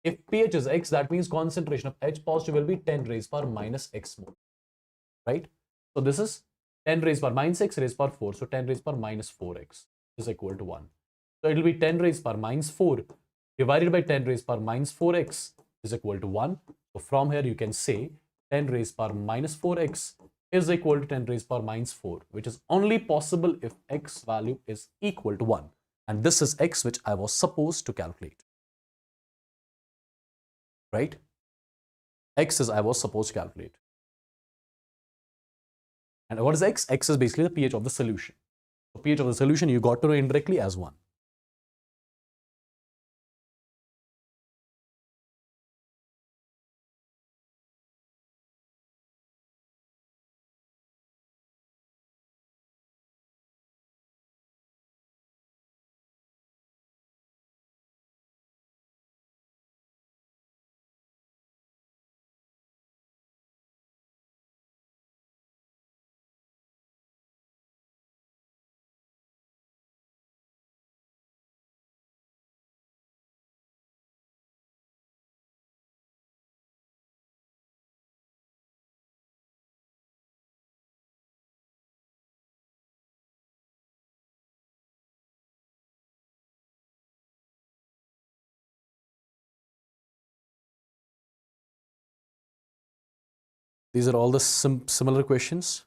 Speaker 1: if pH is X, that means concentration of H positive will be 10 raised power minus X mole. Right? So this is 10 raised power minus X raised power 4. So 10 raised power minus 4X is equal to 1. So it will be 10 raised power minus 4 divided by 10 raised power minus 4X is equal to 1. So from here you can say 10 raised power minus 4X is equal to 10 raised power minus 4, which is only possible if X value is equal to 1. And this is X which I was supposed to calculate. Right? X is I was supposed to calculate. And what is X? X is basically the pH of the solution. So pH of the solution you got to know indirectly as 1. These are all the similar questions.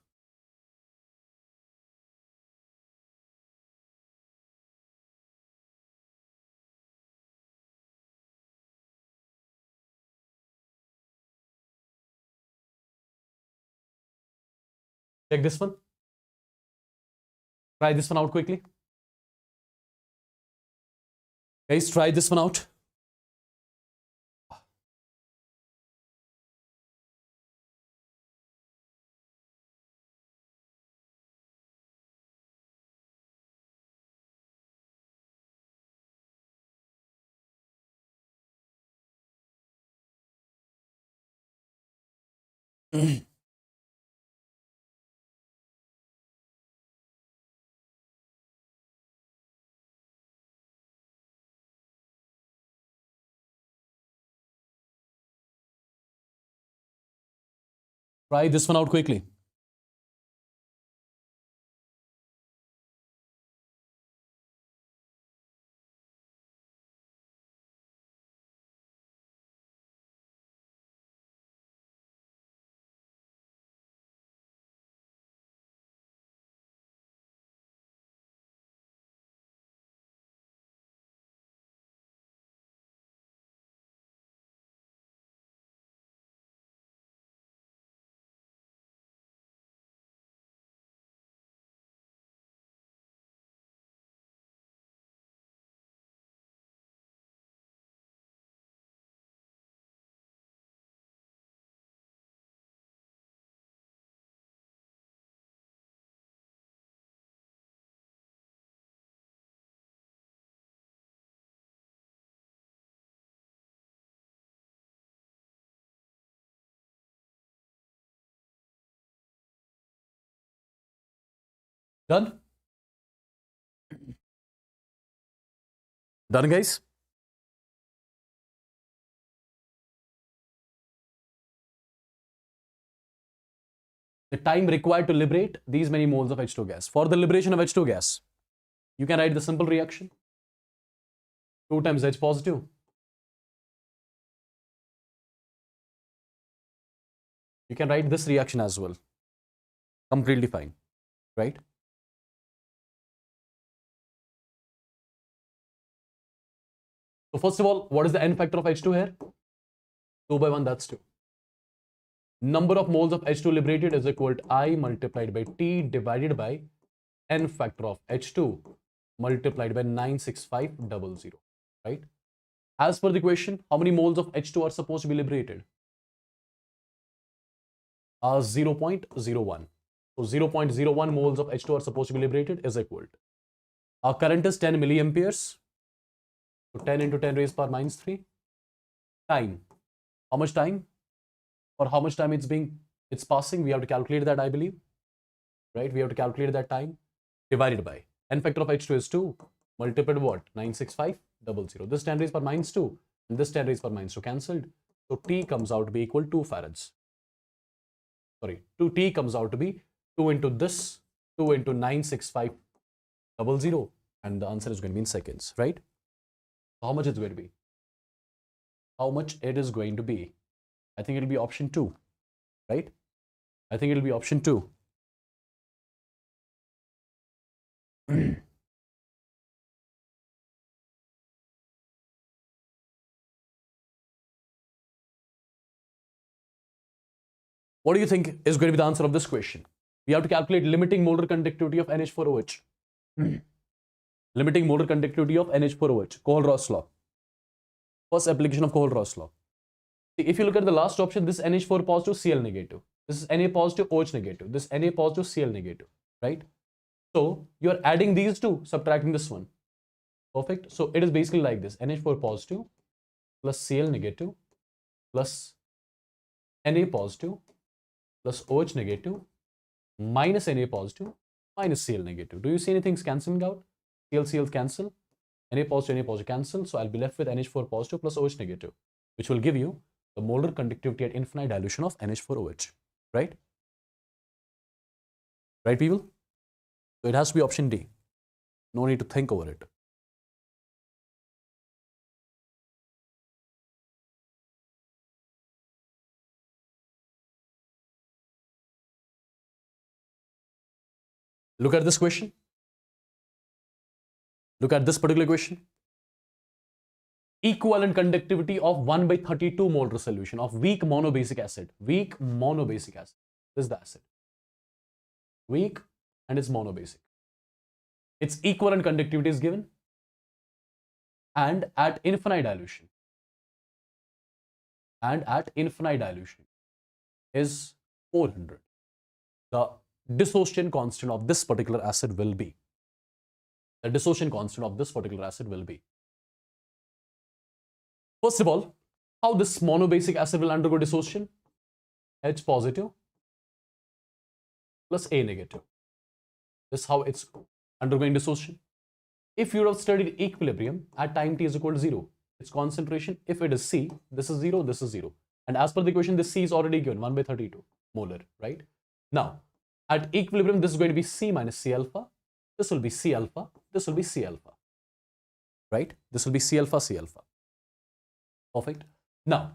Speaker 1: Check this one. Try this one out quickly. Guys, try this one out. Try this one out quickly. Done? Done, guys? The time required to liberate these many moles of H2 gas. For the liberation of H2 gas, you can write the simple reaction. 2 times H positive. You can write this reaction as well. Completely fine, right? So first of all, what is the n factor of H2 here? 2 by 1, that's 2. Number of moles of H2 liberated is equal to I multiplied by T divided by n factor of H2 multiplied by 96500, right? As per the question, how many moles of H2 are supposed to be liberated? 0.01. So 0.01 moles of H2 are supposed to be liberated is equal to. Our current is 10 milliamperes. So 10 into 10 raised power minus 3. Time. How much time? For how much time it's passing, we have to calculate that, I believe. Right? We have to calculate that time divided by n factor of H2 is 2 multiplied what? 96500. This 10 raised power minus 2 and this 10 raised power minus 2 cancelled. So T comes out to be equal to 2 farads. Sorry, 2T comes out to be 2 into this, 2 into 96500, and the answer is going to be in seconds, right? How much it's going to be? How much it is going to be? I think it'll be option 2, right? I think it'll be option 2. What do you think is going to be the answer of this question? We have to calculate limiting molar conductivity of NH4OH. Limiting molar conductivity of NH4OH. Kohlrausch law. First application of Kohlrausch law. See, if you look at the last option, this NH4 positive, Cl negative. This is Na positive, OH negative. This Na positive, Cl negative, right? So you are adding these two, subtracting this one. Perfect. So it is basically like this: NH4 positive plus Cl negative plus Na positive plus OH negative minus Na positive minus Cl negative. Do you see anything cancelling out? Cl cancel. Na positive cancel. So I'll be left with NH4 positive plus OH negative, which will give you the molar conductivity at infinite dilution of NH4OH, right? Right, people? So it has to be option D. No need to think over it. Look at this question. Look at this particular question. Equivalent conductivity of 1 by 32 molar solution of weak monobasic acid. Weak monobasic acid. This is the acid. Weak and it's monobasic. Its equivalent conductivity is given. And at infinite dilution. And at infinite dilution is 400. The dissociation constant of this particular acid will be. The dissociation constant of this particular acid will be. First of all, how this monobasic acid will undergo dissociation? H positive plus A negative. This is how it's undergoing dissociation. If you have studied equilibrium at time t is equal to 0, its concentration, if it is C, this is 0, this is 0. And as per the equation, this C is already given, 1 by 32 molar, right? Now, at equilibrium, this is going to be C minus C alpha. This will be C alpha. This will be C alpha, right? This will be C alpha, C alpha. Perfect. Now,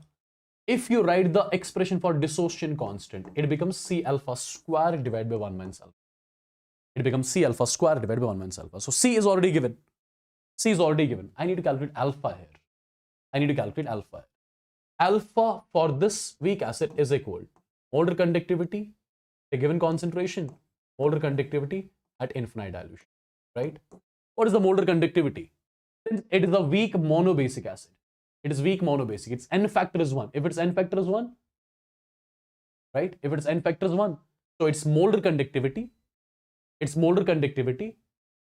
Speaker 1: if you write the expression for dissociation constant, it becomes C alpha square divided by 1 minus alpha. It becomes C alpha square divided by 1 minus alpha. So C is already given. C is already given. I need to calculate alpha here. I need to calculate alpha here. Alpha for this weak acid is equal to molar conductivity, a given concentration, molar conductivity at infinite dilution, right? What is the molar conductivity? Since it is a weak monobasic acid, it is weak monobasic. Its n factor is 1. If its n factor is 1, right? If its n factor is 1, so its molar conductivity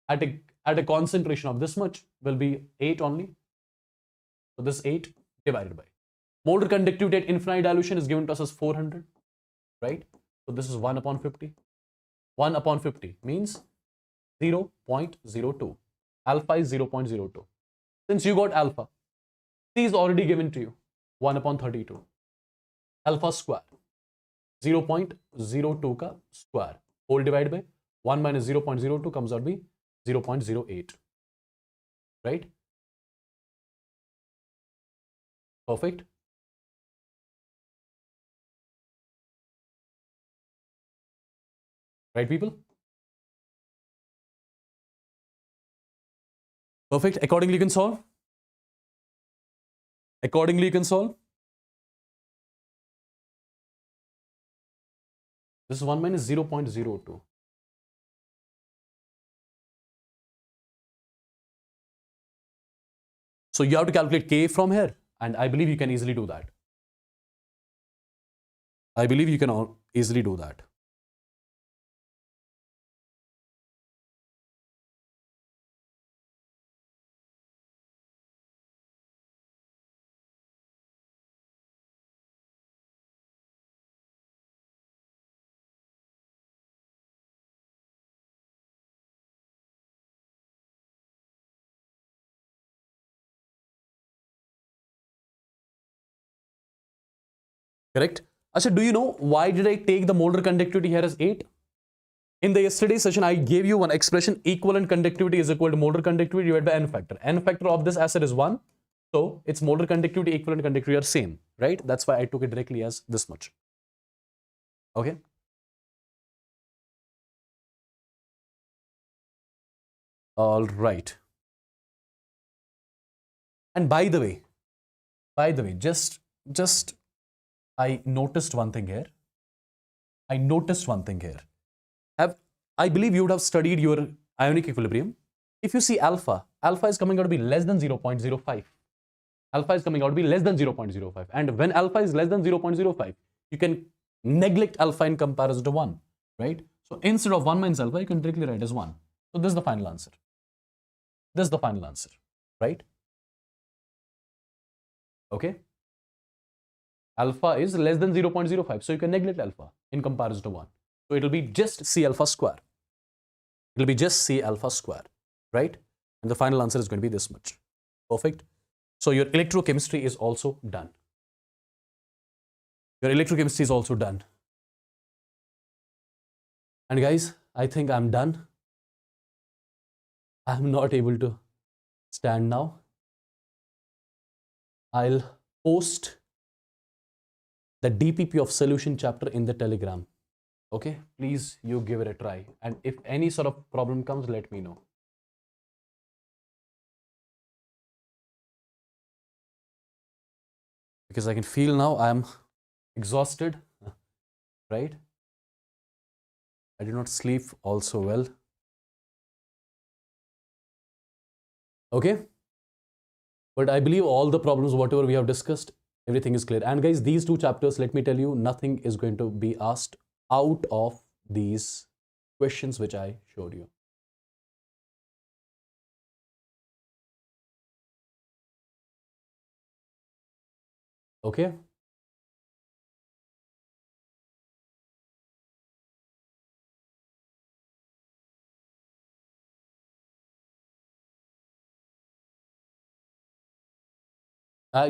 Speaker 1: at a concentration of this much will be 8 only. So this 8 divided by. Molar conductivity at infinite dilution is given to us as 400, right? So this is 1 upon 50. 1 upon 50 means 0.02. Alpha is 0.02. Since you got alpha, C is already given to you, 1 upon 32. Alpha square, 0.02 ka square, whole divided by 1 minus 0.02 comes out to be 0.08, right? Perfect. Right, people? Perfect. Accordingly, you can solve. Accordingly, you can solve. This is 1 minus 0.02. So you have to calculate K from here, and I believe you can easily do that. I believe you can easily do that. Correct? Asha, do you know why did I take the molar conductivity here as 8? In the yesterday session, I gave you one expression, equivalent conductivity is equal to molar conductivity divided by n factor. N factor of this acid is 1. So its molar conductivity, equivalent conductivity are same, right? That's why I took it directly as this much. Okay? All right. And by the way, just I noticed one thing here. I believe you would have studied your ionic equilibrium. If you see alpha is coming out to be less than 0.05. Alpha is coming out to be less than 0.05. And when alpha is less than 0.05, you can neglect alpha in comparison to 1, right? So instead of 1 minus alpha, you can directly write as 1. So this is the final answer. This is the final answer, right? Okay. Alpha is less than 0.05. So you can neglect alpha in comparison to 1. So it will be just C alpha square. It will be just C alpha square, right? And the final answer is going to be this much. Perfect. So your electrochemistry is also done. Your electrochemistry is also done. And guys, I think I'm done. I'm not able to stand now. I'll post the DPP of solution chapter in the Telegram. Okay, please you give it a try. And if any sort of problem comes, let me know. Because I can feel now I am exhausted, right? I did not sleep also well. Okay. But I believe all the problems, whatever we have discussed, everything is clear. And guys, these two chapters, let me tell you, nothing is going to be asked out of these questions which I showed you. Okay.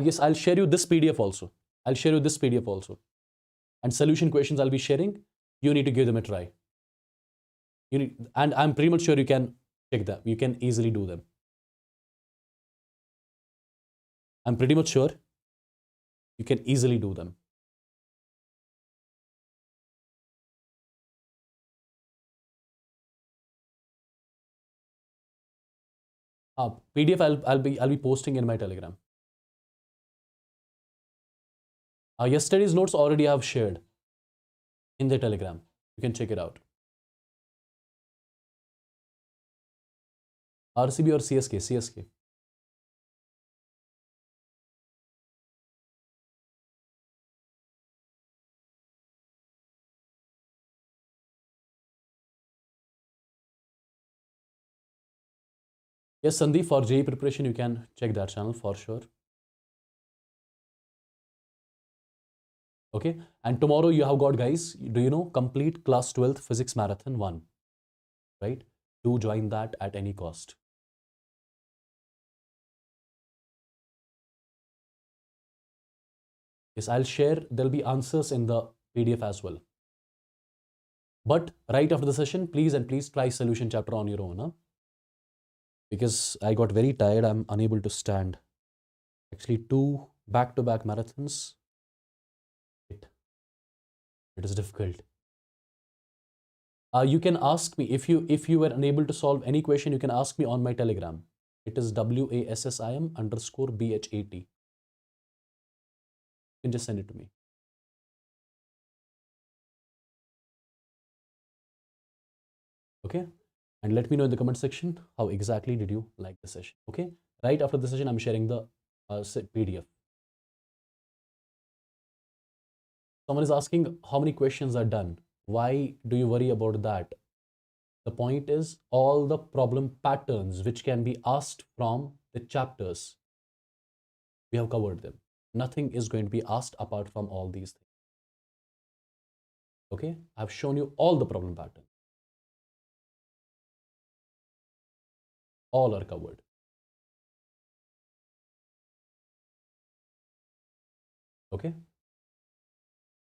Speaker 1: Yes, I'll share you this PDF also. I'll share you this PDF also. And solution questions I'll be sharing. You need to give them a try. And I'm pretty much sure you can check that. You can easily do them. I'm pretty much sure you can easily do them. PDF I'll be posting in my Telegram. Yesterday's notes already I have shared in the Telegram. You can check it out. RCB or CSK? CSK. Yes, Sandeep, for JEE preparation, you can check that channel for sure. Okay, and tomorrow you have got, guys, do you know, complete class 12th physics marathon 1, right? Do join that at any cost. Yes, I'll share, there'll be answers in the PDF as well. But right after the session, please and please try solution chapter on your own, huh? Because I got very tired, I'm unable to stand. Actually, 2 back-to-back marathons, it is difficult. You can ask me if you were unable to solve any question. You can ask me on my Telegram. It is WASSIM_BHAT. You can just send it to me. Okay, and let me know in the comment section how exactly did you like the session. Okay, right after the session, I'm sharing the PDF. Someone is asking how many questions are done. Why do you worry about that? The point is all the problem patterns which can be asked from the chapters, we have covered them. Nothing is going to be asked apart from all these things. Okay, I've shown you all the problem patterns. All are covered. Okay.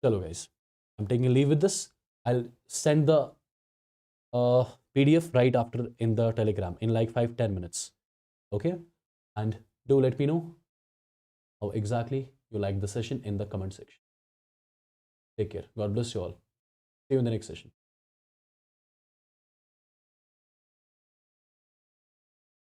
Speaker 1: Hello guys, I'm taking a leave with this. I'll send the PDF right after in the Telegram in like 5-10 minutes. Okay, and do let me know how exactly you like the session in the comment section. Take care. God bless you all. See you in the next session.